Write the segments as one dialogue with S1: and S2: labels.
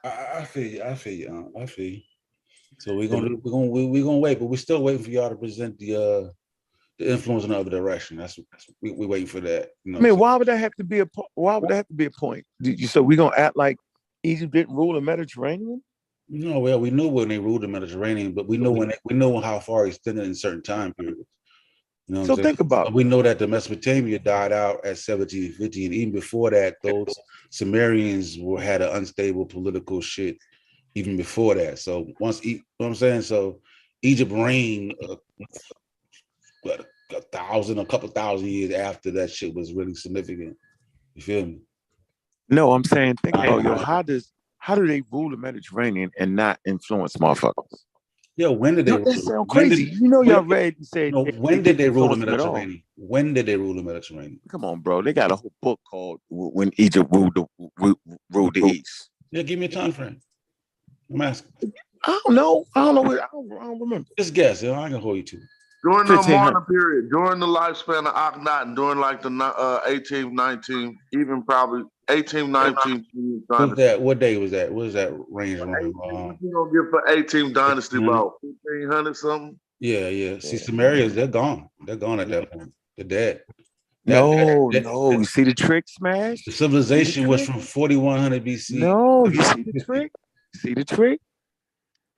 S1: I feel you. I feel you. I feel you. So we're gonna wait, but we're still waiting for y'all to present the influence in the other direction. We waiting for that. You know
S2: I
S1: what I'm
S2: mean,
S1: saying?
S2: why would that have to be a why would that have to be a point? So we gonna act like Egypt didn't rule the Mediterranean?
S1: No, well, we knew when they ruled the Mediterranean, but we know how far extended in certain time periods. You know what I'm
S2: So
S1: saying?
S2: think about
S1: But
S2: it.
S1: we know that the Mesopotamia died out at 1750, and even before that, those Sumerians had an unstable political shit even before that. So you know what I'm saying? So Egypt reigned a couple thousand years after that shit was really significant. You feel me?
S2: No, I'm saying think about yo,
S1: I,
S2: how do they rule the Mediterranean and not influence motherfuckers?
S1: Yo, when did they
S2: No,
S1: rule?
S2: that sound
S1: When
S2: crazy.
S1: did
S2: You know
S1: when
S2: y'all read and said
S1: no
S2: they
S1: when did
S2: didn't
S1: they rule the
S2: influence them at all.
S1: Mediterranean? When did they rule the Mediterranean?
S2: Come on, bro. They got a whole book called When Egypt Ruled the East.
S1: Yeah, give me a time frame. I'm asking.
S2: I don't know. I don't know. I don't remember.
S1: Just guess. You know, I can hold you to.
S3: During the
S2: 1500.
S3: modern period, during the lifespan of Akhenaten, during like the 18th, 19th, even probably 18th, 19th
S1: What's
S3: dynasty.
S1: that? What day was that? What is that range
S3: What
S1: around?
S3: you gonna get for 18th dynasty
S1: 1500?
S3: about 1500 something?
S1: Yeah, yeah. See, Sumerians, they're gone. They're gone at that point. They're dead.
S2: No.
S1: That
S2: You see the trick, Smash?
S1: the civilization was from 4100 BC.
S2: No, you see the trick? See the trick?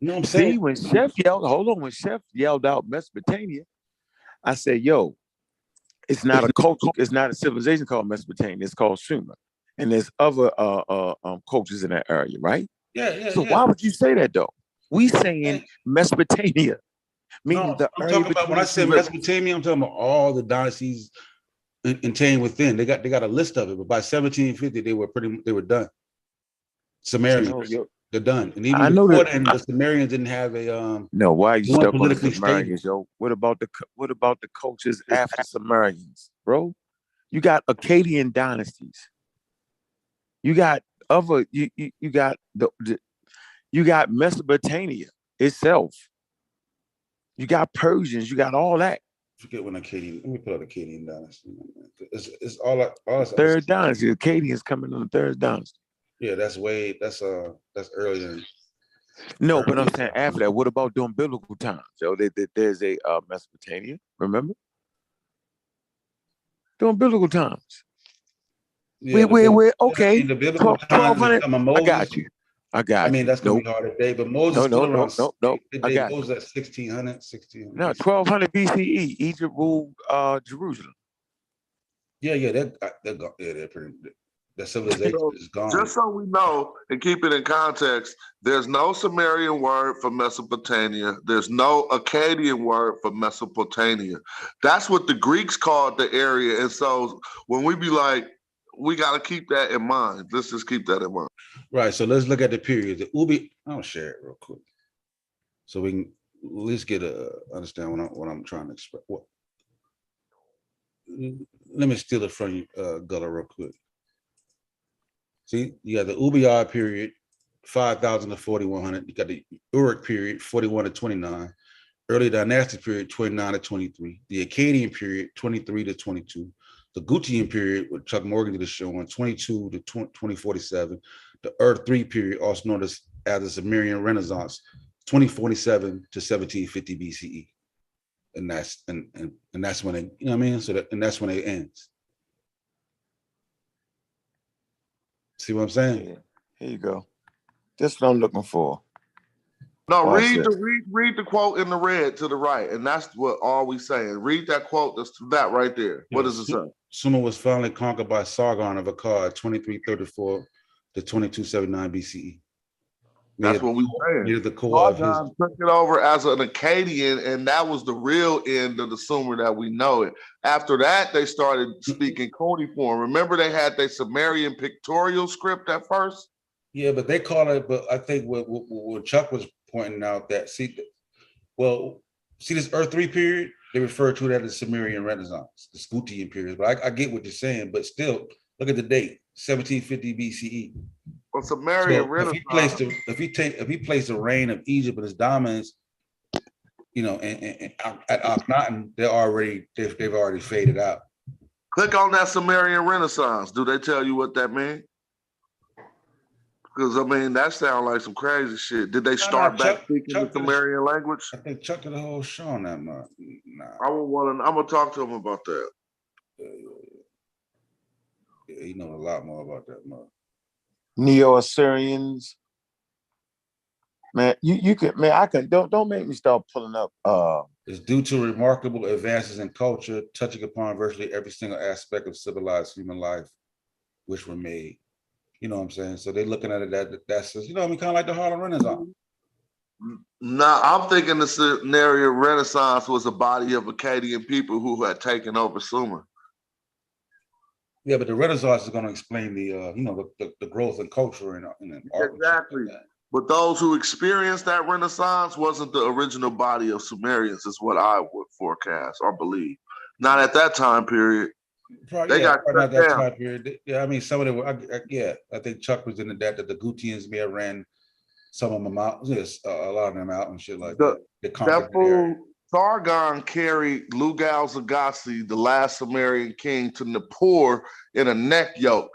S1: You know what I'm
S2: See,
S1: saying?
S2: when Chef yelled, hold on, when Chef yelled out Mesopotamia, I said, yo, it's not a culture, it's not a civilization called Mesopotamia, it's called Sumer. And there's other cultures in that area, right?
S1: Yeah, yeah,
S2: So
S1: yeah.
S2: why would you say that though? We saying Mesopotamia, meaning
S1: No,
S2: the
S1: I'm
S2: area
S1: talking about when
S2: between
S1: I
S2: the
S1: say
S2: two rivers.
S1: Mesopotamia, I'm talking about all the dynasties contained within. They got a list of it, but by 1750 they were done. Sumerians, they're done. And even
S2: I know
S1: before
S2: that.
S1: then, the Sumerians didn't have a
S2: No, why are you
S1: they weren't
S2: stuck on the
S1: politically stable.
S2: Sumerians, yo? What about the cultures after Sumerians, bro? You got Akkadian dynasties. You got other. You got you got Mesopotamia itself. You got Persians. You got all that.
S1: Forget when Akkadian. Let me put out Akkadian dynasty. It's all
S2: Third dynasty. Akkadians coming in the third dynasty.
S1: Yeah, that's earlier.
S2: No, but I'm saying after that. What about during biblical times? So there's a Mesopotamia. Remember during biblical times.
S1: Yeah,
S2: We're okay.
S1: the biblical times is
S2: 1200.
S1: coming Moses.
S2: I got you.
S1: I mean, that's gonna be hard today, but Moses still around.
S2: No. I got
S1: Moses at 1600.
S2: No, 1200 BCE. Egypt ruled Jerusalem.
S1: Yeah, they're gone. Yeah, they're pretty. That civilization is gone.
S3: Just so we know and keep it in context, there's no Sumerian word for Mesopotamia. There's no Akkadian word for Mesopotamia. That's what the Greeks called the area. And so when we be like, we got to keep that in mind. Let's just keep that in mind.
S1: Right. So let's look at the period. The Ubi. I'll share it real quick, so we can at least get understand what I'm trying to express. Let me steal it from you, Gullah, real quick. See, you got the Ubiad period, 5,000 to 4,100. You got the Uruk period, 41 to 29. Early dynastic period, 29 to 23. The Akkadian period, 23 to 22. The Gutian period, with Chuck Morgan did a show on 22 to 2047. The Earth 3 period, also known as the Sumerian Renaissance, 2047 to 1750 BCE. And that's when it, you know what I mean? And that's when it ends. See what I'm saying?
S2: Yeah. Here you go. That's what I'm looking for.
S3: No, read the quote in the red to the right, and that's what all we saying. Read that quote. That's that right there. What does it say?
S1: Sumer was finally conquered by Sargon of Akkad, 2334 to 2279 BCE.
S3: That's what we saying. Sargon took it over as an Akkadian, and that was the real end of the Sumer that we know it. After that, they started speaking cuneiform. Remember, they had their Sumerian pictorial script at first.
S1: Yeah, but they call it. But I think what Chuck was pointing out that see this Earth 3 period, they refer to that as Sumerian Renaissance, the Gutian period. But I get what you're saying, but still, look at the date, 1750 BCE.
S3: Well, Sumerian Renaissance.
S1: If he placed the reign of Egypt and its dominance, you know, and at Akhenaten, they've already faded out.
S3: Click on that Sumerian Renaissance. Do they tell you what that means? Because I mean, that sounds like some crazy shit. Did they
S1: Nah,
S3: start back speaking
S1: Chuck
S3: the
S1: did a,
S3: Sumerian language?
S1: I think Chuck did a whole show on that, man. Nah,
S3: I'm gonna talk to him about that.
S1: yeah, he knows a lot more about that, man.
S2: Neo-Assyrians. Man, you can, man, I can, don't make me start pulling up.
S1: It's due to remarkable advances in culture, touching upon virtually every single aspect of civilized human life, which were made. You know what I'm saying? So they're looking at it that's just, you know what I mean, kind of like the Harlem Renaissance.
S3: Now, I'm thinking the scenario Renaissance was a body of Akkadian people who had taken over Sumer.
S1: Yeah, but the Renaissance is going to explain the, you know, the growth in culture and art.
S3: Exactly.
S1: And
S3: But those who experienced that Renaissance wasn't the original body of Sumerians, is what I would forecast or believe. Not at that time period.
S1: probably,
S3: They
S1: yeah,
S3: got
S1: probably not
S3: shut
S1: that
S3: down.
S1: time period. Yeah, I mean, some of them, yeah, I think Chuck was into that the Gutians may have ran some of them out, yes, a lot of them out and shit like that. They conquered
S3: That
S1: the area.
S3: fool Sargon carried Lugal Zagassi, the last Sumerian king, to Nippur in a neck yoke.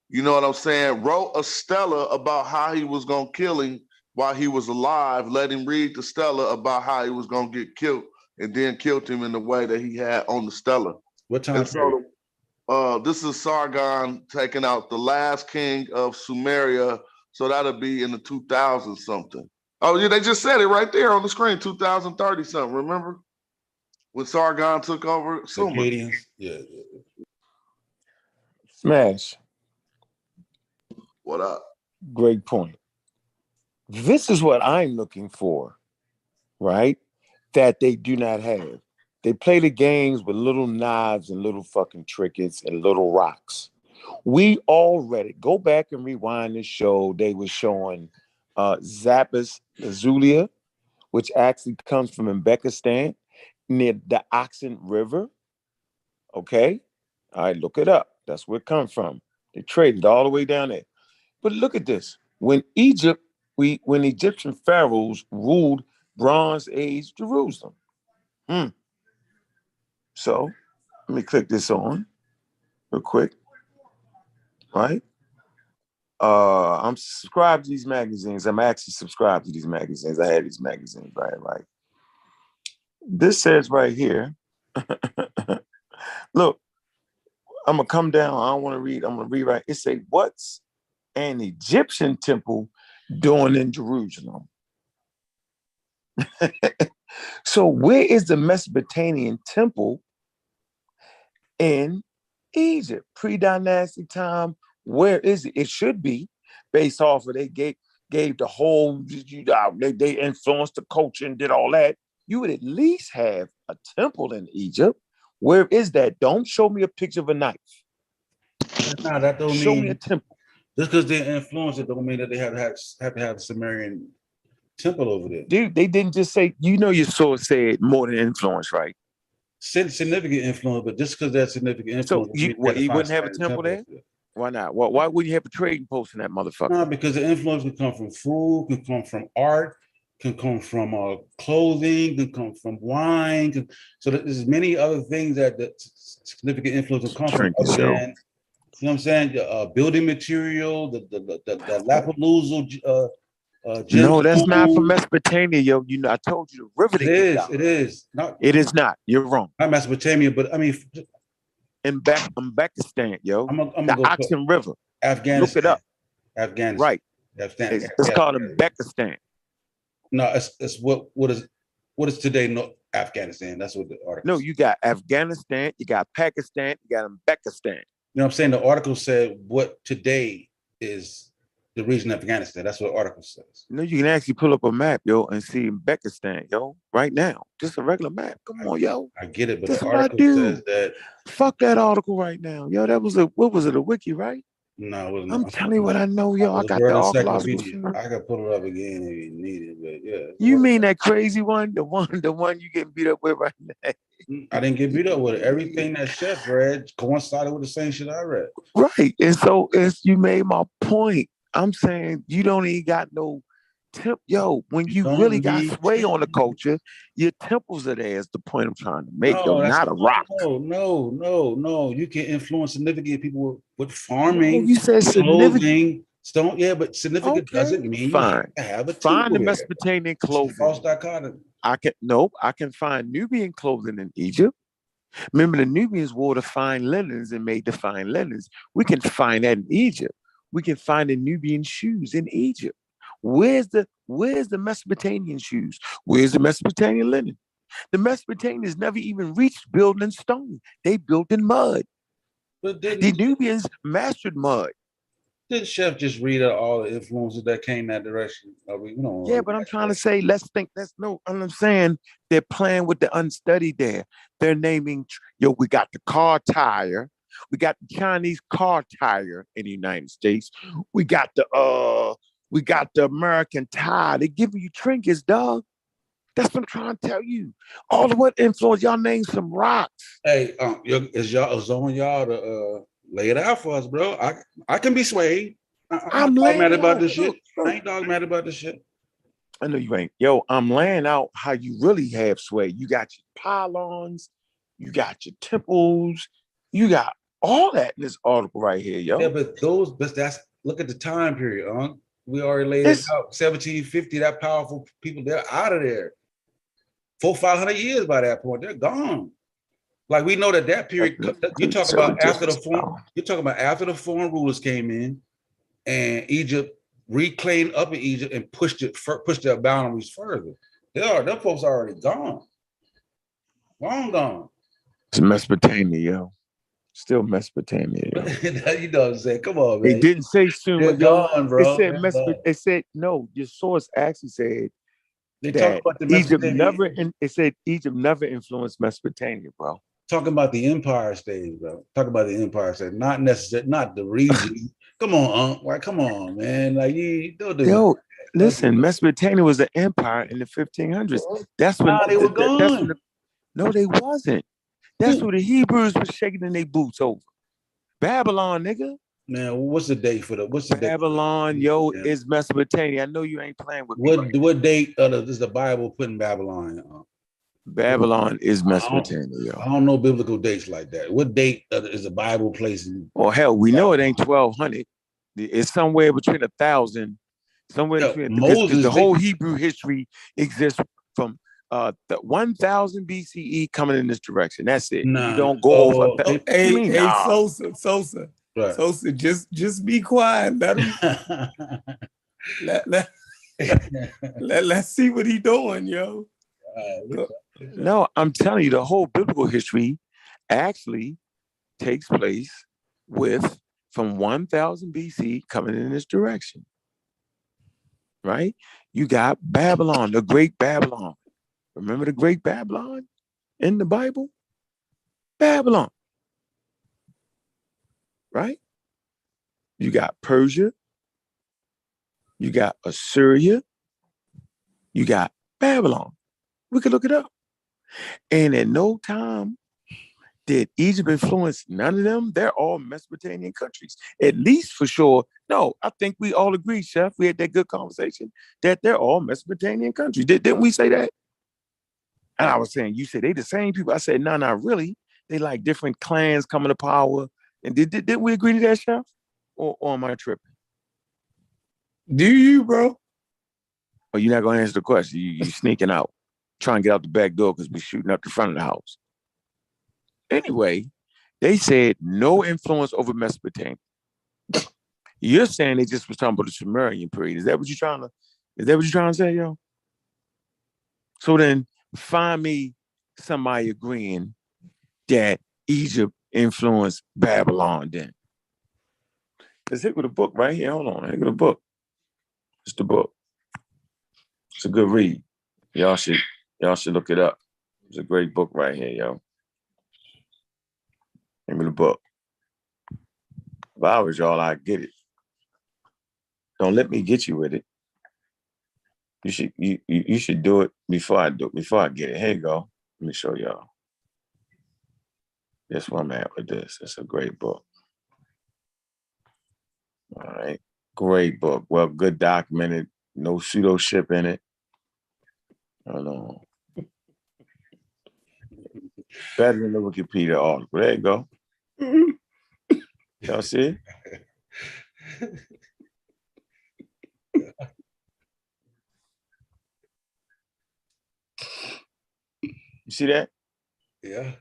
S3: You know what I'm saying? Wrote a stela about how he was gonna kill him while he was alive. Let him read the stela about how he was gonna get killed, and then killed him in the way that he had on the stela.
S1: What time
S3: And
S1: period?
S3: so this is Sargon taking out the last king of Sumeria. So that'll be in the 2000 something. Oh yeah, they just said it right there on the screen, 2030 something. Remember when Sargon took over Sumer?
S1: Akkadians? Yeah.
S2: Smash.
S3: What up?
S2: Great point. This is what I'm looking for, right? That they do not have. They play the games with little knives and little fucking trinkets and little rocks. We already go back and rewind the show. They were showing Zappis Azulia, which actually comes from Uzbekistan near the Oxen River. Okay. All right, look it up. That's where it comes from. They traded all the way down there. But look at this. When Egyptian pharaohs ruled Bronze Age Jerusalem. So let me click this on real quick. Right? I'm subscribed to these magazines. I'm actually subscribed to these magazines. I had these magazines, right? This says right here. Look, I'm gonna come down. I don't want to read. I'm gonna rewrite. It say, "What's an Egyptian temple doing in Jerusalem?" So where is the Mesopotamian temple in Egypt? Pre-dynastic time. Where is it? It should be based off of they gave the whole, they influenced the culture and did all that. You would at least have a temple in Egypt. Where is that? Don't show me a picture of a knife.
S1: No, that don't
S2: Show
S1: mean
S2: me a temple.
S1: just because they influence it don't mean that they have to have a Sumerian temple over there.
S2: Dude, they didn't just say, your source said more than influence, right?
S1: Significant influence, but just because that's significant influence,
S2: so you wouldn't have a temple there? Why not? Why wouldn't you have a trading post in that motherfucker?
S1: No, because the influence can come from food, can come from art, can come from clothing, can come from wine. So there's many other things that significant influence will come from. Other than, you know what I'm saying? Building material, the Lapalooza.
S2: No, that's not from Mesopotamia, yo. You know, I told you the river.
S1: It is. It is not.
S2: It is not. You're wrong.
S1: Not Mesopotamia, but I mean,
S2: in Uzbekistan, yo.
S1: I'm
S2: the Oxen River.
S1: Afghanistan.
S2: Look it up.
S1: Afghanistan.
S2: Right.
S1: Afghanistan.
S2: It's called Uzbekistan.
S1: No, it's what is today? No, Afghanistan. That's what the article.
S2: No, you got Afghanistan, you got Pakistan, you got Uzbekistan.
S1: You know what I'm saying? The article said what today is the region of Afghanistan. That's what the article says.
S2: You know, you can actually pull up a map, yo, and see Uzbekistan, yo, right now. Just a regular map. Come on, yo.
S1: I get it, but
S2: that's
S1: the article says that.
S2: Fuck that article right now, yo. That was what was it? A wiki, right?
S1: No, it wasn't.
S2: I'm telling you what I know, yo. I got the archaeological.
S1: I can pull it up again if you need it, but yeah.
S2: You mean that crazy one? The one you getting beat up with right now?
S1: I didn't get beat up with it. Everything that Chef read coincided with the same shit I read.
S2: Right, and so you made my point. I'm saying you don't even got no tip. Yo, when you really got sway on the culture, your temples are there is the point I'm trying to make, yo, not a rock.
S1: No. You can influence significant people with farming,
S2: you said
S1: clothing, Stone, yeah, but significant
S2: Okay,
S1: doesn't mean you have
S2: fine.
S1: to have a
S2: Find the
S1: tinware.
S2: Mesopotamian
S1: It's a false
S2: clothing.
S1: dichotomy.
S2: I can find Nubian clothing in Egypt. Remember, the Nubians wore the fine linens and made the fine linens. We can find that in Egypt. We can find the Nubian shoes in Egypt. Where's the Mesopotamian shoes? Where's the Mesopotamian linen? The Mesopotamians never even reached building in stone. They built in mud.
S1: But
S2: The Nubians mastered mud.
S1: didn't Chef just read out all the influences that came that direction?
S2: Yeah, but I'm trying to say, let's think. That's no. I'm saying they're playing with the unstudied there. They're naming, we got the car tire, we got the Chinese car tire in the United States. We got the American tire. They giving you trinkets, dog. That's what I'm trying to tell you. All of what influence, y'all name some rocks.
S1: Hey, it's on y'all to lay it out for us, bro. I can be swayed. I'm not mad about this shit. I ain't dogmatic about this shit.
S2: I know you ain't. Yo, I'm laying out how you really have sway. You got your pylons, you got your temples, you got all that in this article right here, yo.
S1: Yeah, but that's look at the time period, huh? We already laid it out. 1750, that powerful people, they're out of there. 500 years by that point, they're gone. Like we know that period. You talk about after the foreign. You're talking about after the foreign rulers came in, and Egypt reclaimed Upper Egypt and pushed their boundaries further. Them folks are already gone. Long gone.
S2: It's Mesopotamia, yo. Still Mesopotamia, yo.
S1: You know what I'm saying? Come on, man.
S2: It didn't say Sumer,
S1: They're gone, bro.
S2: It said no. Your source actually said
S1: they talk about the
S2: Egypt never. It said Egypt never influenced Mesopotamia, bro.
S1: Talking about the empire stage, bro. Talk about the empire stage, not necessarily, not the region. Come on, like, come on, man. Like you don't do
S2: Yo,
S1: that.
S2: listen, Mesopotamia was an empire in the 1500s. That's when
S1: they were gone.
S2: No, they wasn't. That's what the Hebrews were shaking in their boots over. Babylon, nigga.
S1: Man, what's the date for
S2: Babylon, yo, is Mesopotamia. I know you ain't playing with
S1: me. What date is the Bible putting Babylon on?
S2: Babylon is Mesopotamia, yo.
S1: I don't know biblical dates like that. What date is the Bible placing?
S2: Well, hell, we know it ain't 1200. It's somewhere between 1,000. Somewhere between Moses. The whole Hebrew history exists from 1000 BCE coming in this direction. That's it. You don't go over.
S4: Sosa. Right. Sosa, just be quiet. Let's see what he doing, yo.
S2: No, I'm telling you, the whole biblical history actually takes place from 1000 BC coming in this direction. Right? You got Babylon, the Great Babylon. Remember the Great Babylon in the Bible? Babylon. Right? You got Persia. You got Assyria. You got Babylon. We could look it up. And at no time did Egypt influence none of them. They're all Mesopotamian countries, at least for sure. No, I think we all agree, Chef. We had that good conversation that they're all Mesopotamian countries. Didn't we say that? And I was saying, you said they the same people. I said, no, not really. They like different clans coming to power. And didn't we agree to that, Chef? Or am I tripping?
S4: Do you, bro?
S2: Or you're not going to answer the question. You sneaking out, trying to get out the back door because we're shooting up the front of the house. Anyway, they said no influence over Mesopotamia. You're saying they just was talking about the Sumerian period. Is that what you're trying to say, yo? So then find me somebody agreeing that Egypt influenced Babylon then. Let's hit with a book right here. Hold on. Hit with a book. It's the book. It's a good read. Y'all should look it up. It's a great book right here, yo. Give me the book. If I was y'all, I'd get it. Don't let me get you with it. You should do it before I get it. Here you go. Let me show y'all. That's where I'm at with this. It's a great book. All right. Great book. Well, good documented. No pseudo ship in it. I don't know. Better than the Wikipedia article. There you go. Y'all see it? You see that?
S1: Yeah.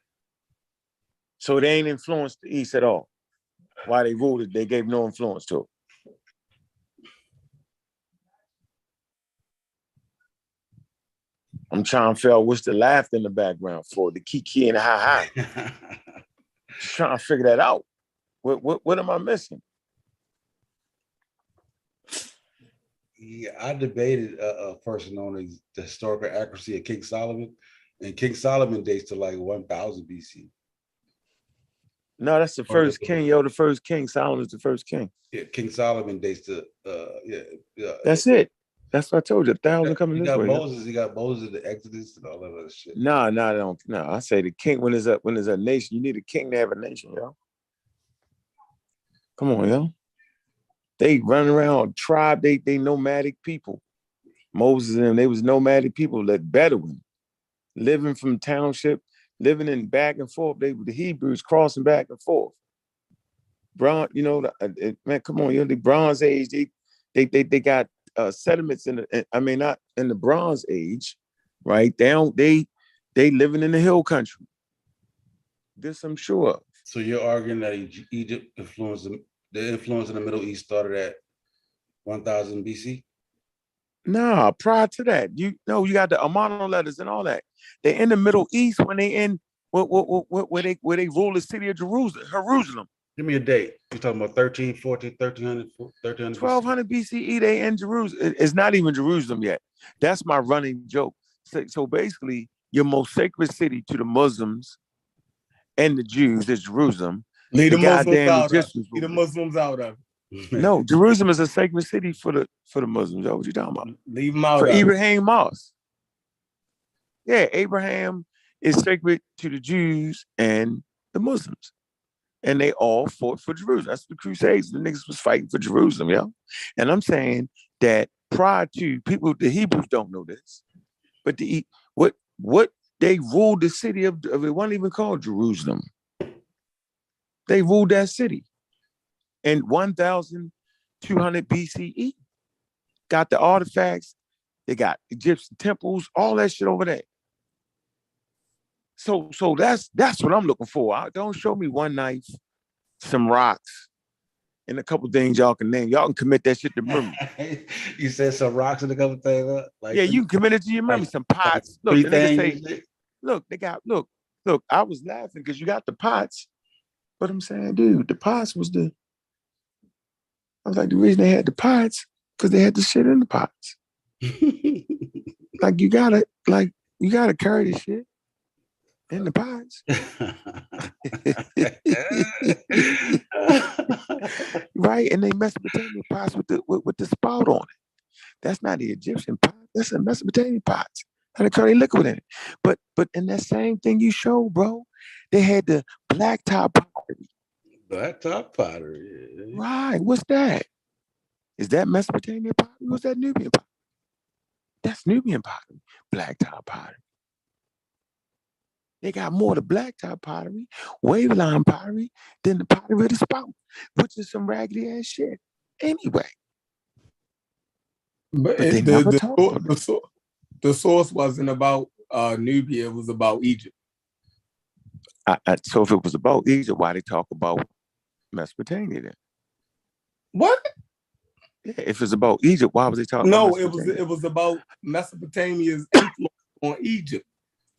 S2: So they ain't influenced the East at all. Why they ruled it, they gave no influence to it. I'm trying to figure out what's the laugh in the background for, the kiki and the ha ha. Just trying to figure that out. What am I missing?
S1: Yeah, I debated a person on the historical accuracy of King Solomon, and King Solomon dates to like 1000 BC.
S2: No, that's the first king, yo. The first king. Solomon is the first king.
S1: Yeah, King Solomon dates to
S2: That's it. That's what I told you. 1,000 coming
S1: you
S2: this
S1: got
S2: way.
S1: Moses, you got Moses, the Exodus, and all that other shit.
S2: No, I don't. No, I say the king when there's a nation, you need a king to have a nation, yo. Come on, yo. They run around tribe, they nomadic people. Moses and them, they was nomadic people, like Bedouin, living from township, living in back and forth. They were the Hebrews crossing back and forth. Bronze, you know, man, come on, you know, the Bronze Age, they got sediments not in the Bronze Age, right? They living in the hill country. This I'm sure of.
S1: So you're arguing that Egypt the influence in the Middle East started at 1000 BC?
S2: Nah, prior to that, you got the Amano letters and all that. They're in the Middle East when they in where they rule the city of Jerusalem.
S1: Give me a date. You're talking about 1300, 1300
S2: 1200 BCE, they in Jerusalem. It's not even Jerusalem yet. That's my running joke. So basically, your most sacred city to the Muslims and the Jews is Jerusalem.
S4: Leave the Muslims out of it.
S2: Egyptians.
S4: Leave the Muslims out of it.
S2: No, Jerusalem is a sacred city for the Muslims. What you talking about?
S4: Leave them out
S2: for
S4: of
S2: Abraham Moss. Yeah, Abraham is sacred to the Jews and the Muslims. And they all fought for Jerusalem. That's the Crusades. The niggas was fighting for Jerusalem, yo. And I'm saying that prior to the Hebrews don't know this, but what they ruled the city of it wasn't even called Jerusalem. They ruled that city in 1200 BCE. Got the artifacts. They got Egyptian temples, all that shit over there. So that's what I'm looking for. Don't show me one knife, some rocks, and a couple things y'all can name. Y'all can commit that shit to memory.
S1: You said some rocks and a couple things.
S2: Like yeah, you can commit it to your memory. Some pots. Look, the niggas say, look, they got look. I was laughing because you got the pots, but I'm saying, dude, the pots was I was like, the reason they had the pots because they had the shit in the pots. Like you gotta carry this shit in the pots. Right? And they Mesopotamian pots with the spout on it. That's not the Egyptian pot. That's a Mesopotamian pot. Had a curry liquid in it. But in that same thing you showed, bro, they had the blacktop pottery.
S1: Blacktop pottery.
S2: Right. What's that? Is that Mesopotamian pottery? What's that Nubian pottery? That's Nubian pottery. Blacktop pottery. They got more of the blacktop pottery, wave line pottery, than the pottery with the spout, which is some raggedy ass shit. Anyway.
S4: But
S2: they never talk about
S4: the source wasn't about Nubia, it was about Egypt.
S2: So if it was about Egypt, why they talk about Mesopotamia then?
S4: What?
S2: Yeah, if it's about Egypt, why was they talking about Mesopotamia?
S4: it was about Mesopotamia's influence on Egypt,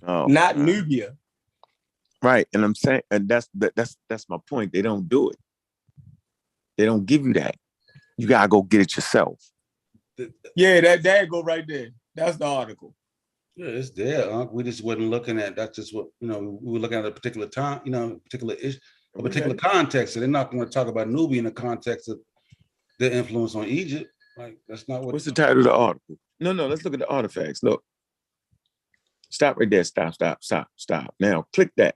S4: not Nubia.
S2: Right, and I'm saying, and that's my point. They don't do it. They don't give you that. You gotta go get it yourself.
S4: Yeah, that go right there. That's the article.
S1: Yeah, it's there. We just wasn't looking at. That's just what we were looking at a particular time. Particular issue, a particular context. So they're not going to talk about Nubia in the context of their influence on Egypt. Like that's not what.
S2: What's the title of the article? No. Let's look at the artifacts. Look. Stop right there. Stop. Now click that.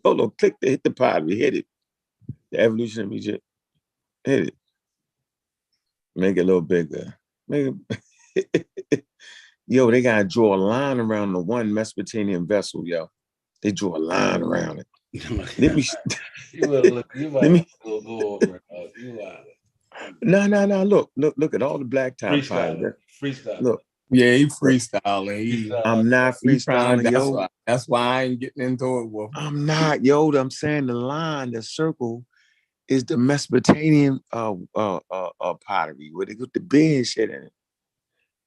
S2: Hold on. Click hit the pottery. Hit it. The evolution of Egypt. Hit it. Make it a little bigger. Make it. Yo, they gotta draw a line around the one Mesopotamian vessel, yo. They draw a line around it. Let me.
S1: Go over it.
S2: No. Look at all the black top pottery.
S1: Freestyle.
S2: Look,
S4: Yeah, he freestyling.
S2: I'm not freestyling, yo.
S4: That's why I ain't getting into it with him.
S2: I'm not, yo. I'm saying the line, the circle is the Mesopotamian pottery where they put the beer and shit in it.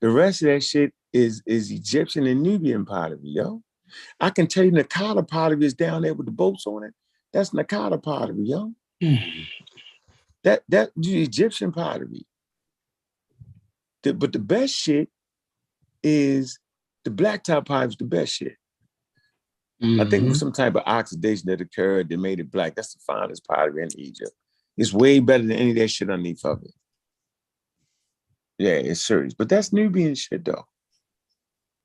S2: The rest of that shit is Egyptian and Nubian pottery, yo. I can tell you Nakata pottery is down there with the boats on it. That's Nakata pottery, yo. That the Egyptian pottery. But the best shit is the blacktop pottery is the best shit. I think it was some type of oxidation that occurred that made it black. That's the finest pottery in Egypt. It's way better than any of that shit underneath of it. Yeah, it's serious. But that's Nubian shit, though.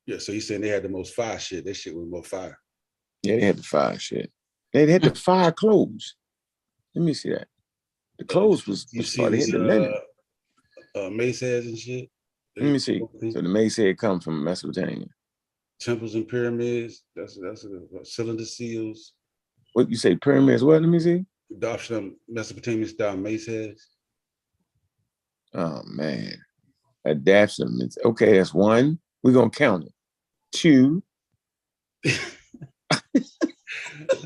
S1: Yeah, so you saying they had the most fire shit. That shit was more fire.
S2: Yeah, they had the fire shit. They had the fire clothes. Let me see that. The clothes was
S1: see
S2: they had the linen.
S1: Mace heads and shit.
S2: Let me see. So the mace head come from Mesopotamia.
S1: Temples and pyramids. That's cylinder seals.
S2: What you say? Pyramids? What? Let me see.
S1: Adoption of Mesopotamian style mace heads.
S2: Oh man, adaptation. Okay, that's one. We're gonna count it. Two.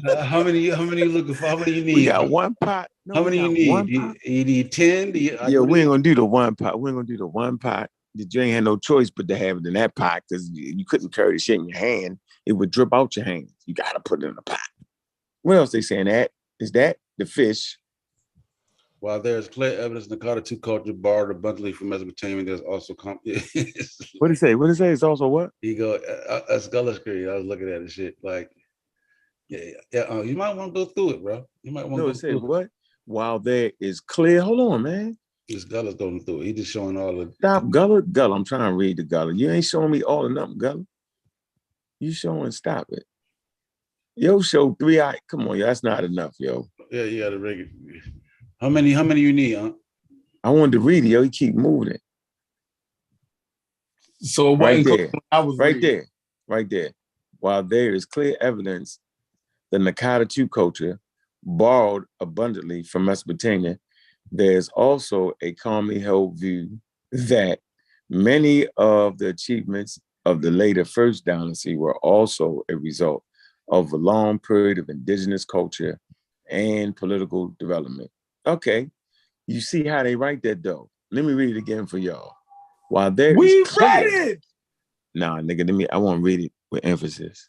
S1: How many you looking for? How many you need?
S2: We got one pot. No,
S1: how many you need? You need 10?
S2: Yeah, we ain't gonna do the one pot. We ain't gonna do the one pot. You ain't had no choice but to have it in that pot because you couldn't carry the shit in your hand. It would drip out your hands. You gotta put it in the pot. What else they saying that? Is that the fish?
S1: While there's clear evidence in the pt2 culture borrowed abundantly from Mesopotamia, there's also
S2: what do you say? What do you say? It's also what?
S1: You go a scholar screen. I was looking at the shit like, yeah. You might want to go through it, bro. You might want to go
S2: through it. What? While there is clear. Hold on, man.
S1: This Guller's going through it. He just showing all the.
S2: Stop, Guller. I'm trying to read the Guller. You ain't showing me all of them, Guller. You showing? Stop it. Yo, show 3 eye. Come on, yo. That's not enough, yo.
S1: Yeah, you got to rig it. How many you need, huh?
S2: I wanted to read it, yo. He keep moving it.
S4: So
S2: right there. I was right there. While there is clear evidence the Akkadian culture borrowed abundantly from Mesopotamia, there's also a commonly held view that many of the achievements of the later First Dynasty were also a result of a long period of indigenous culture and political development. Okay, you see how they write that though. Let me read it again for y'all. While there is clear, nah, nigga, I want to read it with emphasis.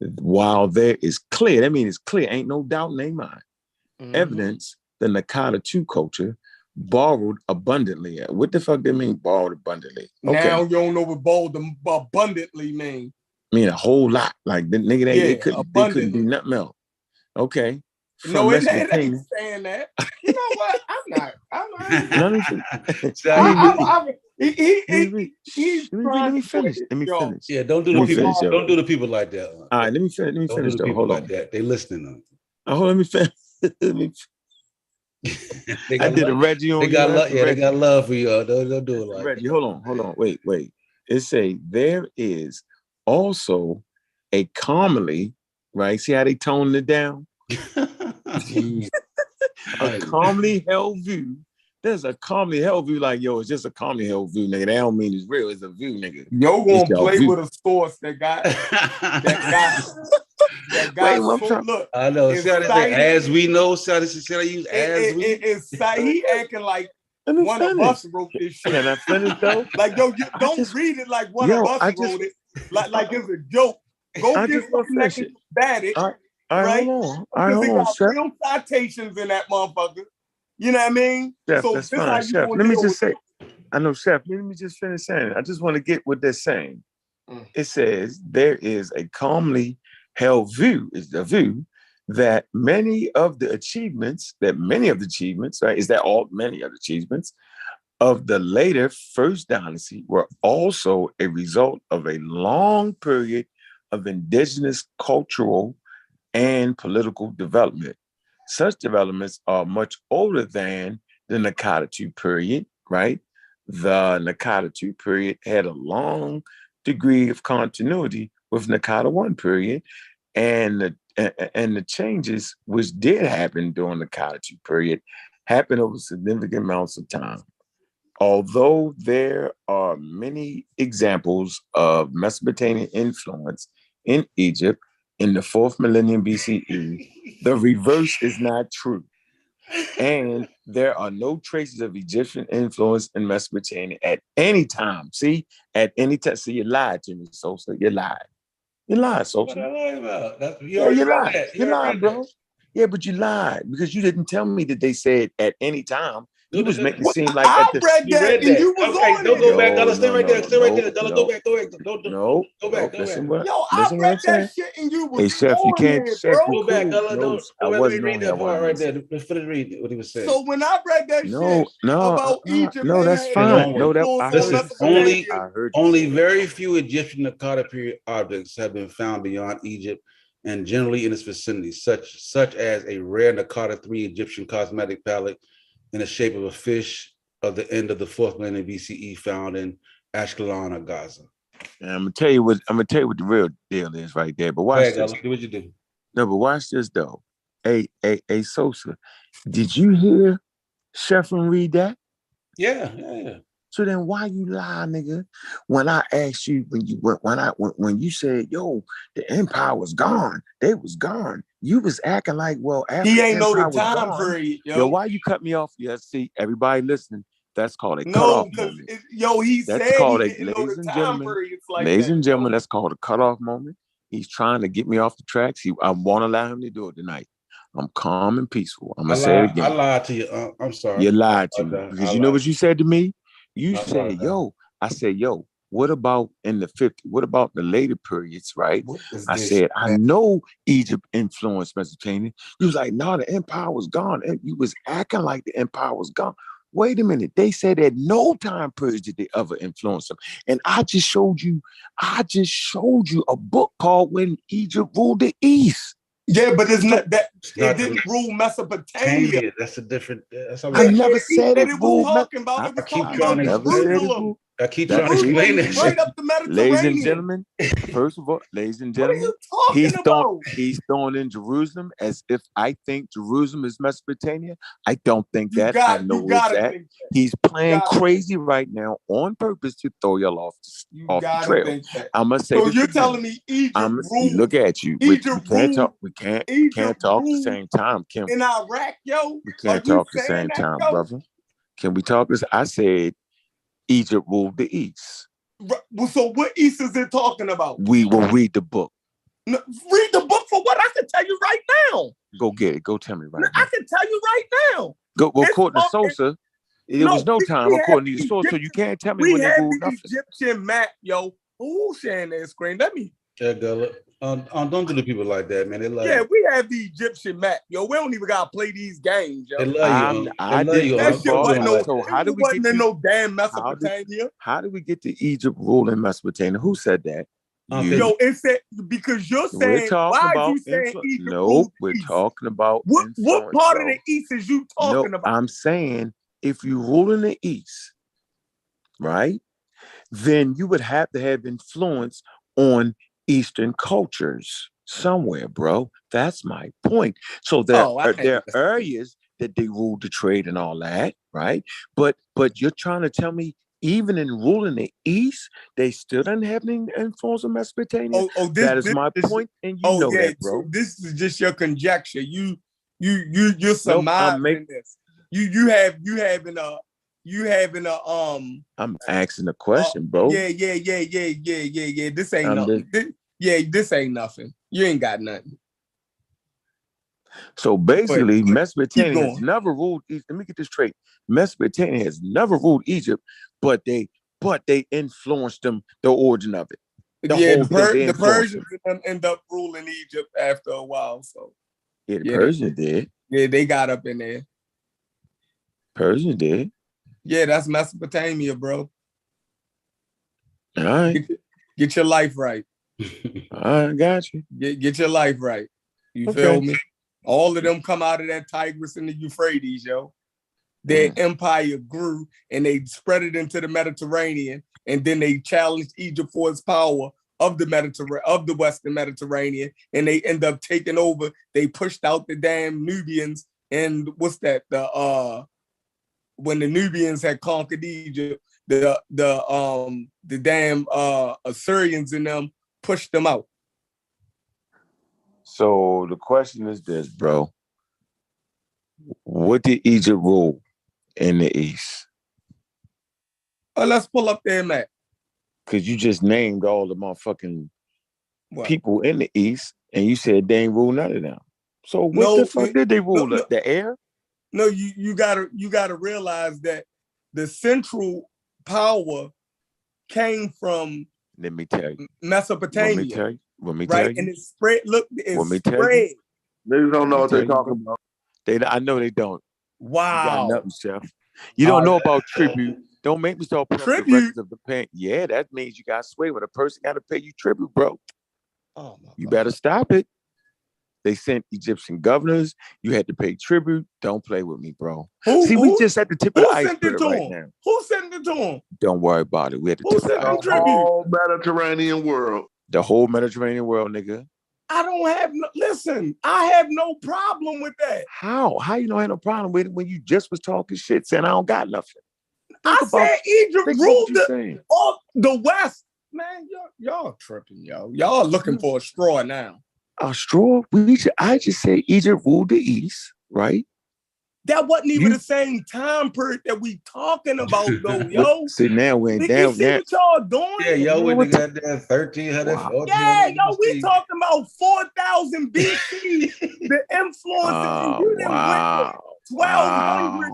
S2: While there is clear, that means it's clear, ain't no doubt in their mind. Evidence the Akkadian culture borrowed abundantly. What the fuck that mean, borrowed abundantly?
S4: Okay. Now you don't know what borrowed abundantly mean.
S2: Mean a whole lot. Like the nigga, they couldn't do nothing else. Okay.
S4: No, it ain't saying that. You know what? I'm not.
S2: Let me finish.
S1: Yeah, don't do the people. Don't do the people like that.
S2: All right, let me finish.
S1: Don't do the people like that. They listening.
S2: Let me finish. I did a Reggie on.
S1: They got love. Yeah, they got love for you. Don't do it like
S2: Reggie. Hold on. Wait. It say there is also a commonly, right? See how they toned it down? A commonly held view. There's a commonly held view, like, yo, it's just a commonly held view, nigga. That don't mean it's real, it's a view, nigga.
S4: Yo gonna play with a source that got
S1: look. I know. As we know, should I use as we?
S4: He acting like one of us wrote this shit.
S2: Can I finish though?
S4: Like, yo, you don't read it like one of us wrote it. Like it's a joke. Go get something batted.
S2: All right, hold on.
S4: Real citations in that motherfucker. You know what I mean?
S2: Chef, so that's fine, Chef. Let me just say, I know, Chef, let me just finish saying it. I just want to get what they're saying. It says there is a commonly held view, is the view that many of the achievements, right, many of the achievements of the later First Dynasty were also a result of a long period of indigenous cultural and political development. Such developments are much older than the Akkadian period, right? The Akkadian period had a long degree of continuity with Akkadian period, and the changes which did happen during the Akkadian period happened over significant amounts of time. Although there are many examples of Mesopotamian influence in Egypt in the 4th millennium BCE, the reverse is not true. And there are no traces of Egyptian influence in Mesopotamia at any time. See, at any time. See, you lied to me, Sosa. You lied. You lied, Sosa.
S1: What I lied about?
S2: You lied.
S1: That.
S2: You lied, bro. Yeah, but you lied because you didn't tell me that they said at any time. You was making it seem like
S4: I read that and you was
S1: okay,
S4: on
S1: don't
S4: it.
S1: go back. Gotta stay right there. Stay right there.
S2: No,
S1: Go back. Go back. Go back.
S2: Listen
S1: Go back.
S2: what.
S4: I
S2: Listen what
S4: read
S2: I'm saying.
S4: that shit and you was
S2: Hey, Chef, you
S4: on
S2: can't.
S4: it,
S2: Chef,
S4: bro.
S2: you
S1: Go back.
S2: cool.
S1: No,
S2: No, I
S1: let me
S2: wasn't
S1: read
S2: on
S1: that
S2: here.
S1: part right there. Let's finish reading what he was saying.
S4: So when I read that shit about Egypt,
S2: no, that's fine. No, that I heard.
S1: Listen,
S2: I heard.
S1: Only very few Egyptian Akkadian period objects have been found beyond Egypt and generally in its vicinity, such as a rare Nakata 3 Egyptian cosmetic palette in the shape of a fish of the end of the 4th millennium BCE found in Ashkelon or Gaza.
S2: And I'm gonna tell you what the real deal is right there. But watch this.
S1: Do what you do.
S2: No, but watch this though. Hey, Sosa, did you hear Sheffrin read that?
S1: Yeah.
S2: So then why you lie, nigga? When I asked you, when you said, yo, the empire was gone, they was gone. You was acting like, well, after
S4: he ain't know the
S2: was
S4: time
S2: gone,
S4: period, yo.
S2: Yo, why you cut me off? Yeah, see, everybody listening, that's called a
S4: no,
S2: cutoff moment.
S4: That's
S2: called a, ladies and gentlemen, ladies and gentlemen, that's called a cutoff moment. He's trying to get me off the tracks. I won't allow him to do it tonight. I'm calm and peaceful. I'm gonna say it again.
S1: I lied to you. I'm sorry.
S2: You lied to me because you know what you said to me. You said, "Yo," I said, "Yo, what about in the 50s? What about the later periods?" Right? I said, "I know Egypt influenced Mesopotamia." You was like, "No, the empire was gone." And you was acting like the empire was gone. Wait a minute. They said at no time period did they ever influence them. And I just showed you a book called When Egypt Ruled the East.
S4: Yeah, but it's not that it didn't rule Mesopotamia.
S1: That's a different.
S2: I never said it
S4: was talking about. It was talking about Jerusalem.
S1: I keep trying to explain that
S4: straight up the Mediterranean.
S2: Ladies and gentlemen, first of all, ladies and gentlemen, he's throwing in Jerusalem as if I think Jerusalem is Mesopotamia. I don't think that. I know that. He's playing crazy right now on purpose to throw y'all off the trail. I'm gonna say
S4: so you're telling me Egypt ruled?
S2: Look at you.
S4: Egypt ruled.
S2: We can't talk at the same time, Kim.
S4: In Iraq, yo.
S2: We can't talk at the same time, brother. Can we talk this? I said Egypt ruled the East.
S4: So what East is it talking about?
S2: We will read the book.
S4: No, read the book for what? I can tell you right now.
S2: Go get it. Go tell me right now.
S4: I can tell you right now.
S2: Go. Well, according to Sosa, there was no time according to Sosa, so you can't tell me when they ruled nothing.
S4: Egyptian map, yo. Who's sharing that screen? Let me.
S1: Yeah, Gullah. Don't do the people like that, man. They love
S4: you. We have the Egyptian map, yo. We don't even gotta play these games, yo.
S1: They love you.
S2: I did that shit wasn't
S4: so how do we get to no damn Mesopotamia?
S2: How do we get to Egypt ruling Mesopotamia? Who said that?
S4: Yo, it said because you're saying why are you saying Egypt?
S2: No, we're talking about
S4: what part of the East is you talking about?
S2: I'm saying if you rule in the East, right, then you would have to have influence on Eastern cultures somewhere, bro. That's my point. So there are areas that they ruled the trade and all that, right? But you're trying to tell me even in ruling the East, they still didn't have any influence on Mesopotamia. That is my point, and you know that, bro.
S4: So this is just your conjecture. You're surmising this. You having a
S2: I'm asking a question, bro.
S4: Yeah. This ain't nothing. This ain't nothing. You ain't got nothing.
S2: So basically, Mesopotamia has never ruled Egypt. Let me get this straight. Mesopotamia has never ruled Egypt, but they influenced them, the origin of it.
S4: The Persians end up ruling Egypt after a while. So
S2: the Persians did.
S4: Yeah, they got up in there.
S2: Persians did.
S4: Yeah, that's Mesopotamia, bro.
S2: All right.
S4: Get your life right.
S2: I got you.
S4: Get your life right. You feel me? All of them come out of that Tigris and the Euphrates, yo. Their empire grew and they spread it into the Mediterranean, and then they challenged Egypt for its power of the Western Mediterranean, and they end up taking over. They pushed out the damn Nubians and what's that? when the Nubians had conquered Egypt, the damn Assyrians and them pushed them out.
S2: So the question is this, bro. What did Egypt rule in the East?
S4: Let's pull up their map.
S2: Because you just named all the motherfucking
S4: What?
S2: people in the East, and you said they ain't rule none of them. So what the fuck did they rule? The air?
S4: No, you gotta realize that the central power came from,
S2: let me tell you,
S4: Mesopotamia.
S2: Let me
S4: right?
S2: tell you.
S4: And it spread. Look, it spread.
S3: Niggas don't know what they're talking about.
S2: I know they don't.
S4: Wow.
S2: You got nothing, Chef. You don't know about tribute. Don't make me start putting up the records of the pen. Yeah, that means you got sway when a person got to pay you tribute, bro.
S4: Oh my
S2: you
S4: God.
S2: Better stop it. They sent Egyptian governors. You had to pay tribute. Don't play with me, bro. We just at the tip of the iceberg right now.
S4: Who sent it to him?
S2: Don't worry about it. We at the tip of the iceberg.
S3: The whole Mediterranean world.
S2: The whole Mediterranean world, nigga.
S4: I don't have I have no problem with that.
S2: How you don't have no problem with it when you just was talking shit saying I don't got nothing?
S4: Said Egypt ruled the West. Man, y'all tripping, yo. Y'all looking for a straw now.
S2: A straw? I just said Egypt ruled the East, right?
S4: That wasn't even the same time period that we talking about, though, yo.
S2: See, now we're down.
S4: You see what y'all doing?
S1: Yeah, yo, we got that 1300.
S4: Wow. Yeah, yo, we talking about 4000 BC. The influence of you didn't went 1200.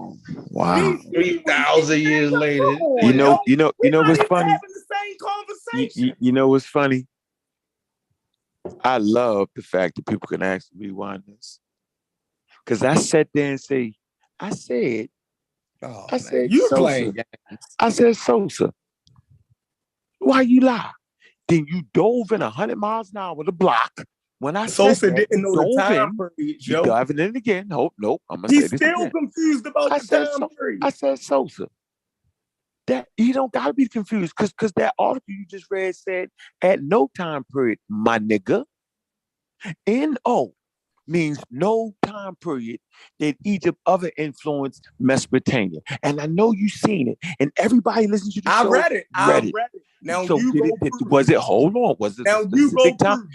S2: Wow.
S1: 3,000 years later.
S2: You know what's funny?
S4: Having the same conversation.
S2: You know what's funny? I love the fact that people can actually rewind this. Because I sat there and I said,
S4: you
S2: Sosa.
S4: Playing games.
S2: I said, Sosa, why you lie? Then you dove in 100 miles an hour with a block. When I
S4: Sosa didn't know the time period, Joe.
S2: You diving in again. Nope. I'm gonna
S4: He's
S2: say this
S4: still
S2: again.
S4: confused about the time period.
S2: I said, Sosa, that you don't gotta be confused because that article you just read said at no time period, my nigga. N-O means no time period that Egypt ever influenced Mesopotamia. And I know you've seen it. And everybody listens to the show.
S4: I read it. Now
S2: so was it hold on? Was it
S4: now
S2: a specific time?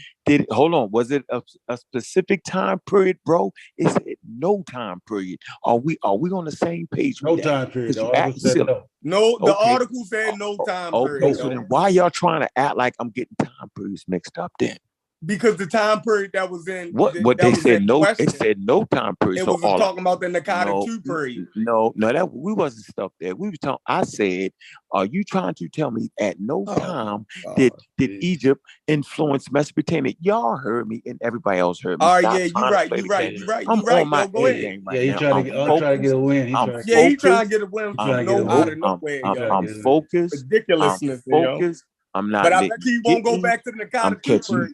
S2: Hold on? Was it a specific time period, bro? Is it no time period? Are we on the same page?
S1: No time period. The article said no.
S4: No, the article said no time period.
S2: Okay, so then why y'all trying to act like I'm getting time periods mixed up then?
S4: Because the time period that was in
S2: what they said no, it said no time period.
S4: It was talking about the Akkadian 2 period.
S2: No, that we wasn't stuck there. We was talking. I said, are you trying to tell me at no time did Egypt influence Mesopotamia? Y'all heard me and everybody else heard me.
S4: All right, you're right.
S2: I'm on my
S4: go ahead.
S1: Yeah, he's trying to get a win.
S4: He's trying to get a win from out of nowhere.
S2: I'm focused.
S4: Ridiculousness,
S2: I'm focused. I'm not.
S4: But I bet you won't go back to the Akkadian 2 period.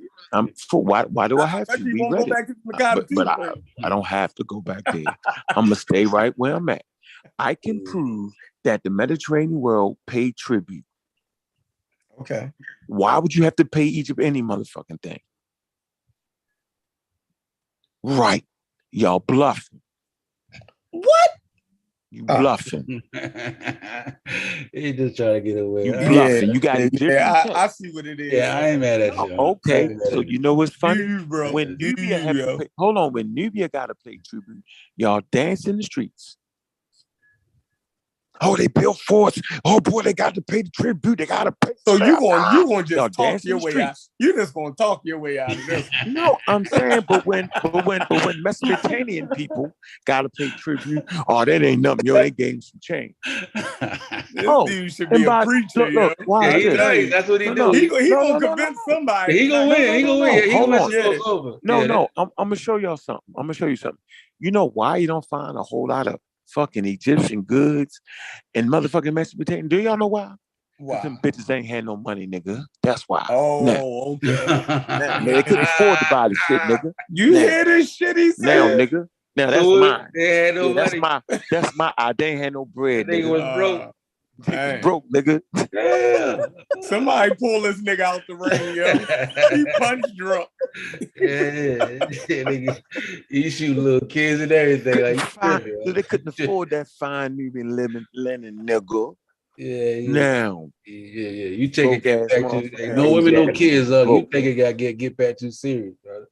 S2: Why do I have to?
S4: You won't go back to the Akkadian 2 period.
S2: I don't have to go back there. I'm gonna stay right where I'm at. I can prove that the Mediterranean world paid tribute.
S4: Okay.
S2: Why would you have to pay Egypt any motherfucking thing? Right. Y'all bluffing.
S4: What?
S2: You bluffing.
S1: He just trying to get away.
S2: You bluffing. You got Egyptian.
S4: I see what it is.
S1: Yeah, I ain't mad at you.
S2: Okay, so you know what's funny?
S4: When
S2: Nubia had to pay, hold on, when Nubia got to pay tribute, y'all dance in the streets. Oh, they built forts. Oh boy, they got to pay the tribute. They got to pay.
S4: So you going just talk your way out. You just going to talk your way out of this.
S2: No, I'm saying, but when Mesopotamian people got to pay tribute, that ain't nothing. Yo, they gave some change.
S4: This dude should be a preacher.
S2: Look, why?
S1: Yeah, that's what he do.
S4: He gonna convince somebody.
S1: He gonna win. He gonna win. He gonna mess us over.
S2: No. I'm gonna show y'all something. You know why you don't find a whole lot of fucking Egyptian goods and motherfucking Mesopotamia? Do y'all know why?
S4: Why?
S2: Them bitches ain't had no money, nigga. That's why.
S4: Oh, okay.
S2: They couldn't afford to buy the shit, nigga.
S4: You hear this shit he said?
S2: Now, nigga. Now that's mine.
S1: They had no money.
S2: That's my. They ain't had no bread.
S1: Nigga was broke.
S2: Broke, nigga.
S1: Yeah.
S4: Somebody pull this nigga out the ring, yo. He punch drunk.
S1: Nigga, you shoot little kids and everything. Like,
S2: They couldn't afford that fine Nubian linen nigga.
S1: Yeah.
S2: Now.
S1: Yeah. You take it get back to no
S2: Asian
S1: women, no kids. You
S2: broke.
S1: think it got get back too serious, brother.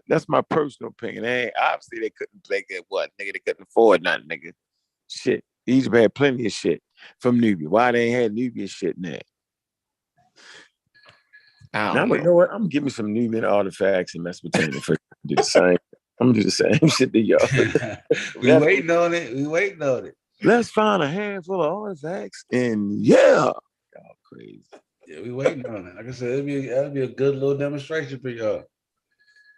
S2: That's my personal opinion. Obviously they couldn't play it. What nigga? They couldn't afford nothing, nigga. Shit. Egypt had plenty of shit from Nubia. Why they ain't had Nubian shit in there? Now, you know what? I'm gonna give me some Nubian artifacts in Mesopotamia for do the same. I'm gonna do the same shit to y'all.
S1: We waiting on it.
S2: Let's find a handful of artifacts and y'all crazy.
S1: Yeah, we waiting on it. Like I said, that'd be a good little demonstration for y'all.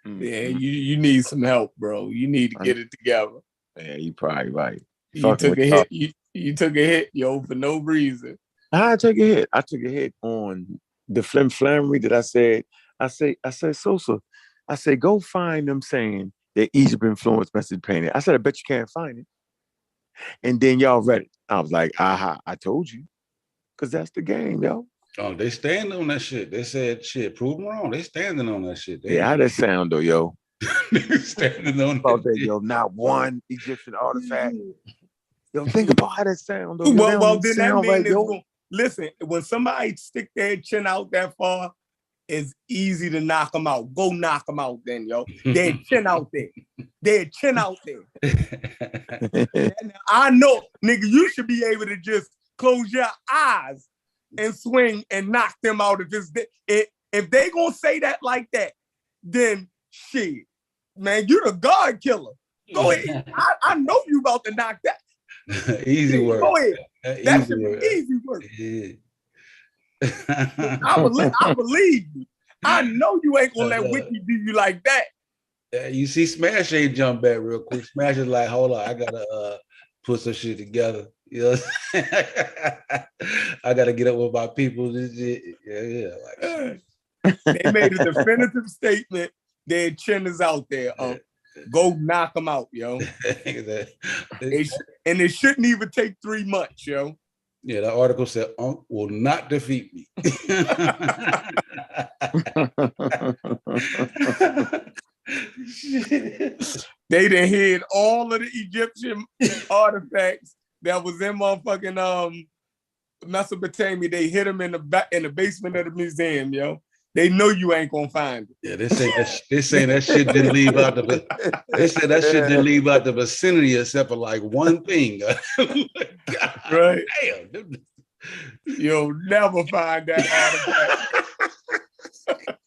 S4: Yeah, you need some help, bro. You need to get it together.
S2: Yeah, you probably right.
S4: You took a hit. You took a hit, yo, for no reason.
S2: I took a hit. I took a hit on the flammery that I said, Sosa. I said, go find them saying that Egypt influenced Mesopotamia. I said, I bet you can't find it. And then y'all read it. I was like, aha, I told you. Because that's the game, yo.
S1: Oh, they standing on that shit. They said, shit, prove them wrong. They standing on that shit.
S2: How that sound, though, yo?
S1: Standing on
S2: that, yo, not one Egyptian artifact. Yo, think about how that sound, though.
S4: Well, then that means right, listen, when somebody stick their chin out that far, it's easy to knock them out. Go knock them out then, yo. Their chin out there. I know, nigga, you should be able to just close your eyes and swing and knock them out. If they gonna say that like that, then shit, man, you the God killer. Go ahead. I know you about to knock that.
S1: Easy work.
S4: Go ahead. That should be easy work.
S1: Yeah.
S4: I believe you. I know you ain't gonna let Wiki do you like that.
S1: You see Smash ain't jump back real quick. Smash is like, hold on, I gotta put some shit together. You know what I'm saying? I gotta get up with my people. Yeah.
S4: They made a definitive statement. Their chin is out there. Go knock them out, yo. And it shouldn't even take 3 months, yo.
S1: Yeah, that article said Unc will not defeat me.
S4: They done hid all of the Egyptian artifacts that was in motherfucking Mesopotamia. They hid them in the basement of the museum, yo. They know you ain't gonna find it.
S1: Yeah, they say that shit didn't leave out the. They said that shit didn't leave out the vicinity except for like one thing. God,
S4: right?
S1: Damn.
S4: You'll never find that artifact.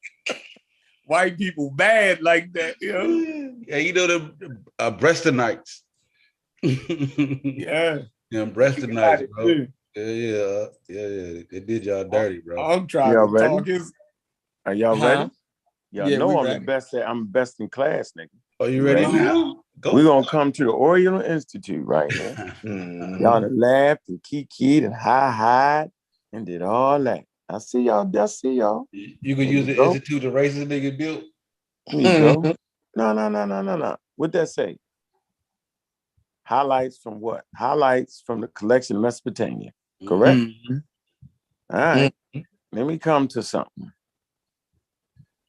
S4: White people bad like that, you know.
S1: Yeah, you know the Breastonites.
S4: Yeah,
S1: Breastonites, bro. Yeah. They did y'all dirty, bro.
S4: I'm trying to talk his.
S2: Are y'all ready? Y'all know I'm the best. I'm best in class, nigga.
S1: Are you ready now?
S2: We're gonna come to the Oriental Institute right now. Y'all done laughed and kikied and hi and did all that. I see y'all.
S1: You could use the Institute of Racist nigga built.
S2: There you go. No. What'd that say? Highlights from what? Highlights from the collection of Mesopotamia. Correct? Mm-hmm. All right. Let me come to something.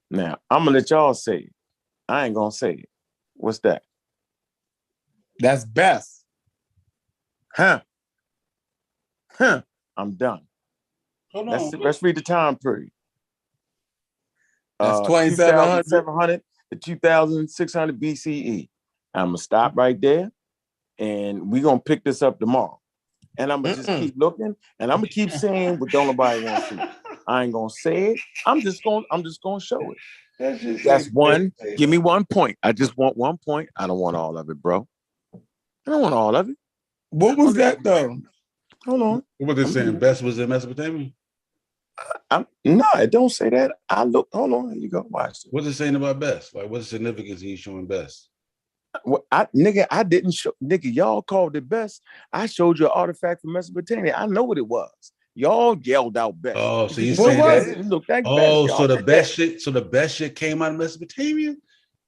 S2: Now, I'm going to let y'all say it. I ain't going to say it. What's that?
S4: That's best.
S2: Huh. I'm done.
S1: Hold on.
S2: Let's read the time period.
S4: That's 2700
S2: to 2600 BCE. I'm going to stop right there, and we're going to pick this up tomorrow. And I'm going to just keep looking, and I'm going to keep saying what don't nobody want to see. I ain't going to say it. I'm just going to show it. That's one. Give me 1 point. I just want 1 point. I don't want all of it, bro. I don't want all of it.
S4: What was that, though?
S2: Hold on.
S1: What was they saying? Best was in Mesopotamia?
S2: No, it don't say that. I look. Hold on. Here you go. Watch it.
S1: What's it saying about best? Like, what's the significance he's showing best?
S2: I didn't show. Nigga, y'all called it best. I showed you an artifact from Mesopotamia. I know what it was. Y'all yelled out best.
S1: Oh, so you saying that?
S2: Look, that
S1: oh,
S2: best,
S1: so the best shit. So the best shit came out of Mesopotamia.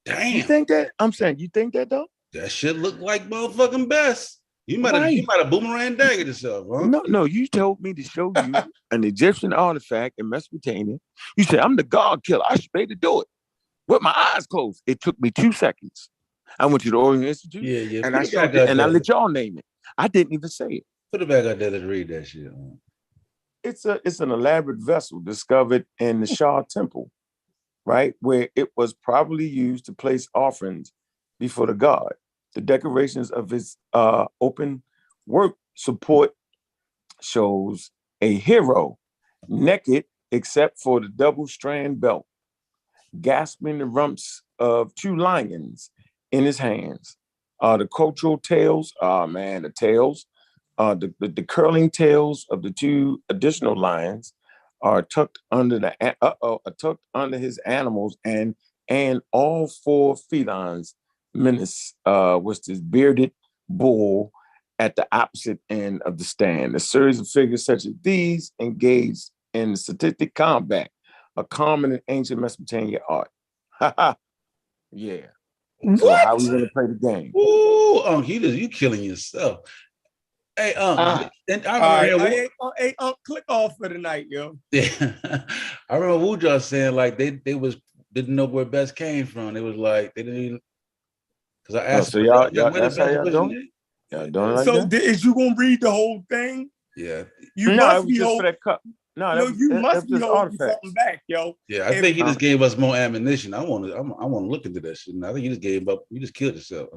S1: Damn.
S2: You think that? I'm saying, you think that though?
S1: That shit look like motherfucking best. You might have boomerang dagged yourself, huh?
S2: No, you told me to show you an Egyptian artifact in Mesopotamia. You said, I'm the God killer. I should be able to do it with my eyes closed. It took me 2 seconds. I went to the Orient Institute and I showed it, and I let y'all name it. I didn't even say it.
S1: Put it back out there. Let's read that shit.
S2: It's an elaborate vessel discovered in the Shah Temple, right? Where it was probably used to place offerings before the god. The decorations of its open work support shows a hero naked except for the double strand belt, gasping the rumps of 2 lions in his hands. The cultural tails, the tails, the curling tails of the 2 additional lions are tucked under his animals, and all 4 felines menace was this bearded bull at the opposite end of the stand. A series of figures such as these engaged in statistic combat, a common in ancient Mesopotamia art. Yeah.
S4: What?
S2: So how we gonna play the game?
S1: Ooh, you killing yourself. Hey, and
S4: click off for the night, yo.
S1: Yeah, I remember Wuja saying like they didn't know where best came from. It was like they didn't even, because I asked.
S2: So y'all that's how y'all doing? Y'all doing like
S4: so
S2: that?
S4: Is you gonna read the whole thing?
S1: Yeah.
S4: You
S2: no,
S4: must
S2: it was just for that cup. No,
S4: you must be holding something back, yo.
S1: Yeah, I think he just gave us more ammunition. I want to look into that shit. I think you just gave up. You just killed yourself.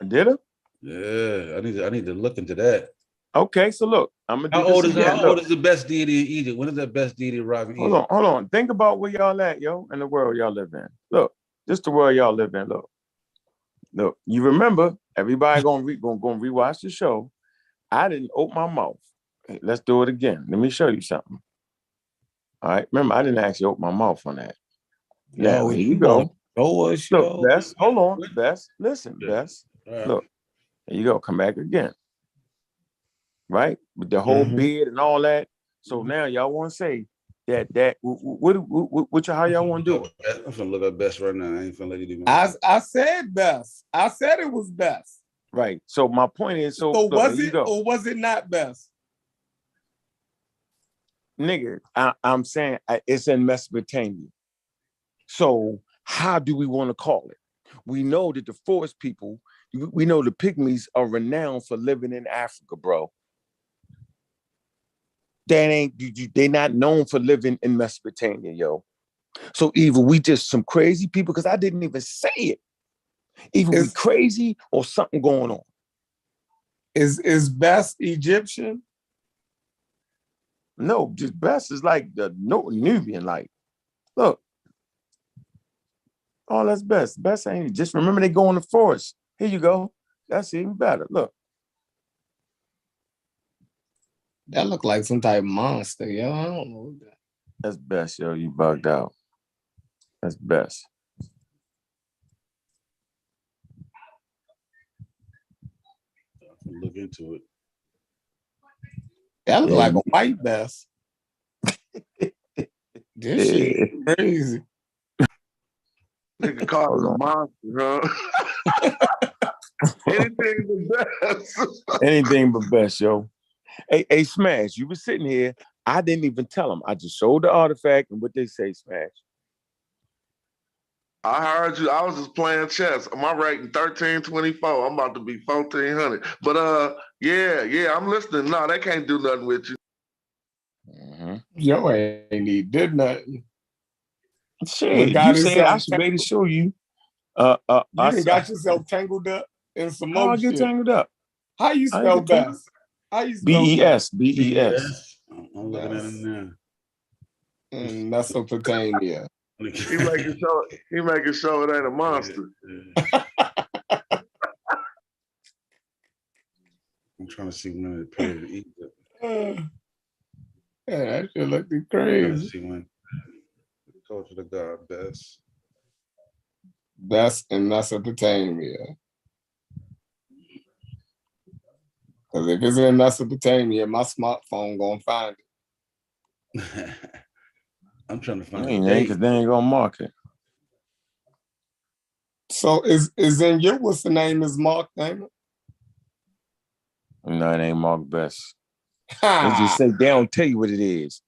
S2: Did it?
S1: Yeah, I need to look into that.
S2: Okay, so look, I'm gonna do
S1: how old is the best deity in Egypt? When is the best deity arriving in Egypt?
S2: Hold on. Think about where y'all at, yo, and the world y'all live in. Look, this the world y'all live in. Look. You remember? Everybody gonna rewatch the show. I didn't open my mouth. Hey, let's do it again. Let me show you something. All right. Remember, I didn't actually open my mouth on that. Now, here you go. Look, Bess, hold on. Bess, listen, Bess. Look, here you go. Come back again. Right? With the whole beard and all that. So now y'all want to say how y'all want to do it?
S1: I'm gonna look up Best right now. I ain't gonna let you do
S4: I said Best. I said it was Best.
S2: Right. So my point is, so
S4: was it or was it not Best?
S2: Nigga, I'm saying it's in Mesopotamia. So how do we want to call it? We know that the forest people, we know the Pygmies are renowned for living in Africa, bro. They're not known for living in Mesopotamia, yo. So either we just some crazy people, because I didn't even say it. Either we crazy or something going on.
S4: Is Best Egyptian?
S2: No, just Best is like the Nubian. Like, look, oh, that's Best. Best ain't just remember they go in the forest. Here you go. That's even better. Look.
S4: That looked like some type of monster, yo. I don't know that.
S2: That's Best, yo. You bugged out. That's Best.
S1: Look into it.
S4: That looked like a white Best. This shit crazy.
S3: Nigga call it a monster, huh? Anything but Best.
S2: Anything but Best, yo. Hey, Smash, you were sitting here. I didn't even tell them. I just showed the artifact and what they say, Smash.
S3: I heard you. I was just playing chess. My rating 1324. I'm about to be 1400. But yeah, I'm listening. No, they can't do nothing with you.
S4: Yo ain't did nothing.
S2: Shit, you saying I should be able to show you.
S4: You got yourself tangled up in some more
S2: How I get tangled up?
S4: How you spell Best? How you spell
S2: B-E-S. B-E-S.
S1: I'm looking at it now.
S4: Mesopotamia.
S3: He making sure it ain't a monster.
S1: I'm trying to see when it appeared in Egypt.
S4: Yeah, that shit look crazy.
S1: See when the culture of God Best.
S4: Best in Mesopotamia. Because if it's in Mesopotamia, my smartphone gonna find
S1: it. I'm trying to find
S2: it. Because they ain't gonna mark it.
S4: So is in your what's the name is Mark name?
S2: No, it ain't marked best. They just say they don't tell you what it is.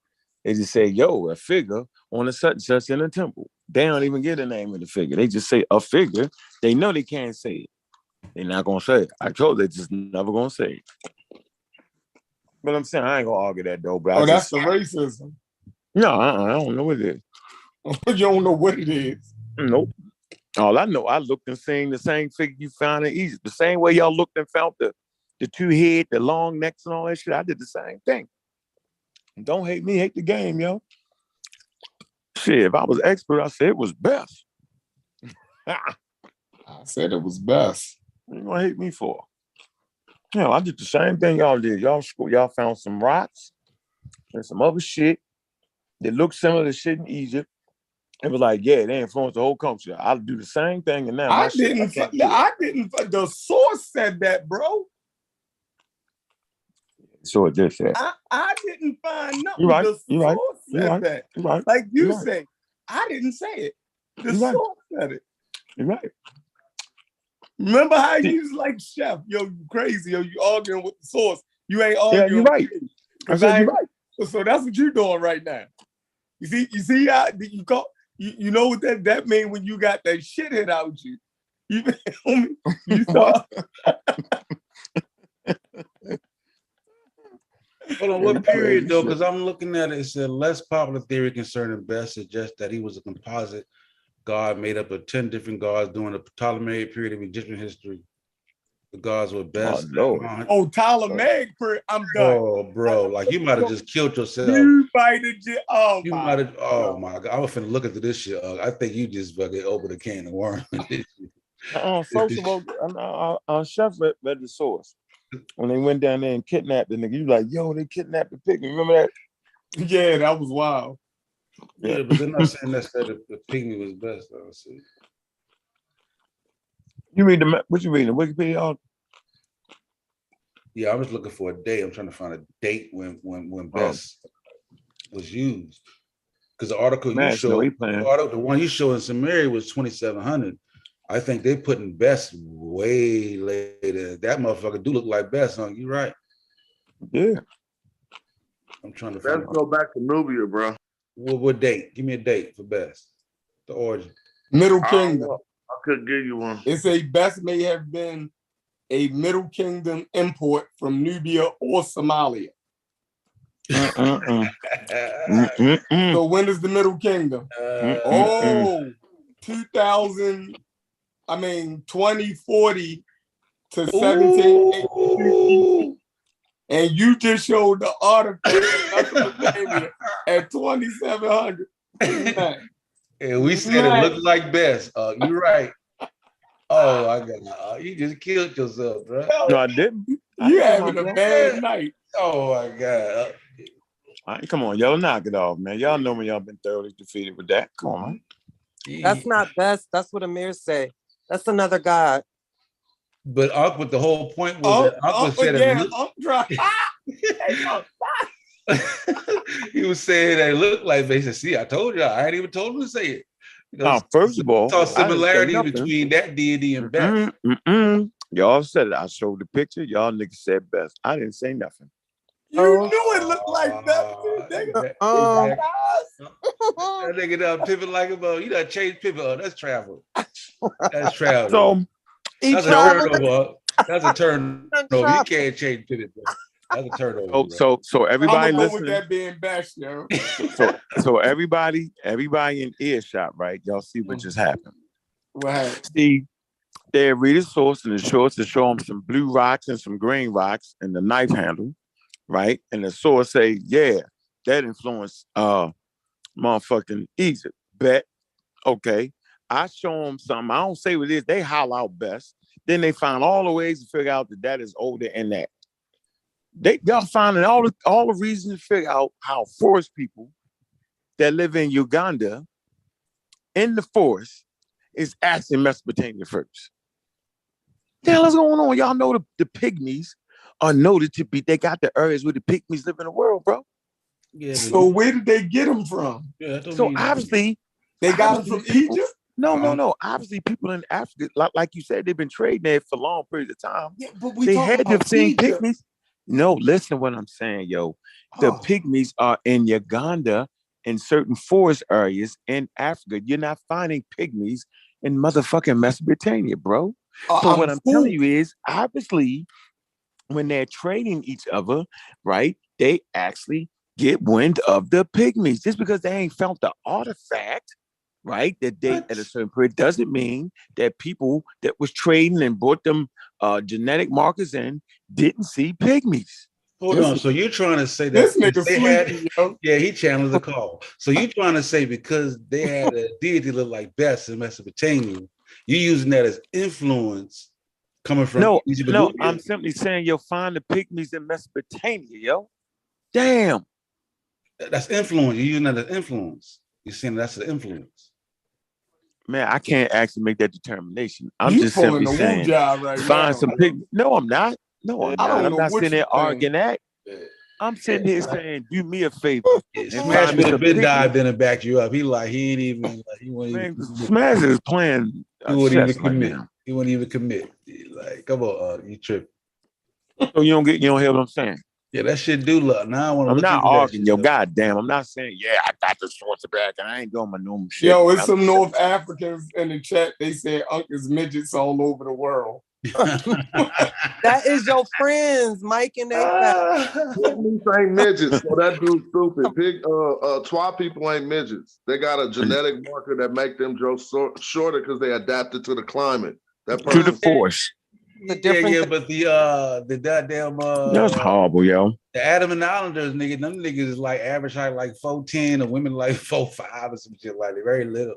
S2: They just say, yo, a figure on a such and such in a temple. They don't even get the name of the figure. They just say a figure. They know they can't say it. They're not gonna say it. I told they just never gonna say it. But I'm saying I ain't gonna argue that though. But
S4: that's the racism.
S2: No, I don't know what it is.
S4: You don't know what it is.
S2: Nope. All I know, I looked and seen the same figure you found in Egypt. The same way y'all looked and found the two head, the long necks and all that shit. I did the same thing. Don't hate me, hate the game, yo. Shit, if I was expert, I said it was best.
S4: I said it was best.
S2: What you gonna hate me for? You I did the same thing y'all did. Y'all found some rocks and some other shit that looked similar to shit in Egypt. It was like, yeah, they influenced the whole culture. I'll do the same thing, and now
S4: I didn't. The source said that, bro.
S2: So it did say.
S4: I didn't find nothing.
S2: You're right.
S4: The
S2: You're right.
S4: source
S2: You're
S4: said
S2: right.
S4: that.
S2: You're right.
S4: Like you
S2: You're
S4: say, I didn't say it. The
S2: You're right.
S4: source said it.
S2: You're right.
S4: Remember how you was like, Chef, yo, you crazy, yo, you arguing with the source. You ain't arguing.
S2: Yeah, you're right. I said you're right.
S4: So that's what you're doing right now. You see how you call you know what that mean when you got that shit hit out you. You thought
S1: Hold on, what period though? Because I'm looking at it. It's a less popular theory concerning Best suggests that he was a composite god made up of 10 different gods during the Ptolemaic period of Egyptian history. The gods were Best.
S4: Oh, Ptolemaic period. I'm done.
S1: Oh, bro, like you might have just killed yourself.
S4: You might have just.
S1: Oh my god, I was finna look into this shit. I think you just fucking opened a can of worms.
S2: First of all, Chef read the source. When they went down there and kidnapped the nigga, you like, yo, they kidnapped the Pygmy. Remember that?
S4: Yeah, that was wild.
S1: Yeah, but they're not saying that the Pygmy was best. Though. See.
S2: You read what you reading? Wikipedia?
S1: Yeah, I was looking for a date. I'm trying to find a date when best was used. Because the article you showed, the one you showed in Sumerian was 2700. I think they putting best way later. That motherfucker do look like best, huh? You right?
S2: Yeah.
S3: I'm trying to find. Let's go back to Nubia, bro.
S1: What date? Give me a date for best. The origin.
S4: Middle Kingdom.
S3: I couldn't give you one.
S4: It say best may have been a Middle Kingdom import from Nubia or Somalia. So when is the Middle Kingdom? 2040 to 1782. And you just showed the artifact of Mesopotamia at 2700.
S1: And we said it looked like best. You're right. Oh, I got it. You just killed yourself, bro.
S2: No, I didn't.
S4: You having a bad night.
S1: Oh my God.
S2: Right, come on, y'all knock it off, man. Y'all know when y'all been thoroughly defeated with that. Come on.
S5: That's not best. That's what Amir say. That's another god.
S1: But the whole point was that Uncle said he was saying that it looked like they said, see, I told you, I ain't even told him to say it.
S2: First of all,
S1: saw similarity between that deity and best.
S2: Y'all said it. I showed the picture. Y'all niggas said best. I didn't say nothing.
S4: You knew it looked like best.
S1: That nigga done pivot like a boat. You done changed pivot. That's travel. That's travel.
S2: So
S1: that's a turnover. That's a turnover. He can't change pivot. That's a turnover.
S2: So everybody listening.
S4: With that being bashed, yo.
S2: So everybody in earshot, right? Y'all see what just happened.
S4: Right.
S2: See, they read a source and the source to show them some blue rocks and some green rocks and the knife handle, right? And the source say, yeah, that influenced motherfucking Egypt. Bet. Okay. I show them something. I don't say what it is. They holler out best. Then they find all the ways to figure out that is older than that. Y'all finding all the reasons to figure out how forest people that live in Uganda in the forest is actually Mesopotamia first. The hell is going on? Y'all know the Pygmies are noted to be, they got the areas where the Pygmies live in the world, bro.
S4: Yeah, so where did they get them from?
S1: Yeah,
S2: so obviously
S4: they got them from Egypt?
S2: No. Obviously, people in Africa, like you said, they've been trading there for long periods of time.
S4: Yeah, but we
S2: They
S4: talking
S2: had to have
S4: about
S2: seen
S4: Egypt.
S2: Pygmies. No, listen to what I'm saying, yo. The Pygmies are in Uganda in certain forest areas in Africa. You're not finding Pygmies in motherfucking Mesopotamia, bro. So what I'm telling you is, obviously, when they're trading each other, right, they actually get wind of the Pygmies. Just because they ain't felt the artifact, right, that they at a certain period doesn't mean that people that was trading and brought them genetic markers in didn't see Pygmies.
S1: Hold on. So you're trying to say that
S4: this nigga
S1: they
S4: sleepy, yo.
S1: yeah, he channeled the call. So you're trying to say because they had a deity look like Bess in Mesopotamia, you're using that as influence coming from Egypt.
S2: No, I'm simply saying you'll find the Pygmies in Mesopotamia, yo. Damn.
S1: That's influence. You're using that as influence. You're saying that's the influence.
S2: Man, I can't actually make that determination. I'm just simply saying find some Pygmies. No, I'm not. No, I'm not. I'm not sitting there arguing that. I'm sitting here saying, do me a favor.
S1: Smash would have been dived in and backed you up. He ain't even like he won't even
S2: Smash is playing.
S1: He wouldn't even commit. He wouldn't even commit. Like, come on, you tripping.
S2: So you don't hear what I'm saying?
S1: Yeah, that shit do look. Now I want to
S2: I'm
S1: look
S2: not
S1: into
S2: arguing,
S1: that
S2: yo.
S1: shit,
S2: Goddamn, I'm not saying, yeah, I got the source back and I ain't doing my normal shit.
S4: Yo, it's some North Africans in the chat. They said Uncle's midgets all over the world.
S5: That is your friends, Mike and
S3: Pygmies ain't midgets, so that dude's stupid. Twa people ain't midgets. They got a genetic marker that make them grow shorter because they adapted to the climate. That
S2: to the force.
S1: But the goddamn
S2: that's horrible, yo.
S1: The Adam and Islanders, nigga, them niggas is like average height like 4'10", and women like 4'5" or some shit like that. Very little.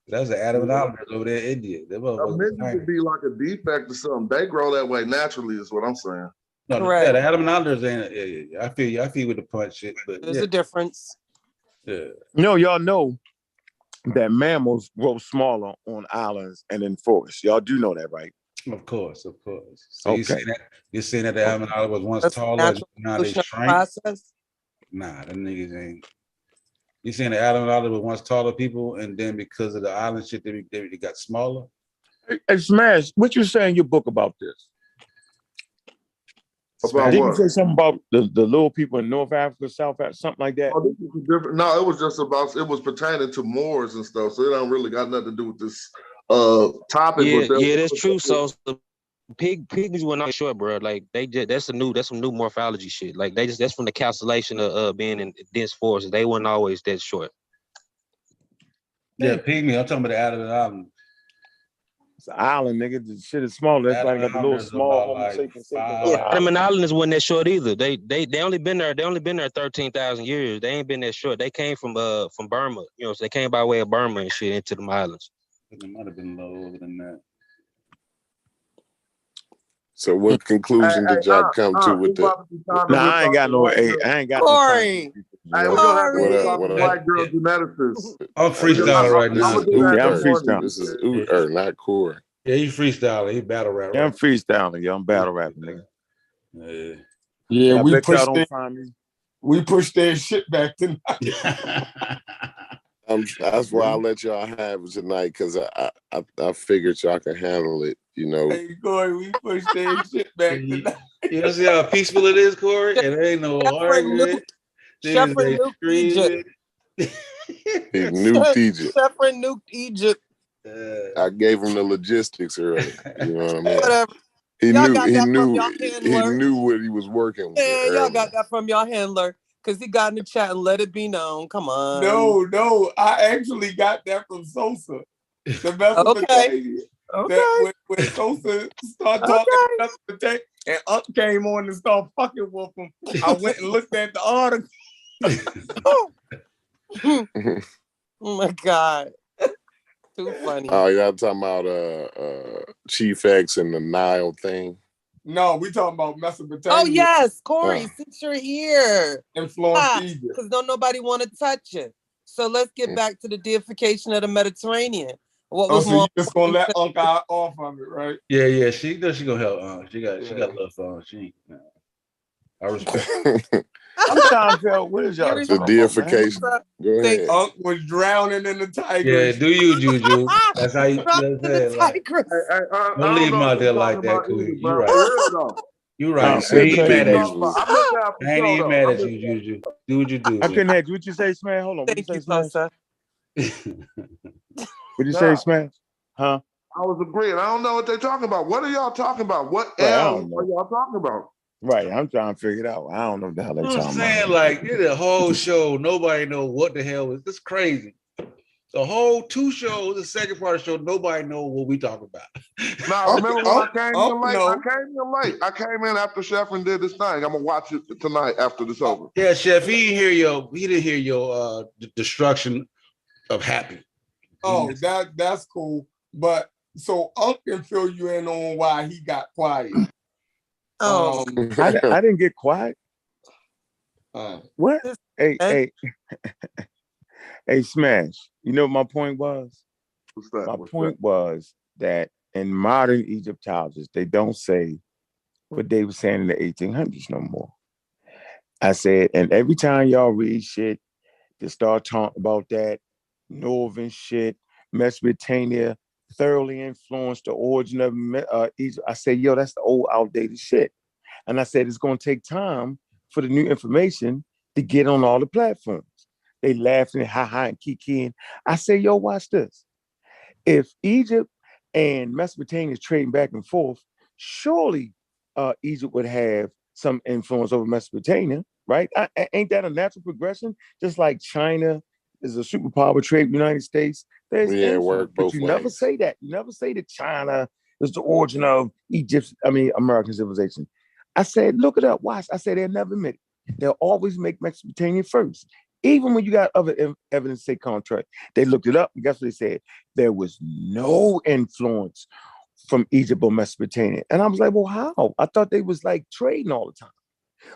S1: That's the Adam and Islanders over there in India. They
S3: would be like a defect or something. They grow that way naturally, is what I'm saying.
S1: No,
S5: correct.
S1: Yeah, the Adam and Islanders ain't. Yeah. I feel you. I feel with the punch shit, but
S5: there's a difference.
S1: Yeah.
S2: No, y'all know that mammals grow smaller on islands and in forests. Y'all do know that, right?
S1: Of course. So okay. You're saying that the Adam and Islanders was once taller, and now they shrank? Process? Nah, them niggas ain't. You saying the Adam and Islanders were once taller people, and then because of the island shit, they got smaller?
S2: Hey, Smash, what you say in your book about this? Did you say something about the little people in North Africa, South Africa, something like that?
S3: Oh, this is different. No, it was just about, it was pertaining to Moors and stuff, so it don't really got nothing to do with this topic.
S6: Yeah, that's true. So the Pygmies were not short, bro. Like that's some new morphology shit. Like that's from the calculation of being in dense forests. They weren't always that short.
S1: Yeah, Pygmy. I'm talking about the Adam and Island.
S2: It's an island, nigga. The shit is small. That's why I got the little small
S1: like
S6: Adam and Islanders wasn't that short either. They only been there. They only been there 13,000 years. They ain't been that short. They came from Burma. You know, so they came by way of Burma and shit into the islands.
S1: It might have been lower than that.
S7: So what conclusion did y'all come to with that?
S2: Nah, I ain't got no. I ain't got
S5: Corey.
S3: Hey, we're gonna have to talk about white girl geneticists.
S1: I'm freestyling right now.
S2: I'm freestyling.
S7: This is not Corey.
S1: Yeah, you freestyling. He battle rap.
S2: Yeah, I'm freestyling. Yeah, I'm battle rapping,
S1: nigga.
S4: Yeah, we pushed their shit back tonight.
S7: That's why I let y'all have it tonight, because I figured y'all can handle it, you know.
S4: Hey, Corey, we pushed their shit back tonight.
S1: You see how peaceful it is, Corey? And there ain't no argument.
S5: Shepard nuked Egypt.
S7: He nuked Egypt.
S5: Shepard nuked Egypt.
S7: I gave him the logistics early. You know what I mean?
S5: Whatever.
S7: He knew what he was working with.
S5: Yeah, y'all got that from your handler. Because he got in the chat and let it be known. Come on.
S4: No. I actually got that from Sosa. The Mesopotamia.
S5: Okay.
S4: When Sosa started talking about Mesopotamia and Unc came on and started fucking with him, I went and looked at the article.
S5: Oh my God. Too funny.
S7: Oh, y'all talking about Chief X and the Nile thing?
S4: No, we talking about Mesopotamia.
S5: Oh yes, Corey, since you're here.
S4: Influence Egypt.
S5: Because don't nobody want to touch it. So let's get back to the deification of the Mediterranean. What was
S4: more? You just gonna let Unc off of it, right?
S1: Yeah. She gonna help. She got love for him. I respect.
S2: I'm trying to tell what is y'all
S5: The
S7: The
S2: talking about, man?
S7: deification. Go ahead.
S4: Unc was drowning in the
S1: Yeah,
S4: Tigris.
S1: do you, Juju? That's how you.
S5: Drop
S1: That's
S5: to the
S1: it. Like,
S5: Tigris.
S3: I
S1: don't leave him
S3: know
S1: out
S3: what
S1: there
S3: you're
S1: like
S3: talking
S1: that,
S3: about either,
S1: Queen. You
S3: bro.
S1: right.
S3: For real though.
S1: You right. I
S7: said
S1: ain't even mad at
S7: Pygmies
S1: you.
S7: was-
S3: I missed that for
S1: I ain't
S3: sure,
S1: even
S3: though.
S1: mad
S3: I
S1: at you,
S3: missed
S1: Juju. Do what you do.
S2: I
S1: man.
S2: couldn't hear. What you say, Smash? Hold on. What you
S5: Thank
S2: say,
S5: you,
S2: Smash?
S5: sir.
S2: What you say,
S3: Yeah.
S2: Smash? Huh?
S3: I was agreeing. I don't know what they're talking about. What are y'all talking about? What
S2: Right, I
S3: L
S2: don't know.
S3: are y'all talking about?
S2: Right. I'm trying to figure it out. I don't know what the hell they
S1: You know what I'm
S2: talking
S1: saying?
S2: about.
S1: Like, it's a whole show. Nobody know what the hell is. It's crazy. The whole 2 shows, the second part of the show, nobody know what we talking about.
S3: Now, remember when I came in late?
S4: no.
S3: I came in late. I came in after Sheffrin did this thing. I'm gonna watch it tonight after this over.
S1: Yeah, Chef, he didn't hear your destruction of Happy.
S4: Oh, that's cool. But so Unc can fill you in on why he got quiet.
S5: Oh,
S2: I didn't get quiet. What? Hey,
S5: Hey.
S2: hey, Smash. You know what my point was?
S3: What's that?
S2: My
S3: What's
S2: point was that in modern Egyptologists, they don't say what they were saying in the 1800s no more. I said, and every time y'all read shit, they start talking about that Northern shit, Mesopotamia thoroughly influenced the origin of Egypt. I said, yo, that's the old outdated shit. And I said, it's going to take time for the new information to get on all the platforms. They laughed and ha-ha and kiki. I say, yo, watch this. If Egypt and Mesopotamia is trading back and forth, surely Egypt would have some influence over Mesopotamia, right? Ain't that a natural progression? Just like China is a superpower trade with the United States. There's
S7: Yeah, it
S2: influence,
S7: worked
S2: but
S7: both
S2: you never
S7: ways.
S2: say that. You never say that China is the origin of American civilization. I said, look it up, watch. I said, they'll never admit it. They'll always make Mesopotamia first. Even when you got other evidence to say contrary. They looked it up, and guess what they said? There was no influence from Egypt or Mesopotamia. And I was like, well, how? I thought they was like trading all the time.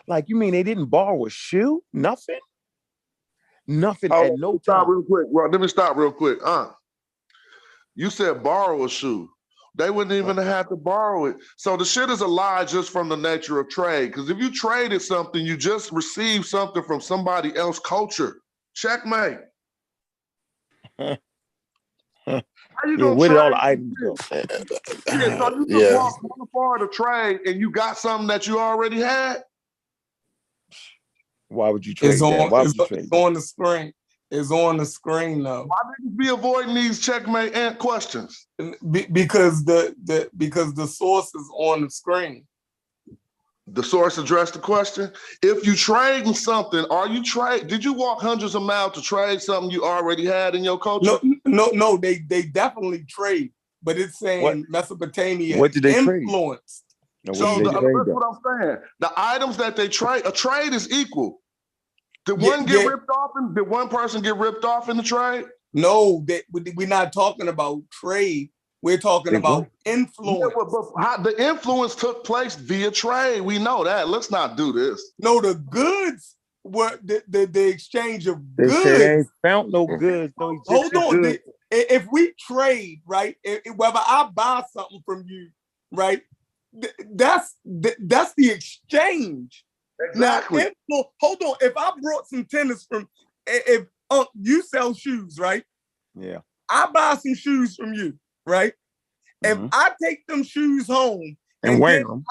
S2: Like, you mean they didn't borrow a shoe? Nothing? Nothing at no
S3: Stop
S2: time.
S3: real quick. Well, let me stop real quick. You said borrow a shoe. They wouldn't even have to borrow it. So the shit is a lie just from the nature of trade. Because if you traded something, you just received something from somebody else's culture. Checkmate. How you
S2: Yeah,
S3: gonna
S2: where did all
S3: trade
S2: the items go?
S3: Yeah, so you just
S7: Yeah.
S3: walked one part of trade and you got something that you already had?
S2: Why would you trade
S4: It's
S2: that?
S4: on,
S2: Why
S4: it's,
S2: would you trade
S4: it's
S2: that?
S4: on the screen. It's on the screen though.
S3: Why niggas be avoiding these checkmate ant questions?
S4: Because the source is on the screen.
S3: The source addressed the question. If you trading something, did you walk hundreds of miles to trade something you already had in your culture?
S4: No, they definitely trade, but it's saying
S2: What?
S4: Mesopotamia
S2: What did they trade?
S4: influenced.
S2: Now, what
S3: So
S2: did they
S3: that's
S2: trade
S3: what
S2: though?
S3: I'm saying. The items that they trade, a trade is equal. Did
S4: Yeah,
S3: one get
S4: yeah.
S3: ripped off? Did one person get ripped off in the trade?
S4: No, we're not talking about trade. We're talking
S2: They
S4: about
S2: what?
S4: influence.
S3: Yeah, but how the influence took place via trade. We know that. Let's not do this.
S4: No, the goods were the exchange of
S2: They
S4: goods.
S2: said they ain't found no goods, no
S4: Hold
S2: Egyptian
S4: on.
S2: goods.
S4: If we trade, right, whether I buy something from you, right, that's the exchange.
S3: Exactly.
S4: Now, hold on. If I brought some tennis from, if you sell shoes, right?
S2: Yeah.
S4: I buy some shoes from you, right? If
S2: Mhm.
S4: I take them shoes home
S2: And wear them.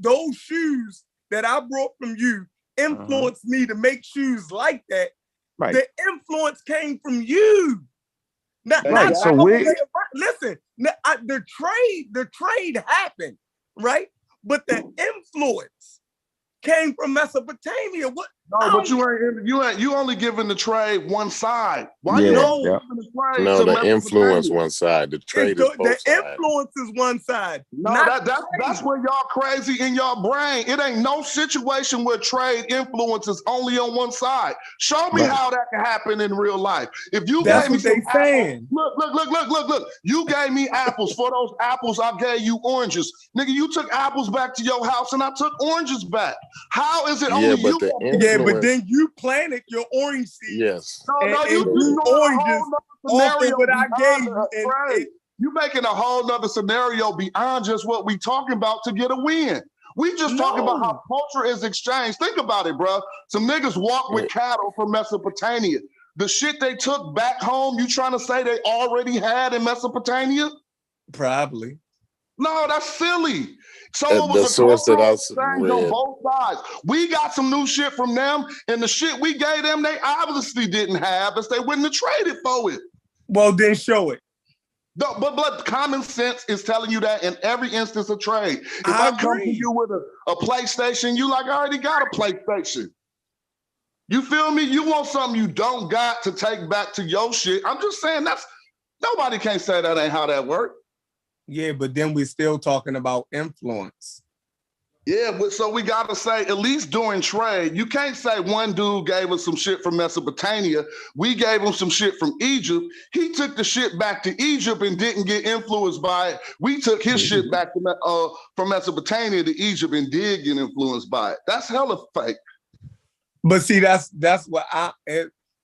S4: those shoes that I brought from you influenced me to make shoes like that.
S2: Right.
S4: The influence came from you.
S2: Right. So
S4: listen, the trade happened, right? But the influence came from Mesopotamia. What?
S3: No, but you only giving the trade one side. Why you
S2: Yeah,
S3: only
S2: yeah.
S3: giving the trade
S7: No,
S3: to
S7: the
S3: Mesopotamia?
S7: influence one side. The trade is
S4: The
S7: both sides.
S4: influence is one side.
S3: No, that's where y'all crazy in your brain. It ain't no situation where trade influence is only on one side. Show me
S2: Right.
S3: how that can happen in real life. If you
S4: That's
S3: gave me
S4: what they
S3: some apples,
S4: saying.
S3: look. You gave me apples. For those apples, I gave you oranges. Nigga, you took apples back to your house and I took oranges back. How is it
S7: Yeah,
S3: only
S7: but
S3: you?
S7: the
S4: Yeah, but
S7: influence.
S4: then you planted your orange seed.
S7: Yes.
S3: No, you
S4: grew
S3: doing a
S4: oranges
S3: whole nother
S4: off of
S3: scenario
S4: what I
S3: beyond
S4: gave you.
S3: the trade. You making a whole nother scenario beyond just what we talking about to get a win. We just talking about how culture is exchanged. Think about it, bro. Some niggas walk with cattle from Mesopotamia. The shit they took back home, you trying to say they already had in Mesopotamia?
S4: Probably.
S3: No, that's silly. So it
S7: The
S3: was a
S7: source that I
S3: cultural exchange on
S7: read.
S3: both sides. We got some new shit from them, and the shit we gave them, they obviously didn't have, as they wouldn't have traded for it.
S4: Well, then show it.
S3: No, but common sense is telling you that in every instance of trade. If
S4: I
S3: come to
S4: agree.
S3: you with a PlayStation, you like, I already got a PlayStation. You feel me? You want something you don't got to take back to your shit. I'm just saying nobody can't say that ain't how that works.
S4: Yeah, but then we're still talking about influence.
S3: Yeah, so we got to say, at least during trade, you can't say one dude gave us some shit from Mesopotamia. We gave him some shit from Egypt. He took the shit back to Egypt and didn't get influenced by it. We took his shit back from Mesopotamia to Egypt and did get influenced by it. That's hella fake.
S4: But see, that's what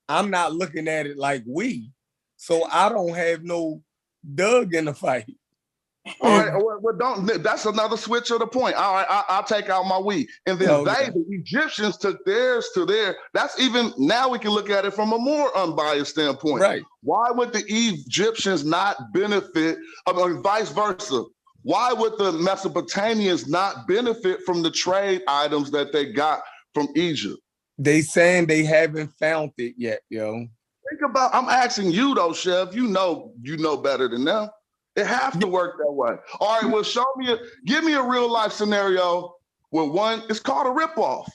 S4: I'm not looking at it like we. So I don't have no dug in the fight.
S3: All right, well, don't. That's another switch of the point. All right, I'll take out my we. And then the Egyptians took theirs to their. That's even, now we can look at it from a more unbiased standpoint.
S4: Right.
S3: Why would the Egyptians not benefit, or vice versa? Why would the Mesopotamians not benefit from the trade items that they got from Egypt?
S4: They saying they haven't found it yet, yo.
S3: Think about, I'm asking you though, Chef, you know better than them. It has to work that way. All right, well, give me a real life scenario where one, it's called a ripoff.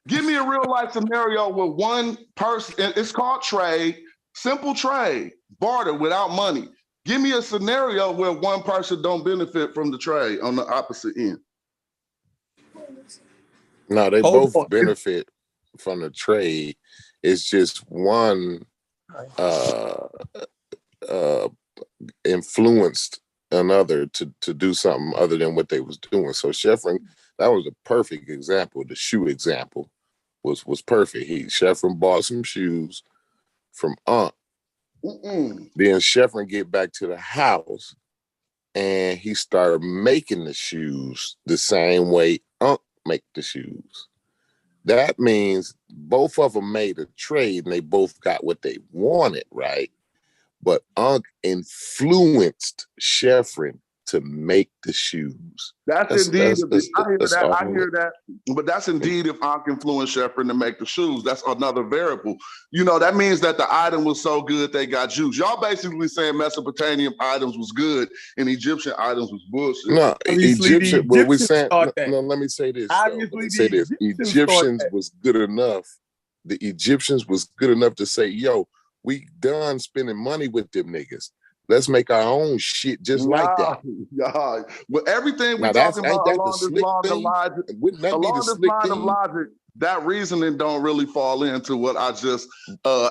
S3: Give me a real life scenario where one person, it's called trade, simple trade, barter without money. Give me a scenario where one person don't benefit from the trade on the opposite end.
S7: No, they both benefit from the trade. It's just one influenced another to do something other than what they was doing. So Sheffrin, that was a perfect example. The shoe example was perfect. Sheffrin bought some shoes from Unc. Then Sheffrin get back to the house and he started making the shoes the same way Unc make the shoes. That means both of them made a trade and they both got what they wanted, right? But Unc influenced Sheffrin to make the shoes.
S3: That's indeed. I hear that. But that's indeed if Ankh influenced Sheffrin to make the shoes. That's another variable. You know, that means that the item was so good they got juice. Y'all basically saying Mesopotamian items was good and Egyptian items was bullshit.
S7: No, Egyptian. Well, we saying no. Let me say this.
S4: Obviously,
S7: Egyptians was good enough. The Egyptians was good enough to say, "Yo, we done spending money with them niggas. Let's make our own shit just like that."
S3: Well, everything we're talking about along this line of logic, that reasoning don't really fall into what I just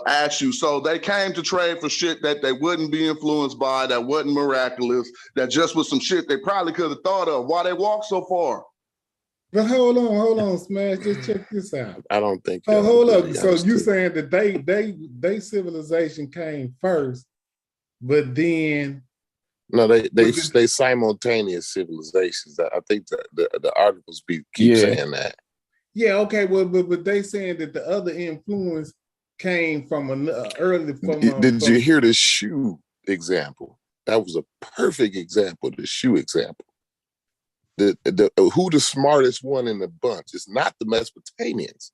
S3: asked you. So they came to trade for shit that they wouldn't be influenced by, that wasn't miraculous, that just was some shit they probably could have thought of. Why they walked so far?
S8: But hold on, Smash. Just check this out.
S7: I don't think.
S8: Oh, hold up. So you saying that they civilization came first, but then
S7: no, they simultaneous civilizations. I think the articles keep saying that.
S8: Yeah, okay. Well, but they saying that the other influence came from an early.
S7: Did you hear the shoe example? That was a perfect example. The shoe example. Who the smartest one in the bunch? It's not the Mesopotamians.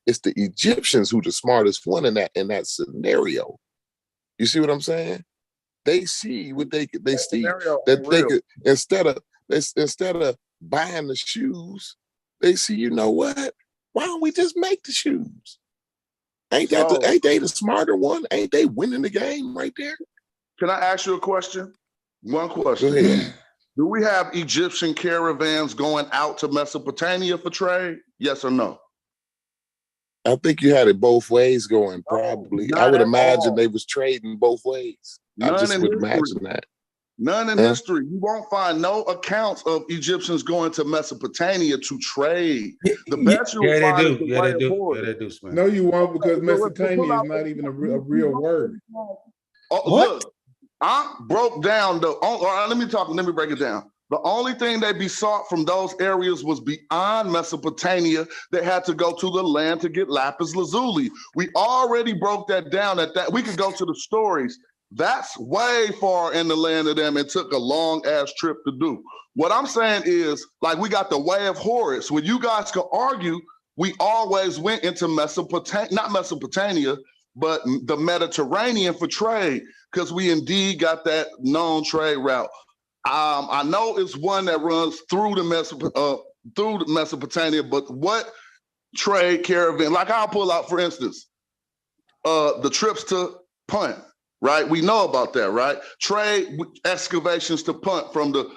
S7: It's the Egyptians who the smartest one in that scenario. You see what I'm saying? They see what they see that they could instead of buying the shoes, they see, you know what? Why don't we just make the shoes? Ain't they the smarter one? Ain't they winning the game right there?
S3: Can I ask you a question? One question.
S7: Go ahead.
S3: Do we have Egyptian caravans going out to Mesopotamia for trade? Yes or no?
S7: I think you had it both ways going, probably. I would imagine they was trading both ways. I just would imagine that.
S3: None in history. You won't find no accounts of Egyptians going to Mesopotamia to trade. The best you will find is the way of war.
S1: They do, Smash.
S8: No, you won't, because Mesopotamia is not even a real word.
S3: Oh, look, I broke down let me break it down. The only thing they besought from those areas was beyond Mesopotamia. They had to go to the land to get lapis lazuli. We already broke that down at that. We could go to the stories. That's way far in the land of them. It took a long ass trip to do. What I'm saying is, like, we got the way of Horus. When you guys could argue, we always went into Mesopotamia, not Mesopotamia, but the Mediterranean for trade, because we indeed got that known trade route. I know it's one that runs through the Mesopotamia, but what trade caravan? Like, I'll pull out, for instance, the trips to Punt, right? We know about that, right? Trade excavations to Punt from the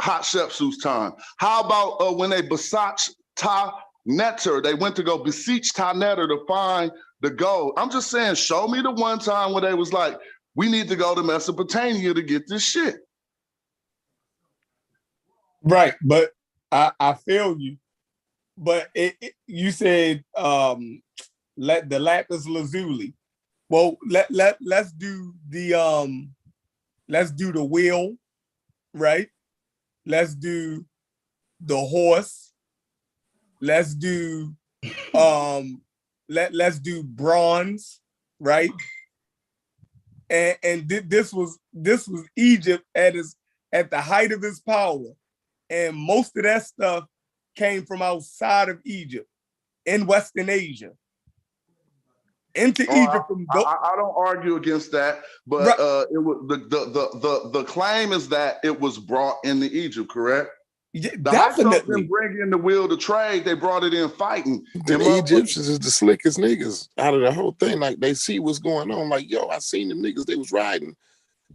S3: Hatshepsut's time. How about when they besieged Ta-Neter? They went to go beseech Ta-Neter to find the gold. I'm just saying, show me the one time where they was like, we need to go to Mesopotamia to get this shit.
S4: Right, but I feel you. But you said let the lapis lazuli. Well, let's do the wheel, right? Let's do the horse. Let's do let's do bronze, right? And this was Egypt at the height of its power. And most of that stuff came from outside of Egypt, in Western Asia, into Egypt.
S3: I don't argue against that, but right. It was the claim is that it was brought into Egypt, correct?
S4: Yeah,
S3: the
S4: definitely.
S3: Didn't bring in the wheel to trade; they brought it in fighting.
S7: The Egyptians is the slickest niggas out of the whole thing. Like, they see what's going on. Like, yo, I seen them niggas. They was riding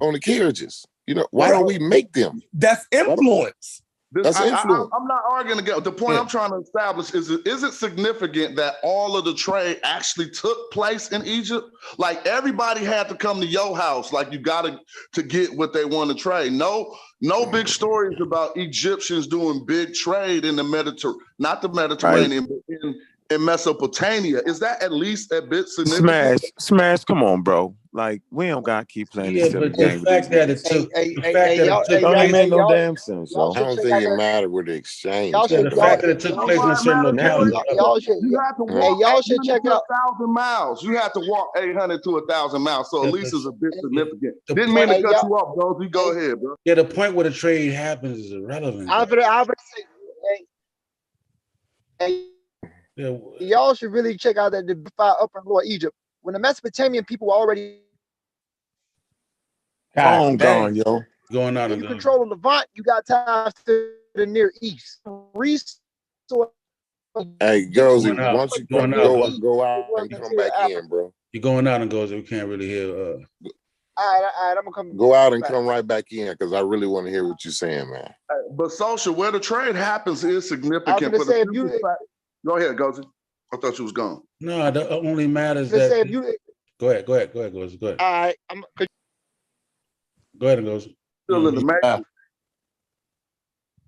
S7: on the carriages. You know, why don't we make them?
S4: That's influence.
S7: That's influence.
S3: I'm not arguing again. The point I'm trying to establish is it significant that all of the trade actually took place in Egypt? Like, everybody had to come to your house. Like, you got to get what they want to trade. No big stories about Egyptians doing big trade in the Mediterranean, not the Mediterranean, but in Mesopotamia. Is that at least a bit significant?
S2: Smash, come on, bro. Like, we don't gotta keep playing this
S1: but the fact that it took,
S2: don't make no damn sense. So
S7: I don't think it mattered with the exchange.
S1: The fact that it took place in a certain locality.
S3: Y'all should check out 1,000 miles. You have to walk 800 to 1,000 miles. So at least it's a bit significant. Didn't mean to cut you off, bro. You go ahead, bro.
S1: Yeah, the point where the trade happens is irrelevant.
S9: Y'all should really check out that the Upper and Lower Egypt. When the Mesopotamian people were already
S7: gone, yo.
S1: Going out
S9: and you control the Levant, you got ties to the Near East.
S7: Hey, girls, once you go out and come back in, bro.
S1: You're going out and goes, we can't really hear.
S9: All right, I'm gonna come.
S7: Go out and come right back in, because I really want to hear what you're saying, man.
S3: But social, where the trade happens is significant.
S9: I was gonna say, if you
S3: go ahead, Gozy. I thought you was gone.
S1: No, it only matters that.
S9: Say if you,
S1: go ahead, Gozy. Go ahead.
S9: All right,
S1: go ahead and Gozy.
S3: Still in the matrix.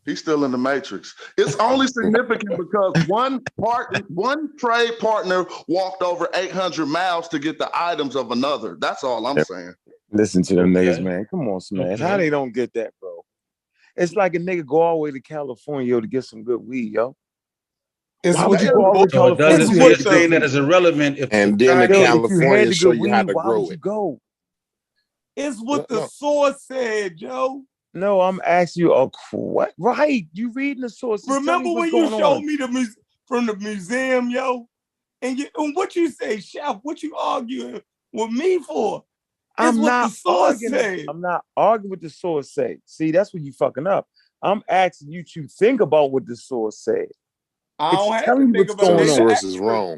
S3: He's still in the matrix. It's only significant because one trade partner walked over 800 miles to get the items of another. That's all I'm saying.
S2: Listen to them niggas, man. Come on, Smash. How they don't get that, bro? It's like a nigga go all the way to California to get some good weed, yo.
S1: It's what you go to California. It's a thing that is irrelevant.
S7: And then the California show you how to grow it.
S2: Go?
S4: It's what the source said, Joe.
S2: No, I'm asking you a what? Right, you reading the source.
S4: Remember when you showed me from the museum, yo? And what you say, Chef? What you arguing with me for?
S2: I'm not arguing with the source say. See, that's what you fucking up. I'm asking you to think about what the source said.
S4: I don't have to think about
S7: the source is wrong.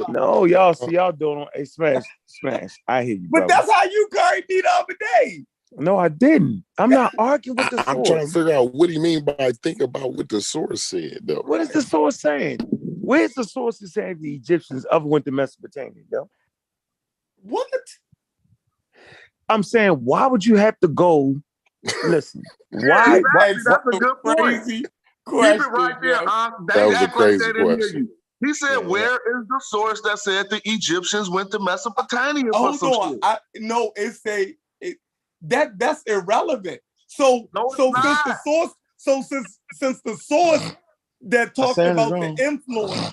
S2: No, y'all see, y'all doing. Hey, smash. I hear you,
S4: but that's how you carried me the other day.
S2: No, I didn't. I'm not arguing with the source.
S7: I'm trying to figure out what do you mean by think about what the source said, though.
S2: What is the source saying? Where's the source saying the Egyptians ever went to Mesopotamia, yo?
S4: What?
S2: I'm saying, why would you have to go? Listen, why?
S3: That's a good point. Keep it right there.
S7: That was a crazy question.
S3: He said, "Where is the source that said the Egyptians went to Mesopotamia?"
S4: Hold on. No, that's irrelevant. So
S3: No, it's
S4: since
S3: not.
S4: the source, since the source that talked
S2: saying it's
S4: about
S2: wrong.
S4: the influence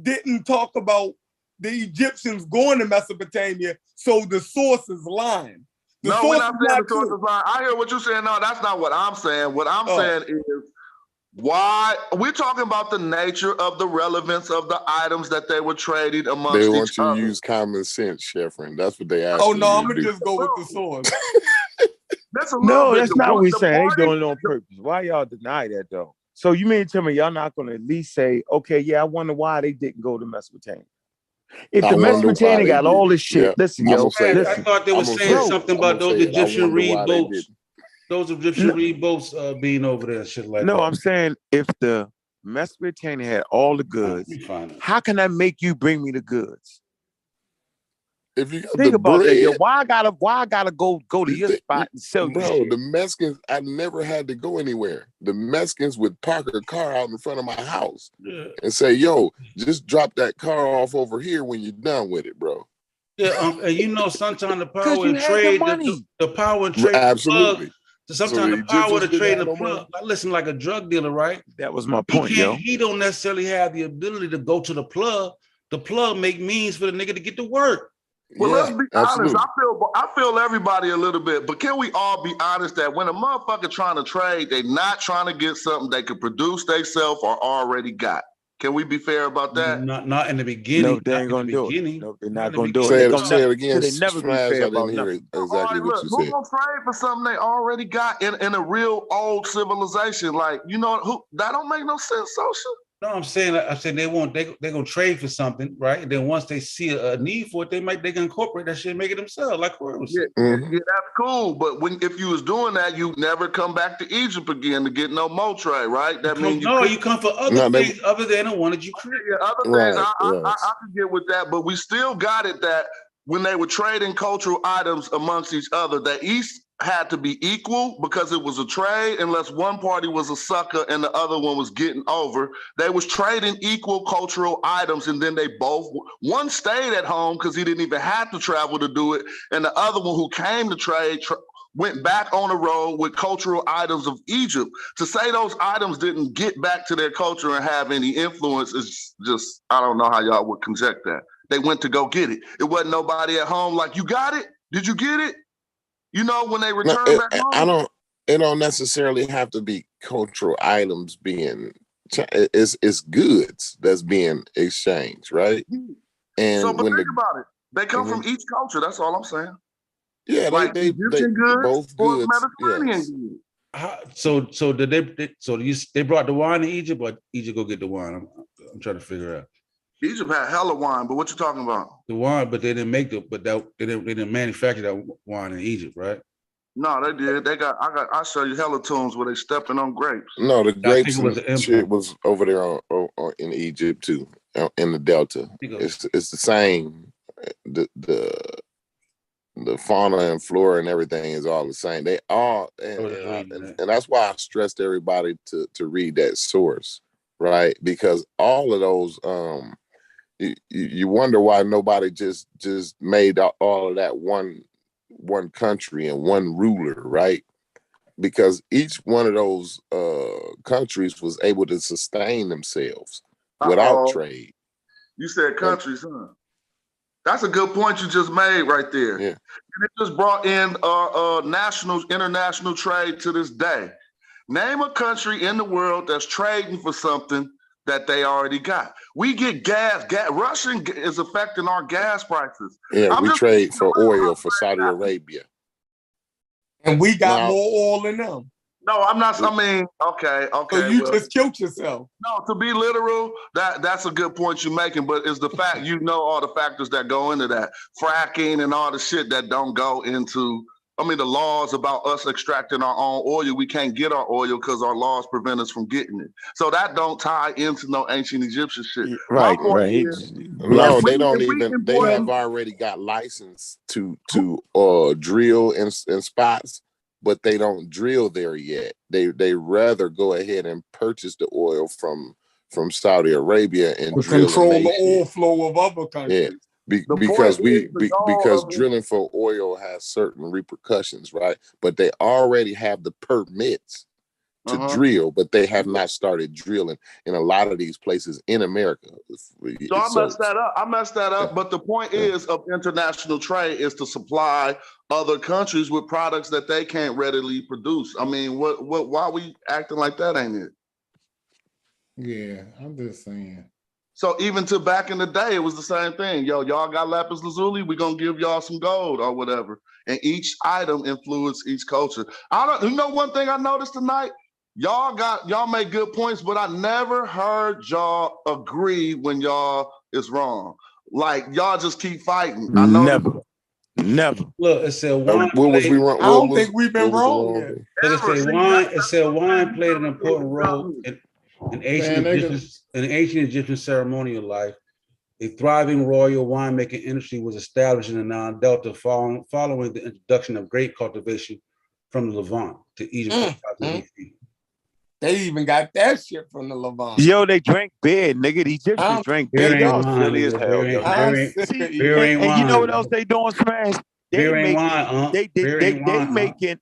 S4: didn't talk about the Egyptians going to Mesopotamia, so the source is lying. The
S3: No, we're
S4: source
S3: not
S4: is
S3: saying
S4: not
S3: the source
S4: true.
S3: is lying. I hear what you're saying. No, that's not what I'm saying. What I'm
S4: Oh.
S3: saying is why we're talking about the nature of the relevance of the items that they were trading amongst
S7: They
S3: each
S7: want you to
S3: other.
S7: use common sense, Sheffrin. That's what they ask
S4: Oh
S7: you
S4: no, I'm
S7: to
S4: gonna
S7: do.
S4: just go with the source.
S3: That's a little
S2: No,
S3: bit.
S2: that's
S3: The
S2: not
S3: one-
S2: what we're
S3: the
S2: saying. They
S3: party-
S2: doing it on purpose. Why y'all deny that though? So you mean to tell me y'all not gonna at least say, okay, yeah, I wonder why they didn't go to Mesopotamia. If
S7: I
S2: the
S7: wonder why
S2: Mesopotamia
S7: they
S2: got all
S7: didn't.
S2: this shit,
S7: Yep.
S2: listen,
S7: I'm
S2: yo,
S7: gonna say
S1: Hey,
S7: that.
S1: I
S2: listen.
S1: thought they were
S7: I'm gonna
S1: saying
S7: say it.
S1: something
S7: I'm
S1: about
S7: gonna
S1: those
S7: say it. I
S1: Egyptian
S7: wonder why they
S1: reed boats.
S7: didn't.
S1: Those Egyptian reed boats being over there, and shit like
S2: No,
S1: that.
S2: I'm saying if the Mesopotamia had all the
S1: Let
S2: goods,
S1: me find it.
S2: how can I make you bring me the goods?
S7: If you got
S2: Think
S7: the
S2: about that, yo.
S7: bread,
S2: Why I gotta go to
S7: you
S2: your
S7: think-
S2: spot and sell you
S7: bro,
S2: shit?
S7: the Mexicans, I never had to go anywhere. The Mexicans would park a car out in front of my house
S1: Yeah,
S7: and say, yo, just drop that car off over here when you're done with it, bro.
S1: yeah. And you know, sometimes the
S2: Because
S1: power
S2: you
S1: and
S2: had the
S1: trade,
S2: money.
S1: the power and trade, the plug.
S7: Absolutely.
S1: Sometimes
S7: the
S1: the power
S7: Egyptians
S1: to
S7: didn't
S1: trade
S7: have
S1: the
S7: no money?
S1: plug. Like, listen, like a drug dealer, right?
S2: That was my point, yo.
S1: He don't necessarily have the ability to go to the plug. The plug make means for the nigga to get to work.
S3: Well,
S7: Yeah,
S3: let's be honest.
S7: absolutely.
S3: I feel everybody a little bit, but can we all be honest that when a motherfucker trying to trade, they not trying to get something they could produce themselves or already got. Can we be fair about that?
S1: Not in the beginning.
S2: No, they
S1: Not
S2: ain't
S1: in the
S2: gonna do it.
S1: beginning.
S2: No, they're
S1: Not
S2: not
S1: in the
S2: gonna do it.
S1: beginning.
S2: They
S7: Say
S2: gonna
S7: it again,
S2: they never be
S7: Smash.
S2: fair
S7: I
S2: about
S7: didn't hear
S2: nothing.
S7: exactly
S3: All right,
S7: what
S3: look,
S7: you
S3: who
S7: said.
S3: gonna trade for something they already got in a real old civilization? Like, you know, who that don't make no sense, social.
S1: No, I'm saying they're gonna trade for something, right? And then once they see a need for it, they can incorporate that shit and make it themselves, like Corey was saying.
S7: Mhm.
S3: Yeah, that's cool. But if you was doing that, you never come back to Egypt again to get no more trade, right? That means
S1: you come for other things other than the one that you create.
S3: Yeah, other
S7: Right,
S3: things I
S7: yes.
S3: could get with that, but we still got it that when they were trading cultural items amongst each other, that East had to be equal because it was a trade, unless one party was a sucker and the other one was getting over. They was trading equal cultural items, and then they both, one stayed at home because he didn't even have to travel to do it, and the other one who came to trade went back on the road with cultural items of Egypt. To say those items didn't get back to their culture and have any influence is just, I don't know how y'all would conject that. They went to go get it. It wasn't nobody at home like, you got it? Did you get it? You know, when they
S7: No,
S3: return back home.
S7: it don't necessarily have to be cultural items being it's goods that's being exchanged, right? And
S3: So, but
S7: when
S3: think about it. They come
S7: Mhm.
S3: from each culture. That's all I'm saying.
S7: yeah,
S3: Like
S7: they
S3: Egyptian goods
S7: both
S3: or
S7: goods,
S3: Mediterranean
S7: yes.
S3: goods.
S1: So did they brought the wine to Egypt, or Egypt go get the wine? I'm trying to figure out
S3: Egypt had hella wine, but what you talking about?
S1: the wine, but they didn't make they didn't manufacture that wine in Egypt, right?
S3: No, they did. I'll show you hella tunes where they stepping on grapes.
S7: No, the
S1: I think
S7: grapes
S1: it was
S7: and
S1: an
S7: shit
S1: import.
S7: was over there on in Egypt too, in the Delta. It's the same. The fauna and flora and everything is all the same. They all and that's why I stressed everybody to read that source, right? Because all of those you wonder why nobody just made all of that one country and one ruler, right? Because each one of those countries was able to sustain themselves without trade.
S3: You said countries, huh? That's a good point you just made right there.
S7: Yeah.
S3: And it just brought in international trade to this day. Name a country in the world that's trading for something that they already got. We get gas. Russian is affecting our gas prices.
S7: Yeah, we trade for oil for Saudi Arabia.
S4: And we got more oil than them.
S3: No, I'm not. I mean, okay.
S4: So you just killed yourself.
S3: No, to be literal, that's a good point you're making, but it's the fact, you know, all the factors that go into that. Fracking and all the shit that don't go into, I mean, the laws about us extracting our own oil. We can't get our oil because our laws prevent us from getting it. So that don't tie into no ancient Egyptian shit.
S2: Right.
S7: No, they don't even. They have already got license to drill in spots, but they don't drill there yet. They rather go ahead and purchase the oil from Saudi Arabia and drill
S4: control the oil flow of other countries.
S7: Yeah,
S3: The
S7: because
S3: point is the goal
S7: because
S3: of it-
S7: drilling for oil has certain repercussions, right? But they already have the permits to drill, but they have not started drilling in a lot of these places in America.
S3: So I messed that up.
S7: Yeah.
S3: But the point is of international trade is to supply other countries with products that they can't readily produce. I mean, why we acting like that, ain't it?
S8: Yeah, I'm just saying.
S3: So even to back in the day, it was the same thing. Yo, y'all got lapis lazuli, we're gonna give y'all some gold or whatever. And each item influenced each culture. You know one thing I noticed tonight? Y'all make good points, but I never heard y'all agree when y'all is wrong. Like y'all just keep fighting. I know
S2: Never.
S1: Look, it said wine.
S7: What was we wrong?
S4: I don't think we've been wrong yet.
S1: Look, it said wine. It said wine played an important role in ancient Egyptian ceremonial life. A thriving royal winemaking industry was established in the Nile Delta following the introduction of grape cultivation from the Levant to Egypt.
S4: They even got that shit from the Levant.
S2: Yo, they drank beer, nigga. The Egyptians drank beer. Y'all silly as hell, yo. And you know what else they doing, Smash? They making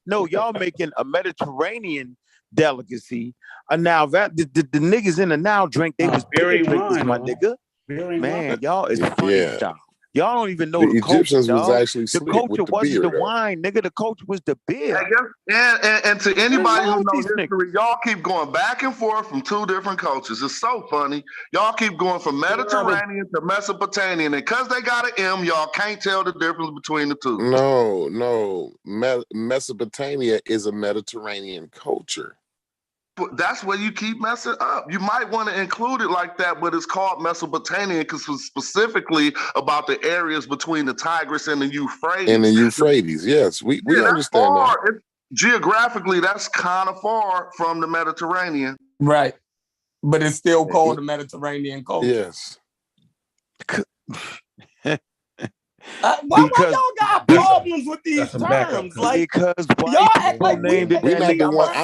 S2: y'all making a Mediterranean delicacy. Now that the niggas in the now drink, they was beer drinkers, my nigga. Man, y'all is funny style. Y'all don't even know the
S7: Egyptians
S2: culture,
S7: was actually
S2: the culture wasn't
S7: beer,
S2: the wine, nigga. The culture was the beer.
S3: And to anybody who knows history, y'all keep going back and forth from two different cultures. It's so funny. Y'all keep going from Mediterranean to Mesopotamian, and because they got an M, y'all can't tell the difference between the two.
S7: No. Mesopotamia is a Mediterranean culture.
S3: That's where you keep messing up. You might want to include it like that, but it's called Mesopotamia because it's specifically about the areas between the Tigris and the Euphrates.
S7: Yes, we understand that.
S3: Geographically, that's kind of far from the Mediterranean.
S4: Right. But it's still called the Mediterranean culture.
S7: Yes.
S4: Why y'all got problems with these terms? Like,
S2: because
S4: y'all act like
S2: named it.
S7: I'm not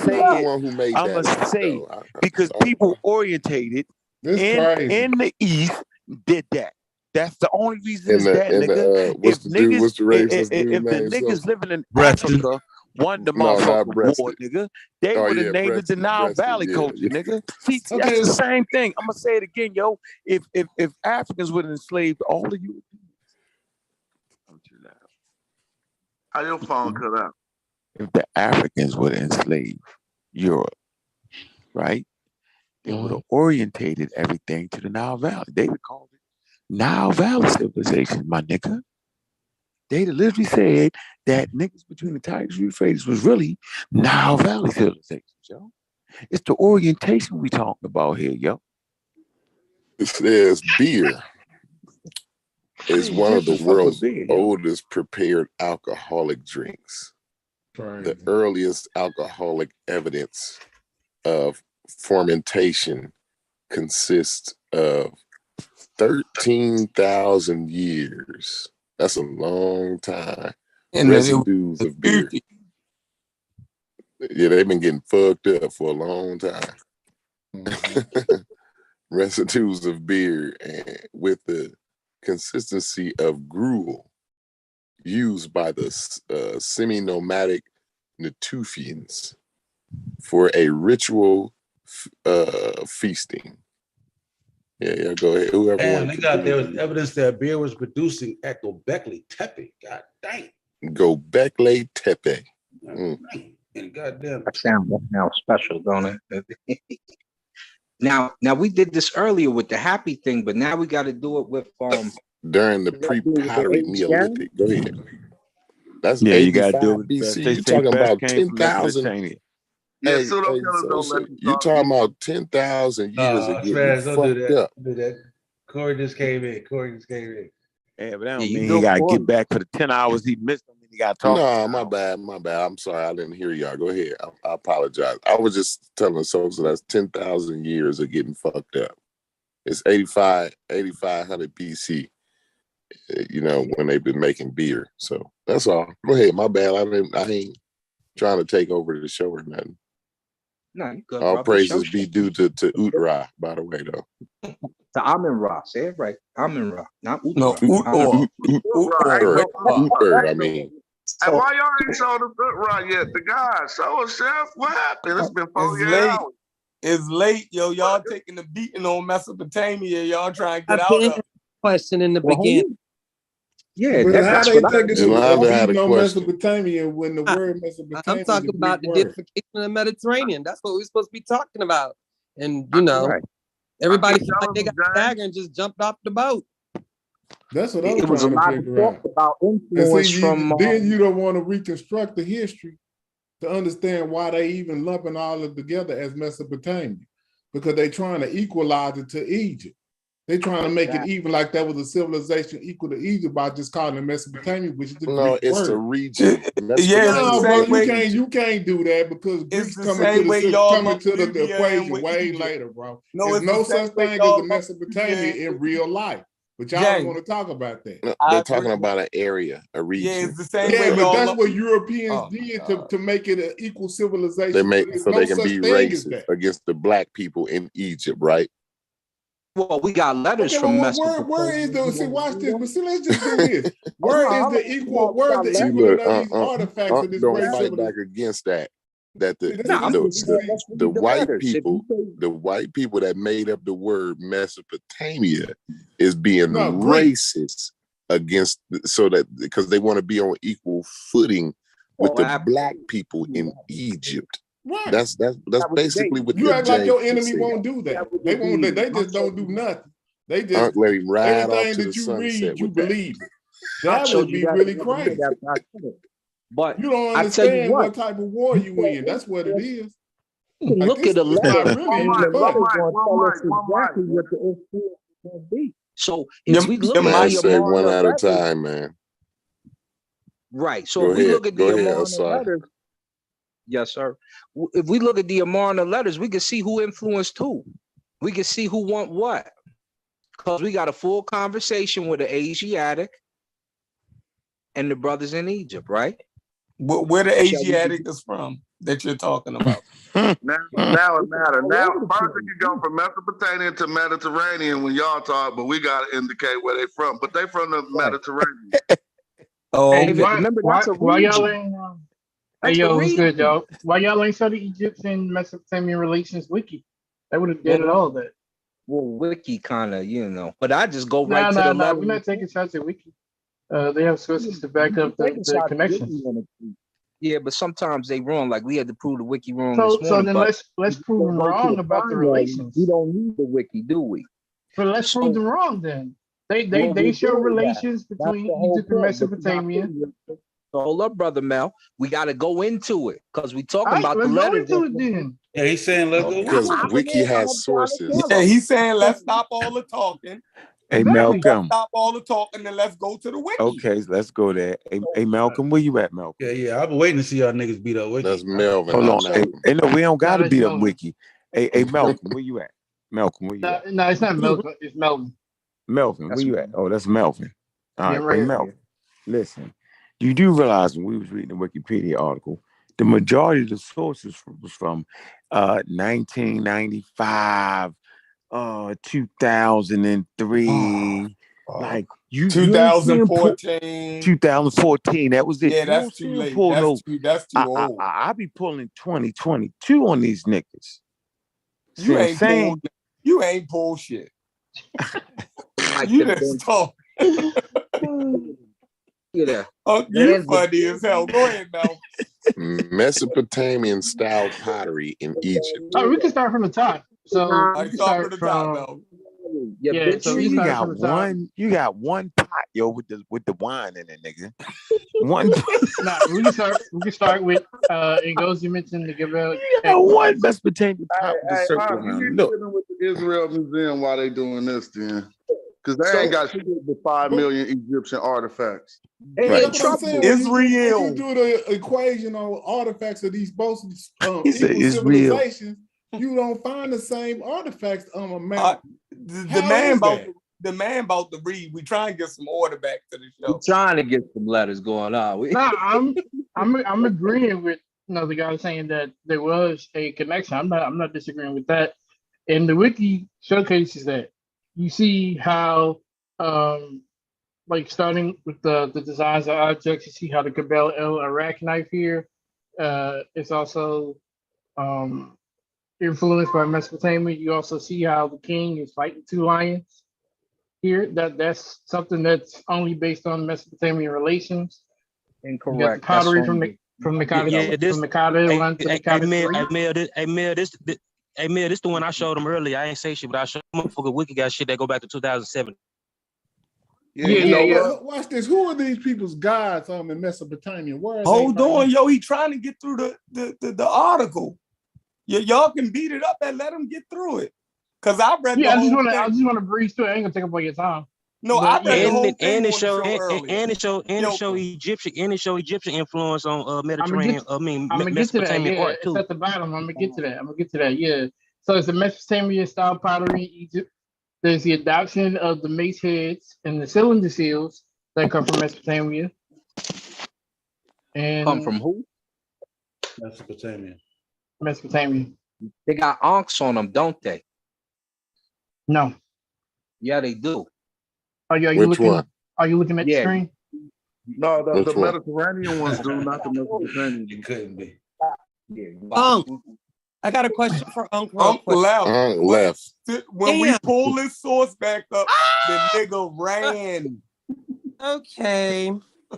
S7: the one who made that.
S2: I'm gonna say because people orientated in the East did that. That's the only reason nigga. If the niggas living in Africa won the motherfucking war, nigga, they would have named it the Nile Valley culture, nigga. See, that's the same thing. I'm gonna say it again, yo. If Africans would have enslaved all of you.
S3: How your phone cut out?
S2: If the Africans would enslave Europe, right? They would have orientated everything to the Nile Valley. They would call it Nile Valley civilization, my nigga. They literally said that niggas between the Tigris and Euphrates was really Nile Valley civilization, yo. It's the orientation we talking about here, yo.
S7: It says beer is one of the world's oldest prepared alcoholic drinks. The earliest alcoholic evidence of fermentation consists of 13,000 years. That's a long time. And residues of beer. Yeah, they've been getting fucked up for a long time. Residues of beer and with the consistency of gruel used by the semi-nomadic Natufians for a ritual feasting. Yeah, go ahead. Whoever.
S1: And there was evidence that beer was producing at Gobekli Tepe. God dang.
S7: Gobekli Tepe.
S1: And goddamn.
S10: That sounds now special, don't it? Now we did this earlier with the happy thing, but now we got to do it with
S7: during the pre-pottery Neolithic. Go ahead. That's
S2: you got to do it
S7: BC. You're talking about 10,000.
S3: Yeah,
S7: you're talking about 10,000 years of getting fucked up.
S1: Do that. Corey just came in.
S2: Yeah, but that don't mean he got to get back for the 10 hours he missed. He got to talk.
S7: No, my bad. I'm sorry. I didn't hear y'all. Go ahead. I apologize. I was just telling folks that's 10,000 years of getting fucked up. It's 8,500 BC, when they've been making beer. So that's all. Go ahead. My bad. I ain't trying to take over the show or nothing.
S10: No, you good,
S7: all praises be due to Utra, by the way, though.
S10: To Amun-Ra. Say it right. Amun-Ra, not
S4: No,
S10: Utra.
S7: I mean,
S3: And why y'all ain't showed the book right yet? The guy, show us, Chef. What happened? It's been 48
S4: late.
S3: hours.
S4: It's late, yo. Y'all taking the beating on Mesopotamia. Y'all trying to get
S5: I've
S4: out
S5: been
S4: of it.
S5: question in the
S10: Well,
S5: beginning.
S10: Yeah,
S8: But how
S10: that's
S8: they
S10: what I
S8: taking
S7: Yolanda had a
S8: beating on
S7: question.
S8: Mesopotamia when the word Mesopotamia
S5: I'm talking
S8: is a
S5: about the
S8: Greek word?
S5: difficulty of the Mediterranean. That's what we're supposed to be talking about. And you know,
S10: right.
S5: everybody
S3: I keep
S5: felt like they
S3: telling
S5: got
S3: them,
S5: a dagger and just jumped off the boat.
S8: That's what I'm
S10: It was a
S8: trying to
S10: lot of
S8: figure
S10: talk
S8: out.
S10: about
S8: And
S10: influence
S8: see,
S10: from
S8: then you don't want to reconstruct the history to understand why they even lumping all of it together as Mesopotamia, because they trying to equalize it to Egypt. They trying to make it even like that was a civilization equal to Egypt by just calling it Mesopotamia, which is the
S7: No,
S8: Greek
S7: it's a
S8: word.
S7: region.
S4: Yeah, it's the
S8: No, bro,
S4: same way.
S8: you can't do that because Greeks
S4: It's the
S8: coming
S4: same
S8: to
S4: way
S8: the
S4: y'all
S8: coming
S4: lump
S8: to the
S4: Libya in
S8: equation
S4: with
S8: way
S4: Egypt.
S8: later, bro.
S4: No,
S8: There's
S4: it's
S8: no
S4: the same
S8: such
S4: way
S8: thing as
S4: y'all
S8: a
S4: lump
S8: Mesopotamia
S4: Libya in
S8: in
S4: with
S8: real life, but y'all don't
S4: James.
S8: want to talk about that.
S7: No,
S4: I
S7: they're
S4: agree.
S7: talking about an area, a
S4: Yeah,
S7: region.
S4: it's the same
S8: Yeah,
S4: way
S8: but
S4: y'all
S8: that's
S4: lump.
S8: what Europeans
S4: Oh, my
S8: did
S4: God.
S8: to make it an equal
S7: They
S8: civilization.
S7: make
S8: There's
S7: so
S8: no
S7: they can
S8: such
S7: be
S8: thing as
S7: racist
S8: that.
S7: against the black people in Egypt, right?
S10: well, we got letters
S8: Okay,
S10: from
S8: well,
S10: Mesopotamia.
S8: where is the see? Watch this, but see, let's just do this.
S10: Oh,
S8: Where
S10: no,
S8: is
S10: I'm
S8: the equal? Where's the
S7: See,
S8: equaling
S7: look,
S8: of these artifacts of this
S7: don't
S8: great
S7: fight back
S8: civilization?
S7: against that. That
S8: See, this
S10: I'm
S8: is
S10: just saying, let's
S7: the
S10: read the
S7: white
S10: letters. If
S7: people,
S10: you say,
S7: the white people that made up the word Mesopotamia is being
S8: no Greek.
S7: racist against, so that because they want to be on equal footing with
S10: oh,
S7: the
S10: absolutely.
S7: black people in Egypt.
S8: Right.
S7: That's
S10: That was
S7: basically
S10: they.
S7: what
S8: You
S7: the
S8: act like your
S7: James
S8: enemy
S7: said.
S8: won't do
S10: That
S8: that.
S10: was
S8: They won't.
S10: the
S8: They just don't do nothing. They just
S7: Unc let him ride off
S8: anything
S7: to the
S8: that you
S7: sunset
S8: read, you
S7: with that.
S8: believe it.
S10: I
S8: That
S10: showed
S8: would
S10: you
S8: be
S10: that
S8: really
S10: the other night
S8: crazy.
S10: after I said it. But
S8: You don't
S10: I tell you
S8: understand
S10: what,
S8: what type of war you
S10: you
S8: in. That's what it is.
S10: can
S8: Like
S10: look at a
S8: it's
S10: letter,
S8: not really
S10: and
S8: even
S10: the
S8: fun.
S10: letter's going to tell us exactly what the influence is going to be. So if
S4: Your-
S10: we look
S4: your
S10: at
S7: Man,
S10: the
S7: say one
S10: Amarna
S7: at a
S10: letters,
S7: time, man.
S10: right? So
S7: Go
S10: if we
S7: ahead.
S10: look at
S7: Go
S10: the
S7: ahead,
S10: Amarna
S7: Asar.
S10: letters, yes, sir. If we look at the Amarna letters, we can see who influenced who. We can see who want what. Because we got a full conversation with the Asiatic and the brothers in Egypt, right?
S4: Where the
S10: Shall we
S4: Asiatic is from that you're talking about?
S3: Now it matters.
S10: all
S3: Now,
S10: over the
S3: first
S10: place.
S3: you go from Mesopotamia to Mediterranean when y'all talk, but we got to indicate where they from. But they from the
S10: Right.
S3: Mediterranean.
S4: Oh,
S11: Hey,
S10: David,
S11: why,
S10: remember
S11: why,
S10: that's a
S11: why y'all
S10: region.
S11: ain't? Hey,
S10: That's a
S11: yo, what's good,
S10: region.
S11: y'all? Why y'all ain't study Egyptian Mesopotamian relations wiki? That would have
S10: Well,
S11: did all that.
S10: well, Wiki kind of, but I just go right
S11: Nah,
S10: to
S11: nah,
S10: the
S11: nah.
S10: letter.
S11: We're not taking shots at wiki. They have sources to back up the connections.
S10: Yeah, but sometimes they wrong. Like we had to prove the wiki wrong
S11: So,
S10: this morning.
S11: then
S10: But
S11: let's
S10: if
S11: prove
S10: we
S11: them
S10: go to
S11: wrong
S10: the
S11: about the
S10: primary,
S11: relations.
S10: we don't need the wiki, do we?
S11: But let's prove them wrong then. They
S10: we're
S11: show
S10: doing that.
S11: relations
S10: That's
S11: between
S10: the whole
S11: Egypt and
S10: point. But
S11: Mesopotamia.
S10: So hold up, brother Mel. We got to go into it because we talking
S11: All right,
S10: about the
S11: let's go
S10: letters.
S11: into it then.
S1: Yeah, he's saying let's go.
S7: Because
S10: I'm
S7: Wiki
S10: I'm
S7: has
S10: trying to
S7: sources.
S10: tell
S4: yeah,
S10: him.
S4: he's saying let's stop all the talking.
S2: Hey,
S11: Exactly.
S4: Let's
S2: Malcolm.
S4: stop all the talking and let's go to the wiki.
S2: Okay, let's go there. Hey, Malcolm, where you at, Malcolm?
S1: Yeah. I've been waiting to see y'all niggas beat up Wiki.
S7: That's Melvin,
S2: Hold
S7: not
S2: on. Hey,
S7: Malcolm.
S2: no, we don't got to
S11: that's
S2: beat up
S11: Melvin.
S2: Wiki. Hey, Malcolm, where you at? Malcolm, where you at?
S11: No, it's not Melvin. It's Melvin.
S2: Melvin,
S10: That's
S2: where you at? Oh, that's Melvin. All
S11: Yeah,
S2: right,
S11: right
S2: hey,
S11: here.
S2: Melvin. Listen, you do realize when we was reading the Wikipedia article, the majority of the sources was from 1995, 2003. Like you don't see him pull
S4: 2014.
S2: 2014. That was it.
S4: Yeah,
S2: You don't
S4: that's
S2: see
S4: too
S2: him
S4: late.
S2: pull no.
S4: That's too old.
S2: I be pulling 2022 on these niggas. See
S4: You
S2: what I'm
S4: ain't
S2: saying?
S4: pulled. You ain't pulled shit.
S10: like
S4: You
S10: the
S4: just talk.
S10: yeah.
S4: Oh, you funny as hell. Go ahead, Mel.
S7: Mesopotamian style pottery in Egypt.
S11: Oh, we can start from the top. So
S4: I
S11: we can
S4: start from
S11: start
S4: the top,
S11: from
S4: Mel.
S11: yeah. So we
S2: You
S11: start
S2: got
S11: from the top.
S2: you got one pot, yo, with the wine in it, nigga. One
S11: Nah, we can start with it goes. You mentioned the Gabel.
S2: you got one Mesopotamian pot with the
S3: Hey,
S2: circle
S3: you
S2: around
S3: need
S2: it.
S3: to
S2: Look,
S3: get them with the Israel Museum while they doing this then. Because they
S10: So-
S3: ain't got shit with 5 million Egyptian artifacts.
S10: Ain't
S2: Right.
S10: no
S8: That's what I'm
S10: trouble.
S8: saying. When you
S4: Israel.
S8: do the equation on artifacts of these both
S2: He said
S8: equal
S2: it's real.
S8: civilizations, you don't find the same artifacts on amount.
S4: The
S8: How
S4: man
S8: is
S4: about
S8: that?
S4: the man about to read. We try and get some order back to the
S10: We're
S4: show.
S10: trying to get some letters going on.
S11: Nah, I'm agreeing with the guy saying that there was a connection. I'm not disagreeing with that. And the wiki showcases that. you see how, like starting with the designs of objects, you see how the Gebel El Arak knife here is also influenced by Mesopotamia. You also see how the king is fighting two lions here. That's something that's only based on Mesopotamian relations. You got the
S10: Incorrect. That's
S11: pottery
S10: from
S11: from the
S6: Yeah, this.
S11: from the Kata
S6: Hey,
S11: one to the
S6: hey,
S11: Kata
S6: Mel,
S11: three.
S6: Hey, Mel, this the one I showed him earlier. I ain't say shit, but I showed motherfucker Wiki got shit that go back to 2007.
S8: Yeah,
S11: Yeah,
S8: you know
S11: yeah.
S8: what? Watch this. Who are these people's gods in Mesopotamia? Where are they
S4: Hold
S8: right
S4: on,
S8: now?
S4: yo. He trying to get through the article. Yeah, y'all can beat it up and let him get through it. Cause I read the
S11: Yeah, I
S4: whole thing.
S11: just want to breeze through it. I ain't gonna take up all your time.
S4: No,
S11: But
S4: I read the
S11: yeah,
S4: whole thing
S6: And
S4: on
S6: it
S4: the
S6: show
S4: show earlier.
S6: and it show Egyptian influence on Mediterranean.
S11: I'm gonna get to that.
S6: Mesopotamian
S11: Yeah,
S6: art
S11: it's
S6: too.
S11: at the bottom. I'm gonna get to that. Yeah. So it's the Mesopotamian style pottery in Egypt. There's the adoption of the mace heads and the cylinder seals that come from Mesopotamia. And
S10: come from who?
S1: Mesopotamia.
S11: Mesopotamia.
S10: They got ankhs on them, don't they?
S11: No.
S10: Yeah, they do.
S11: Are you
S7: Which
S11: looking?
S7: one?
S11: Are you looking at the
S10: Yeah.
S11: screen?
S3: No, the
S7: Which one?
S3: Mediterranean ones do, not the Mesopotamian.
S1: It couldn't be.
S10: Yeah.
S5: I got a question for Uncle.
S4: Uncle left.
S7: Left.
S4: When we
S5: Damn.
S4: pull this source back up, the nigga ran.
S5: Okay.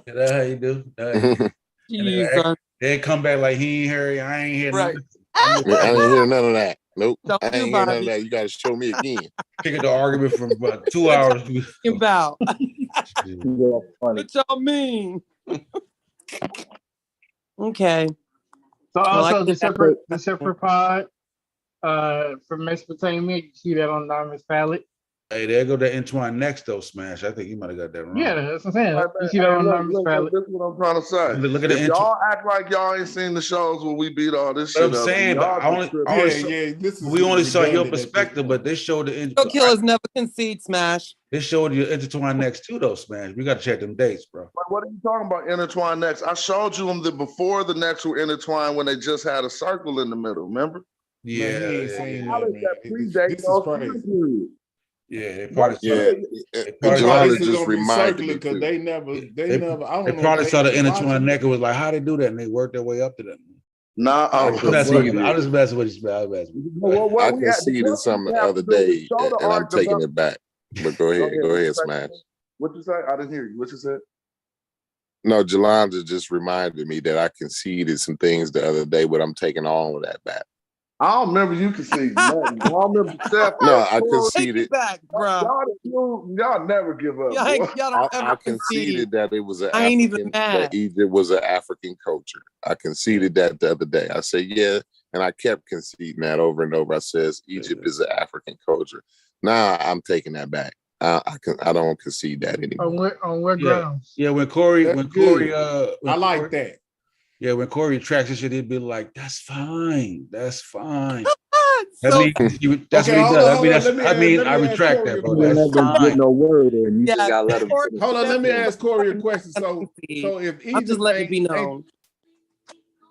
S1: Yeah, that's how you do. That's how you do.
S5: Jesus.
S1: They come back like he ain't heard. I ain't hear
S4: Right.
S1: nothing.
S7: I ain't hear none of that. Nope.
S5: Don't
S7: I
S5: do
S7: ain't hear none of
S5: Bobby.
S7: that. You got to show me again.
S1: Picking the argument from about 2 hours.
S5: About.
S10: Yeah, funny.
S5: What y'all mean? Okay.
S11: So
S5: Well, I
S11: also the
S5: think
S11: separate pod from Mesopotamia. You see that on Diamond's palette.
S1: Hey, there go that entwine next though, Smash. I think you might have got that wrong.
S11: Yeah, that's what I'm saying.
S3: Hey,
S11: You see that on
S3: look,
S11: Diamond's palette.
S3: this is what I'm trying to say.
S1: Look at the
S3: If
S1: intro.
S3: y'all act like y'all ain't seen the shows where we beat all this
S1: But
S3: shit
S1: I'm
S3: up,
S1: saying, but
S3: y'all
S1: I only
S8: This is
S1: we only saw your
S8: redundant at this
S1: perspective, but they showed the
S5: no killers never concede, Smash.
S1: they showed you intertwine next too though, Smash. We got to check them dates, bro.
S3: Like, what are you talking about? Intertwine next. I showed you them before the next were intertwined when they just had a circle in the middle. Remember?
S1: Yeah,
S8: Man, he ain't
S1: yeah,
S8: saying
S3: How
S8: that,
S3: does
S8: man.
S3: that predate
S8: This is
S3: those
S8: crazy.
S3: time periods?
S1: yeah. They probably saw
S7: Yeah.
S1: that.
S8: That's
S1: They
S8: why
S1: probably,
S8: this
S7: Jelana
S8: is
S7: just
S8: gonna be
S7: reminded
S8: circular
S7: me
S8: because
S7: too.
S8: they never. I
S1: they
S8: don't know.
S1: probably
S8: if
S1: saw the
S8: they
S1: intertwine
S8: watching.
S1: neck and was like, how they do that? And they worked their way up to that.
S3: Nah,
S1: I'm just messing with you, Smash.
S7: I conceded something the other day, and I'm taking it back. But go ahead, Smash.
S3: What you say? I didn't hear you. What you said?
S7: No, Jelana just reminded me that I conceded some things the other day, but I'm taking all of that back.
S3: I don't remember you conceding nothing. I don't remember Steph.
S7: No, I
S5: Take
S7: conceded.
S5: it back, bro.
S3: Y'all never give up.
S5: Y'all
S3: Boy.
S5: don't ever
S7: I
S5: concede.
S7: conceded that it was an
S5: I ain't even
S7: African,
S5: mad.
S7: that Egypt was an African culture. I conceded that the other day. I said, yeah, and I kept conceding that over and over. I says Egypt is an African culture. Now I'm taking that back. I don't concede that anymore.
S11: On what grounds?
S1: Yeah, when Corey,
S8: I like that.
S1: Yeah, when Corey tracks this shit, he'd be like, "That's fine, that's fine."
S5: So,
S1: That's
S8: Okay,
S1: what he
S8: hold
S1: does.
S8: on.
S1: I retract that, bro.
S10: You
S1: That's
S10: never
S1: fine.
S10: get no word in. You
S5: yeah,
S10: just gotta let them
S5: Corey-
S10: finish.
S8: Hold on, let me
S5: That's-
S8: ask Corey a question. So if
S5: I'm just
S8: Egypt
S5: letting it be known.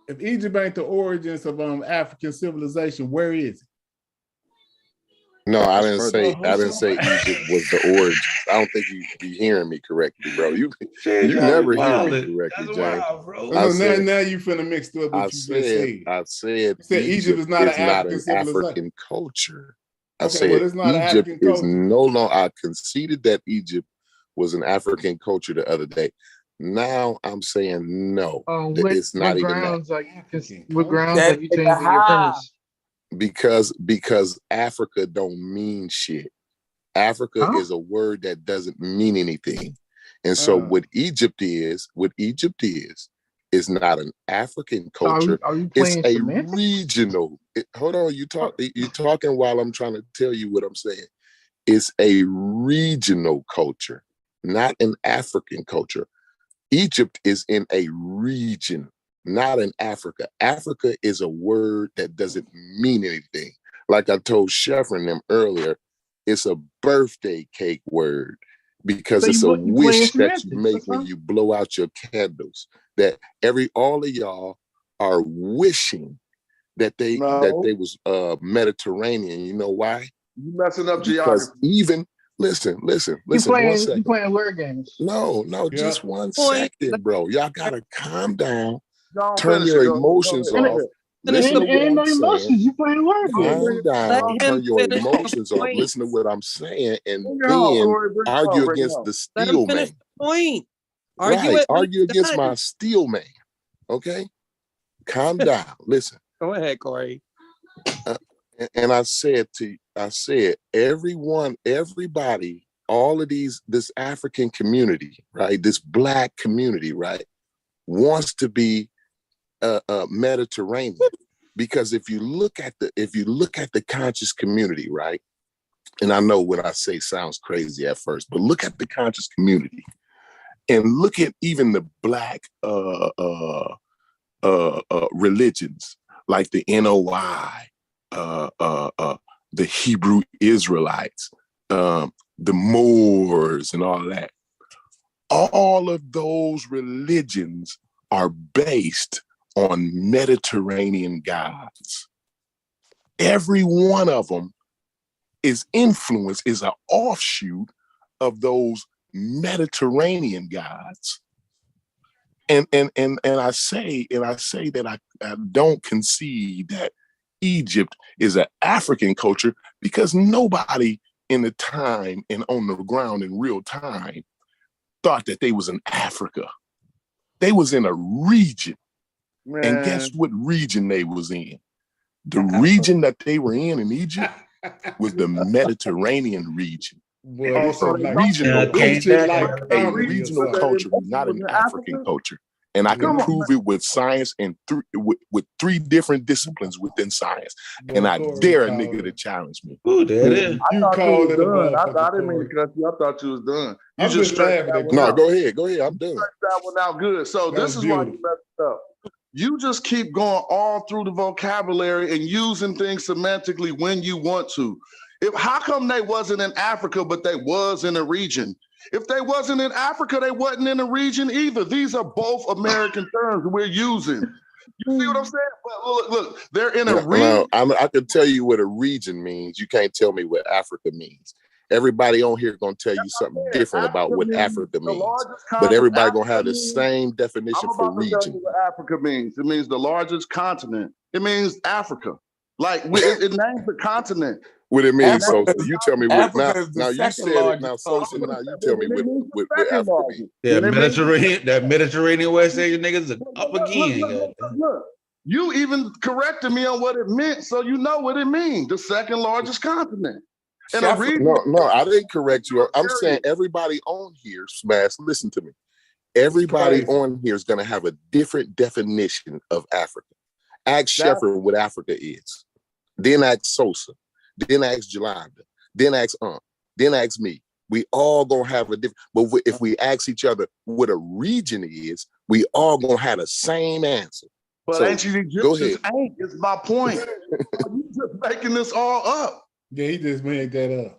S8: if Egypt ain't the origins of African civilization, where is it?
S7: No, I didn't say
S8: Oh,
S7: Egypt was the origin. I don't think you be hearing me correctly, bro. You
S1: Shit,
S7: never hear
S1: wild.
S7: me correctly,
S1: That's
S7: James.
S1: wild, bro.
S8: No,
S7: said-
S8: now you finna mix up what
S7: I
S8: you just said.
S7: said
S8: You said Egypt is not an African civilization.
S7: African culture. I
S8: Okay,
S7: said
S8: well, it's not an
S7: Egypt
S8: African
S7: is
S8: culture.
S7: no longer. I conceded that Egypt was an African culture the other day. Now I'm saying no, it's not even that.
S11: What grounds are you changing your premise?
S7: Because Africa don't mean shit. Africa is a word that doesn't mean anything. And so what Egypt is not an African culture.
S11: Are you
S7: It's a
S11: semantics?
S7: regional. Hold on, you're talking while I'm trying to tell you what I'm saying. It's a regional culture, not an African culture. Egypt is in a region, not in Africa. Africa is a word that doesn't mean anything. Like I told Sheffrin and them earlier, it's a birthday cake word because
S11: So
S7: it's a wish that you
S11: semantics,
S7: make
S11: that's
S7: when
S11: all.
S7: you blow out your candles. That all of y'all are wishing that they was Mediterranean. You know why?
S3: You messing up
S7: Because
S3: geography.
S7: Listen.
S11: You
S7: 1
S11: playing
S7: second.
S11: word games.
S7: No,
S8: Yeah.
S7: just 1
S5: Point.
S7: second, bro. Y'all gotta calm down,
S3: Don't
S7: turn
S3: finish
S7: your
S3: it. Go
S7: emotions
S3: ahead.
S7: off.
S5: Finish
S7: Listen
S5: the
S7: to what
S11: Ain't no
S7: I'm saying.
S11: emotions. You playing word
S3: Go
S11: games.
S3: bring it
S5: Let
S7: Calm down,
S5: him
S7: turn your
S5: finish the
S7: emotions off.
S5: point.
S7: Listen to what I'm saying, and
S3: Bring it home,
S7: then
S3: Corey. Bring it home.
S7: argue
S3: Bring it
S7: against
S3: home.
S7: the
S5: Let him
S7: steel
S5: finish
S7: man.
S5: the point. Argue
S7: Right.
S5: it when
S7: Argue
S5: he's
S7: against
S5: done.
S7: my steel man. Okay? Calm down. Listen.
S5: Go ahead, Corey.
S7: And I said everybody, all of this African community, right? This Black community, right, wants to be Mediterranean, because if you look at the conscious community, right, and I know what I say sounds crazy at first, but look at the conscious community, and look at even the Black religions like the NOI, the Hebrew Israelites, the Moors, and all that. All of those religions are based on Mediterranean gods. Every one of them is an offshoot of those Mediterranean gods. And I say that I don't concede that Egypt is an African culture, because nobody in the time and on the ground in real time thought that they was in Africa. They was in a region.
S3: Man.
S7: And guess what region they was in? The region that they were in Egypt was the Mediterranean region.
S8: Boy,
S3: Oh,
S8: this
S3: so
S8: is
S3: they
S8: like
S3: don't
S8: this shit like
S7: A
S8: comedy or
S7: regional
S8: something.
S7: culture, not an African culture. And I can
S8: Come on,
S7: prove it with science and with 3 different disciplines within science.
S8: Boy,
S7: And I
S8: Corey
S7: dare a
S8: called
S7: nigga to
S8: it.
S7: challenge me.
S1: Ooh, there it is.
S3: I
S8: You
S3: thought you
S8: called
S3: was
S8: it a
S3: done. I
S8: motherfucker,
S3: didn't mean
S8: Corey.
S3: to cut you. I thought you was done. You
S8: I'm
S3: just
S8: just
S3: stretched
S8: laughing
S3: that
S8: at
S3: one
S7: No,
S3: out.
S7: go ahead. I'm done.
S3: Stretched that one out good. So
S8: That
S3: this
S8: was
S3: is why you
S8: beautiful.
S3: messed up. You just keep going all through the vocabulary and using things semantically when you want to. How come they wasn't in Africa, but they was in a region? If they wasn't in Africa, they wasn't in a region either. These are both American terms we're using. You see what I'm saying? But look, they're in a region.
S7: I can tell you what a region means. You can't tell me what Africa means. Everybody on here gonna tell you something different about what Africa means. But everybody gonna have the same definition for
S3: I'm about to tell
S7: region.
S3: you what Africa means. It means the largest continent. It means Africa. Like it names the continent.
S7: What it means,
S4: Africa
S7: Sosa. You tell me what
S4: Africa is the
S7: now you
S4: second
S7: said it. Now
S4: largest
S7: Sosa,
S4: continent.
S7: now you tell me what
S3: Second
S7: Africa
S3: largest.
S7: means.
S1: Yeah,
S3: What it means-
S1: that Mediterranean West Asian niggas are up
S3: Look,
S1: again.
S3: look. You even corrected me on what it meant, so you know what it means. The second largest continent. And a region.
S7: No, I didn't correct you. I'm saying everybody on here, Smash, listen to me. Everybody on here is going to have a different definition of Africa. Ask Sheffer what Africa is. Then ask Sosa. Then ask Jolanda. Then ask Then ask me. We all going to have a different, but if we ask each other what a region is, we all going to have the same answer.
S3: But
S7: So,
S3: ancient Egyptians ain't, is my point. You just making this all up.
S8: Yeah, he just made that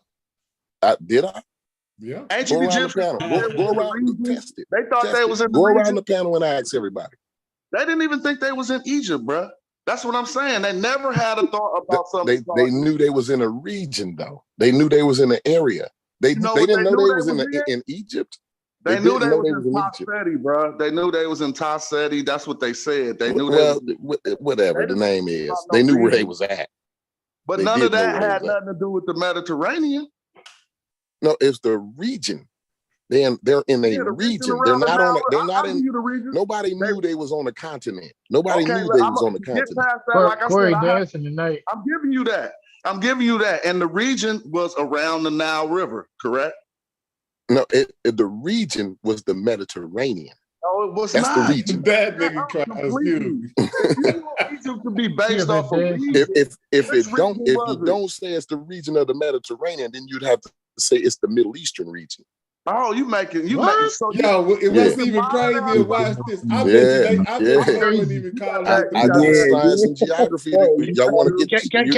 S8: up.
S7: Did I?
S8: Yeah.
S3: Ancient
S7: Go around the
S3: Egyptians,
S7: panel. Go around, test it.
S3: they thought they was in the
S7: Go
S3: region.
S7: around the panel and ask everybody.
S3: They didn't even think they was in Egypt, bro. That's what I'm saying. They never had a thought about something.
S7: They knew they was in a region, though. They knew they was in an area. They didn't know they was in Egypt.
S3: They knew they was in Tassetti, bro. They knew they was in Tassetti. That's what they said. They knew
S7: whatever the name is. They knew where they was at.
S3: But none of that had nothing to do with the Mediterranean.
S7: No, it's the region. They're in a region. They're not on. They're not in. Nobody knew they was on a continent. Nobody knew they was on the continent.
S11: Corey dancing tonight.
S3: I'm giving you that. I'm giving you that. And the region was around the Nile River, correct?
S7: No, the region was the Mediterranean.
S3: No, it was
S8: That's
S3: not.
S8: The region. That nigga confused.
S3: Egypt to be based off of region.
S7: If you don't say it's the region of the Mediterranean, then you'd have to say it's the Middle Eastern region.
S3: Oh, you making so
S8: yo, it wasn't even crazy. Watch this. I bet you they wouldn't even call it.
S7: I did science and geography. Y'all want to get?
S11: Can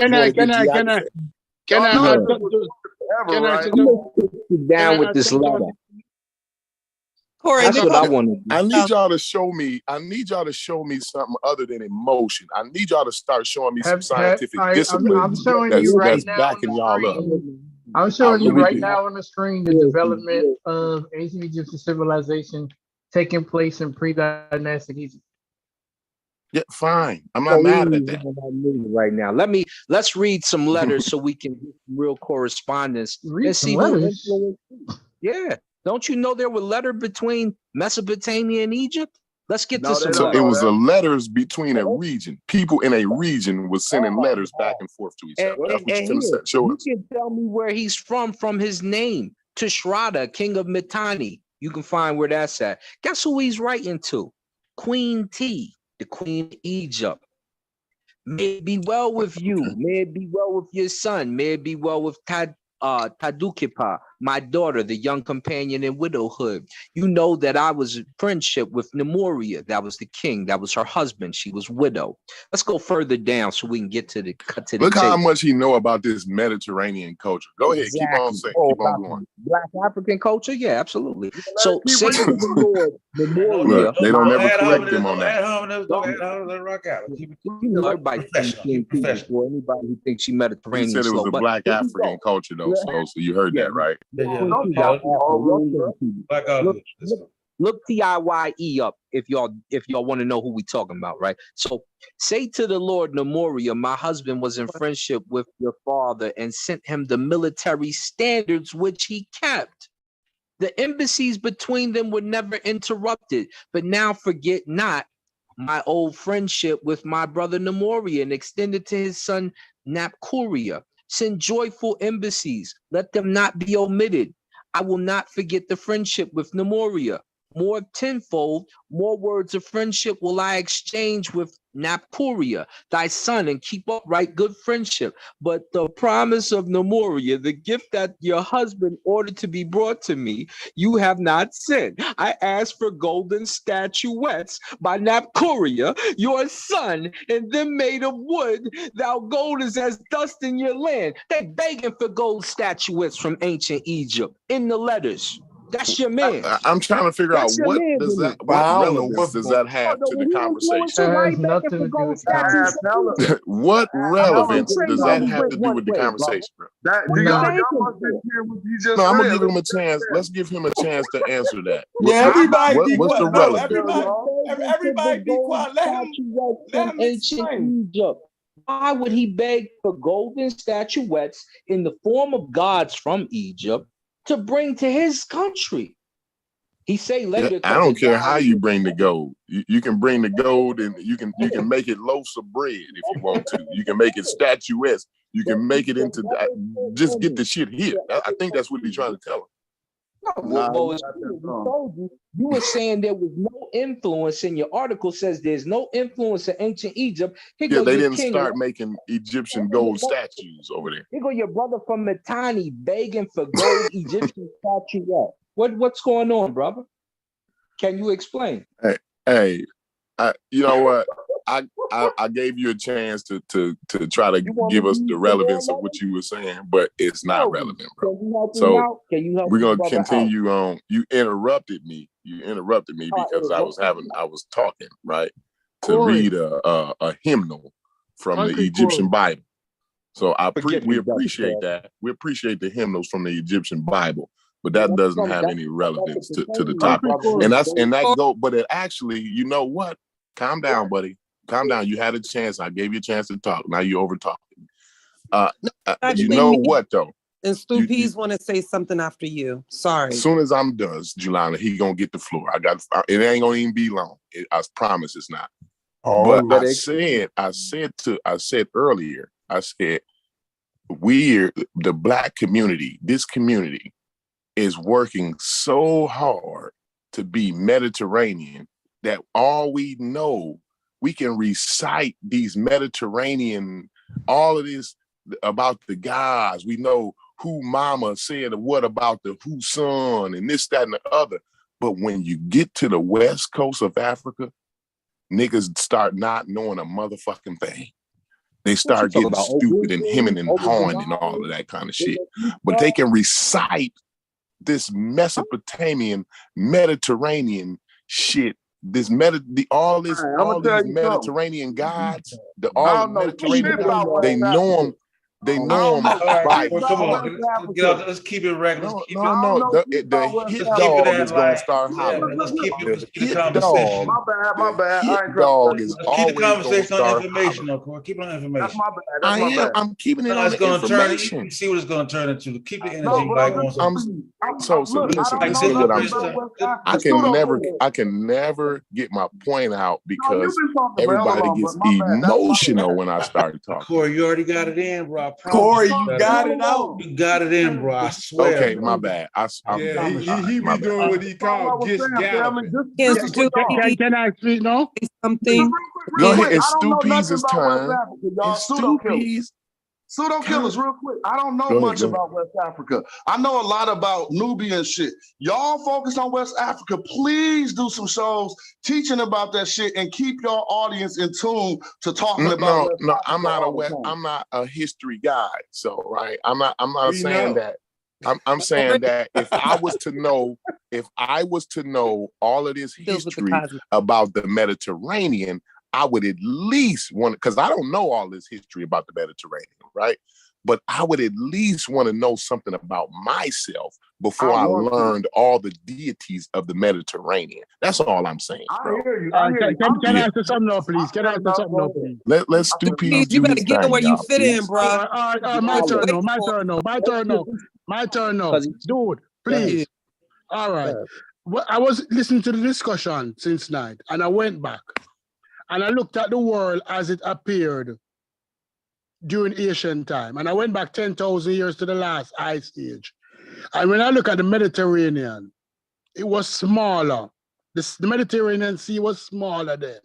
S11: I
S10: sit down with this letter?
S5: Corey,
S10: that's what I want to do.
S7: I need y'all to show me. I need y'all to show me something other than emotion. I need y'all to start showing me some scientific discipline
S11: I'm showing
S7: that's
S11: you right now
S7: backing y'all up.
S11: I'm showing you
S2: we
S11: right
S2: can-
S11: now on the screen the development of ancient Egyptian civilization taking place in pre-dynastic Egypt.
S7: Yeah, fine. I'm not mad at that.
S10: Right now, let's read some letters so we can get real correspondence
S11: Read
S10: and
S11: some
S10: see who
S11: letters?
S10: influenced who. Yeah, don't you know there were letters between Mesopotamia and Egypt? Let's get to some
S7: So it
S10: letters.
S7: was the letters between a region. People in a region was sending letters back and forth to each other. That's what you're
S10: here,
S7: show
S10: you
S7: us.
S10: can tell me where he's from his name. Tishrada, king of Mitanni. You can find where that's at. Guess who he's writing to? Queen T, the queen of Egypt. May it be well with you. May it be well with your son. May it be well with Tadukipa, my daughter, the young companion in widowhood. You know that I was in friendship with Nemoria. That was the king. That was her husband. She was widow. Let's go further down so we can get to the cut to the
S7: Look how
S10: chase.
S7: much he know about this Mediterranean culture. Go ahead, keep on saying, keep on going.
S10: Black African culture, yeah, absolutely. So say to the Lord, Memoria.
S7: Look, they don't never correct him on that.
S10: Everybody for anybody who thinks she
S7: He
S10: Mediterranean
S7: said it was
S10: slow,
S7: the
S10: but
S7: black
S10: here we
S7: African
S10: go.
S7: culture, though. So you heard that, right?
S10: Look TIYE up if y'all want to know who we talking about, right? So say to the Lord Nemoria, my husband was in friendship with your father and sent him the military standards which he kept. The embassies between them were never interrupted, but now forget not my old friendship with my brother Nemoria and extended to his son Napkuria. Send joyful embassies, let them not be omitted. I will not forget the friendship with Nemoria. More tenfold, more words of friendship will I exchange with Napkuria, thy son, and keep upright good friendship. But the promise of Nemoria, the gift that your husband ordered to be brought to me, you have not sent. I asked for golden statuettes by Napkuria, your son, and them made of wood. Thou gold is as dust in your land. They begging for gold statuettes from ancient Egypt in the letters. That's your man.
S7: I'm trying to figure out what does that, what relevance does that have to the conversation?
S11: Has nothing to do with the conversation.
S7: What relevance does that have to do with the conversation, bro?
S3: Y'all must be hearing what you just
S7: No, I'm gonna
S3: said.
S7: give him a chance. Let's give him a chance to answer that.
S4: Yeah, everybody be
S7: What's the
S4: quiet. No,
S7: relevance?
S4: everybody be quiet. Let him explain.
S10: Egypt. Why would he beg for golden statuettes in the form of gods from Egypt to bring to his country? He say later.
S7: I don't care how you bring the gold. You can bring the gold and you can make it loaves of bread if you want to. You can make it statuettes. You can make it into just get the shit here. I think that's what he's trying to tell him.
S10: You were saying there was no influence, in your article says there's no influence in ancient Egypt.
S7: They didn't start making Egyptian gold statues over there.
S10: Here go your brother from Mitanni begging for gold Egyptian statuette. What's going on, brother? Can you explain?
S7: Hey, you know what? I gave you a chance to try to give us the relevance of what you were saying, but it's not relevant, bro. So we're gonna continue on. You interrupted me. Because I was talking, right? To read a hymnal from the Egyptian Bible. So we appreciate that. We appreciate the hymnals from the Egyptian Bible, but that doesn't have any relevance to the topic. But it actually, you know what? Calm down, buddy. Calm down. You had a chance. I gave you a chance to talk. Now you over talking. You know what though?
S5: And Stu Pease want to say something after you. Sorry.
S7: As soon as I'm done, Julina, he gonna get the floor. It ain't gonna even be long. I promise it's not. But I said earlier, the black community, this community is working so hard to be Mediterranean that all we know, we can recite these Mediterranean, all of this about the gods. We know who mama said what about the who son and this, that, and the other. But when you get to the west coast of Africa, niggas start not knowing a motherfucking thing. They start getting stupid and hemming and hawing and all of that kind of shit. But they can recite this Mesopotamian, Mediterranean shit. All these Mediterranean gods, they know them. they
S3: I
S7: know
S3: don't
S7: them
S3: know
S7: by
S3: shit
S1: Well,
S3: about
S1: come on,
S3: West
S1: get out.
S3: Africa.
S1: Let's keep it regular.
S7: no,
S1: Let's keep
S7: no,
S1: it.
S3: I don't
S7: no.
S3: know shit about
S7: The
S3: West
S7: hit
S1: Let's keep it
S3: Africa.
S7: dog
S1: that
S7: is gonna
S1: line.
S7: start
S1: Yeah,
S7: hollering.
S1: man. Let's keep
S3: Look,
S1: it.
S7: The
S1: Let's keep the
S7: hit
S1: conversation.
S7: dog,
S3: my bad, my
S7: the
S3: bad. I
S7: hit
S3: ain't trying to
S7: dog
S3: say
S7: is
S1: Let's keep the
S7: always gonna
S1: conversation on
S7: start
S1: information,
S7: hollering.
S1: though, Corey. Keep it on
S3: that's
S1: information.
S3: my bad. That's
S7: I
S3: my
S7: am.
S3: bad.
S7: I'm keeping it
S1: No,
S7: on
S1: it's
S7: the
S1: gonna turn.
S7: information.
S1: You see what it's gonna turn into. Keep the
S3: No,
S1: energy
S3: but
S1: back
S3: I'm
S1: on.
S3: just
S1: So,
S7: So
S3: look, I
S7: listen,
S3: don't
S1: like
S3: know
S7: listen to
S1: David
S7: what
S3: nothing
S7: I'm
S1: Prince
S3: about
S7: saying.
S1: said,
S3: West Africa. Pseudo
S7: I can never get my point out
S3: No, you've
S7: because
S3: been talking for hella
S7: everybody
S3: long, but
S7: gets
S3: my bad. That's my
S7: emotional
S3: bad.
S7: when I start talking.
S1: Corey, you already got it in, bro. I promise
S4: Corey,
S1: you
S4: you
S1: got it.
S4: got
S3: Hella
S4: it out.
S3: long.
S1: You got it in, bro. I swear,
S7: Okay,
S1: bro.
S7: my bad. I'm
S8: Yeah,
S7: done. All right,
S8: he
S7: my
S8: be
S7: bad.
S8: doing what he
S3: That's all I
S8: called
S3: was
S8: gish
S3: saying, family.
S8: galloping.
S5: Can
S3: Just
S5: Stu
S3: pause.
S11: Can I speak now?
S5: say
S3: Just
S5: something?
S7: Go
S3: real
S7: ahead.
S3: quick.
S7: It's
S3: I don't
S7: Stu
S3: know nothing
S7: Peas'
S3: about West
S7: time.
S3: Africa, y'all.
S7: It's
S3: Pseudo
S7: Stu
S3: killers.
S7: Peas'
S3: Pseudo killers,
S7: time.
S3: real quick. I don't know
S7: Go ahead.
S3: much
S7: Go ahead.
S3: about West Africa. I know a lot about Nubian shit. Y'all focus on West Africa. Please do some shows teaching about that shit and keep your audience in tune to talking about West
S7: No.
S3: Africa all the time.
S7: I'm not a history guy. So right. I'm not
S8: We
S7: saying
S8: know.
S7: that. I'm saying that if I was to know all of this
S5: Deals with the
S7: history
S5: cosmos.
S7: about the Mediterranean, I would at least want, because I don't know all this history about the Mediterranean, right? But I would at least want to know something about myself before I
S3: want to.
S7: learned all the deities of the Mediterranean. That's all I'm saying,
S3: I
S7: bro.
S3: hear you. I hear you.
S11: Can I
S7: Yeah.
S11: say something now, please? Can I say something now, please?
S7: Let's Stu
S5: Please,
S7: Peas
S5: you
S7: do
S5: better
S7: his
S5: get in
S7: thing,
S5: where you
S7: y'all.
S5: fit in,
S7: Please.
S5: bro.
S11: All right, my
S5: Just
S11: turn
S5: wait
S11: now. My
S5: for
S11: turn now. My turn now. My turn now.
S6: Because
S11: Dude, please. All right. Well, I was listening to the discussion since night, and I went back and I looked at the world as it appeared during ancient time, and I went back 10,000 years to the last ice age. And when I look at the Mediterranean, it was smaller. The Mediterranean Sea was smaller then,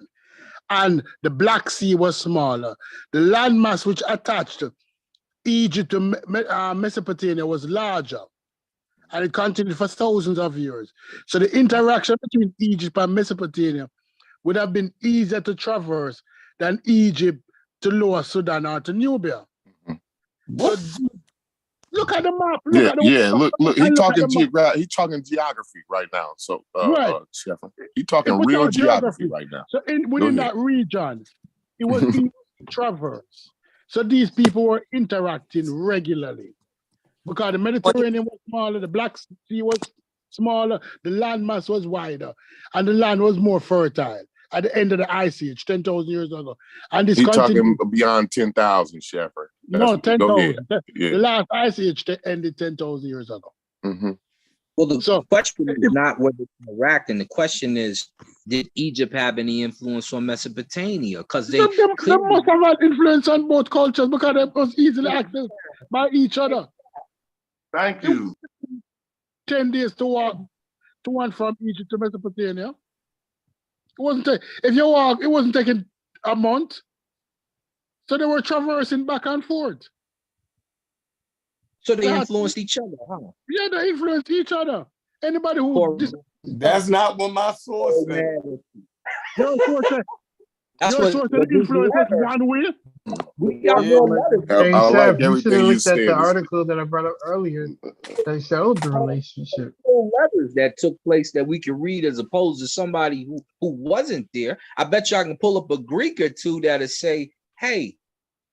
S11: and the Black Sea was smaller. The landmass which attached Egypt to Mesopotamia was larger, and it continued for thousands of years. So the interaction between Egypt and Mesopotamia would have been easier to traverse than Egypt to Lower Sudan or to Nubia. So look at the map. Look at the
S7: Look. He
S11: and look at
S7: talking
S11: the map.
S7: He talking geography right now. So,
S11: Right.
S7: Sheffield, he talking
S11: If we
S7: real
S11: talk
S7: geography right now.
S11: So within that region, it was easy to traverse. So these people were interacting regularly because the Mediterranean was smaller, the Black Sea was smaller, the landmass was wider, and the land was more fertile at the end of the Ice Age, 10,000 years ago. And this
S7: He
S11: continued.
S7: talking beyond 10,000, Sheffield.
S11: No, 10,000.
S7: Yeah.
S11: The last Ice Age ended 10,000 years ago.
S7: Mm-hmm.
S10: Well, the
S11: So-
S10: question is not whether it's interacting. The question is, did Egypt have any influence on Mesopotamia? Because they
S11: They
S10: clearly
S11: must have had influence on both cultures because they was easily accessed by each other.
S3: Thank you.
S11: 10 days to walk to and from Egypt to Mesopotamia. It wasn't if you walk, it wasn't taking a month. So they were traversing back and forth.
S10: so they influenced each other, huh?
S11: Yeah, they influenced each other. Anybody who
S10: Or-
S4: That's not what my source said.
S11: your source said
S10: That's
S11: your
S10: what
S11: source said influence is one way.
S10: we got
S4: Yeah,
S10: real
S4: man.
S10: letters.
S7: I
S11: Hey,
S7: like
S11: Seb, you should
S7: everything
S11: have
S7: you
S11: looked at
S7: said.
S11: the article that I brought up earlier that showed the relationship.
S10: Real letters that took place that we can read as opposed to somebody who wasn't there. I bet you I can pull up a Greek or two that'll say, hey,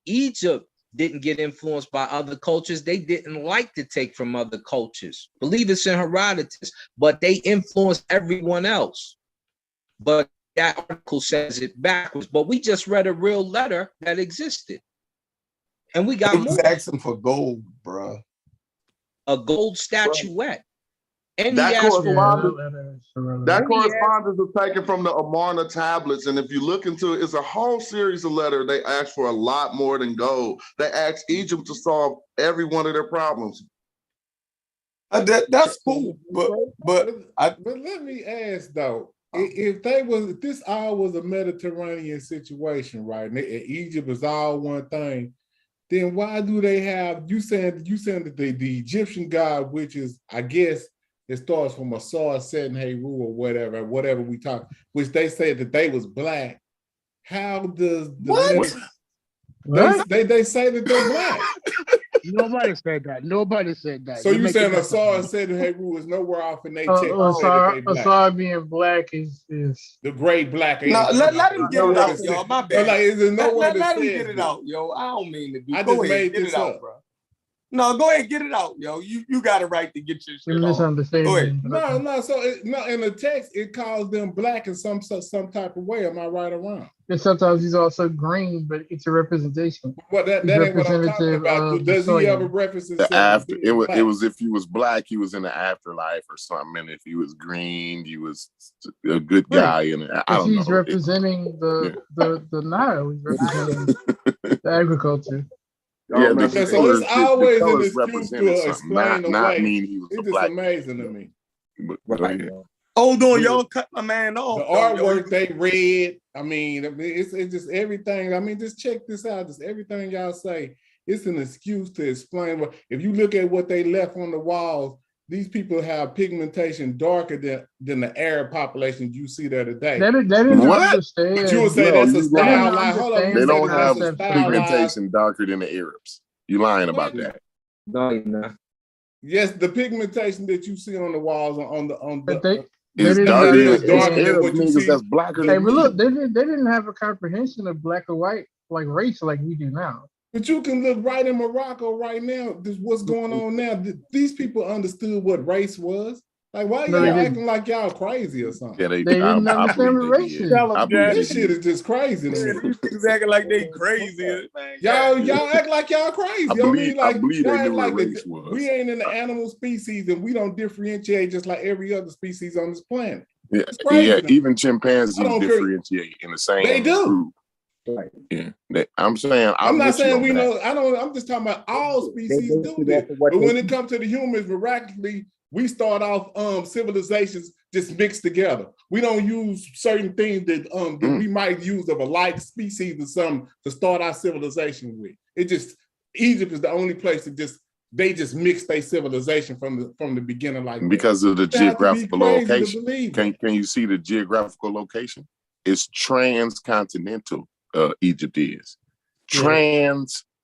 S10: Egypt didn't get influenced by other cultures. They didn't like to take from other cultures. Believe it's in Herodotus, but they influenced everyone else. But that article says it backwards. But we just read a real letter that existed. And we got
S4: It was
S10: more.
S4: asking for gold, bro.
S10: A gold statuette. And
S3: That
S10: he asked
S3: correspondence-
S10: for
S3: That correspondence is taken from the Amarna tablets, and if you look into it, it's a whole series of letters. They ask for a lot more than gold. They asked Egypt to solve every one of their problems.
S4: That's cool, but
S8: But let me ask though, if this all was a Mediterranean situation, right? And Egypt is all one thing, then why do they have you saying that the Egyptian god, which is, I guess, it starts from a Sar-Set Heru or whatever we talk, which they say that they was black. How does the
S4: What?
S8: They say that they're black.
S11: Nobody said that. Nobody said that.
S8: So
S11: You're
S8: you
S11: making
S8: saying
S11: that
S8: Asar
S11: up.
S8: said Hebrew is nowhere off in their text to say that they black.
S11: Asar being black is
S8: The great black.
S4: No, let him get it
S8: nowhere
S4: out,
S8: to
S4: y'all.
S8: say-
S4: My
S8: No,
S4: bad.
S8: like, is there nowhere
S4: Let
S8: that
S4: him
S8: says
S4: get it
S8: this?
S4: out, yo. I don't mean to be.
S8: I
S4: Go
S8: just
S4: ahead,
S8: made
S4: get
S8: this
S4: it out,
S8: up.
S4: bro. No, go ahead, get it out, yo. You got a right to get your shit
S11: You're
S4: off. Go ahead.
S11: misunderstanding.
S8: No. So in the text, it calls them black in some type of way. Am I right or wrong?
S11: And sometimes he's also green, but it's a representation.
S8: Well, that
S11: He's
S8: ain't what I'm talking
S11: representative
S8: about.
S11: of the
S8: Does he
S11: soil.
S8: ever reference
S7: The
S8: himself as
S7: after
S8: being black?
S7: it was if he was black, he was in the afterlife or something, and if he was green, he was a good guy. And I don't
S11: He's
S7: know.
S11: representing the Nile. He's representing the agriculture.
S7: Yeah, the
S8: Okay, so
S7: colors,
S8: it's always
S7: the
S8: an
S7: colors
S8: excuse
S7: represented
S8: to
S7: something,
S8: explain
S7: not
S8: away.
S7: mean he was a
S8: It's just
S7: black
S8: amazing to me.
S7: man. But go ahead.
S4: Hold on, y'all cut my man off.
S8: The
S4: though, yo.
S8: artwork they read, I mean, it's just everything. I mean, just check this out. Just everything y'all say, it's an excuse to explain what. If you look at what they left on the walls, these people have pigmentation darker than the Arab population you see there today.
S11: They didn't
S7: What?
S11: understand.
S8: But you would say
S7: No,
S8: that's a
S7: you
S8: style.
S7: lying.
S8: Like, hold on,
S11: They
S7: They
S8: you
S7: don't
S8: say
S7: have
S8: that's a stylized.
S7: pigmentation darker than the Arabs. You lying about that?
S10: No, you're not.
S8: Yes, the pigmentation that you see on the walls
S11: But they
S7: It's
S11: didn't
S7: darker than
S8: it's darker than
S7: Arab
S8: what you
S7: niggas
S8: see.
S7: that's blacker
S11: Hey,
S7: than
S11: but
S7: me.
S11: look, they didn't have a comprehension of black or white like race like we do now.
S8: But you can look right in Morocco right now. This what's going on now. These people understood what race was. Like, why
S11: No,
S8: y'all
S11: they didn't.
S8: acting like y'all crazy or something?
S7: Yeah,
S11: They didn't understand
S7: believe
S11: what
S7: they
S11: race
S7: did.
S11: is.
S4: Tell 'em,
S7: I believe
S4: Jack.
S8: This
S7: they
S8: shit
S7: did.
S8: is just crazy to
S4: Yeah,
S8: me.
S4: these niggas acting like they crazy. Man,
S8: Y'all act like y'all crazy.
S7: I believe
S8: like
S7: they
S8: y'all act
S7: knew what
S8: like
S7: race was.
S8: we ain't in the animal species and we don't differentiate just like every other species on this planet.
S7: Yeah,
S8: It's crazy
S7: yeah.
S8: to me.
S7: Even chimpanzees
S8: I don't care.
S7: differentiate in the same
S8: They do.
S7: group. Yeah, I'm saying.
S8: I'm not
S7: with you
S8: saying
S7: on
S8: we
S7: that.
S8: know. I'm just talking about all species do this. But when it comes to the humans, miraculously, we start off civilizations just mixed together. We don't use certain things that we might use of a like species or something to start our civilization with. It just Egypt is the only place that they just mix their civilization from the beginning like
S7: Because of the
S8: that. You have to be
S7: geographical
S8: crazy to
S7: location.
S8: believe
S7: Can
S8: that.
S7: you see the geographical location? It's transcontinental. Egypt is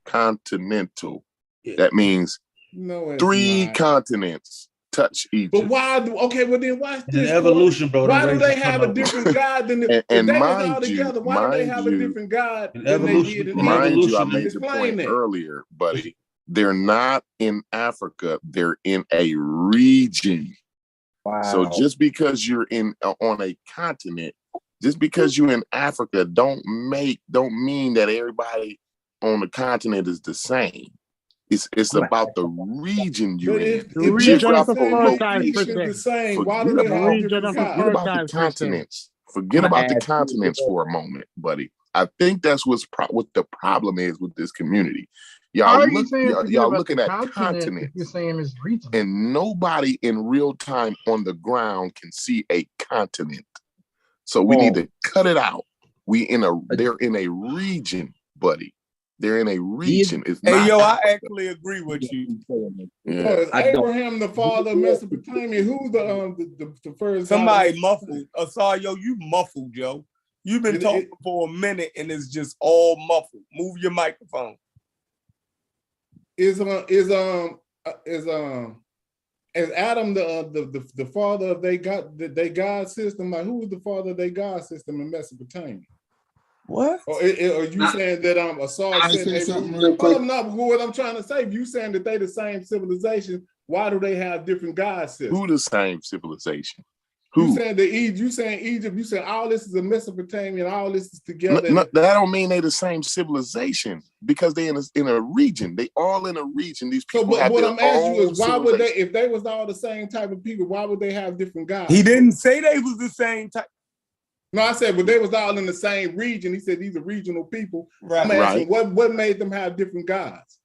S7: transcontinental.
S1: Yeah.
S7: That means
S8: No, it's
S7: 3
S8: not.
S7: continents touch Egypt.
S8: But why? Okay, well then watch
S1: In
S8: this.
S1: evolution, bro.
S8: Why
S1: them
S8: do they
S1: races
S8: have
S1: come
S8: a
S1: up-
S8: different God than if
S7: And
S8: they was
S7: mind
S8: all
S7: you-
S8: together? Why do they
S7: mind
S8: have
S7: you,
S8: a different God
S1: in
S8: than they
S1: evolution-
S8: did in
S1: in
S8: Egypt?
S7: Mind you, I
S1: evolution,
S7: made the
S8: explain
S7: point
S8: that.
S7: earlier, buddy. They're not in Africa. They're in a region.
S10: Wow.
S7: So just because you're on a continent, just because you're in Africa, don't mean that everybody on the continent is the same. It's about the region you're
S8: But
S7: in.
S8: if
S11: The
S8: just
S11: region
S8: the
S11: of
S8: same
S11: fertile
S8: location is the
S11: percent.
S8: same, why do
S7: Forget
S8: they have
S7: about-
S11: Region
S8: different
S11: of
S8: gods?
S7: Forget about the
S11: fertile
S7: continents. Forget
S10: I'ma
S7: about the
S10: ask you
S7: continents
S10: this.
S7: for a moment, buddy. I think that's what the problem is with this community.
S11: How
S7: Y'all
S11: are you saying forget
S7: y'all
S11: about
S7: looking
S11: the
S7: at
S11: continent if
S7: continents,
S11: you're saying it's region?
S7: and nobody in real time on the ground can see a continent. So we need to cut it out. They're in a region, buddy. They're in a region. It's
S4: Hey,
S7: not
S4: yo, I
S7: Africa.
S4: actually agree with you.
S7: Yeah.
S8: Oh, is
S10: I don't.
S8: Abraham the father of Mesopotamia? Who's the first?
S4: Somebody
S8: god of-
S4: muffled. Asar, yo, you muffled, yo. You've been
S8: It-
S4: talking
S8: it-
S4: for a minute and it's just all muffled. Move your microphone.
S8: Is Adam the father of they God system? Like, who was the father of their God system in Mesopotamia?
S4: What?
S8: Or are you saying that Asar
S12: I
S8: said,
S12: say
S8: hey,
S12: something real
S8: hold
S12: quick.
S8: up, not what I'm trying to say. If you saying that they the same civilization, why do they have different God systems?
S7: Who the same civilization?
S8: You
S7: Who?
S8: saying you saying Egypt, you saying all this is a Mesopotamia and all this is together.
S7: No, that don't mean they the same civilization because they in a region. They all in a region. These
S8: So,
S7: people
S8: but
S7: have
S8: what
S7: their
S8: I'm asking you
S7: own
S8: is, why would they,
S7: civilization.
S8: if they was all the same type of people, why would they have different gods?
S4: He didn't say they was the same type.
S8: No, I said, but they was all in the same region. He said these are regional people.
S4: Right.
S8: I'm asking, what made them have different gods?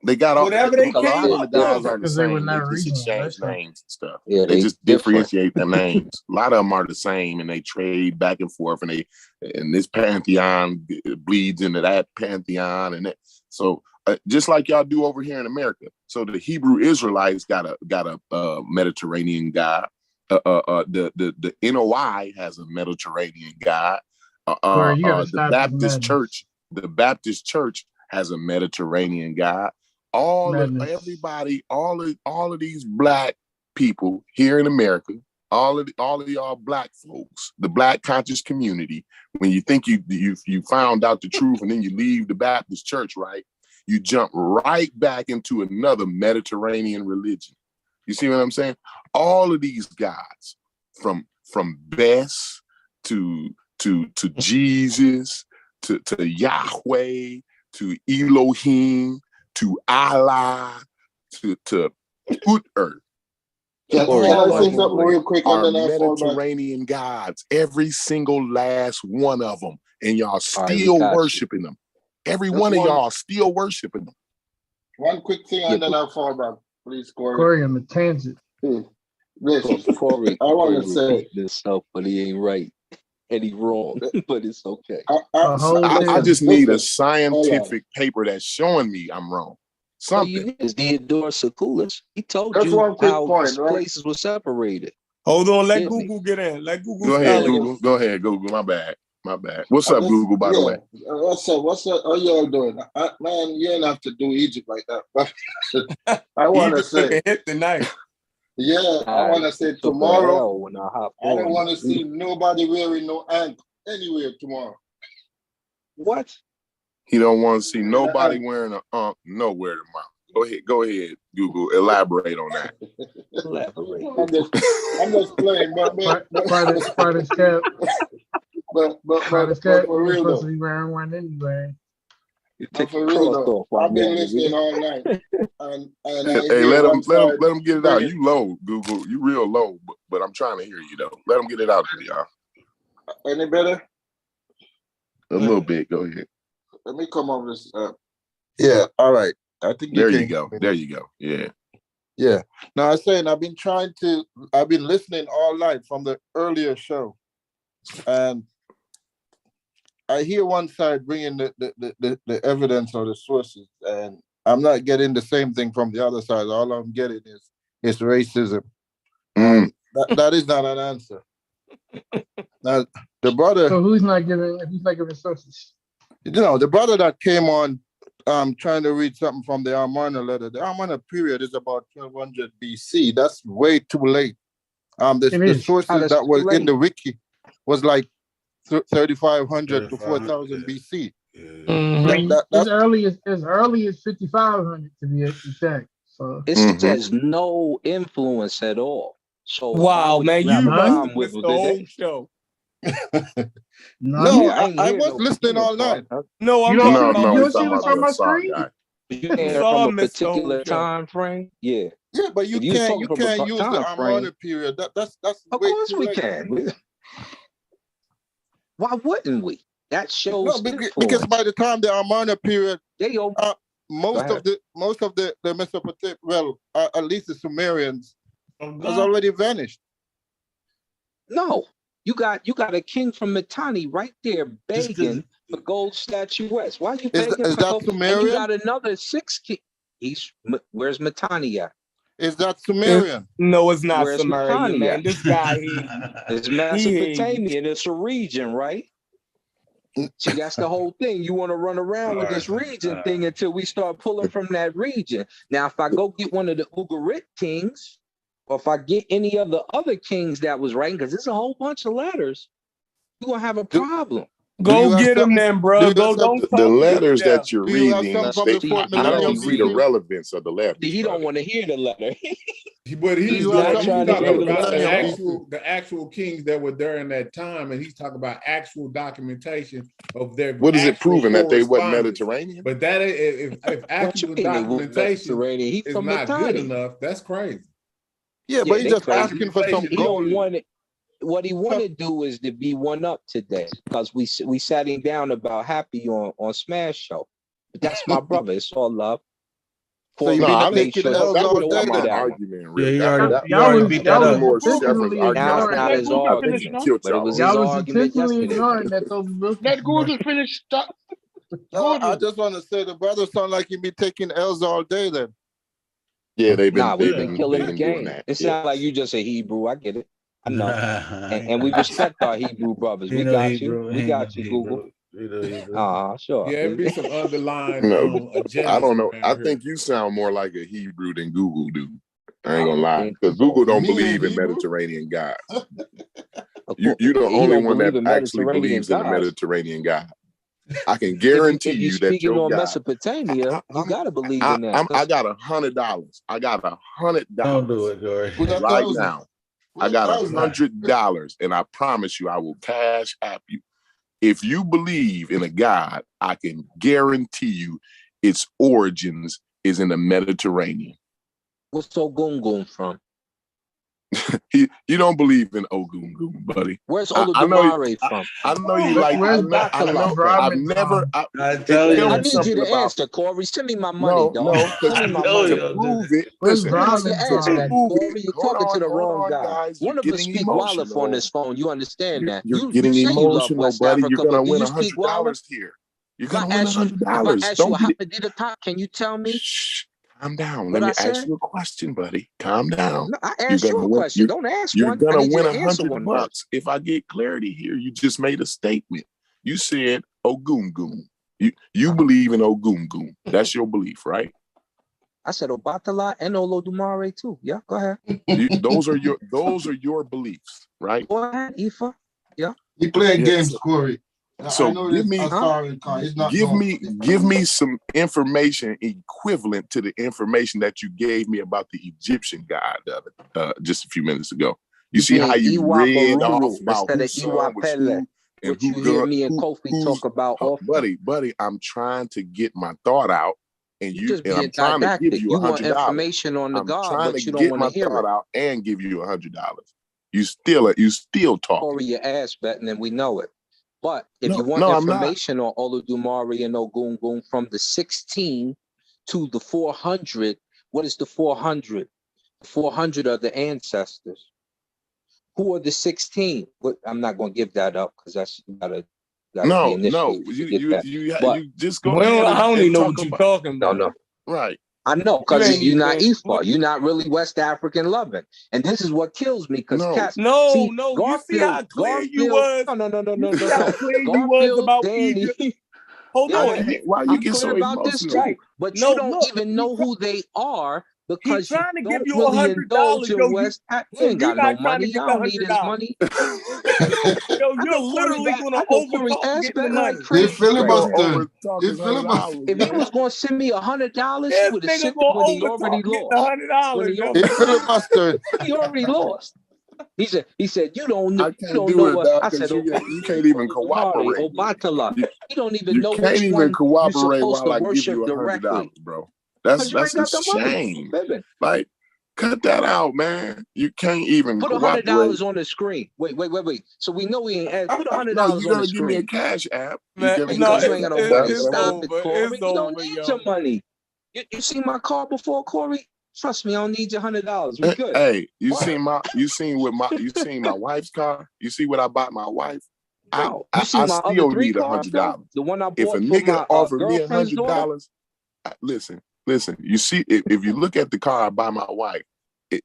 S7: They got all
S4: Whatever they
S7: a lot
S4: came
S7: of the
S4: up
S7: guys
S4: with.
S7: are the
S11: Because they were
S7: same.
S11: not
S7: They just
S11: regional,
S7: exchange
S11: that's right.
S7: names and stuff.
S10: Yeah,
S7: They just
S10: different.
S7: differentiate the names. A lot of them are the same, and they trade back and forth, and this pantheon bleeds into that pantheon, and that. So just like y'all do over here in America. So the Hebrew Israelites got a Mediterranean god. The NOI has a Mediterranean god.
S11: You gotta
S7: The
S11: stop this
S7: Baptist
S11: madness.
S7: Church has a Mediterranean god.
S11: Madness.
S7: everybody, all of these black people here in America, all of y'all black folks, the black conscious community, when you think you found out the truth and then you leave the Baptist church, right? You jump right back into another Mediterranean religion. You see what I'm saying? All of these gods, from Bess to Jesus to Yahweh to Elohim to Allah to Uther.
S12: Can I say something real quick?
S7: Are
S12: And then I fall back.
S7: Mediterranean gods, every single last one of them, and y'all
S10: All right,
S7: still
S10: got you.
S7: worshiping them. Every
S12: That's
S7: one of
S12: one-
S7: y'all still worshiping them.
S12: One quick thing, and then I'll fall back. Please, Corey.
S11: Corey on the tangent.
S12: Listen,
S13: Corey,
S12: I want to
S13: Corey
S12: say,
S13: repeating himself, but he ain't right. And he wrong, but it's okay.
S7: I just need a
S12: listen,
S7: scientific paper that's showing me I'm wrong.
S13: All you
S7: Something.
S13: need is Theodore Secundus. He told
S12: That's
S13: you
S12: one quick
S13: how
S12: point, right?
S13: places were separated.
S4: Hold on, let
S13: Didn't he?
S4: Google get in. Let Google
S7: Go ahead,
S4: scholar-
S7: Google. Go ahead, Google. My bad. What's
S12: I
S7: up,
S12: just-
S7: Google, by the
S12: yeah.
S7: way?
S12: What's up? How y'all doing? Man, you ain't have to do Egypt like that. I
S4: He
S12: want to
S4: just took
S12: say,
S4: a hit tonight.
S12: yeah, I want to say tomorrow,
S13: When I hop
S12: I don't
S13: on.
S12: want to see nobody wearing no ankle anywhere tomorrow.
S13: What?
S7: He don't want to see nobody wearing a nowhere tomorrow. Go ahead, Google. Elaborate on that.
S13: Elaborate.
S12: I'm just playing, but
S11: Spider's cap.
S12: but
S11: Spider's cap.
S12: for
S11: You're
S12: real
S11: supposed to
S12: though.
S11: be wearing one anyway.
S13: You
S12: But
S13: take
S12: for
S13: your
S12: real
S13: cross
S12: though,
S13: off while
S12: I've been
S13: I'm
S12: listening all night, and I
S7: Hey,
S12: hear
S7: let
S12: one
S7: him
S12: side
S7: get it out.
S12: bringing-
S7: You low, Google. You real low, but I'm trying to hear you though. Let him get it out to y'all.
S12: Any better?
S7: A little bit. Go ahead.
S12: Let me come over this. Yeah. All right. I think
S7: There
S12: can
S7: you go. There you go. Yeah.
S12: Yeah. Now I'm saying I've been listening all night from the earlier show, and I hear one side bringing the evidence or the sources, and I'm not getting the same thing from the other side. All I'm getting is racism. That is not an answer. Now the brother,
S11: So who's not giving sources?
S12: the brother that came on trying to read something from the Amarna letter. The Amarna period is about 1200 BC. That's way too late. The sources that was in the wiki was like 3500 to 4000 BC.
S11: As early as 5500 to be exact. So
S13: It says no influence at all. So
S4: Wow, man, you
S11: must
S4: missed the whole show.
S12: No,
S13: ain't
S12: I
S13: hear
S12: was
S13: no
S12: listening all
S13: part.
S12: night.
S4: No, I'm
S11: You don't-
S4: talking
S11: you
S4: about
S11: don't see what's on my screen?
S7: guy.
S13: You ain't
S4: Saw
S13: from a
S4: missed the whole
S13: particular
S4: show.
S13: time frame. Yeah.
S12: Yeah, but you
S13: If you was
S12: can't
S13: talking from a
S12: use
S13: time
S12: the
S13: frame,
S12: Amarna period. That's
S13: of
S12: way
S13: course
S12: too
S13: we
S12: late.
S13: can. Why wouldn't we? That shows
S12: No, because
S13: influence.
S12: by the time the Amarna period,
S13: They go.
S12: most of the Mesopotamia, well, at least the Sumerians, has
S4: God.
S12: already vanished.
S13: No, you got a king from Mitanni right there begging for gold statuettes. Why are you
S12: Is
S13: begging
S12: that
S13: for gold?
S12: Sumerian?
S13: And you got another 6 king. Where's Mitanni at?
S12: Is that Sumerian?
S4: No, it's not
S13: Where's
S4: Sumerian,
S13: Mitanni
S4: man.
S13: at?
S4: This guy,
S13: It's Mesopotamian. It's a region, right? See, that's the whole thing. You want to run around with this region thing until we start pulling from that region. Now, if I go get one of the Ugarit kings, or if I get any of the other kings that was writing, because there's a whole bunch of letters, you're going to have a problem.
S4: go get him then, bro. Go, don't talk
S7: The
S4: to
S7: letters
S4: them.
S7: that you're
S12: Do you have
S7: reading,
S12: some from the fourth
S7: I don't
S12: millennium
S7: see the
S12: BC?
S7: relevance of the letters.
S13: He don't want to hear the letter.
S8: But he's
S12: You have
S8: talking
S12: something from the
S8: about
S12: millennium
S8: the actual kings that were during that time, and he's talking about actual documentation of their.
S7: What is it
S8: actual
S7: proving that they wasn't
S8: correspondence.
S7: Mediterranean?
S8: But that if
S13: What you
S8: actual
S13: mean they were
S8: documentation
S13: Mediterranean? He
S8: is
S13: from
S8: not good
S13: Mitanni.
S8: enough, that's crazy.
S12: Yeah, but
S13: Yeah,
S12: he's
S13: they
S12: just
S13: crazy.
S12: asking for some
S13: He
S12: gold.
S13: don't want it. What he want to do is to be one up today, because we sat him down about Happy on Smash Show. But that's my brother. It's all love.
S12: So you
S7: No,
S12: been
S7: I
S12: taking
S7: didn't.
S12: L's
S7: That
S12: all
S7: was
S12: day
S7: not
S12: then.
S7: an argument, really.
S1: Yeah, he
S7: That
S1: already,
S7: was-
S1: you already
S11: was-
S1: beat
S11: y'all
S1: that
S11: was
S1: up.
S7: more
S11: intentionally
S7: Sheffrin's
S13: Now it's
S7: argument.
S13: not his
S11: ignoring.
S13: argument,
S7: Killed
S13: but it
S7: y'all
S13: was
S7: over
S13: his
S11: Y'all was
S13: argument
S11: intentionally
S13: yesterday.
S11: ignoring that those books.
S14: Let Gordon finish. Stop.
S12: No, I
S14: Gordon.
S12: just want to say the brother sound like he be taking L's all day then.
S7: Yeah, they've
S13: Nah, we've
S7: been
S13: been killing the
S7: doing
S13: game.
S7: that.
S13: It
S7: Yeah.
S13: sounds like you just a Hebrew. I get it. I know. And we respect our Hebrew brothers.
S1: He
S13: We
S1: know
S13: got
S1: Hebrew.
S13: you. We
S1: He
S13: got
S1: know
S13: you,
S1: Hebrew.
S13: Google. Sure.
S8: Yeah, it'd be some underlying
S7: No,
S8: agendas.
S7: I don't know.
S8: around
S7: I
S8: here.
S7: think you sound more like a Hebrew than Google do. I ain't gonna lie, because Google don't
S12: Me and
S7: believe in
S12: Hebrew?
S7: Mediterranean gods.
S13: Of
S7: You
S13: course,
S7: the
S13: he
S7: only
S13: don't
S7: one that
S13: believe in
S7: actually
S13: Mediterranean
S7: believes in the
S13: gods.
S7: Mediterranean God. I can
S13: If
S7: guarantee
S13: you're
S7: you that
S13: speaking
S7: your
S13: on
S7: God.
S13: Mesopotamia, you gotta believe in that.
S7: I got $100. I got $100.
S1: Don't do it, Corey.
S12: With
S7: Right
S12: 1,000.
S7: now. I got $100, and I promise you, I will cash app you. If you believe in a God, I can guarantee you its origins is in the Mediterranean.
S13: What's Ogungun from?
S7: You don't believe in Ogungun, buddy.
S13: Where's
S7: I know
S13: Olodumare from?
S7: I know you like.
S11: Where's
S7: I know. I've never.
S1: I tell you.
S13: I need you to answer, Corey. Send me my money, dog.
S7: No, because
S13: Send me my
S1: tell
S13: money.
S1: you.
S7: to prove it.
S11: Where's
S7: Listen,
S13: Put it on your
S11: Brahmin
S13: ass,
S11: from?
S13: man,
S7: prove
S13: Corey.
S7: it.
S13: You're
S7: Hold
S13: talking to the wrong guy.
S7: guys.
S13: One of us speak Wolof on this phone. You understand that?
S7: You're
S13: You
S7: getting
S13: say you love
S7: emotional,
S13: West
S7: buddy.
S13: Africa,
S7: You're gonna
S13: but do
S7: win
S13: you speak Wolof?
S7: $100 here. You're
S13: If I
S7: gonna win
S13: ask you,
S7: $100.
S13: you a
S7: Don't get it.
S13: Hapadita top, can you tell me?
S7: Shh. Calm down.
S13: What
S7: Let me
S13: I
S7: ask
S13: said?
S7: you a question, buddy. Calm down.
S13: No, I
S7: You're
S13: asked you
S7: gonna
S13: a
S7: win.
S13: question. Don't ask
S7: You're
S13: one. I
S7: gonna
S13: need you
S7: win
S13: to answer one first.
S7: $100 if I get clarity here. You just made a statement. You said Ogungun. You believe in Ogungun. That's your belief, right?
S13: I said Obatala and Olodumare too. Yeah, go ahead.
S7: Those are your beliefs, right?
S13: Go ahead, Ifa. Yeah.
S12: He playing
S7: Yes.
S12: games, Corey.
S7: So
S12: I know
S7: give
S12: it's
S7: me,
S12: Asari Khan. He's not
S7: give
S12: knowing.
S7: me some information equivalent to the information that you gave me about the Egyptian god just a few minutes ago. You see how you
S13: Iwa
S7: read
S13: Baruru
S7: off about
S13: instead
S7: whose
S13: of Iwa
S7: son was
S13: Pele,
S7: who and
S13: which
S7: who
S13: you hear
S7: God,
S13: me and Kofi
S7: who's
S13: talk about often.
S7: buddy. I'm trying to get my thought out, and
S13: You just
S7: and I'm
S13: being
S7: trying to give
S13: didactic.
S7: you
S13: You want
S7: $100.
S13: information on the
S7: I'm
S13: God,
S7: trying
S13: but
S7: to
S13: you don't
S7: get
S13: want
S7: my
S13: to hear
S7: thought
S13: it.
S7: out and give you $100. You still talking.
S13: Corey, your ass betting, and we know it. But if you want
S7: No, I'm not.
S13: information on Olodumare and Ogungun from the 16 to the 400, what is the 400? The 400 are the ancestors. Who are the 16? But I'm not going to give that up because that's gotta
S7: No,
S13: be initiated.
S7: you just go
S11: Well,
S7: ahead
S11: I don't
S7: and
S11: even know
S7: talk
S11: what you're
S7: about.
S11: talking about.
S13: No.
S7: Right.
S13: I know,
S11: You
S13: because
S11: ain't
S13: you're not
S11: even-
S13: Ifa. You're not really West African loving. And this is what kills me, because
S7: No.
S13: cats.
S11: No,
S13: see,
S11: no. You see
S13: Garfield,
S11: how clear you
S13: Garfield,
S11: was?
S13: No.
S11: You see how clear you was
S13: Garfield,
S11: about
S13: Danny.
S11: Egypt? Hold on.
S7: Why you
S13: I'm
S7: get so
S13: clear about this
S7: emotional?
S13: too. But
S11: No,
S13: you don't
S11: look,
S13: even know who they are
S11: He's
S13: because you
S11: trying to give
S13: don't
S11: you
S13: really
S11: $100.
S13: indulge in
S11: Yo,
S13: West. He
S11: so
S13: ain't
S11: you're
S13: got no
S11: not trying to
S13: money.
S11: get
S13: I
S11: the
S13: don't need his
S11: $100.
S13: money.
S11: Yo, you're literally going to
S13: Corey
S11: overtalk
S13: ass
S11: getting the
S13: betting
S11: money.
S13: like
S12: They
S13: crazy.
S12: filibuster.
S7: It's $100.
S13: If he was going to send me $100, he
S11: This
S13: would have
S11: nigga
S13: sent it
S11: going
S13: when
S11: to
S13: he already
S11: overtalk getting
S13: lost. When
S11: $100.
S13: he
S11: Yo.
S12: He filibustered.
S13: already lost. He said, you don't know.
S7: I
S13: You
S7: can't
S13: don't
S7: do
S13: know
S7: it,
S13: what
S7: dog,
S13: I
S7: because
S13: said.
S7: you can't even cooperate.
S13: Obatala. You don't even
S7: You
S13: know
S7: can't
S13: which
S7: even
S13: one you're
S7: cooperate
S13: supposed
S7: while
S13: to
S7: I give you
S13: worship directly.
S7: $100, bro.
S13: Because
S7: That's
S13: you ain't
S7: a
S13: got the money.
S7: shame.
S13: Baby.
S7: Like, cut that out, man. You can't even
S13: Put
S7: cooperate.
S13: $100 on the screen. Wait. So we know he ain't. Put $100
S7: No,
S13: on
S7: you're gonna
S13: the
S7: give me a
S13: screen.
S7: cash app.
S11: Man,
S7: You're gonna
S11: no,
S13: Because you ain't got no money.
S11: it's
S13: Stop
S11: over.
S13: it, Corey.
S11: It's
S13: You don't
S11: over,
S13: need
S11: yo.
S13: your money. You see my car before, Corey? Trust me, I don't need your $100. We good.
S7: Hey, you seen my wife's car? You see what I bought my wife?
S13: No,
S7: I
S13: you see my
S7: still
S13: other 3
S7: need
S13: cars, though?
S7: $100.
S13: The one I
S7: If a
S13: bought for
S7: nigga
S13: my
S7: offered me
S13: girlfriend's daughter?
S7: $100, listen. You see, if you look at the car I buy my wife,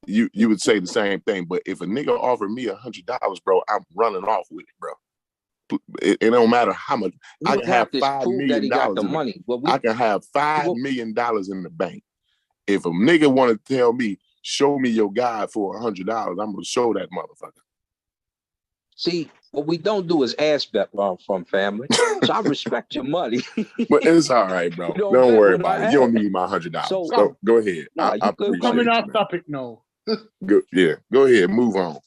S7: you would say the same thing. But if a nigga offered me $100, bro, I'm running off with it, bro. It don't matter how much.
S13: You
S7: I
S13: would
S7: can have
S13: have to
S7: $5
S13: prove that
S7: million
S13: he got the
S7: in the,
S13: money. Well,
S7: I can have $5 million in the bank. If a nigga want to tell me, show me your God for $100, I'm gonna show that motherfucker.
S13: see, what we don't do is ass bet where I'm from, family. So I respect your money.
S7: But it's all right, bro.
S13: You don't
S7: Don't
S13: bet
S7: worry
S13: what
S7: about
S13: I
S7: it. You don't
S13: have.
S7: need my $100.
S13: So-
S7: Go ahead.
S13: Nah,
S7: I
S13: you good,
S7: appreciate
S11: Coming
S7: it,
S11: off
S7: man.
S11: topic, no.
S7: Go ahead. Move on.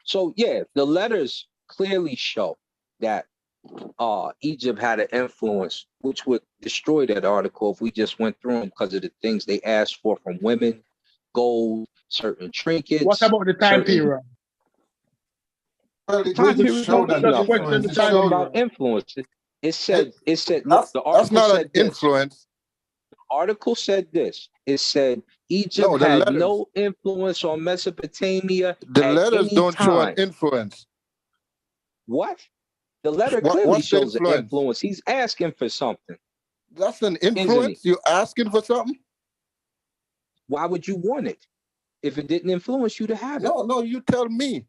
S13: So yeah, the letters clearly show that Egypt had an influence, which would destroy that article if we just went through them because of the things they asked for from women, gold, certain trinkets.
S11: What about the time period?
S12: Well,
S13: The
S12: it
S13: time
S12: doesn't
S13: period
S12: show
S13: don't mean
S12: that
S11: Just question
S13: nothing.
S11: the
S12: influence.
S13: It's
S12: It
S11: time
S13: talking
S12: shows
S13: about influence. It said, look,
S12: that's
S13: the article
S12: not an
S13: said this.
S12: influence.
S13: Article said this. It said Egypt
S12: No, the
S13: had
S12: letters.
S13: no influence on Mesopotamia
S12: The
S13: at
S12: letters
S13: any
S12: don't show an
S13: time.
S12: influence.
S13: What? The letter clearly
S12: What's the
S13: shows an
S12: influence?
S13: influence. He's asking for something.
S12: That's an
S13: Isn't
S12: influence.
S13: he?
S12: You're asking for something?
S13: Why would you want it if it didn't influence you to have it?
S12: No, you tell me.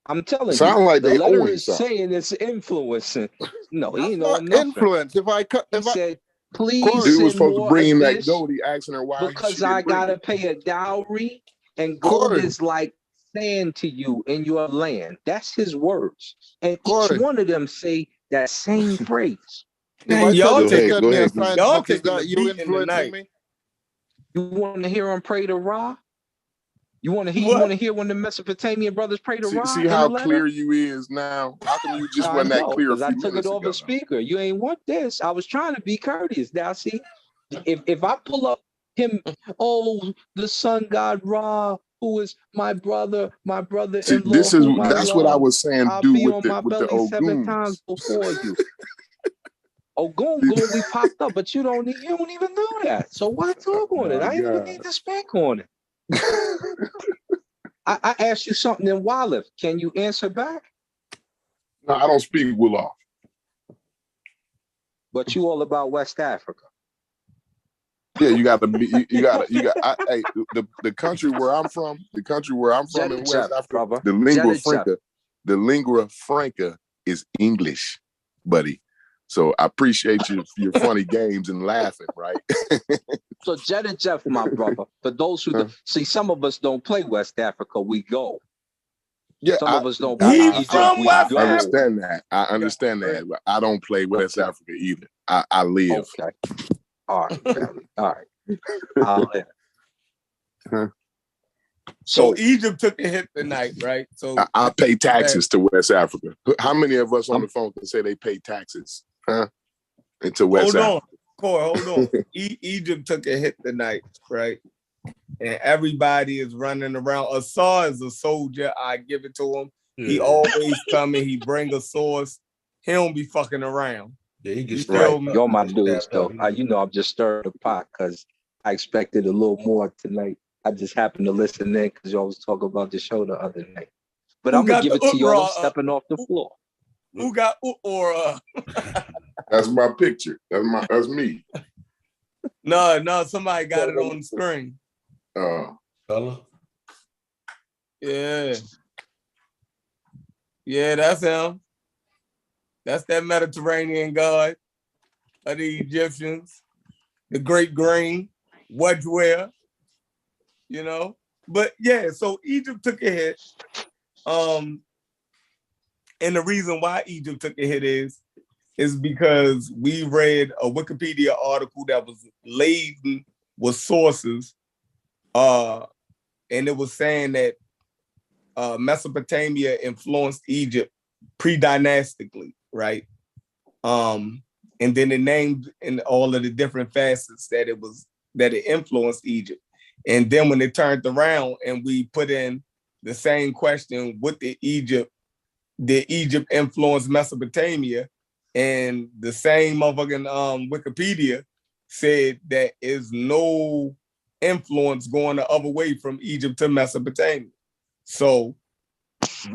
S13: I'm telling
S7: Sound
S13: you,
S7: like
S13: the
S7: they
S13: letter
S7: owing
S13: is
S7: something.
S13: saying it's influencing. No, he
S12: That's
S13: ain't
S12: not
S13: knowing nothing.
S12: influence.
S13: He said, please
S7: Dude was
S13: send
S7: supposed to
S13: more
S7: bring
S13: of
S7: him that
S13: this
S7: gold. He asking her why she
S13: because I
S7: didn't bring
S13: gotta
S7: it.
S13: pay a dowry, and gold
S12: Corey,
S13: is like sand to you in your land. That's his words. And each
S12: Corey,
S13: one of them say that same phrase.
S12: if
S5: Man,
S12: I tell
S5: y'all
S12: you to
S7: ahead,
S5: taking
S12: send
S7: go
S12: me a
S7: ahead.
S12: science
S5: y'all
S12: book, is
S5: taking the
S12: that you
S5: beat in the
S12: influencing
S5: night.
S12: me?
S13: You want to hear him pray to Ra? You want to
S5: What?
S13: hear when the Mesopotamian brothers pray to Ra
S7: See
S13: in the
S7: how
S13: letter?
S7: clear you is now? How come you just
S13: I
S7: wasn't that
S13: know,
S7: clear a
S13: because I
S7: few
S13: took it
S7: minutes
S13: off
S7: ago?
S13: a speaker. You ain't want this. I was trying to be courteous. Now, see, if I pull up him, oh, the sun god Ra, who is my
S7: See,
S13: brother-in-law,
S7: this is
S13: whom I
S7: that's what I
S13: love,
S7: was saying.
S13: I'll
S7: Do
S13: be
S7: with
S13: on my
S7: the
S13: belly 7 times
S7: Oguns.
S13: before you. Ogun, we popped up, but you don't even know that. So why talk on it?
S7: My
S13: I didn't even
S7: God.
S13: need to speak on it. I asked you something in Wallif. Can you answer back?
S7: No, I don't speak Wolof.
S13: But you all about West Africa.
S7: Yeah, you got to be. You got. Hey, the country where I'm from, in West Africa,
S13: brother.
S7: the lingua
S13: Jeddah,
S7: franca, the lingua franca is English, buddy. So I appreciate you for your funny games and laughing, right?
S13: So Jeddah Jeff, my brother. For those who see, some of us don't play West Africa. We go.
S7: Yeah,
S13: Some of us don't
S5: He
S13: play
S7: I
S13: Egypt. We
S5: West
S13: go.
S7: understand that. I understand that. But I don't play West
S13: Okay.
S7: Africa either. I live.
S13: Okay. All right, family. All right. I'll live.
S7: Huh?
S5: So Egypt took a hit tonight, right? So
S7: I pay taxes to West Africa. How many of us on the phone can say they pay taxes? Huh? Into West
S5: hold
S7: Africa.
S5: on, Corey, hold on. Egypt took a hit tonight, right? And everybody is running around. Assar is a soldier. I give it to him. He always come and he bring a source. He don't be fucking around.
S1: Yeah, he gets
S13: Right.
S1: right.
S13: You're my dudes, though. You know, I'm just stirring the pot because I expected a little more tonight. I just happened to listen in because y'all was talking about the show the other night. But I'm gonna give it to y'all. I'm stepping off the floor.
S5: Who got or
S7: That's my picture. That's me.
S5: No, somebody got it on the screen.
S1: Fella.
S5: Yeah. Yeah, that's him. That's that Mediterranean god of the Egyptians, the great grain, Wedgeware, you know. But yeah, so Egypt took a hit. And the reason why Egypt took a hit is because we read a Wikipedia article that was laden with sources, and it was saying that Mesopotamia influenced Egypt pre-dynastically, right? And then it named in all of the different facets that it influenced Egypt. And then when it turned around and we put in the same question, what did Egypt influence Mesopotamia? And the same motherfucking Wikipedia said that is no influence going the other way from Egypt to Mesopotamia. So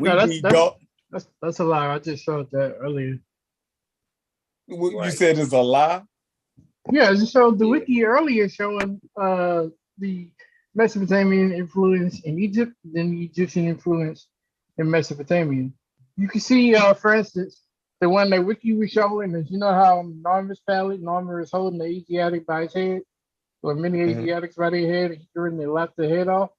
S11: that's a lie. I just showed that earlier.
S5: You said it's a lie?
S11: Yeah, I just showed the wiki earlier showing the Mesopotamian influence in Egypt, then the Egyptian influence in Mesopotamia. You can see, for instance, the one that wiki was showing is, you know how Narmer's palette, Narmer is holding the Asiatic by his head, or many Asiatics by their head, and they left the head off.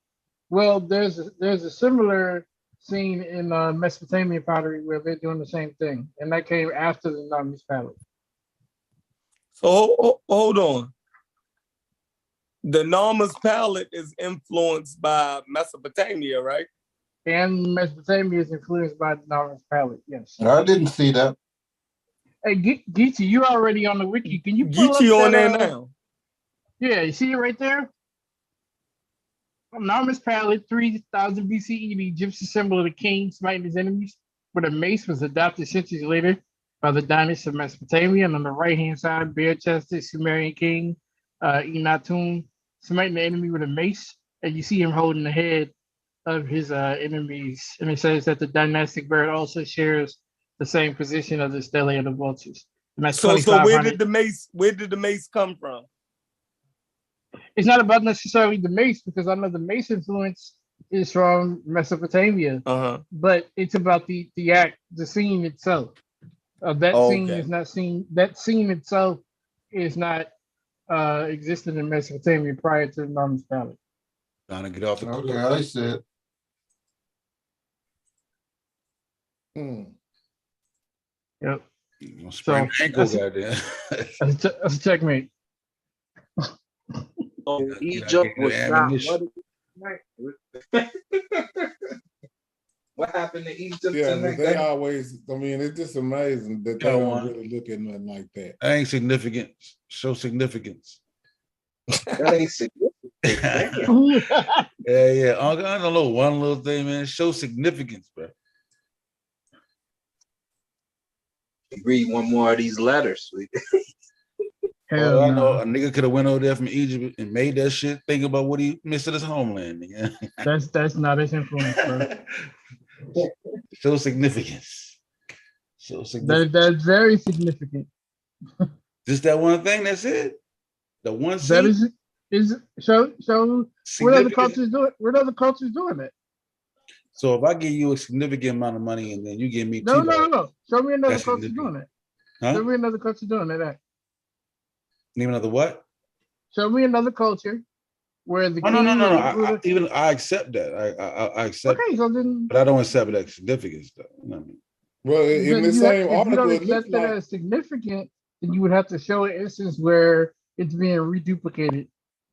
S11: Well, there's a similar scene in Mesopotamian pottery where they're doing the same thing, and that came after the Narmer's palette.
S5: So hold on. The Narmer's palette is influenced by Mesopotamia, right?
S11: And Mesopotamia is influenced by the Narmer's palette, yes.
S12: I didn't see that.
S11: Hey, Geechee, you're already on the wiki. Can you pull
S5: Geechee
S11: up
S5: on
S11: that,
S5: there now?
S11: Yeah, you see it right there? Narmer's palette, 3000 BCE, the Egyptian symbol of the king smiting his enemies, where the mace was adopted centuries later by the dynasty of Mesopotamia. And on the right-hand side, bare-chested Sumerian king Enatun smiting the enemy with a mace. And you see him holding the head of his enemies. And it says that the dynastic bird also shares the same position of the stele of the vultures. And that's
S5: so where did the mace come from?
S11: It's not about necessarily the mace, because I know the mace influenced
S14: is from Mesopotamia, but it's about the act, the scene itself. That scene is not seen. That scene itself is not existed in Mesopotamia prior to the Norman Valley.
S1: Trying to get off the court.
S12: Okay, I said.
S14: Yep.
S1: Sprain ankle, goddamn.
S14: That's a checkmate.
S10: Egypt was not what happened to Egypt?
S8: Yeah, but they always, I mean, it's just amazing that they don't really look at nothing like that.
S1: That ain't significant. Show significance.
S10: That ain't significant.
S1: Yeah. I don't know, one little thing, man. Show significance, bro.
S10: Read one more of these letters.
S14: Hell
S1: I know a nigga could have went over there from Egypt and made that shit. Think about what he missed at his homeland, nigga.
S14: That's not his influence, bro.
S1: Show significance. Show significance.
S14: That's very significant.
S1: Just that one thing. That's it. The one.
S14: That is show. What other cultures do it? What other cultures doing it?
S1: So if I give you a significant amount of money and then you give me
S14: no. Show me another culture doing it.
S1: Huh?
S14: Show me another culture doing it.
S1: Name another what?
S14: Show me another culture where the
S1: no. I accept that. I accept.
S14: Okay, so then.
S1: But I don't accept that significance, though. You know what I mean?
S8: Well, in the same article,
S14: if you don't accept that as significant, then you would have to show an instance where it's being reduplicated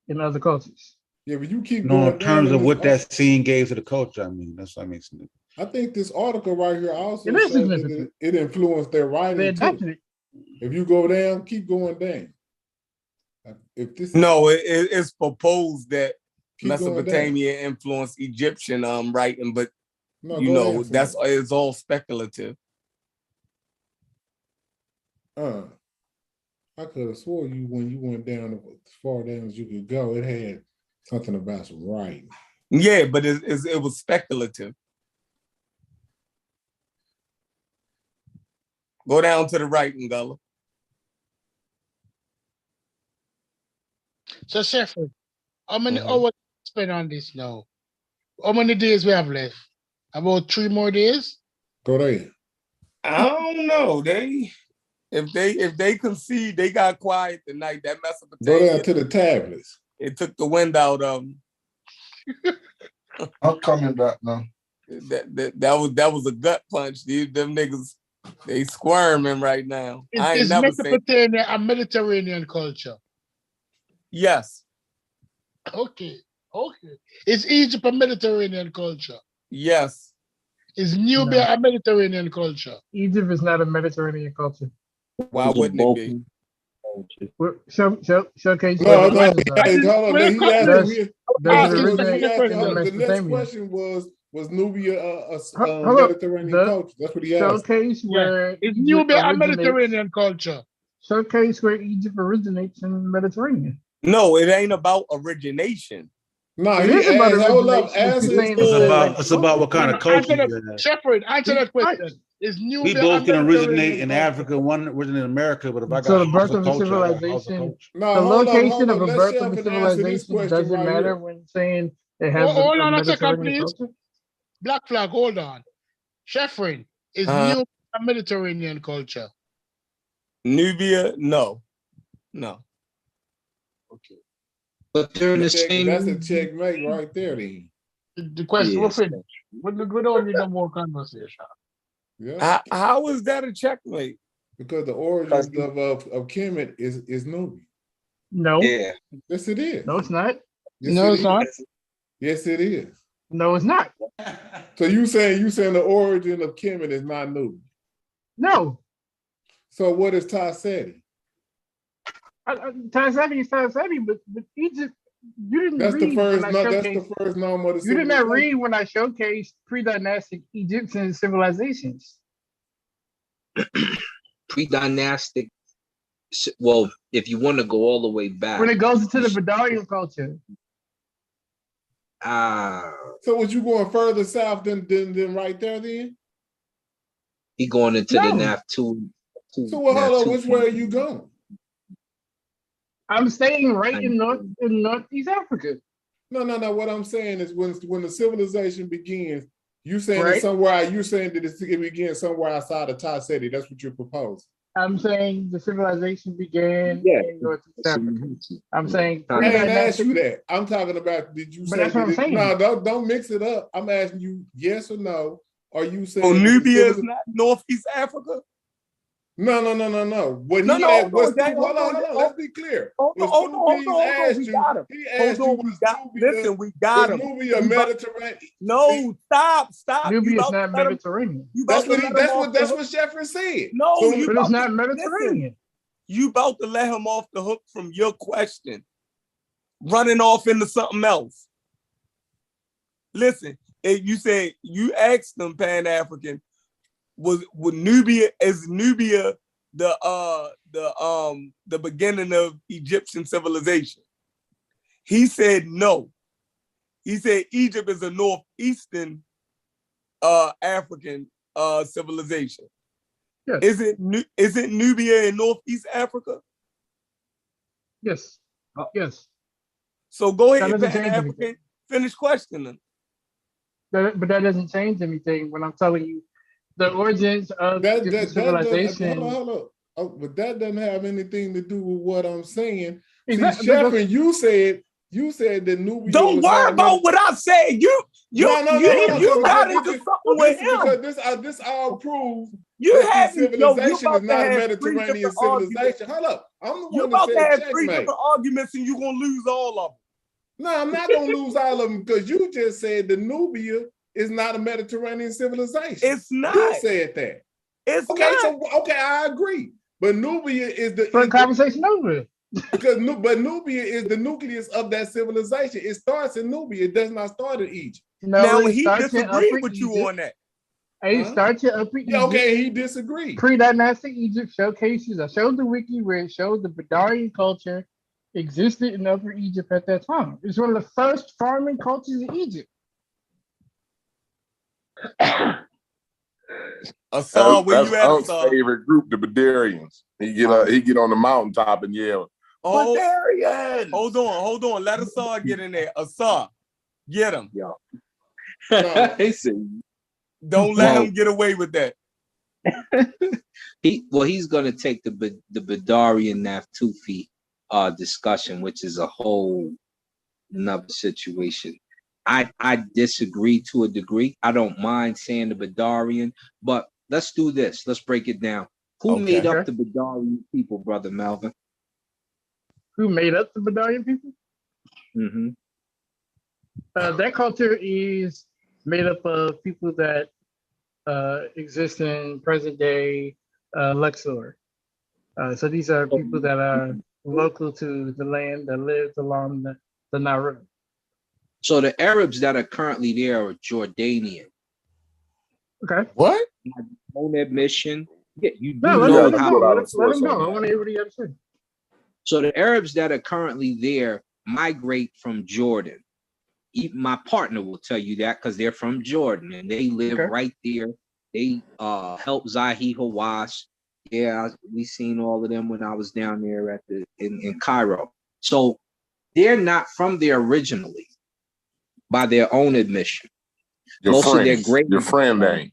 S14: in other cultures.
S8: Yeah, but you keep
S1: going in terms of what that scene gave to the culture. I mean, that's what I mean.
S8: I think this article right here also
S14: shows
S8: that it influenced their writing.
S14: They adapted it.
S8: If you go down, keep going down. If this
S5: it's proposed that Mesopotamia influenced Egyptian writing, but it's all speculative.
S8: I could have swore you when you went down as far down as you could go, it had something about some writing.
S5: Yeah, but it was speculative. Go down to the writing, Gullah.
S11: So, Sheffield, how many hours spent on this now? How many days we have left? About 3 more days?
S8: Go there.
S5: I don't know. If they concede, they got quiet tonight. That Mesopotamia.
S8: Go down to the tablets.
S5: It took the wind out of them.
S12: I'm coming back now.
S5: That was a gut punch. Them niggas, they squirming right now.
S11: Is Mesopotamia a Mediterranean culture?
S5: Yes.
S11: Okay. Is Egypt a Mediterranean culture?
S5: Yes.
S11: Is Nubia a Mediterranean culture?
S14: Egypt is not a Mediterranean culture.
S5: Why wouldn't it be?
S14: Showcase.
S8: The next question was Nubia a Mediterranean culture? That's what he asked.
S14: Showcase where
S11: is Nubia a Mediterranean culture?
S14: Showcase where Egypt originates in the Mediterranean.
S5: No, it ain't about origination.
S8: No, it's
S1: about what kind of culture.
S11: Shepherd, answer that question. Is
S1: we both can originate in Africa, one originated in America, but if I got
S14: the birth of a civilization, the location of a birth of a civilization doesn't matter when saying it has.
S11: Hold on a second, please. Black flag, hold on. Shepherd, is Nubia a Mediterranean culture?
S5: Nubia, no.
S11: Okay.
S10: But during the same.
S8: That's a checkmate right there, then.
S11: The question we're finished. We don't need no more conversation.
S8: Yeah.
S5: How is that a checkmate?
S8: Because the origins of Kemet is Nubia.
S14: No.
S10: Yeah.
S8: Yes, it is.
S14: No, it's not.
S8: Yes,
S11: no, it's not.
S8: Yes, it is.
S14: No, it's not.
S8: So you saying the origin of Kemet is not Nubia?
S14: No.
S8: So what is Tasseti?
S14: Tasseti is Tasseti, but Egypt. You didn't
S8: that's
S14: read
S8: the first.
S14: when I
S8: No, that's the first norm of the.
S14: You did not read when I showcased pre-dynastic Egyptian civilizations.
S10: Pre-dynastic. Well, if you want to go all the way back,
S14: when it goes into the Bedouin culture.
S8: So was you going further south than right there? Then
S10: he going into the Naftu.
S8: So hold on, which way are you going?
S14: I'm staying right in Northeast Africa.
S8: No. What I'm saying is when the civilization begins, you saying
S14: Right.
S8: that somewhere, you saying that it begins somewhere outside of Thai City. That's what you're proposing.
S14: I'm saying the civilization began
S13: Yeah.
S14: in Northeast Africa. I'm saying
S8: I ain't asked
S14: pre-dynastic.
S8: you that. I'm talking about, did you
S14: But
S8: say
S14: that's what I'm
S8: that
S14: saying.
S8: No, don't mix it up. I'm asking you yes or no. Are you saying
S5: Oh,
S8: that the
S5: Nubia is not Northeast Africa?
S8: No. What he
S5: No,
S8: asked,
S5: hold on.
S8: hold on. Let's be clear.
S5: Hold on. We got him.
S8: He asked you, was Nubia,
S5: listen, we got him.
S8: Nubia Mediterranean?
S5: No, stop.
S14: Nubia is not Mediterranean.
S8: That's what Sheffrin said.
S5: No,
S8: So
S14: but it's not Mediterranean.
S5: Listen, you about to let him off the hook from your question, running off into something else. Listen, if you say you asked them Pan-African, was Nubia the beginning of Egyptian civilization? He said no. He said Egypt is a northeastern African civilization.
S14: Yes.
S5: Isn't Nubia in Northeast Africa?
S14: Yes. Yes.
S5: So go ahead,
S14: That doesn't change
S5: Pan-African.
S14: anything.
S5: Finish questioning.
S14: But that doesn't change anything when I'm telling you the origins of civilization.
S8: Hold on. Oh, but that doesn't have anything to do with what I'm saying.
S14: Exactly.
S8: See, Sheffrin, you said that Nubia.
S5: Don't worry about what I said. You got into something with him.
S8: Because this all proves
S5: you
S8: that
S5: civilization
S8: is not a Mediterranean civilization. Hold up. I'm the one that said checkmate.
S5: 3 different arguments and you're going to lose all of them.
S8: No, I'm not going to lose all of them because you just said the Nubia is not a Mediterranean civilization.
S5: It's not.
S8: You said that.
S5: It's
S8: okay.
S5: Not.
S8: So I agree. But Nubia is the
S14: conversation over.
S8: But Nubia is the nucleus of that civilization. It starts in Nubia. It does not start in Egypt.
S14: No,
S5: now he disagreed with you on that.
S14: It starts in Upper Egypt.
S8: Yeah, okay, he disagreed.
S14: Pre-dynastic Egypt showcases. I showed the wiki where it showed the Bedouin culture existed in Upper Egypt at that time. It's one of the first farming cultures in Egypt.
S7: That's favorite group, the Bedarians. He get on the mountaintop and yell, Bedarians!
S5: Hold on. Let Assad get in there. Assad, get him. Don't let him get away with that.
S10: He's gonna take the Bedarian Naftufi discussion, which is a whole another situation. I disagree to a degree. I don't mind saying the Bedarian, but let's do this. Let's break it down. Who made up the Bedarian people, Brother Melvin?
S14: Who made up the Bedouin people?
S10: Mm-hmm.
S14: That culture is made up of people that exist in present day Luxor. So these are people that are local to the land that lives along the Nile River.
S10: So the Arabs that are currently there are Jordanian.
S14: Okay.
S8: What?
S10: On admission. Yeah, you do
S14: no,
S10: know
S14: let him go. Let him go. I want to hear what he has to say.
S10: So the Arabs that are currently there migrate from Jordan. My partner will tell you that because they're from Jordan and they live right there. They help Zahi Hawass. Yeah, we seen all of them when I was down there in Cairo. So they're not from there originally, by their own admission.
S7: Your friend ain't.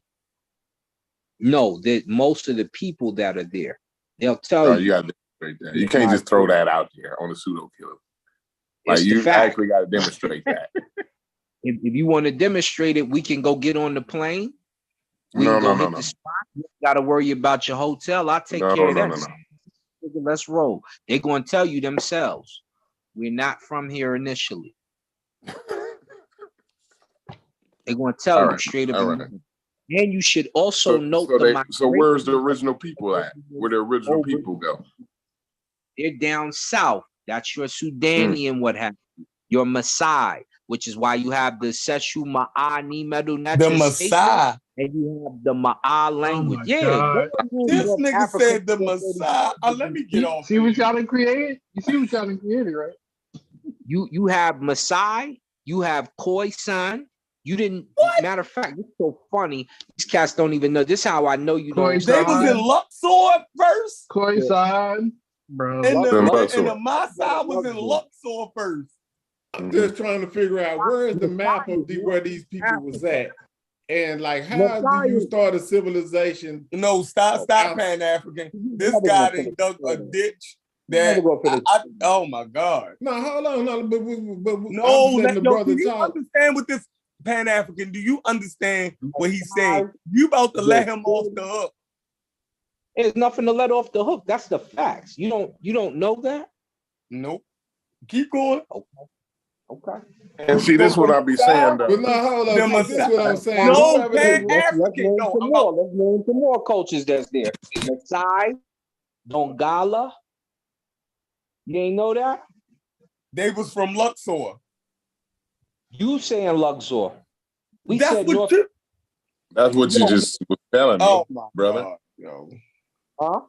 S10: No, that most of the people that are there, they'll tell you.
S7: You got to demonstrate that. You can't just throw that out there on a pseudo killer. Like you actually got to demonstrate that.
S10: If you want to demonstrate it, we can go get on the plane. We can go hit the spot. You got to worry about your hotel. I'll take care of that. Let's roll. They're going to tell you themselves. We're not from here initially. They're going to tell you straight up. And you should also note
S7: so where's the original people at? Where the original people go?
S10: They're down south. That's your Sudanian, what have you. Your Maasai, which is why you have the Seshu Ma'ani Medu.
S5: The Maasai.
S10: And you have the Ma'a language.
S5: This nigga said the Maasai. Let me get off.
S14: See what y'all done created? You see what y'all done created, right?
S10: You have Maasai, you have Khoisan. You didn't. Matter of fact, it's so funny. These cats don't even know. This is how I know you don't.
S5: They was in Luxor first.
S14: Khoisan, bro.
S5: And the Maasai was in Luxor first.
S8: I'm just trying to figure out where is the map of where these people was at. And like, how do you start a civilization?
S5: No, stop, Pan-African. This guy done dug a ditch that, oh my God.
S8: No, hold on, no, but
S5: no, let the brother talk. Understand what this Pan-African, do you understand what he's saying? You about to let him off the hook.
S10: There's nothing to let off the hook. That's the facts. You don't know that?
S5: Nope. Keep going.
S10: Okay.
S7: And see, this is what I be saying, though.
S8: But no, hold on. This is what I'm saying.
S5: No, Pan-African.
S10: Let's name some more cultures that's there. Maasai, Dongala. You ain't know that?
S5: They was from Luxor.
S10: You saying Luxor.
S5: That's what you just was telling me, brother.
S8: God, yo.
S10: Huh?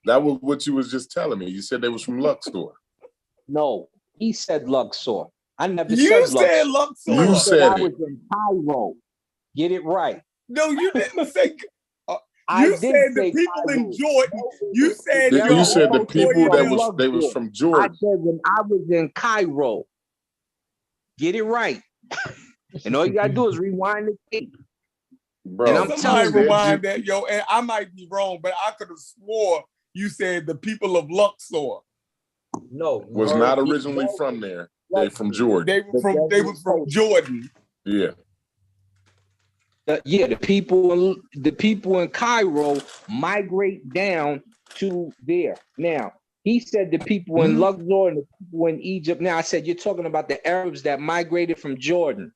S7: That was what you was just telling me. You said they was from Luxor.
S10: No, he said Luxor. I never
S5: you
S10: said Luxor.
S7: You said
S10: I
S7: it.
S10: was in Cairo. Get it right.
S5: No, you didn't say.
S10: You
S5: said the people in Jordan. You said
S7: you said the people they was from Jordan.
S10: I said when I was in Cairo. Get it right. And all you gotta do is rewind the tape.
S7: Bro,
S10: and I'm
S5: somebody rewind that, yo, and I might be wrong, but I could have swore you said the people of Luxor.
S10: No,
S7: was not originally from there. They from Jordan.
S5: They was from Jordan.
S7: Yeah.
S10: The people in Cairo migrate down to there. Now, he said the people in Luxor and the people in Egypt. Now, I said you're talking about the Arabs that migrated from Jordan.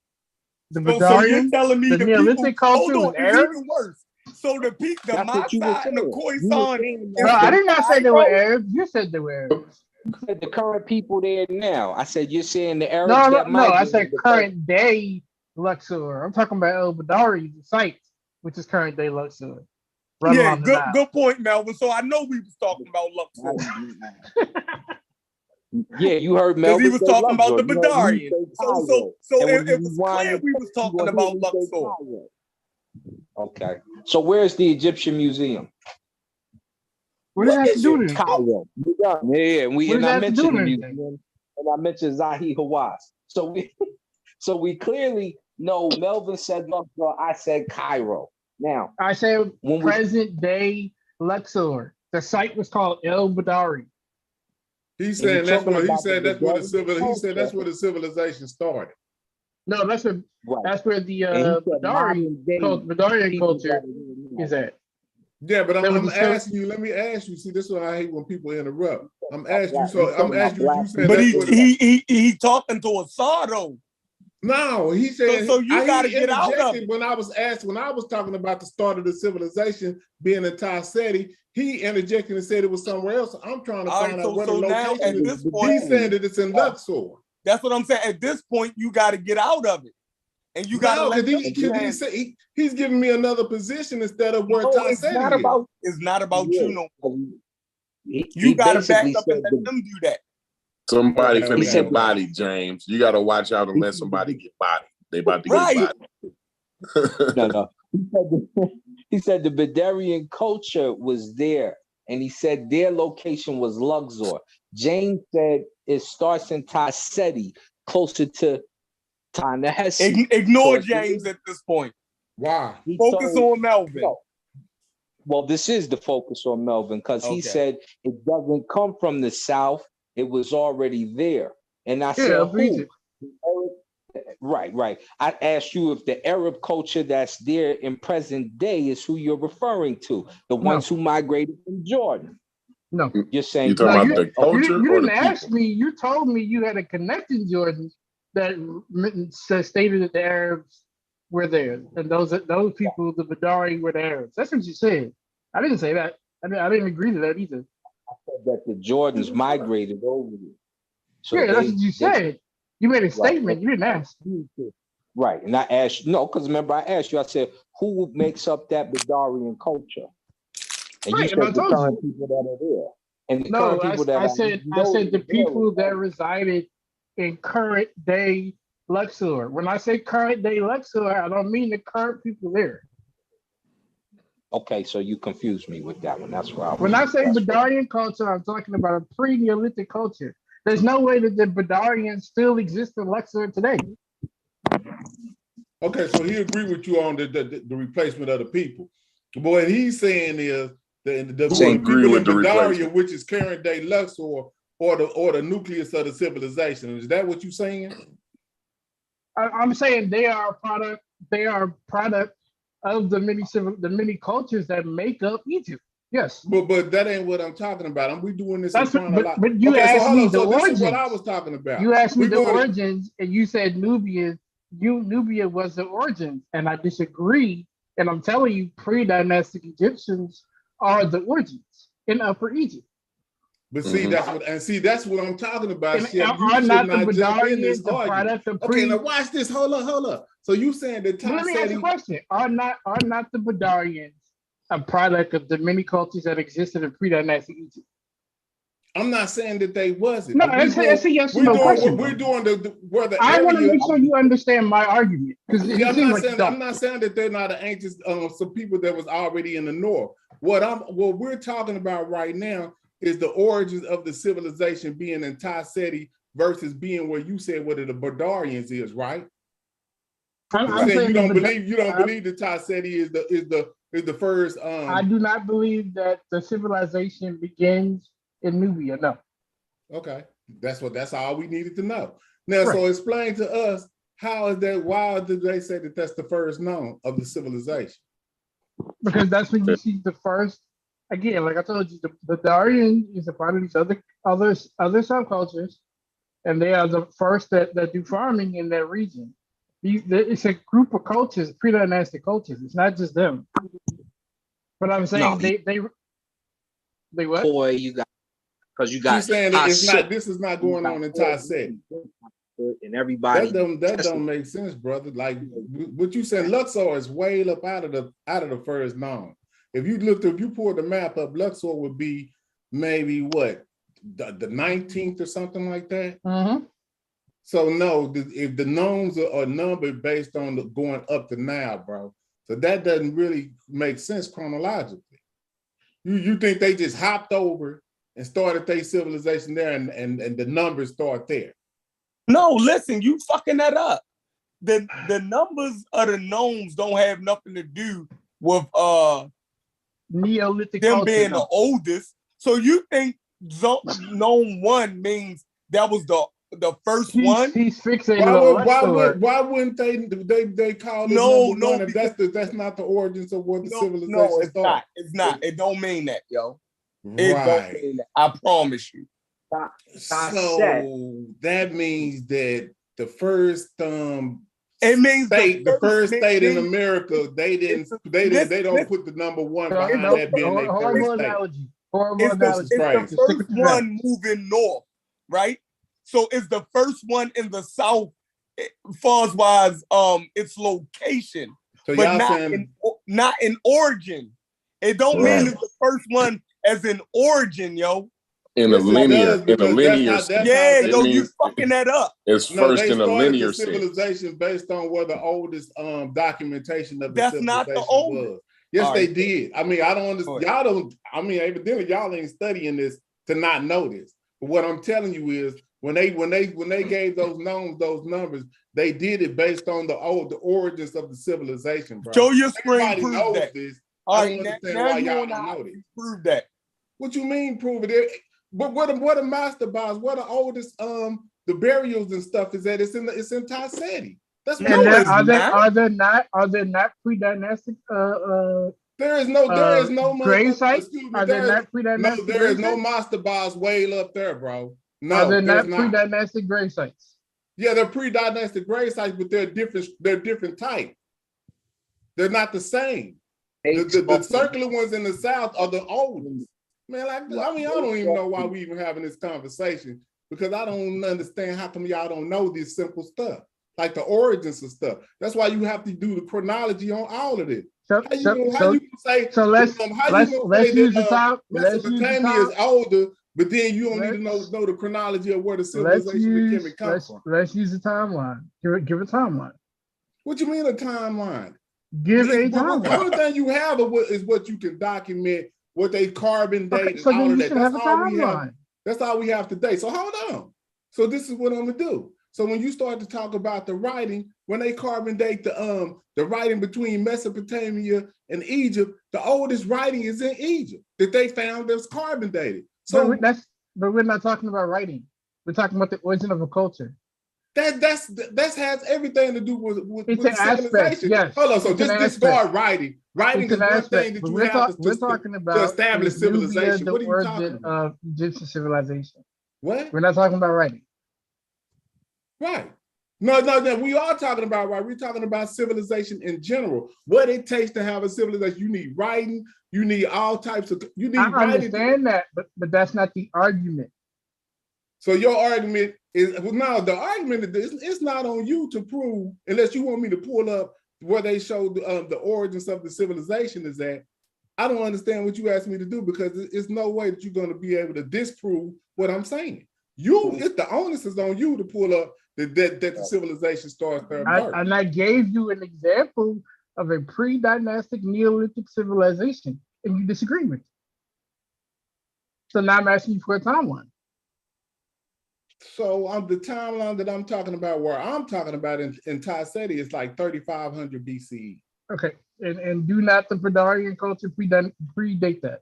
S5: So you're telling me the
S14: Neolithic
S5: people,
S14: culture
S5: hold on,
S14: was
S5: it's
S14: Arab?
S5: even worse. So the Maasai and the Khoisan.
S14: No, I did not say they were Arabs. You said they were Arabs.
S10: You said the current people there now. I said you're saying the Arabs
S14: No, I said current day Luxor. I'm talking about El Badari, the site, which is current day Luxor.
S5: Yeah, good point, Melvin. So I know we was talking about Luxor.
S10: Yeah, you heard Melvin.
S5: Because he was talking about the Badarian. So it was clear we was talking about Luxor.
S10: Okay. So where's the Egyptian Museum?
S14: What does that have to do with it?
S10: Cairo. Yeah, and I mentioned the museum, and I mentioned Zahi Hawass. So we clearly know Melvin said Luxor, I said Cairo. Now
S14: I said present day Luxor. The site was called El Badari.
S8: He said that's where the civilization started.
S14: No, that's where the Badarian culture is at.
S8: Yeah, but I'm asking you. Let me ask you. See, this is what I hate when people interrupt. I'm asking you. So I'm asking you. You said,
S5: but he talking to a though.
S8: No, he said.
S5: So you got to get out of it.
S8: When I was talking about the start of the civilization being in Tasseti, he interjected and said it was somewhere else. I'm trying to find out where the location is. He's saying that it's in Luxor.
S5: That's what I'm saying. At this point, you got to get out of it. And you got to
S8: he's giving me another position instead of where Tasseti is.
S5: It's not about you no more. You got to back up and let them do that.
S7: Somebody finna get bodied, James. You got to watch out and let somebody get bodied. They about to get bodied.
S10: No. He said the Badarian culture was there, and he said their location was Luxor. James said it starts in Tasseti, closer to Ta-Nehisi.
S5: Ignore James at this point.
S8: Why?
S5: Focus on Melvin.
S10: No. Well, this is the focus on Melvin because he said it doesn't come from the south. It was already there. And I said, who? Right. I asked you if the Arab culture that's there in present day is who you're referring to, the ones who migrated from Jordan.
S14: No.
S10: You're saying
S7: you talking about the culture
S14: you
S7: or
S14: didn't
S7: the
S14: ask
S7: people?
S14: me. You told me you had a connect in Jordan that stated that the Arabs were there, and those people, the Badari, were the Arabs. That's what you said. I didn't say that. I didn't agree to that either.
S10: I said that the Jordans migrated over there.
S14: So that's what you said. You made a statement. You didn't ask.
S10: Right, and I asked because remember I asked you. I said, who makes up that Badarian culture? And you said the current people that are there. And the current people
S14: I said the people that resided in current day Luxor. When I say current day Luxor, I don't mean the current people there.
S10: Okay, so you confused me with that one. That's why.
S14: When I say Badarian culture, I'm talking about a pre-Neolithic culture. There's no way that the Badarians still exist in Luxor today.
S8: Okay, so he agreed with you on the replacement of the people. But what he's saying is the people in Badaria, which is current day Luxor, or the nucleus of the civilization. Is that what you're saying?
S14: I'm saying they are a product. They are a product of the many cultures that make up Egypt. Yes,
S8: but that ain't what I'm talking about. We doing this.
S14: But you asked me the origins.
S8: This is what I was talking about.
S14: You asked me the origins, and you said Nubia was the origins, and I disagree. And I'm telling you, pre-dynastic Egyptians are the origins in Upper Egypt.
S8: But see, that's what I'm talking about.
S14: Are not the Badarians a product of
S8: Okay, now watch this. Hold up. So you saying that?
S14: Let me ask you a question. Are not the Badarians a product of the many cultures that existed in pre-dynastic Egypt?
S8: I'm not saying that they wasn't.
S14: No, it's a yes or no question.
S8: We're doing where the
S14: I want to make sure you understand my argument. Because
S8: I'm not saying that they're not an ancient some people that was already in the north. What we're talking about right now is the origins of the civilization being in Ta-Seti versus being where you said where the Badarians is, right? You don't believe the Ta-Seti is the first.
S14: I do not believe that the civilization begins in Nubia. No.
S8: Okay, that's all we needed to know. Now, right. So explain to us how is that? Why did they say that that's the first known of the civilization?
S14: Because that's when you see the first. Again, like I told you, the Darian is a part of these other subcultures, and they are the first that do farming in that region. It's a group of cultures, pre-dynastic cultures. It's not just them. But I'm saying they what?
S13: Boy, you got because you got.
S8: She's saying that it's not. This is not going on in Ta-Seti.
S13: And everybody
S8: that don't make sense, brother. Like what you said, Luxor is way up out of the first known. If you pull the map up, Luxor would be maybe what the 19th or something like that.
S14: Mm-hmm.
S8: So no, if the knowns are numbered based on going up to now, bro. So that doesn't really make sense chronologically. You think they just hopped over and started their civilization there, and the numbers start there?
S5: No, listen, you fucking that up. The numbers of the gnomes don't have nothing to do with
S14: Neolithic
S5: them being the oldest. So you think gnome 1 means that was the first one?
S14: He's fixated.
S8: Why wouldn't they call it no, if that's not the origins of what the civilization
S5: it's
S8: started?
S5: It's not. It don't mean that, yo.
S8: Right.
S5: It don't mean that. I promise you.
S8: So that means that the first
S5: it means
S8: the first state in America, they don't put the number 1 behind that being their first state.
S14: Horrible analogy.
S5: It's the first one moving north, right? So it's the first one in the south, far as its location,
S8: so
S5: but not in origin. It don't mean it's the first one as in origin, yo.
S7: In a linear
S5: yeah, yo, you fucking that up.
S7: It's first in a linear
S8: civilization based on where the oldest documentation of the
S5: that's
S8: civilization
S5: not the oldest.
S8: was. Yes, they did. I mean, I don't understand. Y'all don't. I mean, evidently y'all ain't studying this to not know this. But what I'm telling you is, when they gave those gnomes those numbers, they did it based on the origins of the civilization, bro.
S5: Show your screen.
S8: Everybody knows that. This. I don't understand why y'all don't know this.
S5: Prove that.
S8: What you mean prove it? But what the master box, what the oldest the burials and stuff is that it's in Ta-Seti. That's
S14: are there not pre-dynastic
S8: there is no
S14: grave sites?
S8: There is no master box way up there, bro. No,
S14: are there not pre-dynastic grave sites?
S8: Yeah, they're pre-dynastic grave sites, but they're different type. They're not the same. The circular ones in the south are the oldest. Man, I don't even know why we even having this conversation, because I don't understand how come y'all don't know this simple stuff, like the origins of stuff. That's why you have to do the chronology on all of it. How you say Mesopotamia is older, but then you don't even know the chronology of where the civilization comes from.
S14: Let's use a timeline. Give a timeline.
S8: What you mean a timeline?
S14: Give a timeline.
S8: The only thing you have is what you can document, what they carbon date,
S14: so
S8: and all of that.
S14: That's all we have.
S8: That's all we have today. So hold on. So this is what I'm gonna do. So when you start to talk about the writing, when they carbon date the writing between Mesopotamia and Egypt, the oldest writing is in Egypt that they found that's carbon dated. So
S14: but we're not talking about writing. We're talking about the origin of a culture.
S8: That has everything to do with
S14: It's an
S8: civilization.
S14: aspect, yes.
S8: Hold on, so
S14: It's
S8: just
S14: an
S8: discard writing. Writing
S14: It's
S8: is
S14: an
S8: one
S14: aspect,
S8: thing that
S14: but
S8: you
S14: we're
S8: have
S14: we're talking
S8: to
S14: about
S8: establish
S14: is Nubia
S8: civilization.
S14: the
S8: What are you talking
S14: origin
S8: about?
S14: of Egyptian civilization.
S8: What?
S14: We're not talking about writing.
S8: Right. No, we are talking about right. We're talking about civilization in general. What it takes to have a civilization. You need writing. You need all types of. You need
S14: I
S8: writing.
S14: understand that, but that's not the argument.
S8: So your argument is no. The argument is it's not on you to prove unless you want me to pull up where they showed the origins of the civilization is at. I don't understand what you asked me to do because it's no way that you're going to be able to disprove what I'm saying. It's the onus is on you to pull up that the civilization starts there first.
S14: And I gave you an example of a pre-dynastic Neolithic civilization, and you disagree with it. So now I'm asking you for a timeline.
S8: So the timeline that I'm talking about, where I'm talking about in Taiseti, is like 3,500 BCE.
S14: Okay, and do not the Perdarian culture predate that?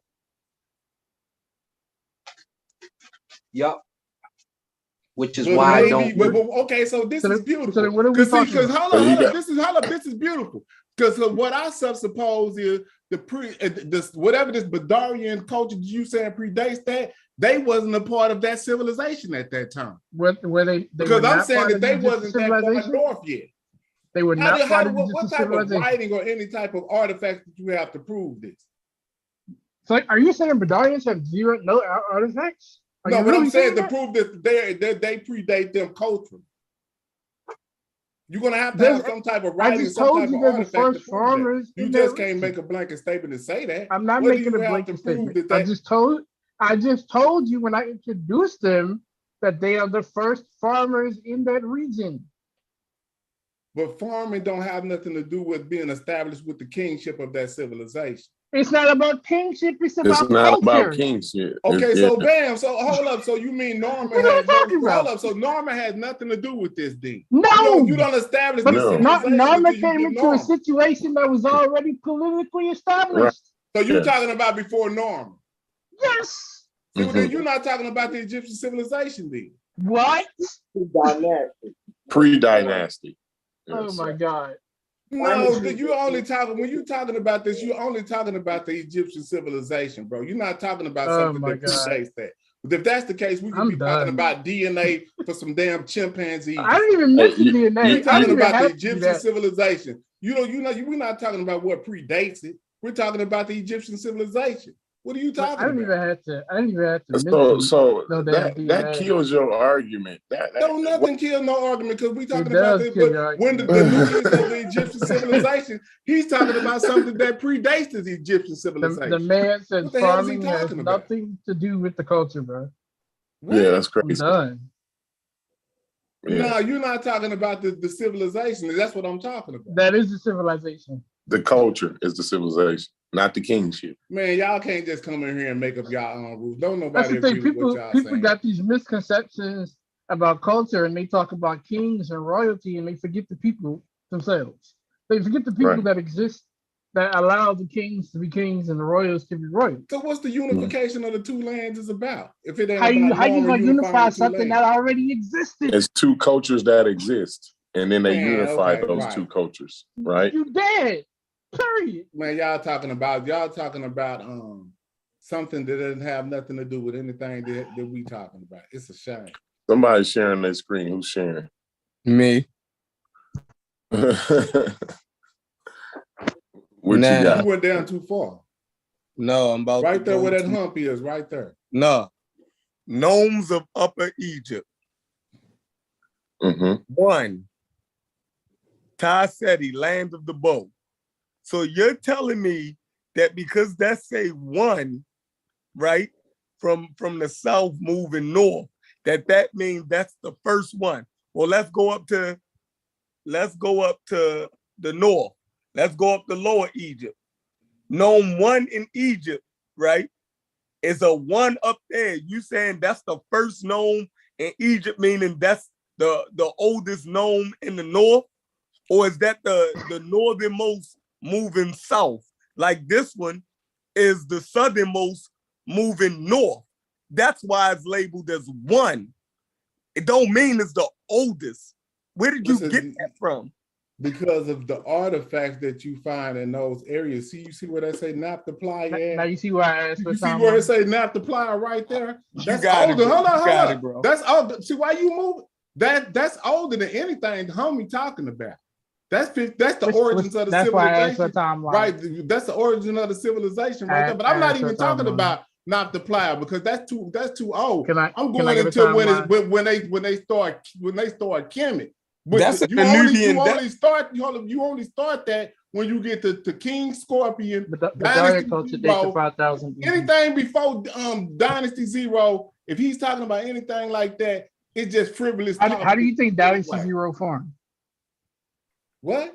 S10: Yep. Which is why I don't.
S8: Okay, so this is beautiful.
S14: So what are we talking about?
S8: Hold up. This is beautiful. Because what I suppose is whatever this Bedarian culture you saying predates that, they wasn't a part of that civilization at that time.
S14: Were they
S8: because I'm saying that they wasn't that far north yet.
S14: They were not part of
S8: what type of writing or any type of artifact that you have to prove this?
S14: So are you saying Bedarians have no artifacts?
S8: No, what I'm saying to prove that they predate them culturally. You're gonna have to have some type of writing, some type of artifact to prove that. You just can't make a blanket statement and say that.
S14: I'm not making a blanket statement. I just told you when I introduced them that they are the first farmers in that region.
S8: But farming don't have nothing to do with being established with the kingship of that civilization.
S14: It's not about kingship. It's about
S7: kingship.
S8: Okay, so bam. So hold up. So you mean Norman had So Norman had nothing to do with this thing.
S14: No,
S8: you don't establish the civilization.
S14: Norman came into a situation that was already politically established.
S8: Right. So you're talking about before Norman.
S14: Yes.
S8: So then you're not talking about the Egyptian civilization then.
S14: What?
S7: Pre-dynastic.
S14: Oh my God.
S8: No, you only talking when you're talking about this, you're only talking about the Egyptian civilization, bro. You're not talking about something that predates that. But if that's the case, we could be talking about DNA for some damn chimpanzees.
S14: I didn't even mention DNA.
S8: We're talking about the Egyptian civilization. We're not talking about what predates it. We're talking about the Egyptian civilization. What are you talking about? I didn't even have
S14: to.
S7: So that kills your argument.
S8: Nothing kills no argument because we talking about this. But when the nucleus of the Egyptian civilization, he's talking about something that predates the Egyptian civilization.
S14: The man said farming has nothing to do with the culture, bro.
S7: Yeah, that's crazy.
S14: Done.
S8: Yeah. No, you're not talking about the civilization. That's what I'm talking about.
S14: That is the civilization.
S7: The culture is the civilization, not the kingship.
S8: Man, y'all can't just come in here and make up y'all own rules. Don't nobody agree with what y'all
S14: people got these misconceptions about culture, and they talk about kings and royalty, and they forget the people themselves. They forget the people that exist that allow the kings to be kings and the royals to be royals.
S8: So what's the unification of the two lands is about? If it ain't
S14: how you gonna unify something that already existed?
S7: It's two cultures that exist, and then they unify those two cultures, right?
S14: You dead. Period.
S8: Man, y'all talking about something that doesn't have nothing to do with anything that we talking about. It's a shame.
S7: Somebody's sharing their screen. Who's sharing?
S5: Me.
S7: What you got?
S8: You went down too far.
S5: No, I'm about
S8: right there where that hump is, right there.
S5: No. Gnomes of Upper Egypt. 1. Taiseti, land of the bow. So you're telling me that because that's say 1, right, from the south moving north, that means that's the first one. Well, let's go up to the north. Let's go up to Lower Egypt. Gnome 1 in Egypt, right, is a 1 up there. You saying that's the first gnome in Egypt, meaning that's the oldest known in the north? Or is that the northernmost moving south? Like this one is the southernmost moving north. That's why it's labeled as one. It don't mean it's the oldest. Where did you get that from?
S8: Because of the artifacts that you find in those areas. You see where they say Naphtali?
S14: Now you see why I asked.
S8: You see where it say Naphtali right there? That's older.
S5: Hold on.
S8: It, bro. That's older. See why you move? That's older than anything the homie talking about. That's the origins of the
S14: that's
S8: civilization.
S14: Why I asked for timeline.
S8: Right. That's the origin of the civilization right there. But I'm not even talking about Naphtali because that's too old. I'm going into when they start Kemet.
S5: That's
S8: you only start that when you get to King Scorpion.
S14: But the culture dates to 5,000.
S8: Anything before Dynasty Zero, if he's talking about anything like that, it's just frivolous.
S14: How do you think Dynasty Zero formed?
S8: What?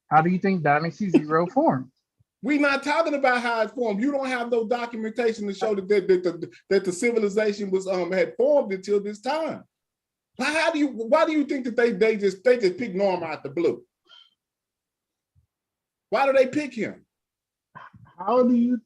S14: How do you think Dynasty Zero formed?
S8: We're not talking about how it formed. You don't have no documentation to show that the civilization was had formed until this time. Why do you think that they just pick Norm out the blue? Why do they pick him?
S14: How do you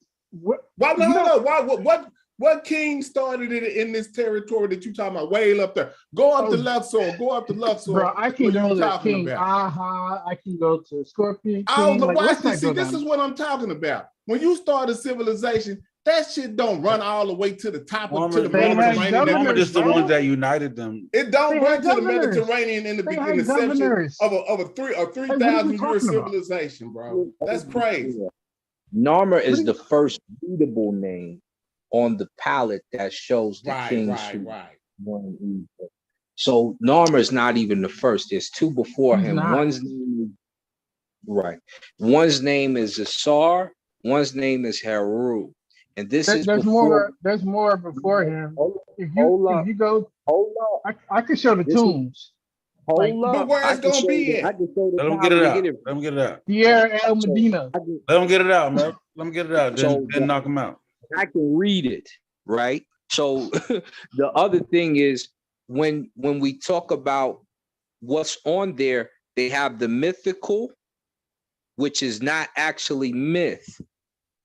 S8: what king started it in this territory that you talking about? Way up there. Go up the left soil. Go up the left soil.
S14: Bro, I can go to King Aha. I can go to Scorpion.
S8: This is what I'm talking about. When you start a civilization, that shit don't run all the way to the top of the Mediterranean.
S1: Norman is the ones that united them.
S8: It don't run to the Mediterranean in the beginning of a 3,000 year civilization, bro. That's crazy.
S10: Narmer is the first readable name on the palette that shows the kingship. Right. So Narmer is not even the first. There's two before him. One's name is Asar. One's name is Heru. And there's
S14: more before him. If you go, I can show the tombs.
S8: But where it's gonna be at?
S1: Let them get it out.
S14: Sierra El Medina.
S1: Let them get it out, man. Let them get it out. Then knock them out.
S10: I can read it, right? So the other thing is when we talk about what's on there, they have the mythical, which is not actually myth.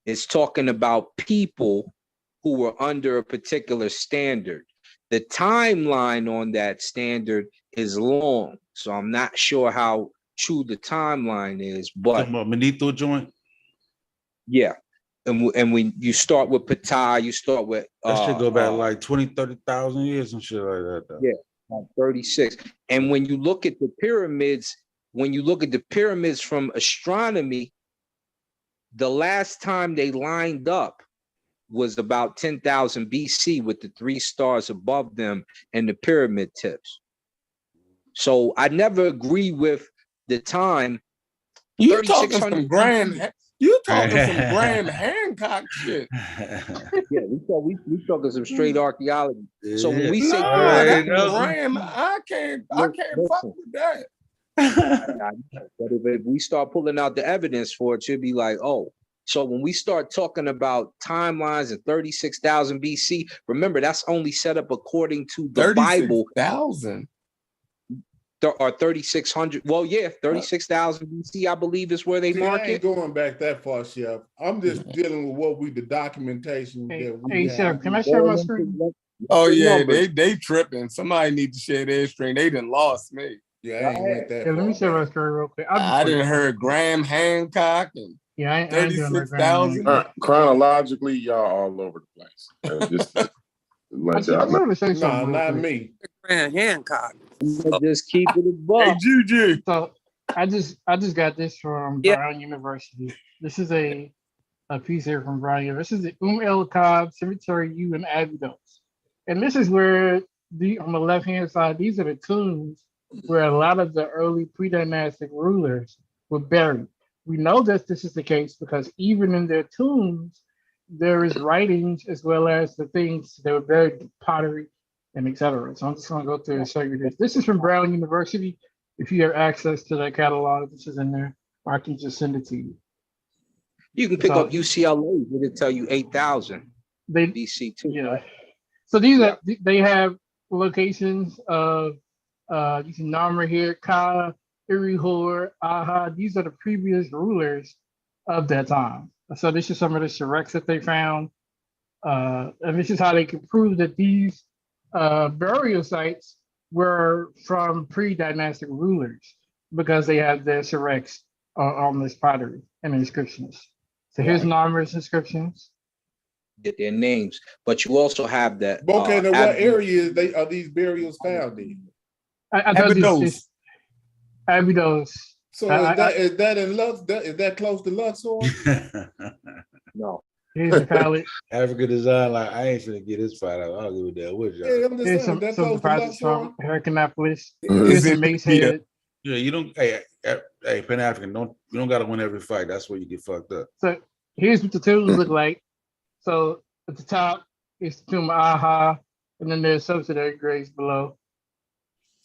S10: It's talking about people who were under a particular standard. The timeline on that standard is long, so I'm not sure how true the timeline is. But
S1: Manito joint,
S10: yeah, and when you start with Ptah, you start with
S1: that should go back like 20,000-30,000 years and shit like that. Though.
S10: Yeah, like 36. And when you look at the pyramids, from astronomy, the last time they lined up was about 10,000 BC with the 3 stars above them and the pyramid tips. So I never agree with the time.
S5: You talking some Graham Hancock shit.
S10: Yeah, we talking some straight archaeology.
S5: Yeah.
S10: So when we say
S5: Graham, I can't fuck with that.
S10: But if we start pulling out the evidence for it, you'll be like, oh. So when we start talking about timelines in 36,000 BC, remember that's only set up according to the Bible.
S5: 36,000
S10: or 3,600. Well, yeah, 36,000 BC, I believe, is where they mark it.
S8: I ain't going back that far, Chef. I'm just dealing with the documentation that we have.
S14: Chef, can I share my screen?
S5: Oh yeah, they tripping. Somebody need to share their screen. They done lost me.
S8: Yeah, I ain't went that far.
S14: Let me share my screen real quick.
S5: I didn't heard Graham Hancock and 36,000.
S7: Chronologically, y'all all over the place.
S8: Not me.
S15: Graham Hancock.
S10: Just keep it above.
S5: Hey, Juju.
S14: So I just got this from Brown University. This is a piece here from Brown University. This is the El Kab Cemetery U in Abydos. And this is where on the left-hand side, these are the tombs where a lot of the early pre-dynastic rulers were buried. We know that this is the case because even in their tombs, there is writings as well as the things that were buried, pottery and etc. So I'm just going to go through and show you this. This is from Brown University. If you have access to that catalog, this is in there, or I can just send it to you.
S10: You can pick up UCLA, it'll tell you 8,000 BC too.
S14: Yeah. So these are, they have locations of you see Narmer here, Ka, Irihor, Aha. These are the previous rulers of that time. So this is some of the shureks that they found. And this is how they could prove that these burial sites were from pre-dynastic rulers because they have their shureks on this pottery and inscriptions. So here's Narmer's inscriptions.
S10: Get their names, but you also have that.
S8: Okay, now what areas are these burials found in?
S14: Abydos. Abydos.
S8: So is that in Lux? Is that close to Luxor?
S10: No.
S14: Here's the palette.
S1: Africa design, like I ain't gonna get this fight out. I'll give it that with y'all.
S8: Yeah, I'm just
S14: Here's
S8: saying,
S14: some deposits from Heracleopolis.
S1: Is
S14: Here's a mace head.
S1: Yeah, you don't. Hey, Pan African, you don't gotta win every fight. That's where you get fucked up.
S14: So here's what the tools look like. So at the top is the tomb of Aha, and then there's subsidiary graves below.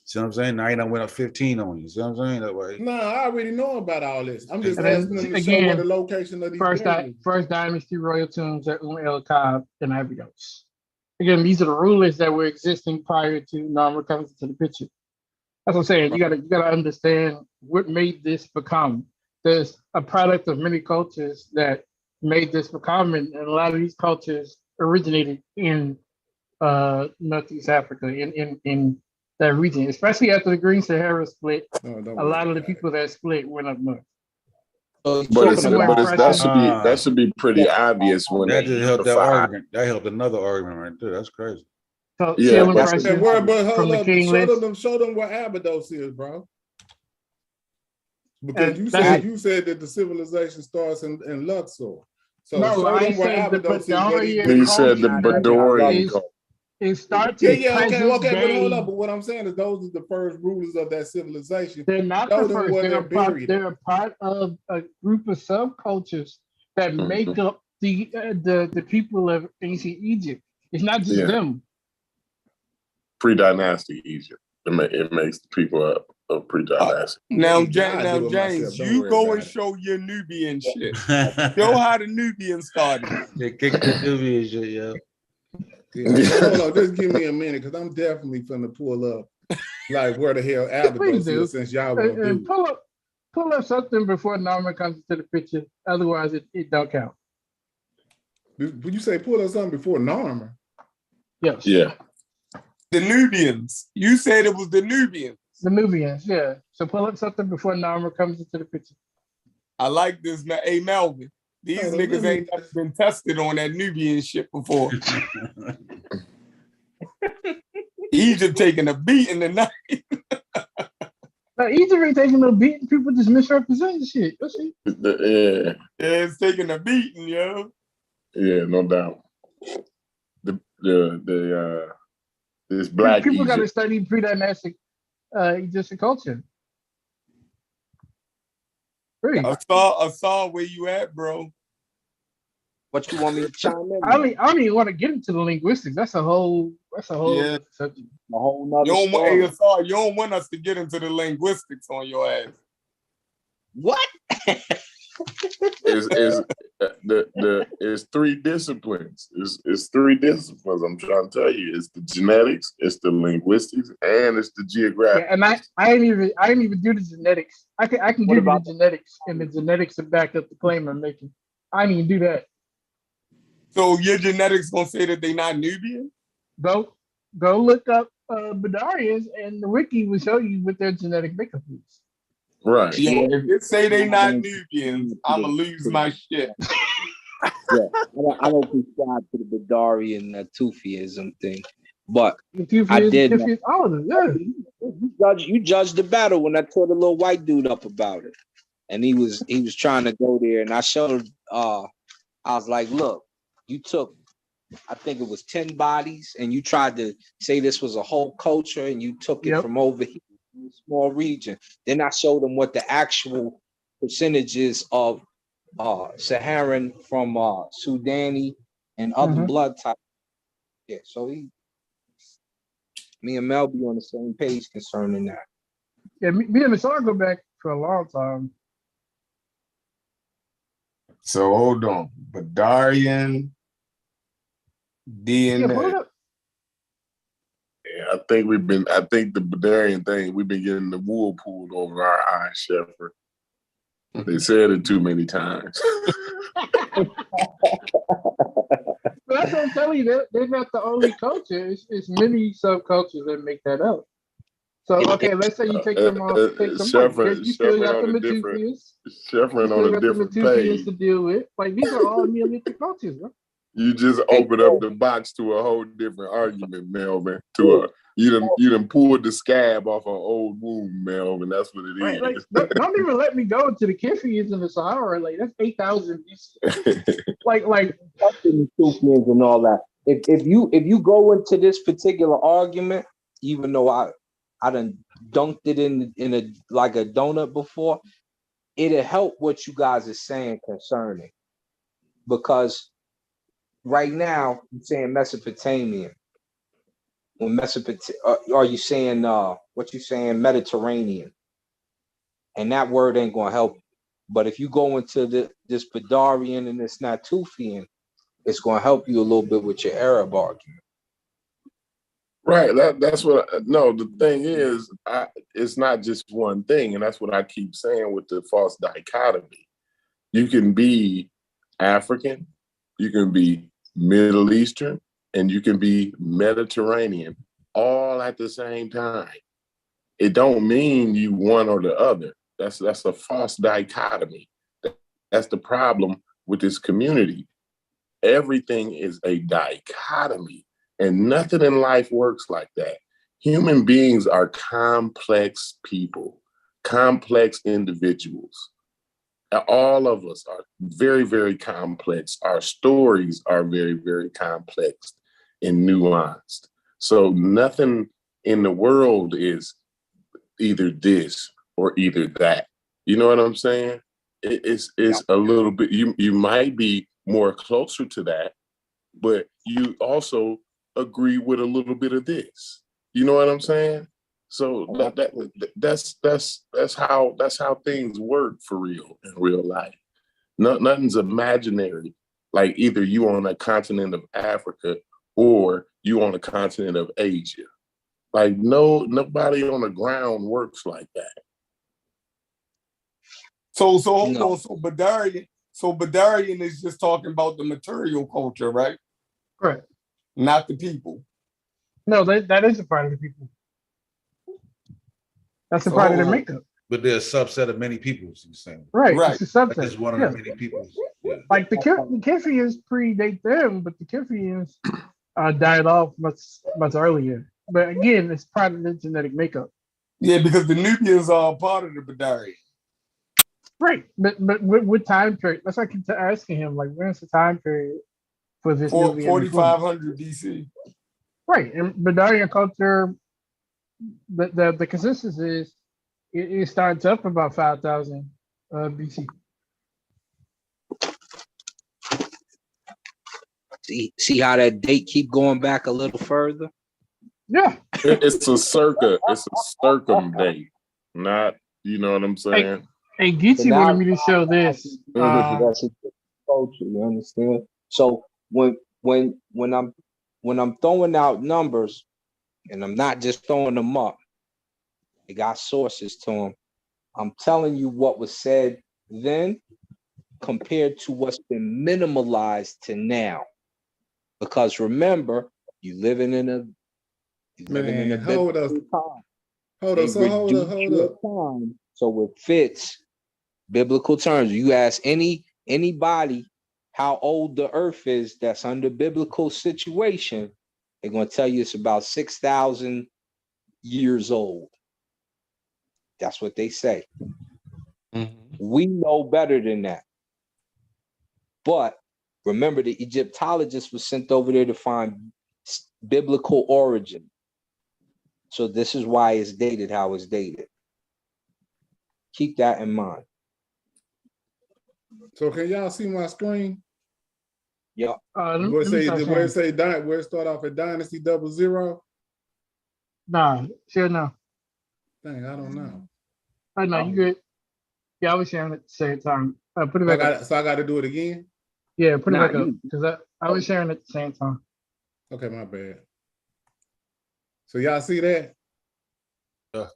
S1: See what I'm saying? Now you done went up 15 on you. See what I'm saying? That way.
S8: No, I already know about all this. I'm just
S14: And
S8: asking them to show
S14: again,
S8: where the location of these burials.
S14: First dynasty royal tombs at El Kab and Abydos. Again, these are the rulers that were existing prior to Narmer coming into the picture. That's what I'm saying. You gotta understand what made this become. There's a product of many cultures that made this become, and a lot of these cultures originated in Northeast Africa, in that region, especially after the Green Sahara split. A lot of the people that split went up north.
S7: But that should be pretty obvious when
S1: that just helped that argument. That helped another argument right there. That's crazy.
S14: So
S7: yeah,
S8: but hold up, show them where Abydos is, bro. Because you said that the civilization starts in Luxor. So
S14: no,
S8: show them where Abydos is.
S7: He said the Badorian culture.
S14: It starts
S8: okay, but hold up. But what I'm saying is those are the first rulers of that civilization.
S14: They're not the first. They're a part of a group of subcultures that make up the people of ancient Egypt. It's not just them.
S7: Pre-dynastic Egypt. It makes the people up of pre-dynastic.
S4: Now, James, you go and show your Nubian shit. Show how the Nubian started.
S1: Yeah, kick the Nubian shit, yeah.
S8: Hold on, just give me a minute, because I'm definitely finna pull up like where the hell Abydos is, since y'all won't do it.
S14: Pull up something before Narmer comes into the picture. Otherwise, it don't count.
S8: Would you say pull up something before Narmer?
S14: Yes.
S7: Yeah.
S4: The Nubians. You said it was the Nubians.
S14: The Nubians, yeah. So pull up something before Narmer comes into the picture.
S4: I like this, man. Hey, Melvin. These niggas ain't been tested on that Nubian shit before. Egypt taking a beating tonight.
S14: No, Egypt ain't taking no beating. People just misrepresent the shit. That's it.
S7: Yeah,
S4: it's taking a beating, yo.
S7: Yeah, no doubt. This black
S14: people got to study pre-dynastic Egyptian culture. Really?
S4: I saw where you at, bro.
S10: What you want me to chime in?
S14: I don't even want to get into the linguistics. That's a whole subject.
S10: A whole nother
S4: story. You don't want us to get into the linguistics on your ass.
S10: What?
S7: It's three disciplines. It's three disciplines. I'm trying to tell you. It's the genetics, it's the linguistics, and it's the geographic.
S14: Yeah, and I didn't even do the genetics. I can give you the genetics, and the genetics to back up the claim I'm making. I didn't even do that.
S4: So your genetics gonna say that they not Nubian?
S14: Go look up Badarians, and the wiki will show you what their genetic makeup is.
S7: Right.
S4: Yeah, if it say they not Nubians, I'ma lose my shit.
S10: Yeah, I don't subscribe to the Badarian Tufiism thing, but I did.
S14: All of them,
S10: yeah. You judged the battle when I tore the little white dude up about it, and he was trying to go there, and I showed. I was like, look, you took, I think it was 10 bodies, and you tried to say this was a whole culture, and you took it from over here. Small region. Then I showed them what the actual percentages of Saharan from Sudani and other blood types. Yeah, so me and Mel be on the same page concerning that.
S14: Yeah, me and Sargon go back for a long time.
S4: So hold on, Badarian DNA.
S7: I think the Badarian thing, we've been getting the wool pulled over our eyes, Shepard. They said it too many times.
S14: But that's what I'm telling you. They're not the only culture. It's many subcultures that make that up. So okay, let's say you take them off, take them off. You still got the Matupians.
S7: Shepard on a different page
S14: to deal with. Like these are all Neolithic cultures, bro.
S7: You just opened up the box to a whole different argument, Melvin. You done pulled the scab off an old wound, Melvin. That's what it is.
S14: Right, like don't even let me go into the Kithians in the Sahara. Like that's 8,000 BC. like
S13: Matupians and all that. If you go into this particular argument, even though I done dunked it in a like a donut before, it'll help what you guys are saying concerning. Because right now you're saying Mesopotamian. When are you saying what you saying Mediterranean? And that word ain't gonna help. But if you go into this Badarian and this Natufian, it's gonna help you a little bit with your Arab argument.
S7: Right. That's what. No, the thing is, it's not just one thing, and that's what I keep saying with the false dichotomy. You can be African, you can be Middle Eastern, and you can be Mediterranean, all at the same time. It don't mean you one or the other. That's a false dichotomy. That's the problem with this community. Everything is a dichotomy. And nothing in life works like that. Human beings are complex people, complex individuals. All of us are very, very complex. Our stories are very, very complex and nuanced. So nothing in the world is either this or either that. You know what I'm saying? It's a little bit, you might be more closer to that, but you also agree with a little bit of this. You know what I'm saying? So that's how things work for real in real life. Nothing's imaginary. Like either you on a continent of Africa or you on a continent of Asia. Like nobody on the ground works like that.
S5: So hold on. So Badarian is just talking about the material culture, right?
S14: Correct.
S5: Not the people.
S14: No, that is a part of the people. That's a part of the makeup.
S1: But they're a subset of many peoples, you're saying.
S14: Right. It's a subset.
S1: Like it's one of the many peoples. Yeah.
S14: Like the Kithians predate them, but the Kithians died off much earlier. But again, it's part of the genetic makeup.
S5: Yeah, because the Nubians are part of the Badarian.
S14: Right, but what time period? That's why I keep asking him, like, when's the time period for this?
S5: 4,500 BC.
S14: Right, and Badarian culture, the consensus is it starts up about 5,000 BC.
S13: See how that date keep going back a little further?
S14: Yeah,
S7: it's a circum date, not, you know what I'm saying?
S14: Hey, Geechee wanted me to show this.
S13: That's a culture, you understand? So when I'm throwing out numbers, and I'm not just throwing them up, they got sources to them. I'm telling you what was said then compared to what's been minimalized to now. Because remember, you living in a
S8: hold up.
S13: So it fits biblical terms. You ask anybody how old the earth is that's under biblical situation, they're going to tell you it's about 6,000 years old. That's what they say. Mm-hmm. We know better than that. But remember, the Egyptologist was sent over there to find biblical origin. So this is why it's dated how it's dated. Keep that in mind.
S8: So can y'all see my screen?
S13: Yeah.
S8: Where it start off at Dynasty 00?
S14: Nah, sure no.
S8: Dang, I don't know.
S14: Oh no, you good. Yeah, I was sharing at the same time. Put it back up.
S8: So I got to do it again?
S14: Yeah, put it back up. Because I was sharing at the same time.
S8: Okay, my bad. So y'all see that?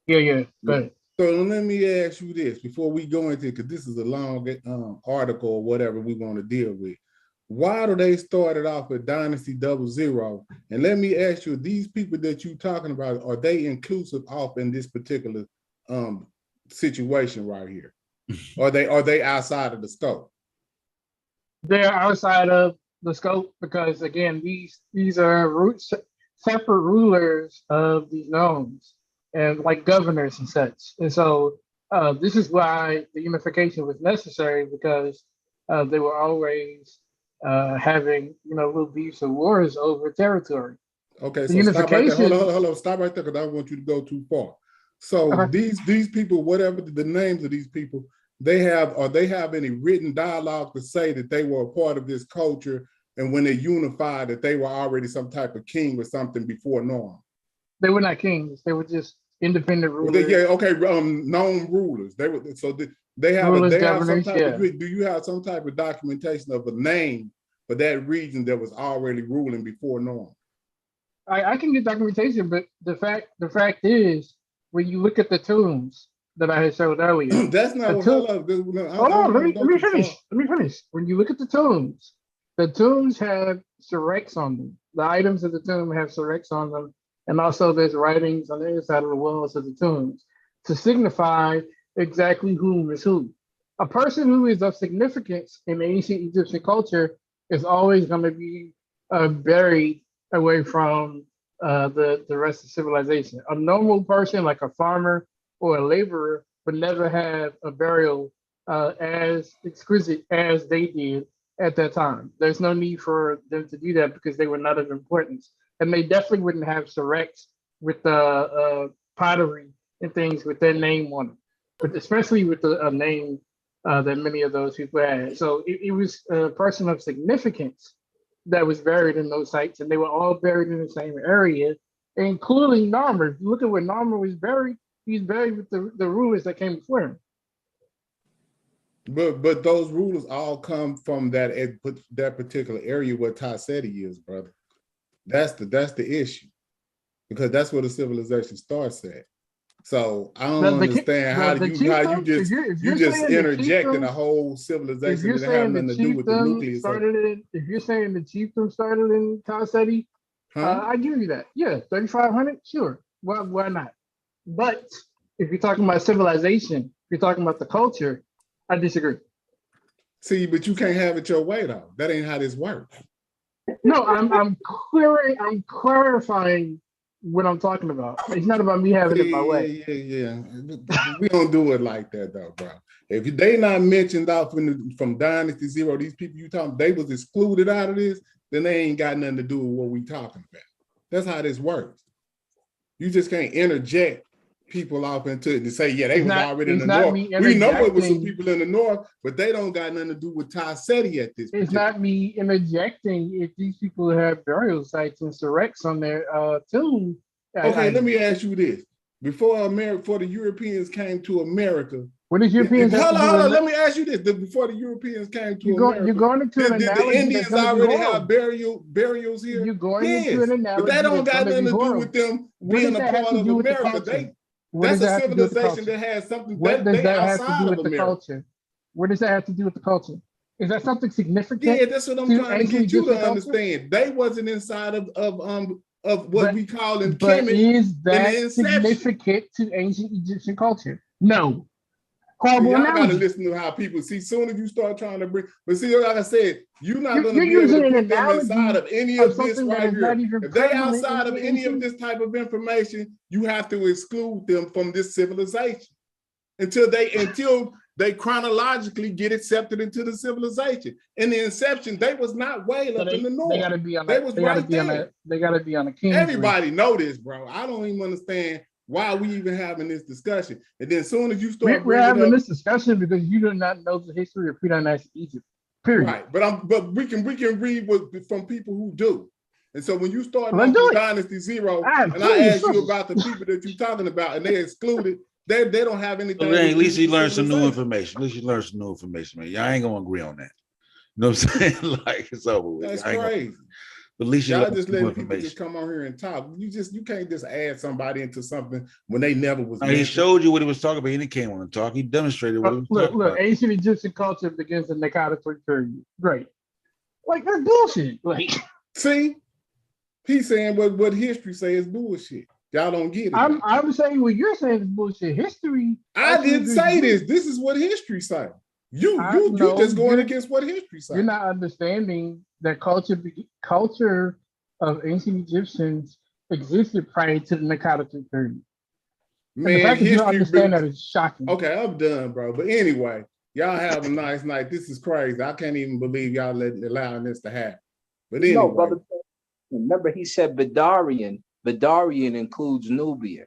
S14: Yeah. But
S8: So let me ask you this before we go into it, because this is a long article or whatever we want to deal with. Why do they started off with Dynasty 00? And let me ask you, these people that you're talking about, are they inclusive off in this particular situation right here? Are they outside of the scope?
S14: they're outside of the scope because again, these are separate rulers of these nomes and like governors and such. And so this is why the unification was necessary because they were always having little beefs or wars over territory.
S8: Okay,
S14: The
S8: so stop right there.
S14: unification.
S8: Hold on, stop right there because I don't want you to go too far. So
S14: Okay.
S8: these people, whatever the names of these people, they have any written dialogue to say that they were a part of this culture, and when they unified that they were already some type of king or something before Norm?
S14: They were not kings. They were just independent rulers.
S8: Yeah, okay, known rulers. They were they have
S14: Rulers,
S8: some
S14: governors,
S8: type
S14: yeah.
S8: of, do you have some type of documentation of a name for that region that was already ruling before Norm?
S14: I can get documentation, but the fact is, when you look at the tombs that I had showed earlier,
S8: that's not what. Hold
S14: on, let me finish. Let me finish. When you look at the tombs have surrex on them. The items of the tomb have surrex on them, and also there's writings on the inside of the walls of the tombs to signify exactly whom is who. A person who is of significance in ancient Egyptian culture is always going to be buried away from the rest of civilization. A normal person, like a farmer or a laborer, would never have a burial as exquisite as they did at that time. There's no need for them to do that because they were not of importance. And they definitely wouldn't have surrex with the pottery and things with their name on it, but especially with the name that many of those people had. So it was a person of significance that was buried in those sites, and they were all buried in the same area, including Narmer. If you look at where Narmer was buried, he's buried with the rulers that came before him.
S8: But those rulers all come from that particular area where Tasseti is, brother. That's the issue, because that's where the civilization starts at. So I don't understand how you just interjecting a whole civilization that have nothing to do with the nucleus.
S14: If you're saying the chiefdom started in Tasseti, I give you that. Yeah, 3,500, sure. Why not? But if you're talking about civilization, if you're talking about the culture, I disagree.
S8: See, but you can't have it your way though. That ain't how this works.
S14: No, I'm clarifying what I'm talking about. It's not about me having it my way.
S8: Yeah. We don't do it like that though, bro. If they not mentioned out from Dynasty 00, these people you talking, they was excluded out of this, then they ain't got nothing to do with what we talking about. That's how this works. You just can't interject people off into it and say, yeah, they was already in the north. We know it was some people in the north, but they don't got nothing to do with Tasseti at this point.
S14: It's not me interjecting if these people have burial sites and surrex on their tomb.
S8: Okay, let me ask you this. Before the Europeans came to America,
S14: what did Europeans
S8: hold on, let me ask you this. Before the Europeans came to America,
S14: you're going into an analogy.
S8: The Indians already have burials here?
S14: You're going into an analogy.
S8: But that don't got nothing to do with them being a part of America. That's a civilization that has something
S14: what does that have to do with the
S8: America.
S14: Culture? What does that have to do with the culture? Is that something significant?
S8: Yeah, that's what I'm trying to get you to understand. They wasn't inside of what we call in
S14: Kemet. Is that significant to ancient Egyptian culture? No.
S8: Horrible y'all gotta listen to how people see. Soon as you start trying to bring, but see, like I said, you're not going to be able to put them inside of any of this right here. If they outside of any of this type of information, you have to exclude them from this civilization until they chronologically get accepted into the civilization. In the inception, they was not way up in the north.
S14: They gotta be on.
S8: They was right there.
S14: They gotta be on a king.
S8: Everybody know this, bro. I don't even understand why are we even having this discussion? And then as soon as you start
S14: we're having this discussion because you do not know the history of pre-dynastic Egypt. Period.
S8: Right. But we can read from people who do. And so when you start from Dynasty 00, and I ask you about the people that you're talking about and they excluded, they don't have anything.
S1: Well, at least you learned some new information. At least you learned some new information, man. Y'all ain't gonna agree on that. You know what I'm saying? Like it's over with.
S8: That's crazy.
S1: But at least you
S8: Y'all
S1: let
S8: just
S1: people
S8: letting people just
S1: information.
S8: come on here and talk. You can't just add somebody into something when they never was.
S1: He
S8: mentioned.
S1: showed you what he was talking about. He didn't came on to talk. He demonstrated what he was talking
S14: Look,
S1: about.
S14: ancient Egyptian culture begins in the Akkadian period. Great. Like, that's bullshit. Like,
S8: see, he's saying what history says is bullshit. Y'all don't get it.
S14: I'm saying what you're saying is bullshit. History.
S8: I didn't say this. This is what history say. You just going against what history say.
S14: You're not understanding that culture of ancient Egyptians existed prior to the Akkadian period.
S8: Man,
S14: and the fact that you don't understand that is shocking.
S8: Okay, I'm done, bro. But anyway, y'all have a nice night. This is crazy. I can't even believe y'all allowing this to happen. But anyway.
S10: No, brother, remember he said Bedarian. Bedarian includes Nubian.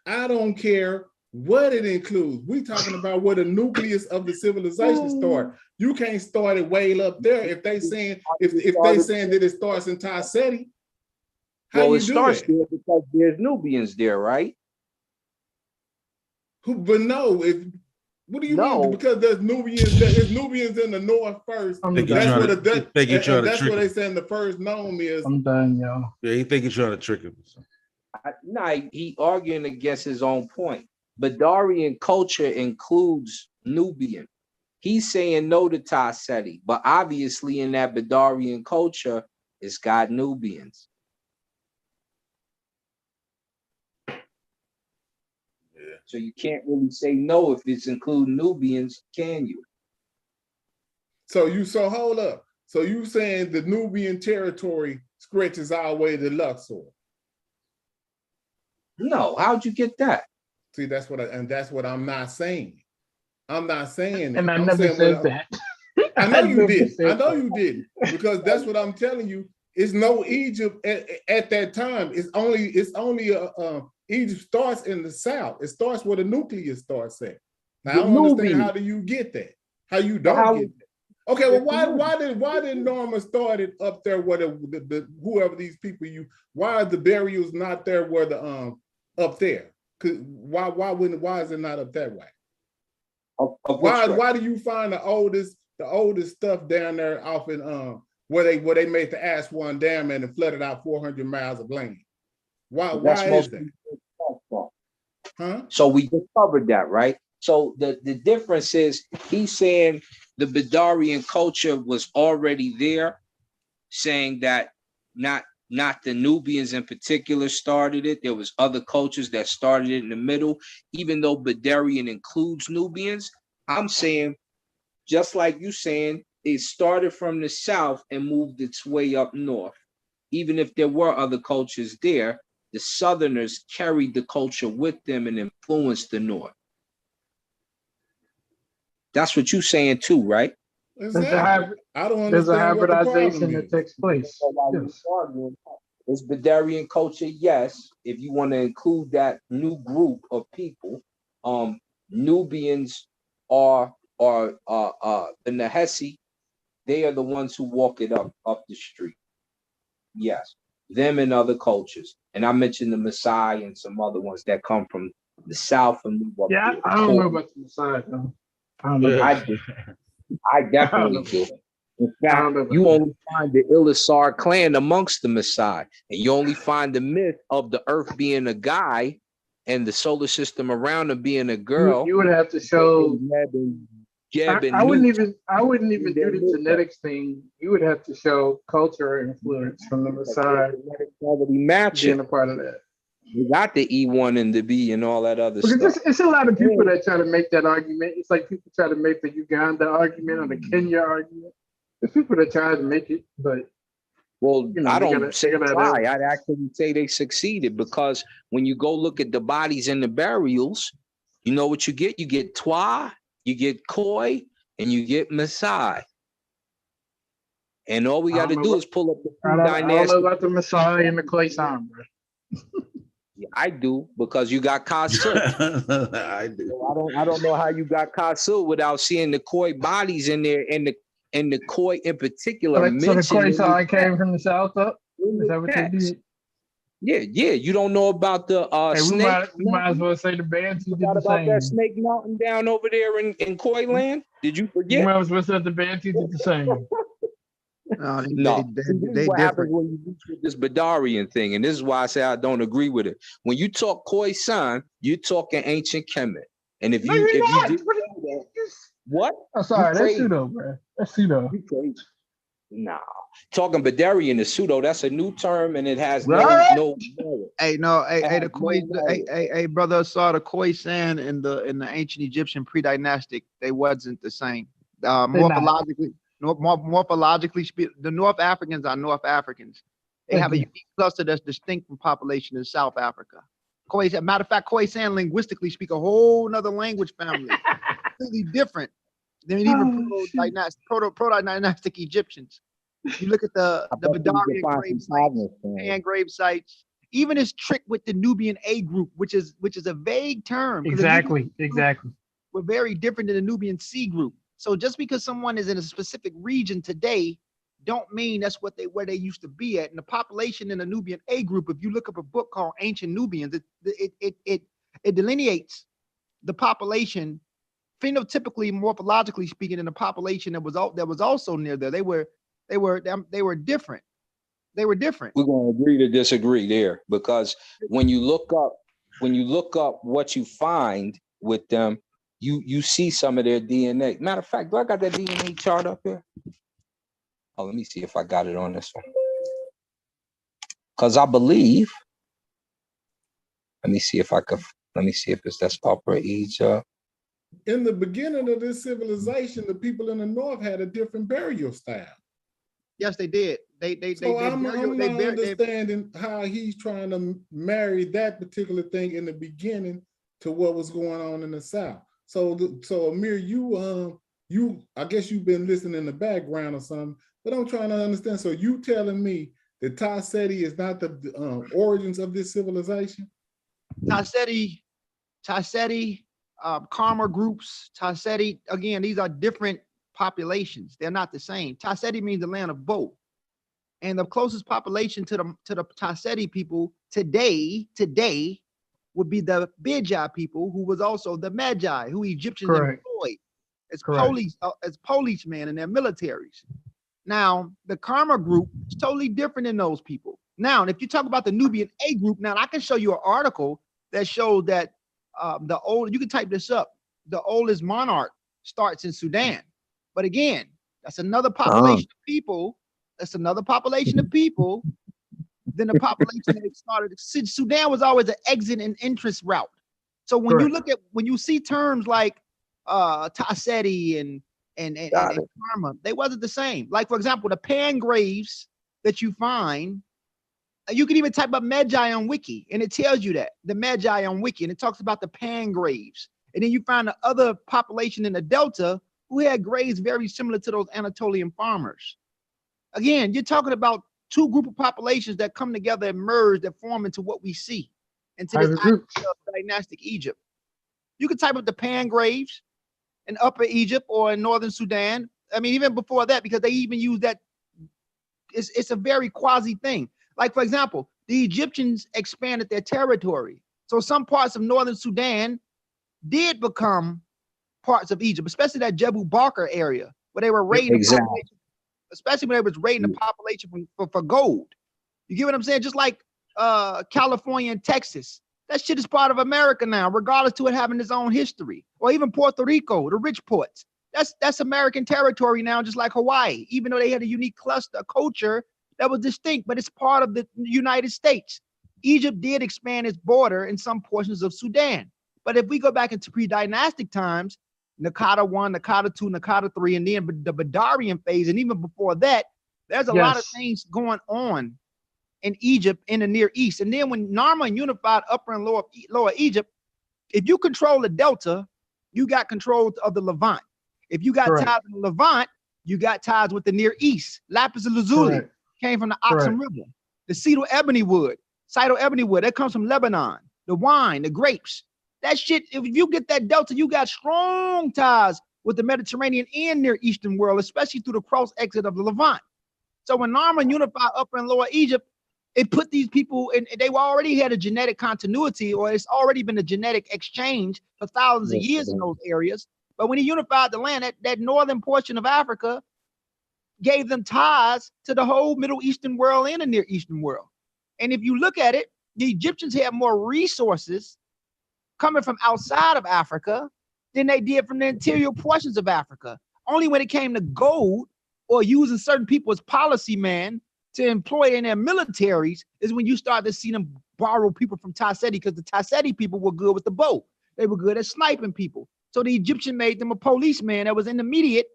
S8: I don't care what it includes. We talking about where the nucleus of the civilization start. You can't start it way up there if they saying if they saying that it starts in Tarseti.
S10: Well, it starts there because there's Nubians there, right?
S8: But no, what do you mean? Because there's Nubians in the north first. That's what they saying the first nome is.
S14: I'm done, y'all.
S1: Yeah, he think he's trying to trick him.
S10: No, he arguing against his own point. Bedarian culture includes Nubian. He's saying no to Tarseti, but obviously in that Bedarian culture, it's got Nubians. So you can't really say no if it's including Nubians, can you?
S8: So hold up. So you saying the Nubian territory stretches all the way to Luxor?
S10: No, how'd you get that?
S8: See, that's what I'm not saying. I'm not saying that.
S14: And I never said that.
S8: I know you did. I know you didn't, because that's what I'm telling you. It's no Egypt at that time. It's only Egypt starts in the south. It starts where the nucleus starts at. Now, I don't understand, how do you get that? How you don't get that? Okay, well, why did Norma start it up there where the whoever these people why are the burials not there where the up there? Why is it not up that way? Why do you find the oldest stuff down there off in where they made the Aswan Dam and flooded out 400 miles of land? Why is that? Huh?
S10: So we just covered that, right? So the difference is he's saying the Bedarian culture was already there, saying that not the Nubians in particular started it. There was other cultures that started it in the middle. Even though Bedarian includes Nubians, I'm saying, just like you saying, it started from the south and moved its way up north. Even if there were other cultures there, the Southerners carried the culture with them and influenced the North. That's what you're saying too, right?
S8: Exactly. I don't understand.
S14: There's a hybridization that takes place.
S10: Yes. It's Bedarian culture, yes. If you want to include that new group of people, Nubians are the Nahesi. They are the ones who walk it up the street. Yes, them and other cultures. And I mentioned the Maasai and some other ones that come from the south and move up.
S14: Yeah, I don't know about the Maasai though. I don't know.
S10: I do. I definitely do. In fact, you only find the Ilisar clan amongst the Maasai, and you only find the myth of the earth being a guy and the solar system around him being a girl.
S14: You would have to show. I wouldn't even do the genetics thing. You would have to show culture influence from the Maasai
S10: being
S14: a part of that.
S10: You got the E1 and the B and all that other stuff.
S14: It's a lot of people that try to make that argument. It's like people try to make the Uganda argument or the Kenya argument. There's people that try to make it, but
S10: I don't say try. I'd actually say they succeeded, because when you go look at the bodies and the burials, you know what you get? You get Twa, you get Khoi, and you get Maasai. And all we got to do is pull up the
S14: I don't know about the Maasai and the Khoi San, bro.
S10: Yeah, I do, because you got Kasu.
S1: I do.
S10: So I don't know how you got Kasu without seeing the Khoi bodies in there, and the Khoi in particular.
S14: So the Khoi San came from the south up? Is that what they did?
S10: Yeah. You don't know about the snake?
S14: We might as well say the Bantu did the
S10: about
S14: same.
S10: that Snake Mountain down over there in Khoi land? Did you forget?
S14: We might as well say the Bantu did the same.
S9: No,
S13: No,
S9: they
S13: see, this is what happens when you reach with this Badarian thing, and this is why I say I don't agree with it. When you talk Khoisan, you're talking ancient Kemet, and if
S14: No,
S13: you
S14: you're not.
S13: did what?
S14: I'm sorry,
S13: You
S14: that's
S13: crazy.
S14: pseudo, bro. That's pseudo.
S13: You crazy. Nah. Talking Badarian is pseudo. That's a new term, and it has
S14: Right?
S13: no merit.
S9: Hey, no,
S13: It
S9: hey,
S13: has
S9: the Khoi,
S13: no merit.
S9: hey, brother, saw the Khoisan in the ancient Egyptian pre-dynastic. They wasn't the same.
S14: They're not.
S9: Morphologically, the North Africans are North Africans. They have a
S14: Thank you.
S9: unique cluster that's distinct from population in South Africa. Khoisan, matter of fact, Khoisan linguistically speak a whole nother language family, completely different than even
S14: Oh, shit.
S9: proto-dynastic Egyptians. You look at the
S13: I bet you can
S9: Badarian
S13: find
S9: grave
S13: some
S9: sites,
S13: problems, man.
S9: Pan grave sites, even this trick with the Nubian A group, which is a vague term. 'cause the Nubian
S14: Exactly.
S9: were very different than the Nubian C group. So just because someone is in a specific region today, don't mean that's where they used to be at. And the population in the Nubian A group, if you look up a book called Ancient Nubians, it delineates the population phenotypically, morphologically speaking, in the population that was also near there. They were different. They were different.
S13: We're gonna agree to disagree there, because when you look up what you find with them, you see some of their DNA. Matter of fact, do I got that DNA chart up here? Oh, let me see if I got it on this one. Because I believe, let me see if that's Upper Egypt.
S8: In the beginning of this civilization, the people in the north had a different burial style.
S9: Yes, they did.
S8: I'm not understanding how he's trying to marry that particular thing in the beginning to what was going on in the south. So Amir, you I guess you've been listening in the background or something, but I'm trying to understand. So you telling me that Tasseti is not the origins of this civilization?
S9: Tasseti, Karma groups, Tasseti, again, these are different populations. They're not the same. Tasseti means the land of both. And the closest population to the Tasseti people today would be the Bidjai people, who was also the Magi, who Egyptians employed as policemen in their militaries. Now, the Karma group is totally different than those people. Now, if you talk about the Nubian A group, now I can show you an article that shows that you can type this up, the oldest monarch starts in Sudan. But again, that's another population of people. That's another population of people than the population that started. Sudan was always an exit and entrance route. So when you see terms like Tasseti and Karma, they wasn't the same. Like, for example, the Pan graves that you find, you can even type up Magi on Wiki, and it tells you that, the Magi on Wiki, and it talks about the Pan graves. And then you find the other population in the Delta who had graves very similar to those Anatolian farmers. Again, you're talking about two group of populations that come together and merge, that form into what we see, into this idea of dynastic Egypt. You can type up the Pan graves in Upper Egypt or in Northern Sudan. I mean, even before that, because they even use that, it's a very quasi thing. Like, for example, the Egyptians expanded their territory. So some parts of Northern Sudan did become parts of Egypt, especially that Jebu Barker area where they were raiding the population, especially when they was raiding the population for gold. You get what I'm saying? Just like California and Texas. That shit is part of America now, regardless to it having its own history. Or even Puerto Rico, the rich ports. That's American territory now, just like Hawaii, even though they had a unique cluster, a culture that was distinct, but it's part of the United States. Egypt did expand its border in some portions of Sudan. But if we go back into pre-dynastic times, Nakata 1, Nakata 2, Nakata 3, and then the Badarian phase, and even before that, there's a lot of things going on in Egypt in the Near East. And then when Narmer unified Upper and Lower Egypt, if you control the Delta, you got control of the Levant. If you got ties in the Levant, you got ties with the Near East. Lapis lazuli came from the Oxum River. The Cyto ebony wood, that comes from Lebanon. The wine, the grapes. That shit, if you get that Delta, you got strong ties with the Mediterranean and Near Eastern world, especially through the cross exit of the Levant. So when Narmer unified Upper and Lower Egypt, it put these people in, they already had a genetic continuity, or it's already been a genetic exchange for thousands of years in those areas. But when he unified the land, that northern portion of Africa, gave them ties to the whole Middle Eastern world and the Near Eastern world. And if you look at it, the Egyptians had more resources coming from outside of Africa than they did from the interior portions of Africa. Only when it came to gold or using certain people as policy man to employ in their militaries is when you start to see them borrow people from Tasseti, because the Tasseti people were good with the bow. They were good at sniping people. So the Egyptian made them a policeman that was intermediate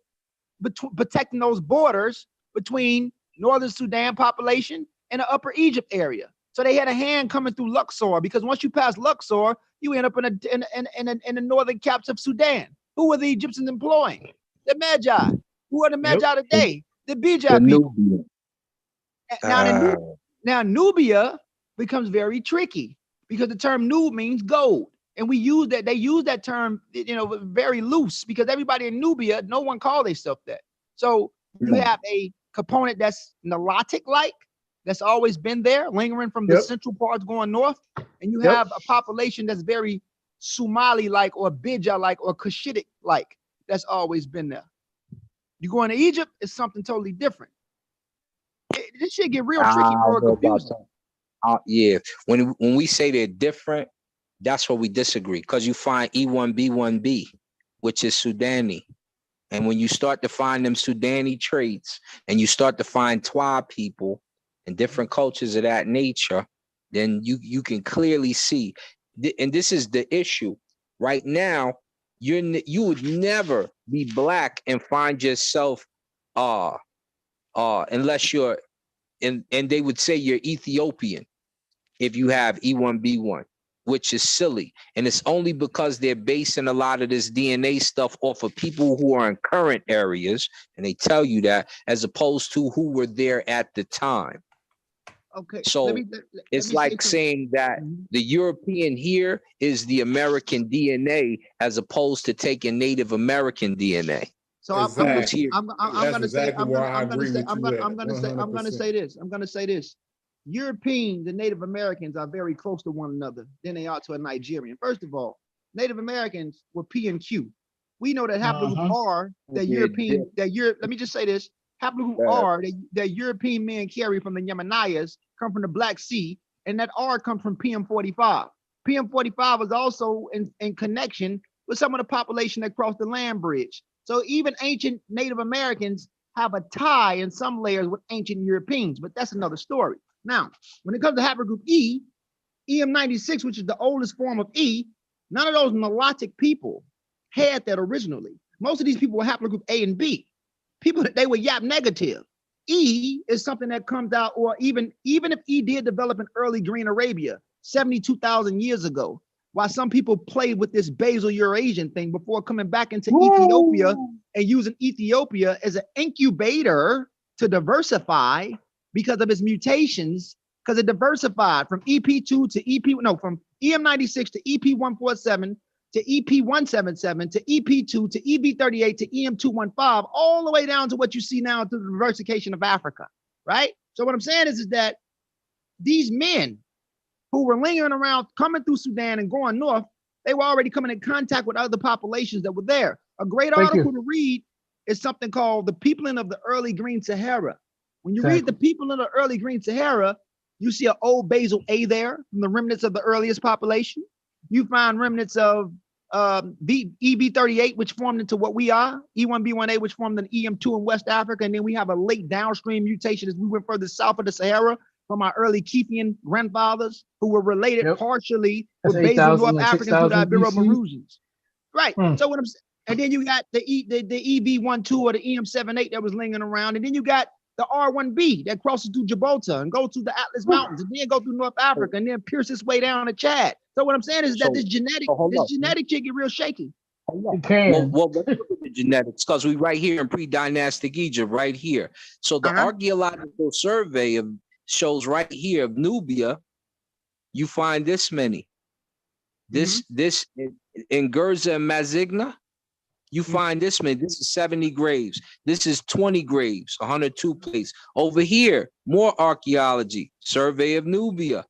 S9: protecting those borders between Northern Sudan population and the Upper Egypt area. So they had a hand coming through Luxor, because once you pass Luxor, you end up in the northern caps of Sudan. Who were the Egyptians employing? The Magi. Who are the Magi today? The Bija people. Now Nubia becomes very tricky, because the term Nub means gold. And we use that, they use that term, very loose, because everybody in Nubia, no one called themselves that. So you have a component that's Nilotic-like, that's always been there, lingering from the central parts going north. And you have a population that's very Somali-like or Bija-like or Cushitic-like, that's always been there. You go into Egypt, it's something totally different. This shit get real tricky, real confusing.
S10: Yeah, when we say they're different, that's where we disagree, because you find E1B1B, which is Sudani. And when you start to find them Sudani traits, and you start to find Twa people and different cultures of that nature, then you can clearly see, and this is the issue. Right now, you would never be black and find yourself unless you're and they would say you're Ethiopian if you have E1B1, which is silly. And it's only because they're basing a lot of this DNA stuff off of people who are in current areas, and they tell you that, as opposed to who were there at the time.
S9: Okay.
S10: So it's like saying that the European here is the American DNA, as opposed to taking Native American DNA.
S9: So I'm gonna say this. Europeans and Native Americans are very close to one another than they are to a Nigerian. First of all, Native Americans were P and Q. We know that haplogroup R, that European, let me just say this, haplogroup R, that European men carry from the Yemenayas, come from the Black Sea, and that R comes from PM45. PM45 was also in connection with some of the population that crossed the land bridge. So even ancient Native Americans have a tie in some layers with ancient Europeans, but that's another story. Now, when it comes to haplogroup E, EM96, which is the oldest form of E, none of those Nilotic people had that originally. Most of these people were haplogroup A and B. People, they were YAP negative. E is something that comes out, or even if E did develop in early Green Arabia, 72,000 years ago, while some people played with this basal Eurasian thing before coming back into Ethiopia and using Ethiopia as an incubator to diversify because of its mutations, because it diversified from EP2 to from EM96 to EP147 to EP177 to EP2 to EB38 to EM215, all the way down to what you see now through the diversification of Africa, right? So what I'm saying is that these men who were lingering around, coming through Sudan and going north, they were already coming in contact with other populations that were there. A great article to read is something called The Peopling of the Early Green Sahara. When you read The People in the Early Green Sahara, you see an old basal A there from the remnants of the earliest population. You find remnants of EB38, which formed into what we are, E1B1A, which formed an EM2 in West Africa. And then we have a late downstream mutation as we went further south of the Sahara from our early Kefian grandfathers who were related partially with basal North Africans through the Ibero-Maurusians. Right. So what I'm saying, and then you got the EB12 or the EM78 that was lingering around. And then you got the R1B that crosses through Gibraltar and go through the Atlas Mountains and then go through North Africa and then pierce its way down to Chad. So what I'm saying is that this genetic shit get real shaky.
S10: Well, let's look at the genetics, because we right here in pre-dynastic Egypt, right here. So the archaeological survey shows right here of Nubia, you find this many. This in Gerza and Mazigna, you find this many. This is 70 graves. This is 20 graves, 102 places. Over here, more archaeology, survey of Nubia.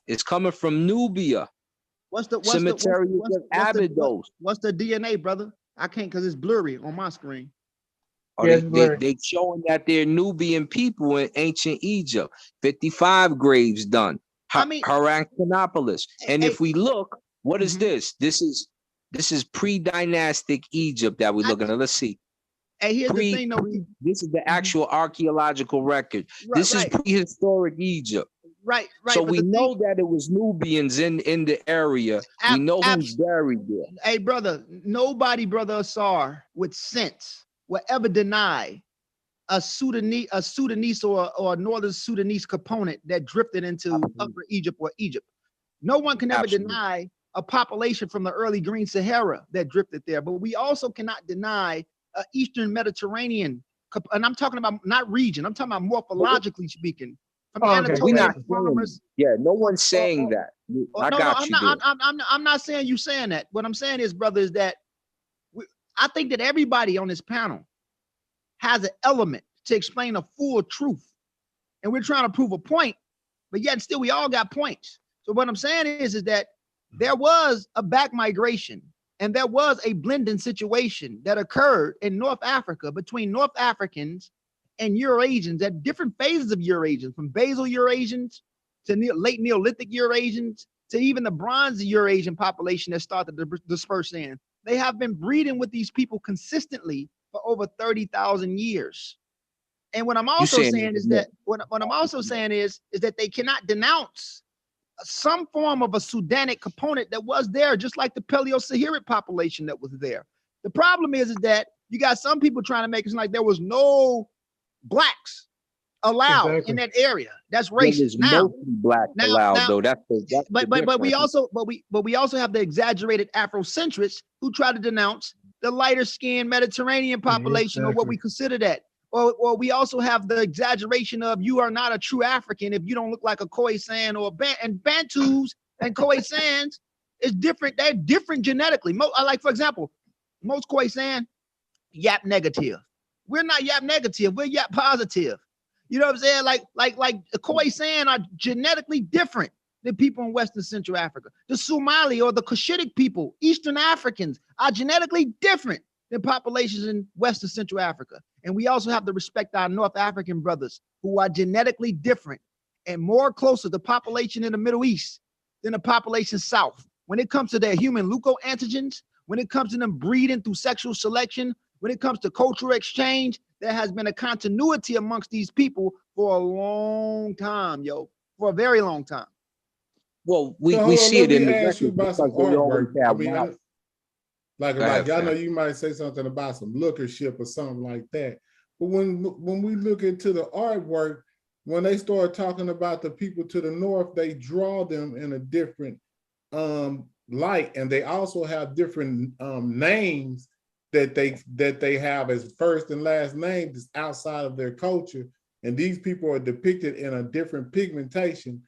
S10: It's coming from Nubia. What's the
S9: Abydos? What's the DNA, brother? I can't because it's blurry on my screen.
S10: Or they showing that they're Nubian people in ancient Egypt. 55 graves done. Heracleopolis. And if we look, what is this? This is pre-dynastic Egypt that we're looking at. Let's see.
S9: Hey, here's the thing, though.
S10: This is the actual archaeological record. This is prehistoric Egypt.
S9: Right.
S10: So we know that it was Nubians in the area. We know who's buried there.
S9: Hey, brother, nobody, brother Asar, with sense will ever deny a Sudanese or a northern Sudanese component that drifted into Upper Egypt or Egypt. No one can ever deny a population from the early Green Sahara that drifted there. But we also cannot deny Eastern Mediterranean, and I'm talking about not region, I'm talking about morphologically speaking. From Anatolia,
S10: no one's saying that.
S9: I'm not saying you saying that. What I'm saying is, brother, is that I think that everybody on this panel has an element to explain a full truth. And we're trying to prove a point, but yet still we all got points. So what I'm saying is that there was a back migration and there was a blending situation that occurred in North Africa between North Africans and Eurasians at different phases of Eurasians, from basal Eurasians to late Neolithic Eurasians to even the Bronze Eurasian population that started to disperse in. They have been breeding with these people consistently for over 30,000 years. And what I'm also saying is that what I'm also saying is that they cannot denounce some form of a Sudanic component that was there, just like the Paleo-Saharan population that was there. The problem is that you got some people trying to make it like there was no blacks allowed in that area. That's racist.
S10: Now, black allowed though.
S9: But we also have the exaggerated Afrocentrics who try to denounce the lighter skinned Mediterranean population, or what we consider that. Or we also have the exaggeration of you are not a true African if you don't look like a Khoisan or and Bantus and Khoisans is different. They're different genetically. Like, for example, most Khoisan Yap negative. We're not Yap negative. We're Yap positive. You know what I'm saying? Like the Khoisan are genetically different than people in Western Central Africa. The Somali or the Cushitic people, Eastern Africans, are genetically different than populations in Western Central Africa. And we also have to respect our North African brothers who are genetically different and more closer to population in the Middle East than the population South. When it comes to their human leukoantigens, when it comes to them breeding through sexual selection, when it comes to cultural exchange, there has been a continuity amongst these people for a long time, for a very long time.
S10: Well, we see it in the
S8: ask you about some artwork. I know you might say something about some lookership or something like that. But when we look into the artwork, when they start talking about the people to the north, they draw them in a different light, and they also have different names that they have as first and last names outside of their culture. And these people are depicted in a different pigmentation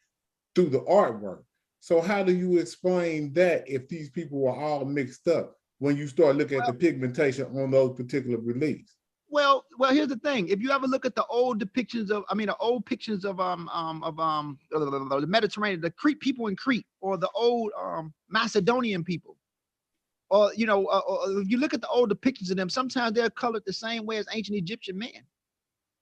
S8: through the artwork. So how do you explain that if these people were all mixed up when you start looking at the pigmentation on those particular reliefs?
S9: Well, here's the thing. If you ever look at the old depictions of, the old pictures of the Mediterranean, the Crete people in Crete, or the old Macedonian people, or if you look at the old depictions of them, sometimes they're colored the same way as ancient Egyptian men,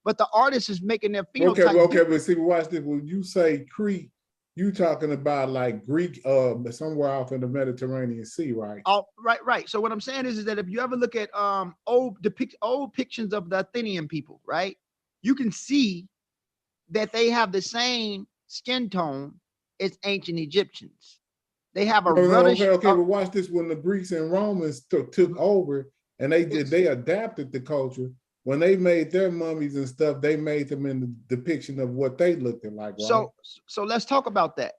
S9: but the artist is making their phenotype.
S8: Okay, but see, watch this. When you say Crete, you talking about like Greek, somewhere off in the Mediterranean Sea, right?
S9: Oh, right. So what I'm saying is that if you ever look at old depictions of the Athenian people, right, you can see that they have the same skin tone as ancient Egyptians. They have a reddish.
S8: Okay, but watch this. When the Greeks and Romans took over and they adapted the culture. When they made their mummies and stuff, they made them in the depiction of what they looked like, right?
S9: So let's talk about that.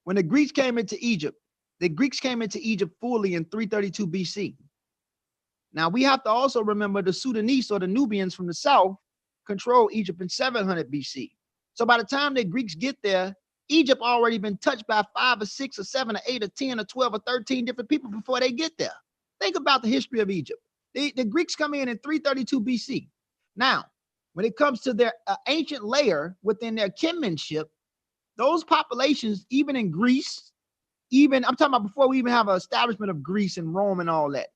S9: When the Greeks came into Egypt, fully in 332 BC. Now we have to also remember the Sudanese or the Nubians from the south controlled Egypt in 700 BC. So by the time the Greeks get there, Egypt already been touched by 5 or 6 or 7 or 8 or 10 or 12 or 13 different people before they get there. Think about the history of Egypt. The Greeks come in 332 BC. Now, when it comes to their ancient layer within their kinship, those populations, even in Greece, I'm talking about before we even have an establishment of Greece and Rome and all that,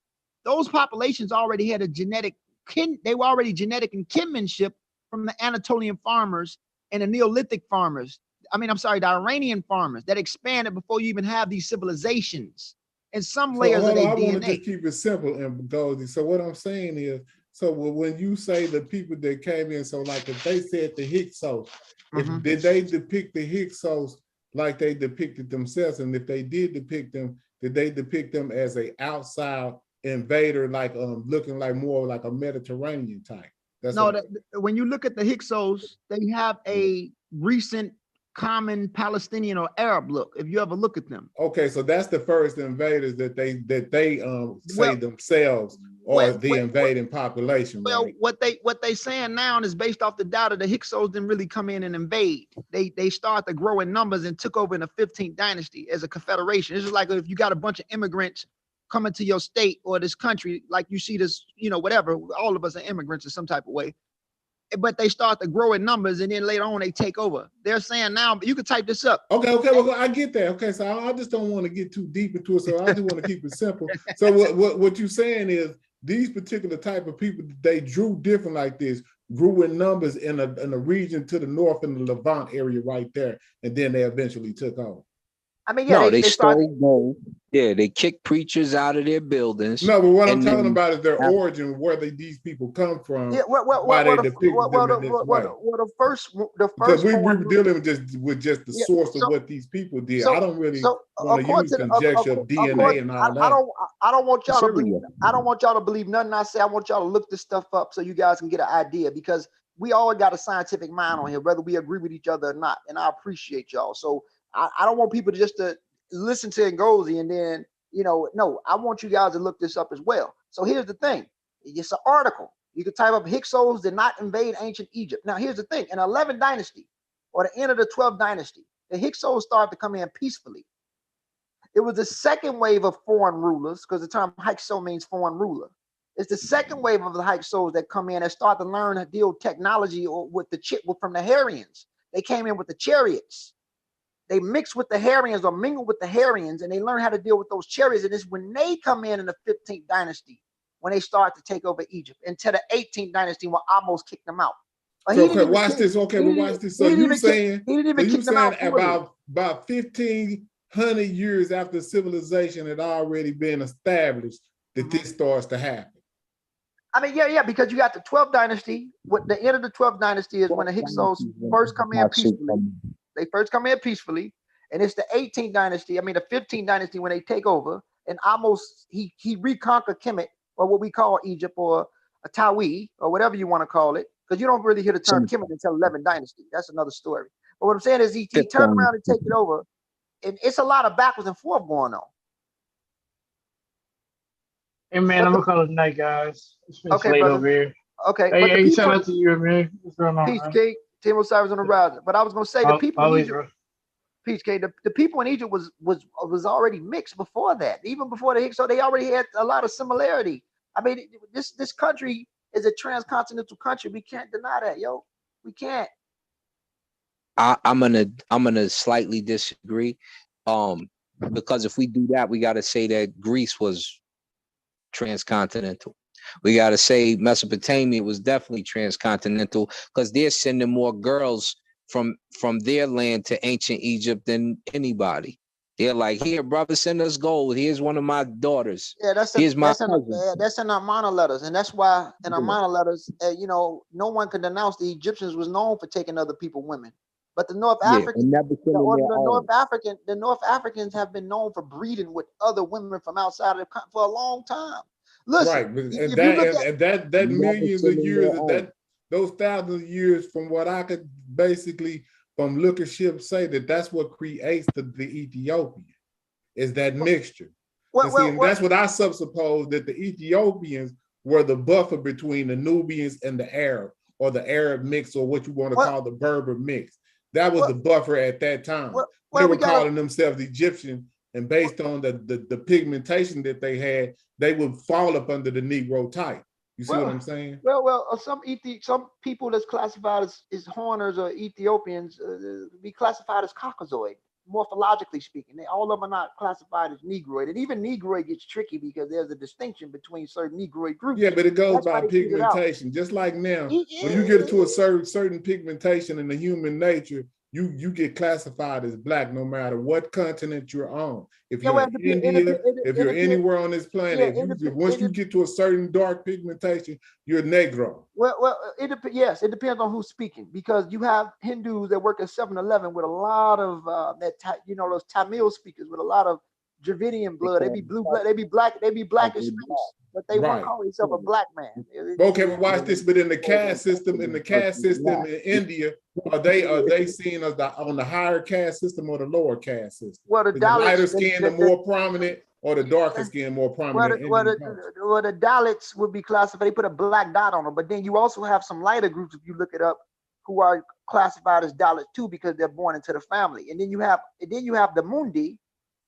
S9: those populations already had a genetic genetic in kinship from the Anatolian farmers and the Neolithic farmers. The Iranian farmers that expanded before you even have these civilizations and some layers of their
S8: I want to
S9: DNA.
S8: just keep it simple and Goldie. So what I'm saying is, so when you say the people that came in, so like if they said the Hyksos, did they depict the Hyksos like they depicted themselves? And if they did depict them, did they depict them as a outside invader, like looking like more like a Mediterranean type?
S9: When you look at the Hyksos, they have a recent common Palestinian or Arab look, if you ever look at them.
S8: Okay, so that's the first invaders that they say themselves or the invading population.
S9: Well,
S8: right?
S9: what they saying now is based off the data. The Hyksos didn't really come in and invade. They started to grow in numbers and took over in the 15th dynasty as a confederation. It's just like if you got a bunch of immigrants coming to your state or this country, like you see this, whatever. All of us are immigrants in some type of way. But they start to grow in numbers, and then later on they take over. They're saying now, you can type this up.
S8: Okay, well, I get that. Okay, so I just don't want to get too deep into it, so I just want to keep it simple. So what you're saying is these particular type of people, they drew different like this, grew in numbers in a region to the north in the Levant area right there, and then they eventually took over.
S10: They stole gold. Yeah, they kicked preachers out of their buildings.
S8: No, but what I'm talking about is their origin, where these people come from. Why they depict them in this way.
S9: The first
S8: because we were dealing with just the source of what these people did. I don't really want to use conjecture of DNA and all that.
S9: I don't want y'all to believe. I don't want y'all to believe nothing I say. I want y'all to look this stuff up so you guys can get an idea, because we all got a scientific mind on here, whether we agree with each other or not. And I appreciate y'all. So I don't want people to listen to Ngozi and then, no, I want you guys to look this up as well. So here's the thing. It's an article. You can type up Hyksos did not invade ancient Egypt. Now, here's the thing. In the 11th dynasty or the end of the 12th dynasty, the Hyksos started to come in peacefully. It was the second wave of foreign rulers, because the term Hyksos means foreign ruler. It's the second wave of the Hyksos that come in and start to learn how to deal with technology or with from the Hurrians. They came in with the chariots. They mix with the Hurrians or mingle with the Hurrians, and they learn how to deal with those chariots. And it's when they come in the 15th dynasty, when they start to take over Egypt, until the 18th dynasty, when almost kicked them out.
S8: Watch this. Okay, but watch this. So you saying about 1,500 years after civilization had already been established that this starts to happen.
S9: Because you got the 12th dynasty. What the end of the 12th dynasty is when the Hyksos first come in peacefully. They first come in peacefully, and it's the 18th dynasty. The 15th dynasty when they take over, and almost he reconquered Kemet, or what we call Egypt, or a Tawi, or whatever you want to call it, because you don't really hear the term Kemet until 11th dynasty. That's another story. But what I'm saying is he turned around and take it over, and it's a lot of backwards and forth going on.
S14: Hey man, I'm gonna call it night, guys. It's late
S9: brother.
S14: over here.
S9: Okay.
S14: Hey, shout out to you, man. What's going on?
S9: Peace, Kate. Tim Osiris on the rise. But I was gonna say the people in Egypt, Peace, Kate. The people in Egypt was already mixed before that. Even before the Hyksos, they already had a lot of similarity. This country is a transcontinental country. We can't deny that, yo. We can't.
S10: I'm gonna slightly disagree. Because if we do that, we gotta say that Greece was transcontinental. We got to say Mesopotamia was definitely transcontinental, because they're sending more girls from their land to ancient Egypt than anybody. They're like, here, brother, send us gold. Here's one of my daughters.
S9: Yeah, that's in our minor letters. And that's why in our minor letters, no one can denounce the Egyptians was known for taking other people's women. But the North Africans, the North Africans have been known for breeding with other women from outside of the country for a long time. Listen,
S8: right, and that millions of years, those thousands of years, from what I could basically from leadership say, that's what creates the Ethiopian, is that mixture. That's what I suppose, that the Ethiopians were the buffer between the Nubians and the Arab, or the Arab mix, or what you want to call the Berber mix. That was the buffer at that time. They were calling themselves Egyptian, and based on the pigmentation that they had, they would fall up under the Negro type. You see what I'm saying?
S9: Some people that's classified as Horners or Ethiopians be classified as Caucasoid. morphologically speaking. All of them are not classified as Negroid. And even Negroid gets tricky because there's a distinction between certain Negroid groups.
S8: Yeah, but it goes
S9: That's why
S8: by
S9: they figured out.
S8: pigmentation. Just like now, when you get to a certain pigmentation in the human nature, you get classified as black no matter what continent you're on. If you're in India, if you're anywhere on this planet, once you get to a certain dark pigmentation, you're Negro.
S9: Well, yes, it depends on who's speaking, because you have Hindus that work at 7-Eleven with a lot of those Tamil speakers with a lot of Dravidian blood. They be blue blood. They be black as face, but they won't call themselves a black man.
S8: Okay, but watch this. But in the caste system, in India, are they seen as on the higher caste system or the lower caste system?
S9: Well,
S8: the lighter skin, the more prominent, or the darker skin, more prominent?
S9: Well, the Dalits would be classified. They put a black dot on them, but then you also have some lighter groups, if you look it up, who are classified as Dalits too because they're born into the family. And then you have the Mundi,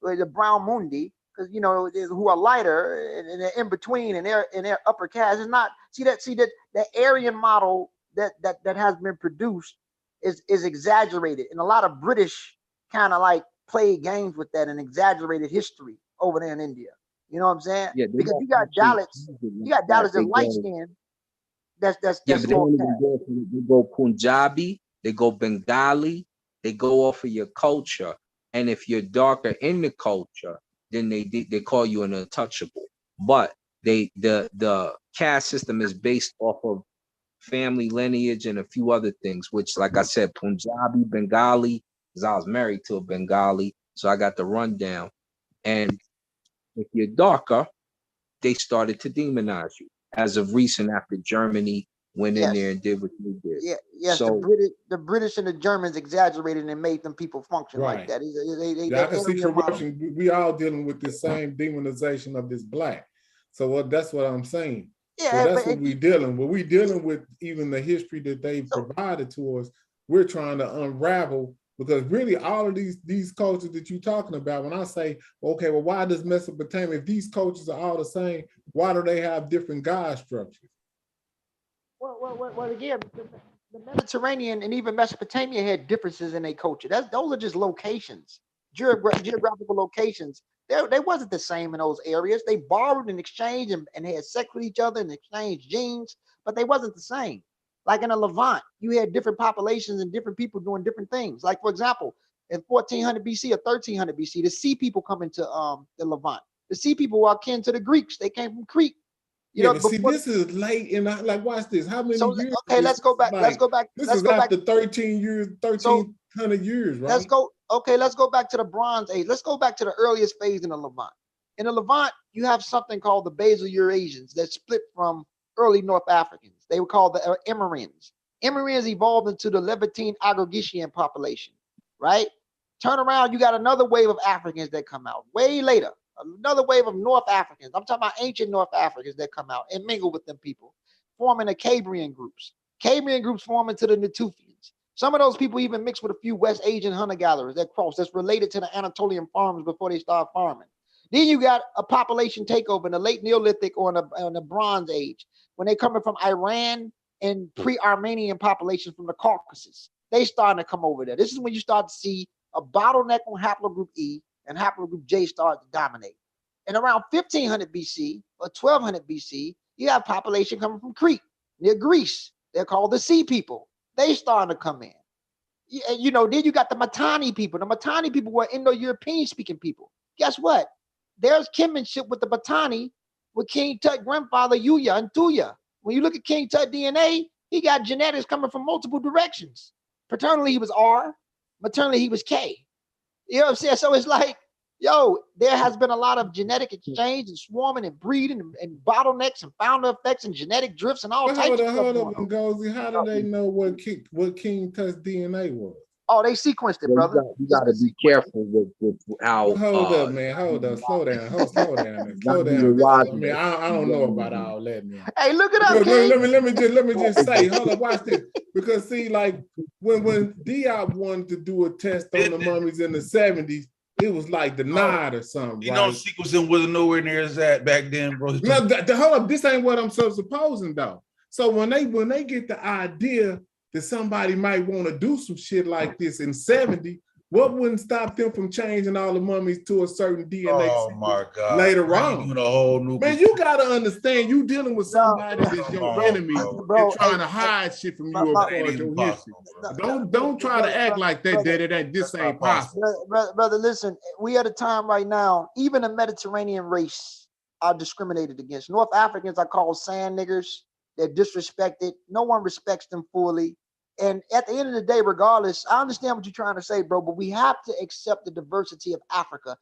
S9: or the brown Mundi, because who are lighter and they're in between and they're in their upper caste. It's not the Aryan model that has been produced is exaggerated, and a lot of British kind of like play games with that and exaggerated history over there in India. You know what I'm saying? Yeah, because you got Dalits that light skin. That's
S10: they go Punjabi, they go Bengali, they go off of your culture, and if you're darker in the culture, then they call you an untouchable. But the caste system is based off of family lineage and a few other things, which, like I said, Punjabi, Bengali, because I was married to a Bengali, so I got the rundown. And if you're darker, they started to demonize you as of recent after Germany went in there and did what they did.
S9: Yeah, yes. So, the British and the Germans exaggerated and made them people function like that.
S8: I can see corruption. We all dealing with the same demonization of this black. So that's what I'm saying. Yeah, so that's what we're dealing with. We're dealing with even the history that they provided to us. We're trying to unravel, because really all of these cultures that you're talking about, when I say, okay, well, why does Mesopotamia, if these cultures are all the same, why do they have different god structures?
S9: Well, again, the Mediterranean and even Mesopotamia had differences in their culture. Those are just locations, geographical locations. They wasn't the same in those areas. They borrowed and exchanged and had sex with each other and exchanged genes, but they wasn't the same. Like in the Levant, you had different populations and different people doing different things. Like, for example, in 1400 BC or 1300 BC, the Sea people come into the Levant. The Sea people were akin to the Greeks. They came from Crete.
S8: But see, this is late, and watch this. How many years?
S9: Okay, let's go back.
S8: This is after 1300 years, right?
S9: Let's go back to the Bronze Age. Let's go back to the earliest phase in the Levant. In the Levant, you have something called the Basal Eurasians that split from early North Africans. They were called the Emirans. Emirans evolved into the Levantine Agrigetian population, right? Turn around, you got another wave of Africans that come out way later. Another wave of North Africans. I'm talking about ancient North Africans that come out and mingle with them people, forming the Cambrian groups. Cambrian groups form into the Natufians. Some of those people even mix with a few West Asian hunter-gatherers that cross, that's related to the Anatolian farmers before they start farming. Then you got a population takeover in the late Neolithic or in the Bronze Age, when they coming from Iran and pre-Armenian populations from the Caucasus. They starting to come over there. This is when you start to see a bottleneck on haplogroup E, and haplogroup J started to dominate. And around 1500 BC or 1200 BC, you have population coming from Crete, near Greece. They're called the Sea people. They starting to come in. Then you got the Mitanni people. The Mitanni people were Indo-European speaking people. Guess what? There's kinship with the Mitanni, with King Tut grandfather Yuya and Tuya. When you look at King Tut DNA, he got genetics coming from multiple directions. Paternally, he was R. Maternally, he was K. You know what I'm saying? So it's like, there has been a lot of genetic exchange and swarming and breeding and bottlenecks and founder effects and genetic drifts and all types of stuff.
S8: Hold up, Ngozi. How do they know what King Tut's DNA was?
S9: Oh, they sequenced it, brother.
S10: You got to be careful with how.
S8: Hold up, man. Hold up. Slow down. Slow down. Slow down. I mean, I don't know about all that, man.
S9: Hey, look it up.
S8: Let me just say. Hold up. Watch this. Because see, like when Diop wanted to do a test on the mummies in the 70s, it was like the nod or something.
S1: You know, sequencing wasn't nowhere near as that back then, bro.
S8: No, hold up. This ain't what I'm supposing though. So when they get the idea that somebody might want to do some shit like this in 70, What wouldn't stop them from changing all the mummies to a certain DNA
S1: Oh my God!
S8: later on?
S1: Doing a whole new
S8: man, you gotta understand, you dealing with somebody that's your enemy and trying to hide shit from you as far as your history. Don't try to act like that this ain't possible.
S9: Brother, listen, we at a time right now, even a Mediterranean race are discriminated against. North Africans are called sand niggers. They're disrespected. No one respects them fully. And at the end of the day, regardless, I understand what you're trying to say, bro, but we have to accept the diversity of Africa.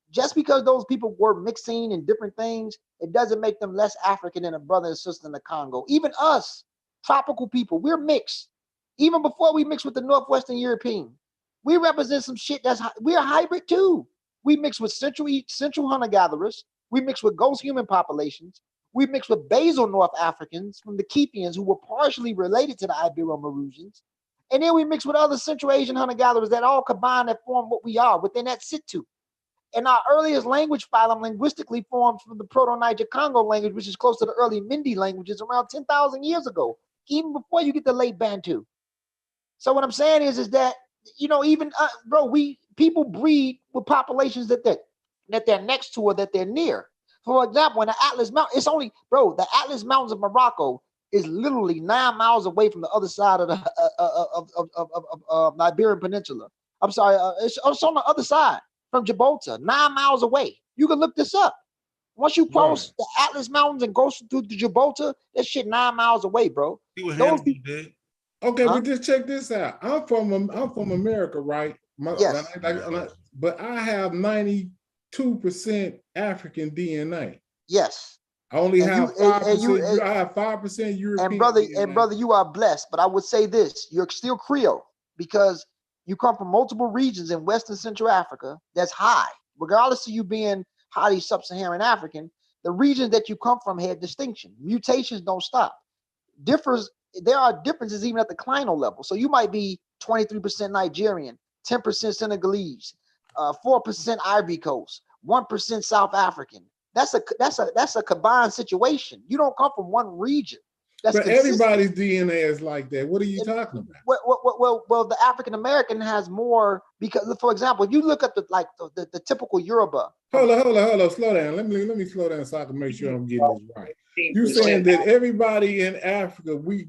S9: Just because those people were mixing and different things, it doesn't make them less African than a brother and sister in the Congo. Even us, tropical people, we're mixed. Even before we mix with the Northwestern European, we represent some shit we're a hybrid too. We mix with central hunter-gatherers. We mix with ghost human populations. We mix with basal North Africans from the Kepians who were partially related to the Ibero-Maurusians. And then we mix with other Central Asian hunter-gatherers that all combine that form what we are within that Situ. And our earliest language phylum linguistically formed from the Proto-Niger Congo language, which is close to the early Mindi languages around 10,000 years ago, even before you get the late Bantu. So what I'm saying is that, you know, even, bro, people breed with populations that they're next to or that they're near. For example, in the Atlas Mountains, it's only, bro, the Atlas Mountains of Morocco is literally 9 miles away from the other side of the Iberian Peninsula. I'm sorry, it's on the other side from Gibraltar, 9 miles away. You can look this up. Once you cross the Atlas Mountains and go through the Gibraltar, that shit 9 miles away, bro. Those people did.
S8: Okay, but just check this out. I'm from America, right?
S9: Yes.
S8: But I have 92% African DNA.
S9: Yes.
S8: I only have 5%. I have 5% European.
S9: And brother, you are blessed. But I would say this: you're still Creole because you come from multiple regions in West and Central Africa. That's high, regardless of you being highly sub-Saharan African. The regions that you come from had distinction. Mutations don't stop. There are differences even at the clinal level. So you might be 23% Nigerian, 10% Senegalese, 4% Ivory Coast, 1% South African. That's a combined situation. You don't come from one region.
S8: But everybody's DNA is like that. What are you talking about?
S9: Well, the African American has more because, for example, if you look at the typical Yoruba.
S8: Hold on, slow down. Let me slow down so I can make sure I'm getting this right. You saying that everybody in Africa, we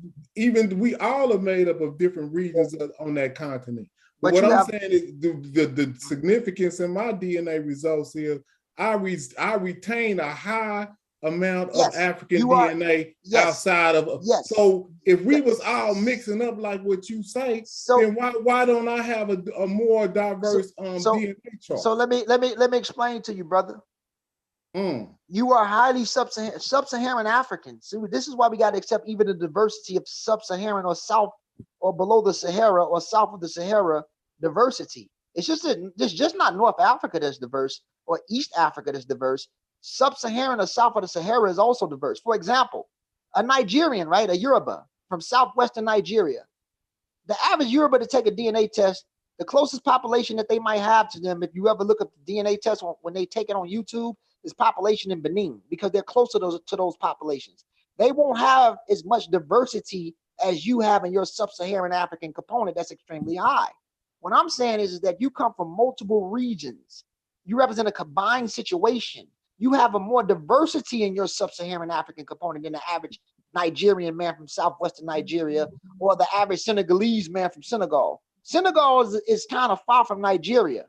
S8: all are made up of different regions on that continent. But what I'm saying is the significance in my DNA results is I retain a high amount of African DNA outside of so if we was all mixing up like what you say, then why don't I have a more diverse DNA chart?
S9: So let me explain to you, brother. You are highly sub-Saharan Africans. So this is why we got to accept even the diversity of sub-Saharan or south or below the Sahara or south of the Sahara diversity. It's just not North Africa that's diverse or East Africa that's diverse. Sub-Saharan or south of the Sahara is also diverse. For example, a Nigerian, right, a Yoruba from southwestern Nigeria. The average Yoruba to take a DNA test, the closest population that they might have to them, if you ever look at the DNA test when they take it on YouTube, is population in Benin because they're closer to those populations. They won't have as much diversity as you have in your sub-Saharan African component that's extremely high. What I'm saying is that you come from multiple regions. You represent a combined situation. You have a more diversity in your sub-Saharan African component than the average Nigerian man from southwestern Nigeria or the average Senegalese man from Senegal. Senegal is kind of far from Nigeria,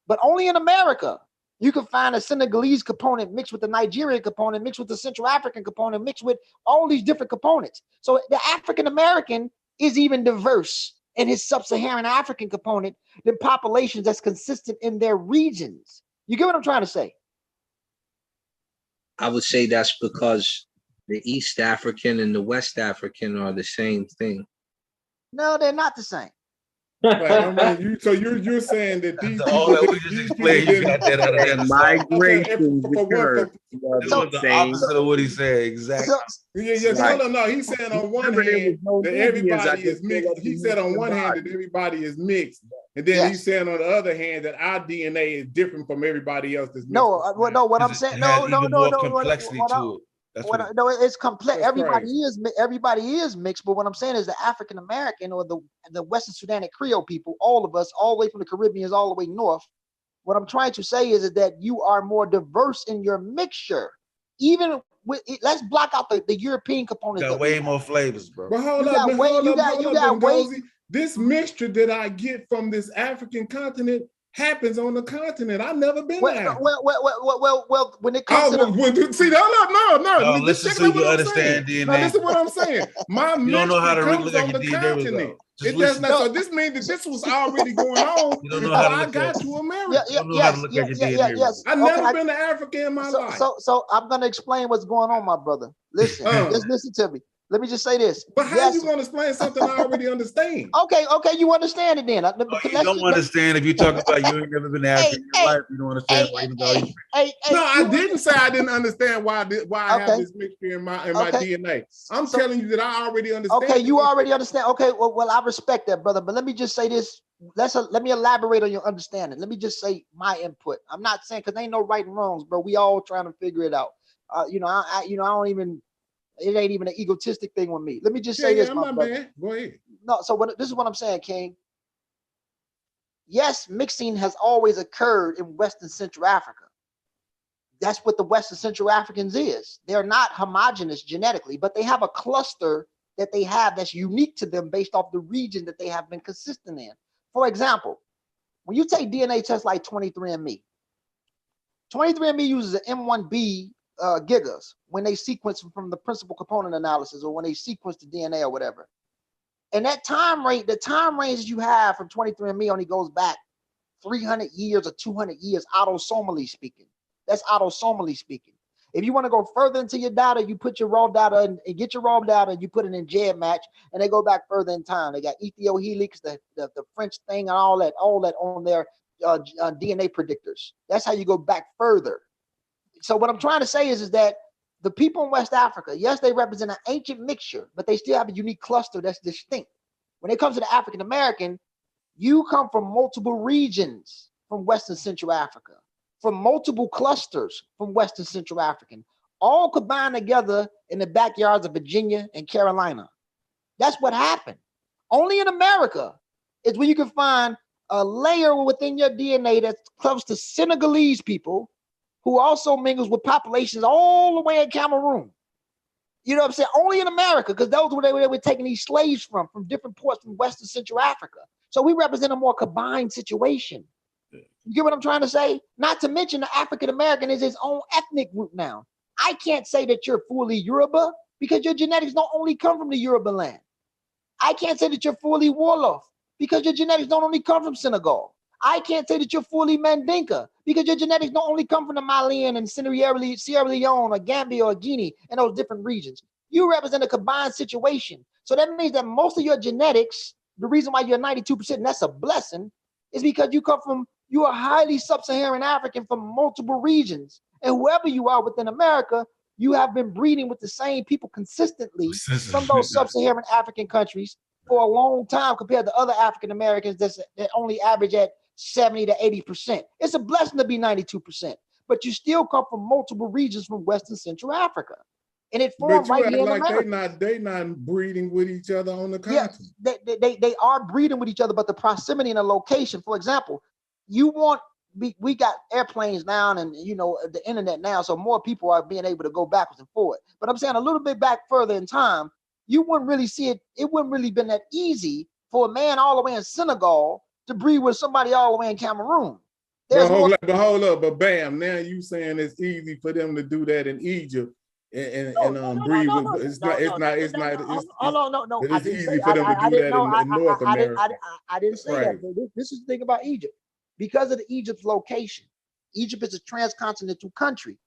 S9: but only in America you can find a Senegalese component mixed with the Nigerian component, mixed with the Central African component, mixed with all these different components. So the African American is even diverse in his sub-Saharan African component than populations that's consistent in their regions. You get what I'm trying to say?
S10: I would say that's because the East African and the West African are the same thing.
S9: No, they're not the same.
S8: Right, so you're saying that these
S10: migration
S1: the opposite of what he said exactly.
S8: No, he's saying on one hand that everybody is mixed. He said on one hand that everybody is mixed, and then he's saying on the other hand that our DNA is different from everybody else that's mixed.
S9: No, what I'm saying, no,
S1: complexity to it. That's
S9: Well,
S1: what
S9: no, it's complex.
S8: That's
S9: Everybody
S8: crazy.
S9: is mixed. But what I'm saying is the African American or the Western Sudanic Creole people, all of us, all the way from the Caribbean all the way north. What I'm trying to say is that you are more diverse in your mixture. Even with let's block out the European components.
S1: got
S9: that
S1: way
S9: we have.
S1: more flavors, bro.
S8: But hold
S9: You
S8: up,
S9: got
S8: man,
S9: weight,
S8: hold
S9: you
S8: up,
S9: got
S8: hold
S9: you
S8: up,
S9: got weight.
S8: Bengozi. This mixture that I get from this African continent happens on the continent. I've never been
S9: Well,
S8: there.
S9: well, when it comes to the
S8: See, hold up, no, just
S1: listen
S8: check
S1: so
S8: out
S1: you
S8: what
S1: can
S8: I'm
S1: understand
S8: saying.
S1: DNA.
S8: Now, listen what I'm saying. My
S1: You don't know how
S8: mixture
S1: to
S8: comes
S1: look at
S8: on
S1: your
S8: the
S1: DNA
S8: continent.
S1: results. Just
S8: It does
S1: listen.
S8: not. So this means that this was already going on
S1: You don't know
S8: before
S1: how to
S8: I
S1: look
S8: got
S1: at
S8: to
S1: it.
S8: America.
S1: You don't know how to look at your DNA
S9: yes.
S1: results.
S8: I've never been to Africa in my life.
S9: So I'm gonna explain what's going on, my brother. Listen, just listen to me. Let me just say this.
S8: But how you gonna explain something I already understand?
S9: Okay, you understand it then.
S1: You don't understand if you talk about you ain't never been to Africa in your life. You don't understand why you know all these.
S8: No, I didn't say I didn't understand why I have this mixture in my DNA. I'm telling you that I already understand.
S9: Okay, you already understand. Okay, well, I respect that, brother. But let me just say this. Let me elaborate on your understanding. Let me just say my input. I'm not saying because there ain't no right and wrongs, bro. We all trying to figure it out. I don't even. It ain't even an egotistic thing with me. Let me just say this, my brother.
S8: Man. Go ahead.
S9: No, so this is what I'm saying, King. Yes, mixing has always occurred in Western Central Africa. That's what the Western Central Africans is. They're not homogenous genetically, but they have a cluster that they have that's unique to them based off the region that they have been consistent in. For example, when you take DNA tests like 23andMe, 23andMe uses an M1B gigas when they sequence from the principal component analysis or when they sequence the DNA or whatever. And that time rate, the time range that you have from 23andMe only goes back 300 years or 200 years, autosomally speaking. That's autosomally speaking. If you want to go further into your data, you put your raw data and get your raw data and you put it in GEDmatch and they go back further in time. They got Ethiohelix, the French thing and all that on their DNA predictors. That's how you go back further. So what I'm trying to say is that the people in West Africa, yes, they represent an ancient mixture, but they still have a unique cluster that's distinct. When it comes to the African American, you come from multiple regions from Western Central Africa, from multiple clusters from Western Central African, all combined together in the backyards of Virginia and Carolina. That's what happened. Only in America is where you can find a layer within your DNA that's close to Senegalese people who also mingles with populations all the way in Cameroon. You know what I'm saying? Only in America, because those were they were taking these slaves from different ports from Western Central Africa. So we represent a more combined situation. You get what I'm trying to say? Not to mention the African American is his own ethnic group now. I can't say that you're fully Yoruba because your genetics don't only come from the Yoruba land. I can't say that you're fully Wolof because your genetics don't only come from Senegal. I can't say that you're fully Mandinka because your genetics don't only come from the Malian and Sierra Leone or Gambia or Guinea and those different regions. You represent a combined situation. So that means that most of your genetics, the reason why you're 92%, and that's a blessing, is because you are highly sub-Saharan African from multiple regions. And whoever you are within America, you have been breeding with the same people consistently from those sub-Saharan African countries for a long time compared to other African Americans that only average at 70 to 80%. It's a blessing to be 92%, but you still come from multiple regions from Western Central Africa. And it formed right here in America.
S8: They not breeding with each other on the continent.
S9: Yes, they are breeding with each other, but the proximity and the location, for example, we got airplanes now and the internet now, so more people are being able to go backwards and forward. But I'm saying a little bit back further in time, you wouldn't really see it. It wouldn't really been that easy for a man all the way in Senegal to breed with somebody all the way in Cameroon.
S8: But hold up, but bam, now you saying it's easy for them to do that in Egypt and breed with. It's not. It's easy for them to do that in North America.
S9: I didn't say that. But this is the thing about Egypt. Because of Egypt's location, Egypt is a transcontinental country.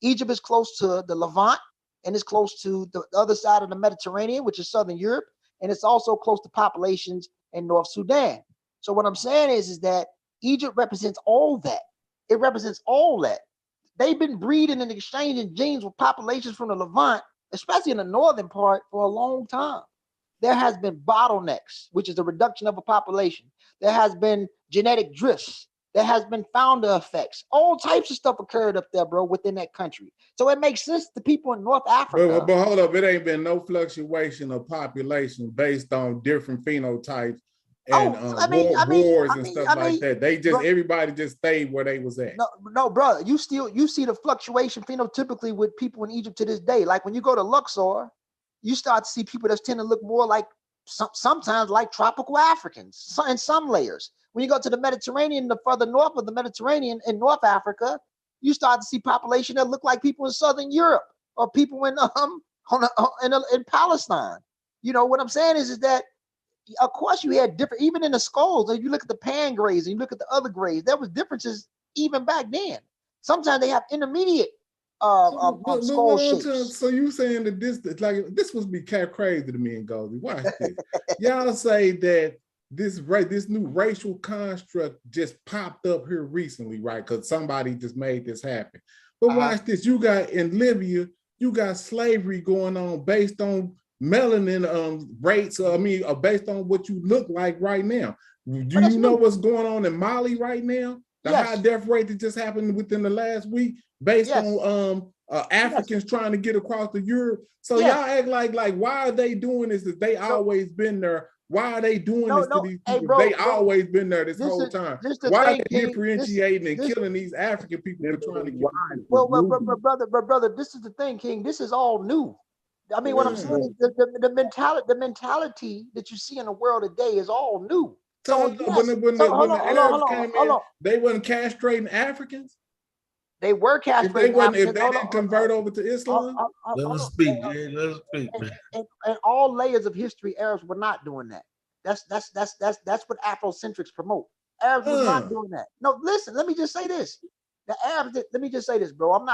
S9: Egypt is close to the Levant, and it's close to the other side of the Mediterranean, which is Southern Europe, and it's also close to populations in North Sudan. So what I'm saying is that Egypt represents all that. It represents all that. They've been breeding and exchanging genes with populations from the Levant, especially in the northern part, for a long time. There has been bottlenecks, which is the reduction of a population. There has been genetic drifts. that has been founder effects. All types of stuff occurred up there, bro, within that country. So it makes sense to people in North Africa.
S8: But hold up, it ain't been no fluctuation of population based on different phenotypes and wars and stuff like that. They just, everybody just stayed where they was at.
S9: No, brother, you see the fluctuation phenotypically with people in Egypt to this day. Like when you go to Luxor, you start to see people that tend to look more like sometimes like tropical Africans in some layers. When you go to the Mediterranean, the further north of the Mediterranean in North Africa, you start to see population that look like people in Southern Europe or people in Palestine. You know what I'm saying is that, of course, you had different, even in the skulls. If you look at the pan grades and you look at the other grades, there was differences even back then. Sometimes they have intermediate skull shapes.
S8: So you saying that this must be kind of crazy to me and Goldie. Watch this. Y'all say that this new racial construct just popped up here recently, right? Because somebody just made this happen. But watch this. You got in Libya, you got slavery going on based on melanin rates. Based on what you look like right now. Do you know what's going on in Mali right now? The high death rate that just happened within the last week, based on Africans trying to get across to Europe. So y'all act like why are they doing this? If they always been there. Why are they doing this to these people? Bro, they always been there this whole time. Why are they differentiating and killing these African people for trying to get
S9: brother, this is the thing, King. This is all new. I mean, what I'm saying is the mentality that you see in the world today is all new. So when the
S8: Arabs came in, they wasn't castrating Africans.
S9: They were castrating.
S8: If they didn't convert over to Islam.
S1: Let us speak, Jay. Let us speak, man.
S9: And all layers of history, Arabs were not doing that. That's what Afrocentrics promote. Arabs were not doing that. No, listen. Let me just say this. The Arabs. Let me just say this, bro.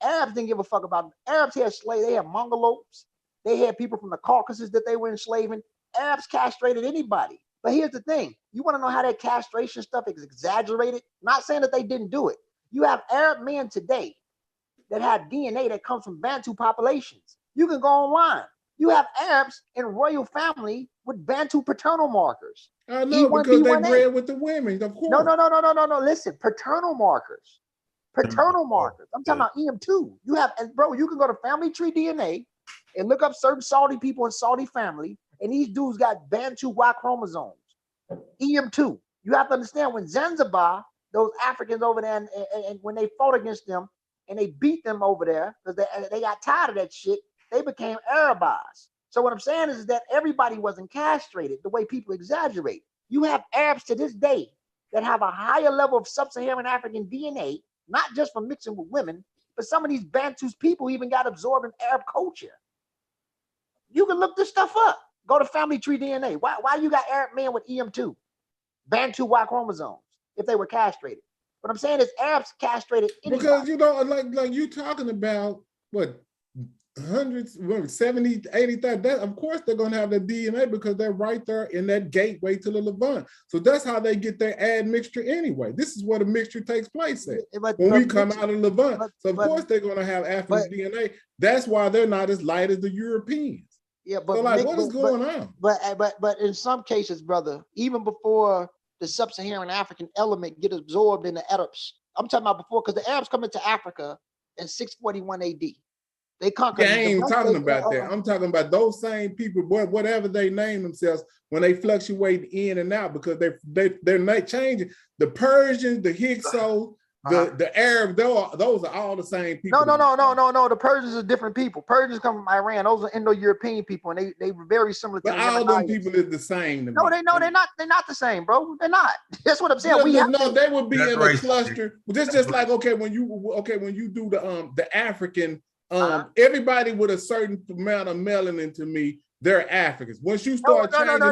S9: Arabs didn't give a fuck about. Arabs had slaves. They had Mongoloids. They had people from the Caucasus that they were enslaving. Arabs castrated anybody. But here's the thing. You want to know how that castration stuff is exaggerated? Not saying that they didn't do it. You have Arab men today that have DNA that comes from Bantu populations. You can go online. You have Arabs in royal family with Bantu paternal markers.
S8: I know, because they bred with the women, of course.
S9: No. Listen, paternal markers. Paternal markers. I'm talking about EM2. You have, bro, you can go to Family Tree DNA and look up certain Saudi people in Saudi family, and these dudes got Bantu Y chromosomes. EM2. You have to understand when Zanzibar, those Africans over there, and when they fought against them and they beat them over there because they got tired of that shit, they became Arabized. So what I'm saying is that everybody wasn't castrated the way people exaggerate. You have Arabs to this day that have a higher level of sub-Saharan African DNA, not just from mixing with women, but some of these Bantus people even got absorbed in Arab culture. You can look this stuff up. Go to Family Tree DNA. Why you got Arab men with EM2, Bantu Y chromosomes, if they were castrated? What I'm saying is Arabs castrated anybody.
S8: Because you know, like you talking about what hundreds, 70, 80,000. That of course they're gonna have the DNA because they're right there in that gateway to the Levant. So that's how they get their admixture anyway. This is where the mixture takes place at. When we come out of Levant. So of course they're gonna have African DNA. That's why they're not as light as the Europeans.
S9: Yeah, but
S8: so like, what is going on?
S9: But in some cases, brother, even before the sub-Saharan African element get absorbed in the Arabs, I'm talking about before, because the Arabs come into Africa in 641 AD. They conquered.
S8: Yeah, I ain't talking about that. I'm talking about those same people, whatever they name themselves, when they fluctuate in and out, because they're not changing. The Persians, the Hyksos, the Arabs, those are all the same people.
S9: No. The Persians are different people. Persians come from Iran. Those are Indo-European people, and they were very similar to.
S8: But all them people is the same.
S9: No, they're not. They're not the same, bro. They're not. That's what I'm saying.
S8: They would be in a cluster. Just like when you do the African. Everybody with a certain amount of melanin, to me, they're Africans. Once you start changing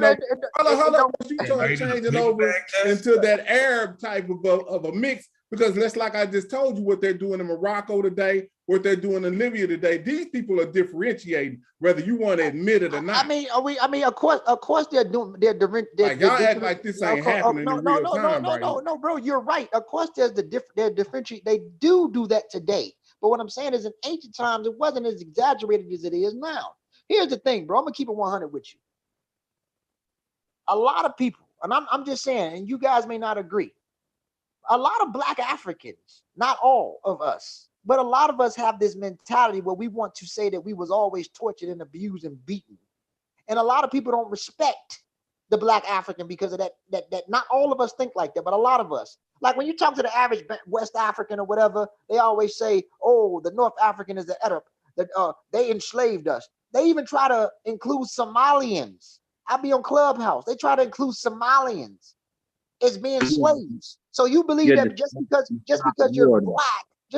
S8: over into that Arab type of a mix, because that's like I just told you what they're doing in Morocco today, what they're doing in Libya today. These people are differentiating, whether you want to admit it or not.
S9: Of course, they're doing.
S8: Y'all act like this ain't happening in real time, right?
S9: No, bro, you're right. Of course, they're differentiate. They do that today. But what I'm saying is, in ancient times, it wasn't as exaggerated as it is now. Here's the thing, bro. I'm gonna keep it 100 with you. A lot of people, and I'm just saying, and you guys may not agree. a lot of Black Africans, not all of us, but a lot of us have this mentality where we want to say that we was always tortured and abused and beaten. And a lot of people don't respect the Black African because of that not all of us think like that, but a lot of us. Like when you talk to the average West African or whatever, they always say, oh, the North African is the Arab, that they enslaved us. They even try to include Somalians. I be on Clubhouse. They try to include Somalians as being slaves. So you believe that just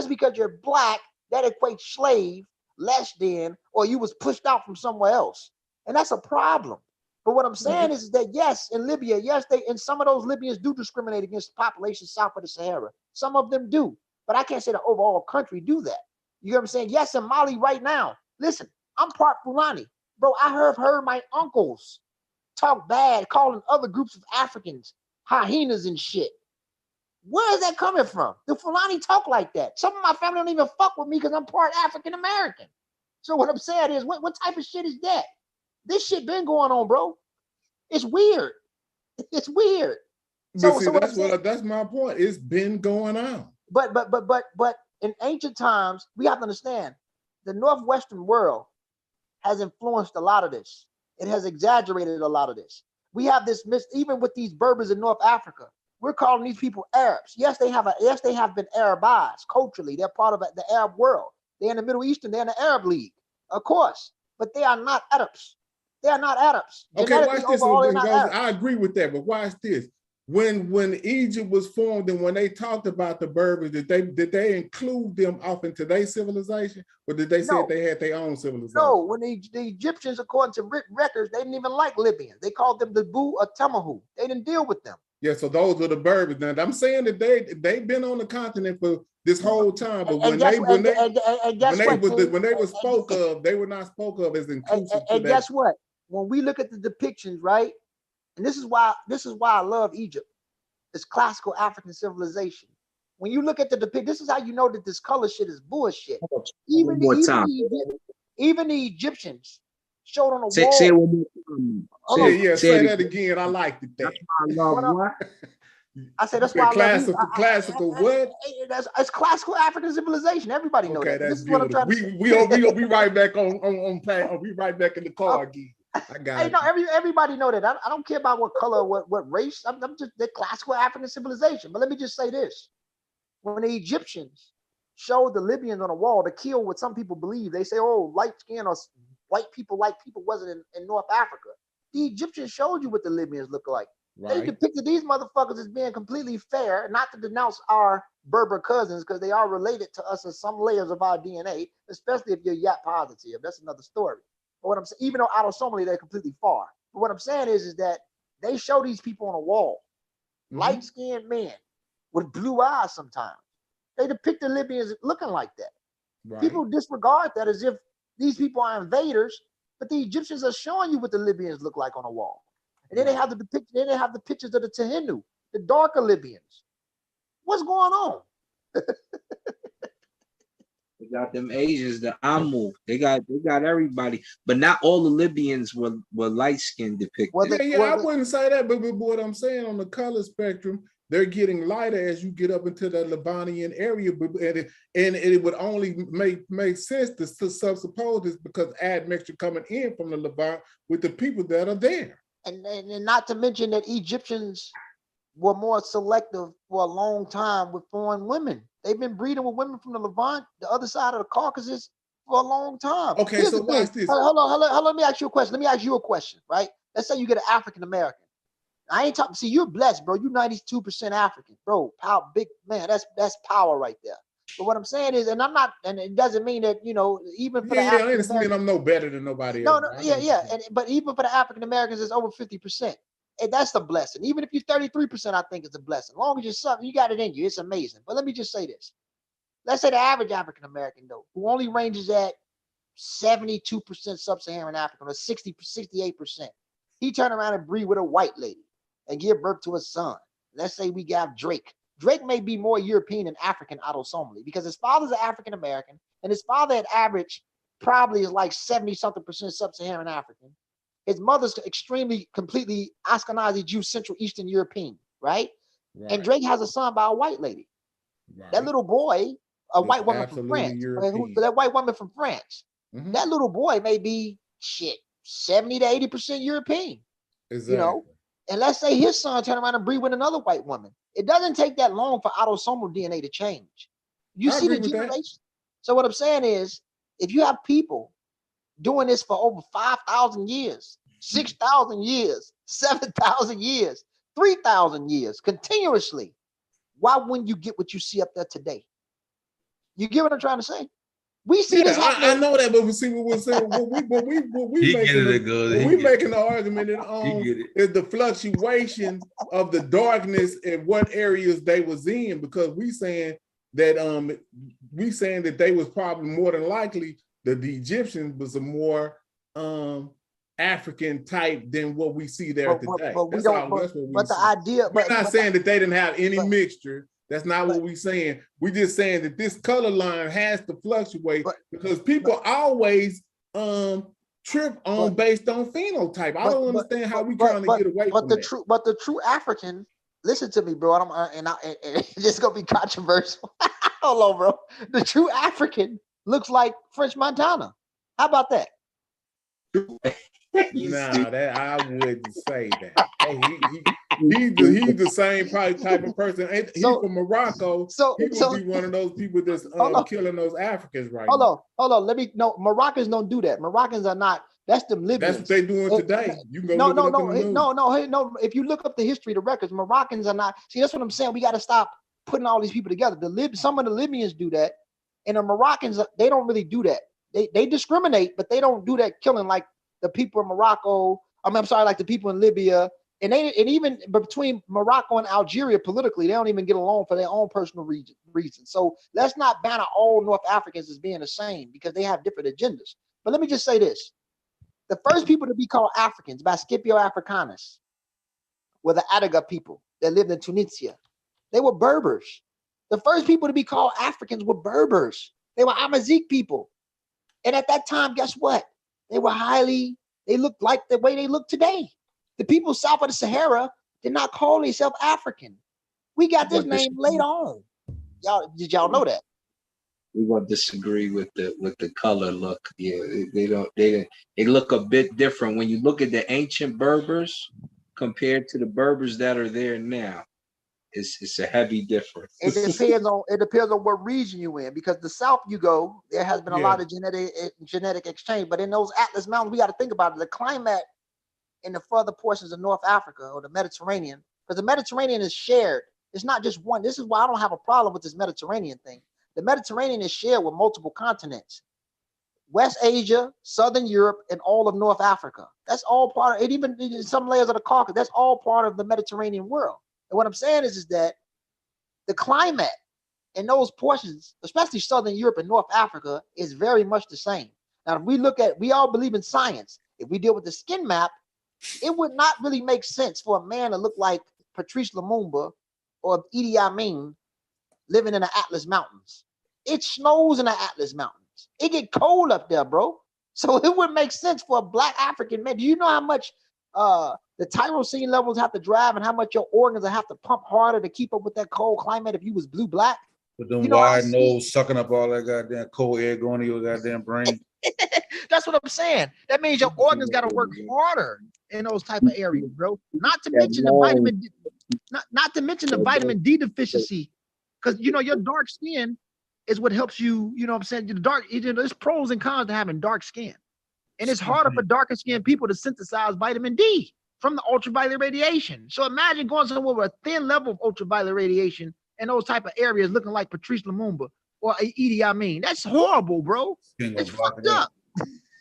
S9: because you're black, that equates slave, less than, or you was pushed out from somewhere else. And that's a problem. But what I'm saying is that yes, in Libya, yes, and some of those Libyans do discriminate against populations south of the Sahara. Some of them do, but I can't say the overall country do that. You know what I'm saying? Yes, in Mali right now. Listen, I'm part Fulani, bro. I heard my uncles talk bad, calling other groups of Africans hyenas and shit. Where is that coming from? The Fulani talk like that. Some of my family don't even fuck with me because I'm part African American. So what I'm saying is, what type of shit is that? This shit been going on, bro. It's weird. It's weird.
S8: But see, that's my point. It's been going on.
S9: But in ancient times, we have to understand the Northwestern world has influenced a lot of this. It has exaggerated a lot of this. We have this even with these Berbers in North Africa. We're calling these people Arabs. Yes, they have been Arabized culturally. They're part of the Arab world. They're in the Middle East and they're in the Arab League, of course. But they are not Arabs. They are not Arabs.
S8: Okay, watch this. I agree with that, but watch this. When Egypt was formed and when they talked about the Berbers, did they include them off into their civilization, or did they say they had their own civilization?
S9: No, when the Egyptians, according to records, they didn't even like Libyans. They called them the Bu or Tamahu. They didn't deal with them.
S8: Yeah, so those were the Berbers. Now I'm saying that they've been on the continent for this whole time, but when they were spoke of, they were not spoke of as inclusive.
S9: And guess what? When we look at the depictions, right? And this is why I love Egypt. It's classical African civilization. When you look at the depiction, this is how you know that this color shit is bullshit. Even the Egyptians showed on the wall.
S10: Say it one more time.
S8: Say that again. I liked it. That.
S9: I said that's why
S8: classical what?
S9: It's classical African civilization. Everybody knows that.
S8: This is what I'm trying to say. We right back on we right back in the car again. I got it.
S9: Everybody know that. I don't care about what color, what race. I'm just the classical African civilization. But let me just say this: when the Egyptians showed the Libyans on a wall to kill what some people believe, they say, "Oh, light skin or white people wasn't in North Africa." The Egyptians showed you what the Libyans look like. Right. They depicted these motherfuckers as being completely fair, not to denounce our Berber cousins because they are related to us in some layers of our DNA, especially if you're Yat positive. That's another story. But what I'm saying, even though autosomally they're completely far, but what I'm saying is that they show these people on a wall, light-skinned men with blue eyes sometimes. They depict the Libyans looking like that. Right. People disregard that as if these people are invaders, but the Egyptians are showing you what the Libyans look like on a wall. And then they have the pictures of the Tehenu, the darker Libyans. What's going on?
S10: They got them Asians, the Amu. They got everybody, but not all the Libyans were light skinned depicted.
S8: I wouldn't say that, but what I'm saying on the color spectrum, they're getting lighter as you get up into the Libanian area, and it would only make sense to suppose this because admixture coming in from the Levant with the people that are there.
S9: And not to mention that Egyptians were more selective for a long time with foreign women. They've been breeding with women from the Levant, the other side of the Caucasus, for a long time.
S8: Okay, here's so watch this.
S9: Hold on, let me ask you a question. Let me ask you a question, right? Let's say you get an African American. I ain't talking. See, you're blessed, bro. You're 92% African, bro. Power, big man. That's power right there. But what I'm saying is, and I'm not, and it doesn't mean that even for the African Americans,
S8: I'm no better than nobody else.
S9: But even for the African Americans, it's over 50%. And that's a blessing. Even if you're 33%, I think it's a blessing. As long as you're something, you got it in you. It's amazing. But let me just say this. Let's say the average African American, though, who only ranges at 72% sub-Saharan African or 68%, he turn around and breed with a white lady and give birth to a son. Let's say we got Drake. Drake may be more European than African autosomally because his father's an African American and his father at average probably is like 70-something% sub-Saharan African. His mother's extremely, completely Ashkenazi Jew, Central Eastern European, right? And Drake has a son by a white lady. That little boy, a white woman from France, that white woman from France, that little boy may be 70 to 80% European. Exactly. You know, and let's say his son turn around and breed with another white woman. It doesn't take that long for autosomal DNA to change. You see the generation. So what I'm saying is, if you have people doing this for over 5,000 years, 6,000 years, 7,000 years, 3,000 years, continuously, why wouldn't you get what you see up there today? You get what I'm trying to say? We see this happening.
S8: I know that, but we see what we're saying. What we making the argument is the fluctuation of the darkness in what areas they was in, because we saying that they was probably more than likely that the Egyptians was a more African type than what we see there today. We're not saying that they didn't have any mixture. That's not what we're saying. We're just saying that this color line has to fluctuate because people always trip on based on phenotype. I don't understand how we trying to get away from that.
S9: But the true African, listen to me, bro. And it's just gonna be controversial. Hold on, bro. The true African looks like French Montana. How about that?
S8: Nah, that I wouldn't say that. He's the same probably type of person. He's from Morocco. He would be one of those people that's killing those Africans right now.
S9: Hold on. Moroccans don't do that. Moroccans are not. That's them Libyans.
S8: That's what they're doing today. You can go
S9: no. If you look up the history, the records, Moroccans are not. See, that's what I'm saying. We got to stop putting all these people together. Some of the Libyans do that, and the Moroccans, they don't really do that. They discriminate, but they don't do that killing like the people in Morocco. I'm sorry, like the people in Libya. And even between Morocco and Algeria politically, they don't even get along for their own personal reasons. So let's not banner all North Africans as being the same because they have different agendas. But let me just say this. The first people to be called Africans by Scipio Africanus were the Attica people that lived in Tunisia. They were Berbers. The first people to be called Africans were Berbers. They were Amazigh people. And at that time, guess what? They looked like the way they look today. The people south of the Sahara did not call themselves African. We got this name later on. Did y'all know that?
S10: We gonna disagree with the color look. Yeah, they look a bit different when you look at the ancient Berbers compared to the Berbers that are there now. It's a heavy difference.
S9: It depends on what region you in, because the south you go, there has been a lot of genetic exchange. But in those Atlas Mountains, we got to think about it. The climate in the further portions of North Africa or the Mediterranean, because the Mediterranean is shared. It's not just one. This is why I don't have a problem with this Mediterranean thing. The Mediterranean is shared with multiple continents. West Asia, Southern Europe, and all of North Africa. That's all part of it. Even in some layers of the Caucasus, that's all part of the Mediterranean world. And what I'm saying is that the climate in those portions, especially Southern Europe and North Africa, is very much the same. Now, if we all believe in science. If we deal with the skin map, it would not really make sense for a man to look like Patrice Lumumba or Idi Amin living in the Atlas Mountains. It snows in the Atlas Mountains. It get cold up there, bro. So it would make sense for a black African man. Do you know how much the tyrosine levels have to drive and how much your organs have to pump harder to keep up with that cold climate if you was blue black?
S1: With them wide nose sucking up all that goddamn cold air going to your goddamn brain.
S9: That's what I'm saying. That means your organs got to work harder in those type of areas, bro. Not to mention the vitamin D, not to mention the vitamin D deficiency, because your dark skin is what helps you. You know what I'm saying? There's pros and cons to having dark skin, and it's harder for darker skinned people to synthesize vitamin D from the ultraviolet radiation. So imagine going somewhere with a thin level of ultraviolet radiation in those type of areas, looking like Patrice Lumumba or Idi Amin. That's horrible, bro. It's fucked up.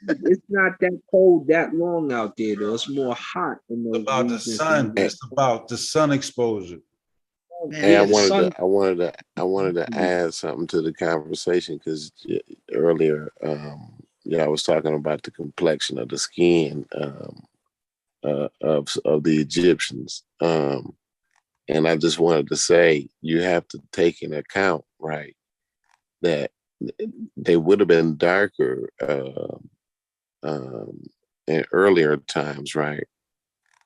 S10: It's not that cold that long out there, though. It's more hot in those
S1: about the sun. It's about the sun exposure.
S7: Hey, I wanted to add something to the conversation because earlier, I was talking about the complexion of the skin of the Egyptians, and I just wanted to say you have to take into account, right, that they would have been darker in earlier times, right?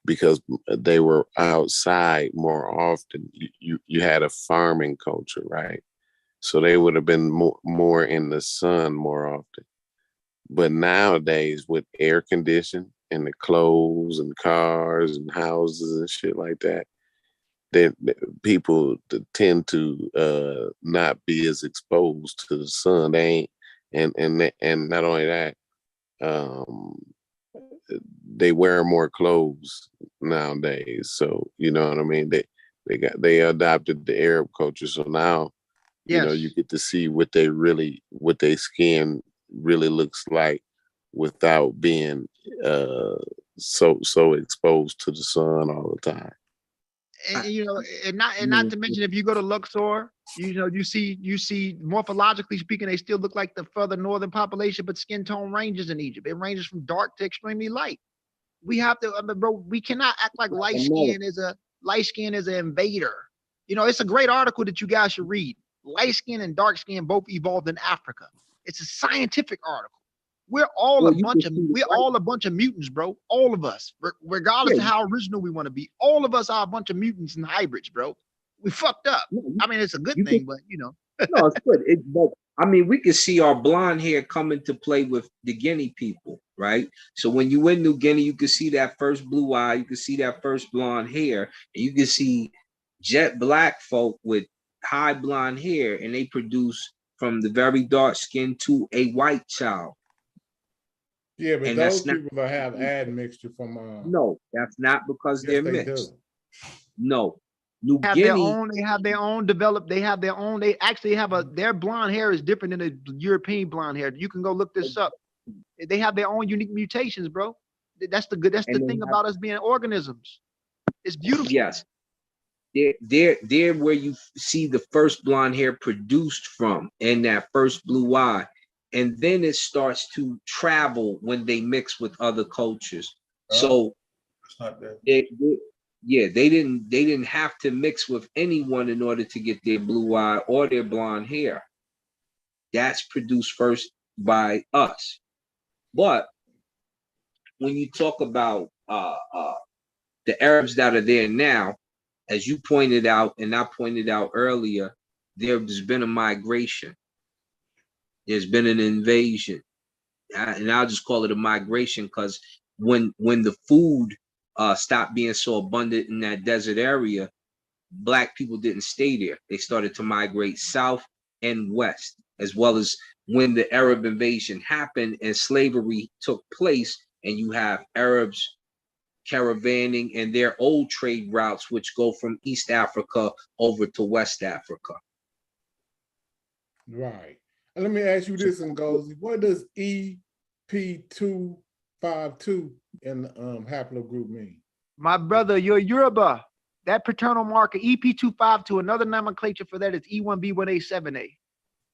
S7: because they were outside more often. You had a farming culture, right? So they would have been more in the sun more often. But nowadays, with air conditioning and the clothes and cars and houses and shit like that, people tend to not be as exposed to the sun. They ain't, and not only that, they wear more clothes nowadays. So you know what I mean. They adopted the Arab culture. So now, you know, you get to see what their skin really looks like without being so exposed to the sun all the time.
S9: And you know, and not to mention, if you go to Luxor, you know, you see morphologically speaking, they still look like the further northern population, but skin tone ranges in Egypt. It ranges from dark to extremely light. We have to, bro, we cannot act like light skin is an invader. You know, it's a great article that you guys should read. Light skin and dark skin both evolved in Africa. It's a scientific article. We're all a bunch of mutants, bro. All of us, regardless of how original we want to be. All of us are a bunch of mutants and hybrids, bro. We fucked up. I mean, it's a good thing, but you know.
S10: No, it's good. But I mean, we can see our blonde hair come into play with the Guinea people, right? So when you in New Guinea, you can see that first blue eye, you can see that first blonde hair, and you can see jet black folk with high blonde hair, and they produce from the very dark skin to a white child.
S8: Yeah, but and those people that have admixture from
S10: no, that's not because they're mixed. No.
S9: They have their own developed, they actually have their blonde hair is different than the European blonde hair. You can go look this up. They have their own unique mutations, bro. That's the thing about us being organisms. It's beautiful.
S10: Yes. They're where you see the first blonde hair produced from, and that first blue eye. And then it starts to travel when they mix with other cultures. So
S1: it's not that.
S10: They didn't have to mix with anyone in order to get their blue eye or their blonde hair. That's produced first by us. But when you talk about the Arabs that are there now, as you pointed out and I pointed out earlier, there's been a migration. There's been an invasion, and I'll just call it a migration because when the food stopped being so abundant in that desert area, Black people didn't stay there. They started to migrate south and west, as well as when the Arab invasion happened and slavery took place, and you have Arabs caravanning and their old trade routes, which go from East Africa over to West Africa.
S8: Right. Let me ask you this, Ngozi. What does ep252 in the haplogroup mean?
S9: My brother, you're Yoruba. That paternal marker, ep252, another nomenclature for that is E1B1A7A.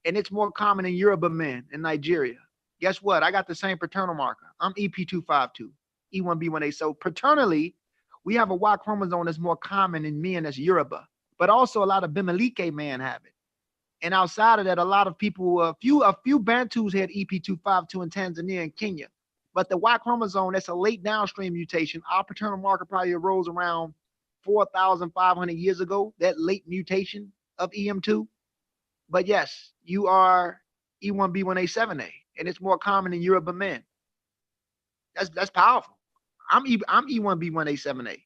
S9: And it's more common in Yoruba men in Nigeria. Guess what? I got the same paternal marker. I'm ep252, E1B1A. So paternally, we have a Y chromosome that's more common in men as Yoruba. But also a lot of Bimileke men have it. And outside of that, a lot of people, a few Bantus had ep252 in Tanzania and Kenya. But the Y chromosome, that's a late downstream mutation. Our paternal marker probably arose around 4,500 years ago, that late mutation of EM2. But yes, you are E1B1A7A, and it's more common in Yoruba men. That's powerful. I'm E1B1A7A.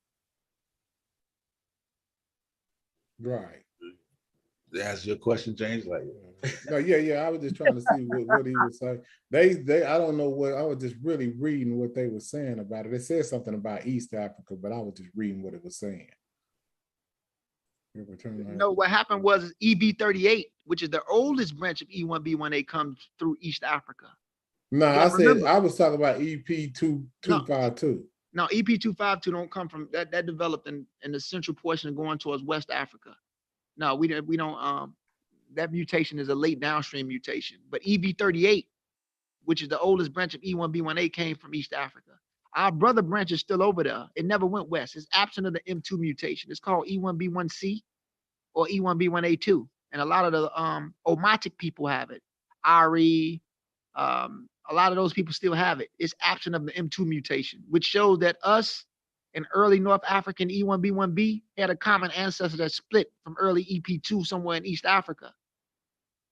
S8: Right.
S1: That's your question, James. Like,
S8: no, yeah. I was just trying to see what he was saying. They, I don't know what. I was just really reading what they were saying about it. It said something about East Africa, but I was just reading what it was saying.
S9: No, what happened was EB38, which is the oldest branch of E1B1A, comes through East Africa.
S8: No, I said I was talking about EP252.
S9: No, EP252 don't come from that. That developed in the central portion going towards West Africa. No, we don't. That mutation is a late downstream mutation. But EB38, which is the oldest branch of E1B1A, came from East Africa. Our brother branch is still over there. It never went west. It's absent of the M2 mutation. It's called E1B1C or E1B1A2. And a lot of the Omatic people have it. Ari, a lot of those people still have it. It's absent of the M2 mutation, which shows that us and early North African E1B1B had a common ancestor that split from early EP2 somewhere in East Africa.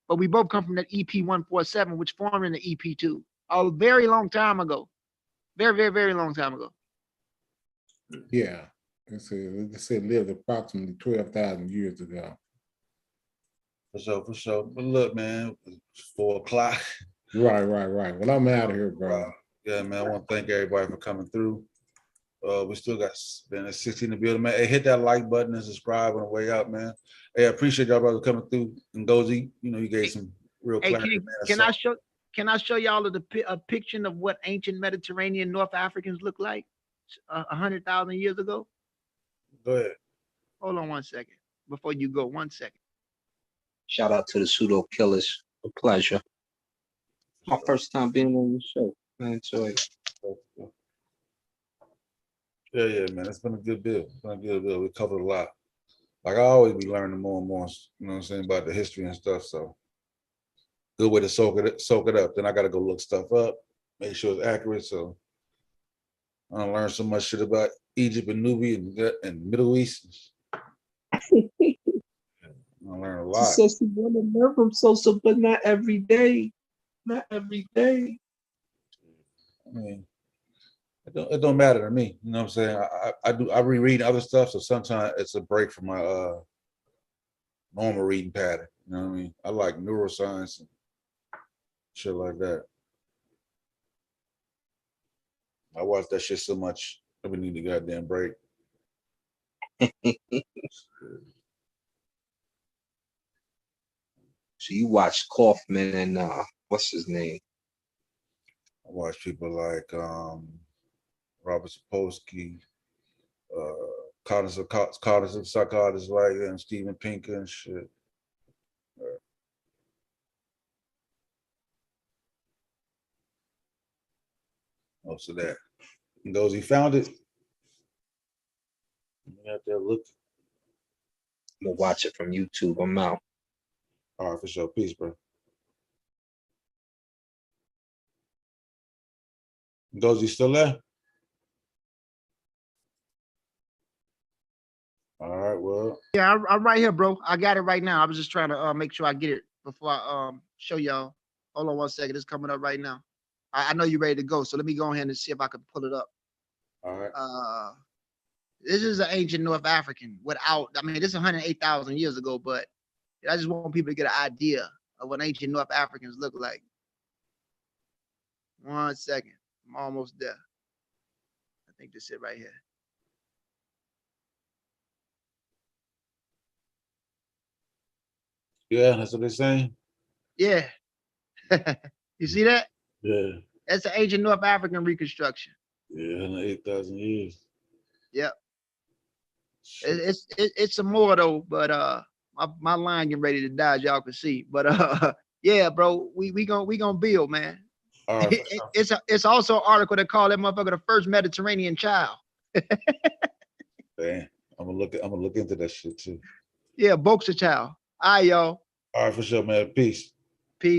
S9: But we both come from that EP147, which formed in the EP2 a very long time ago. Very, very, very long time ago.
S8: Yeah. They said lived approximately 12,000 years ago.
S1: For sure. But look, man, it's 4 o'clock.
S8: Right. Well, I'm out of here, bro.
S1: Yeah, man, I want to thank everybody for coming through. We still got 16 to build, man. Hey, hit that like button and subscribe on the way out, man. Hey, I appreciate y'all brothers coming through. And Gozy, you know, you gave some real clarity, man.
S9: Can I show y'all a picture of what ancient Mediterranean North Africans look like 100,000 years ago?
S1: Go ahead.
S9: Hold on 1 second before you go. 1 second.
S10: Shout out to the pseudo killers. A pleasure. My first time being on the show. I enjoy it.
S1: Yeah, man. It's been a good build. We covered a lot. Like I always be learning more and more, you know what I'm saying, about the history and stuff. So good way to soak it up. Then I gotta go look stuff up, make sure it's accurate. So I learned so much shit about Egypt and Nubia and Middle East. I learned a lot.
S10: She says she want to learn from Sosa, but not every day. Not every day.
S1: I mean, it don't matter to me. You know what I'm saying? I reread other stuff, so sometimes it's a break from my normal reading pattern. You know what I mean? I like neuroscience and shit like that. I watch that shit so much. I would need a goddamn break.
S10: So you watch Kaufman and what's his name?
S1: I watch people like Robert Sapolsky, cognitive psychologists like and Steven Pinker and shit. Most of that. And those he found it. You have to look.
S10: I'm gonna watch it from YouTube. I'm out.
S1: All right, for sure. Peace, bro. Gozy still there? All right, well.
S9: Yeah, I'm right here, bro. I got it right now. I was just trying to make sure I get it before I show y'all. Hold on 1 second. It's coming up right now. I know you're ready to go, so let me go ahead and see if I can pull it up.
S1: All right.
S9: This is an ancient North African without, I mean, this is 108,000 years ago, but I just want people to get an idea of what ancient North Africans look like. 1 second. I'm almost there. I think this is it right here.
S1: Yeah, that's what they're saying.
S9: Yeah. You see that?
S1: Yeah.
S9: That's an ancient North African reconstruction.
S1: Yeah, 108,000 years.
S9: Yep. It's some more though, but my line getting ready to die, as y'all can see. But yeah, bro, we gonna build, man.
S1: Right,
S9: it's also an article that called that motherfucker the first Mediterranean child.
S1: Damn, I'm gonna look into that shit too.
S9: Yeah, Boxer child. All right, y'all.
S1: All right, for sure, man. Peace.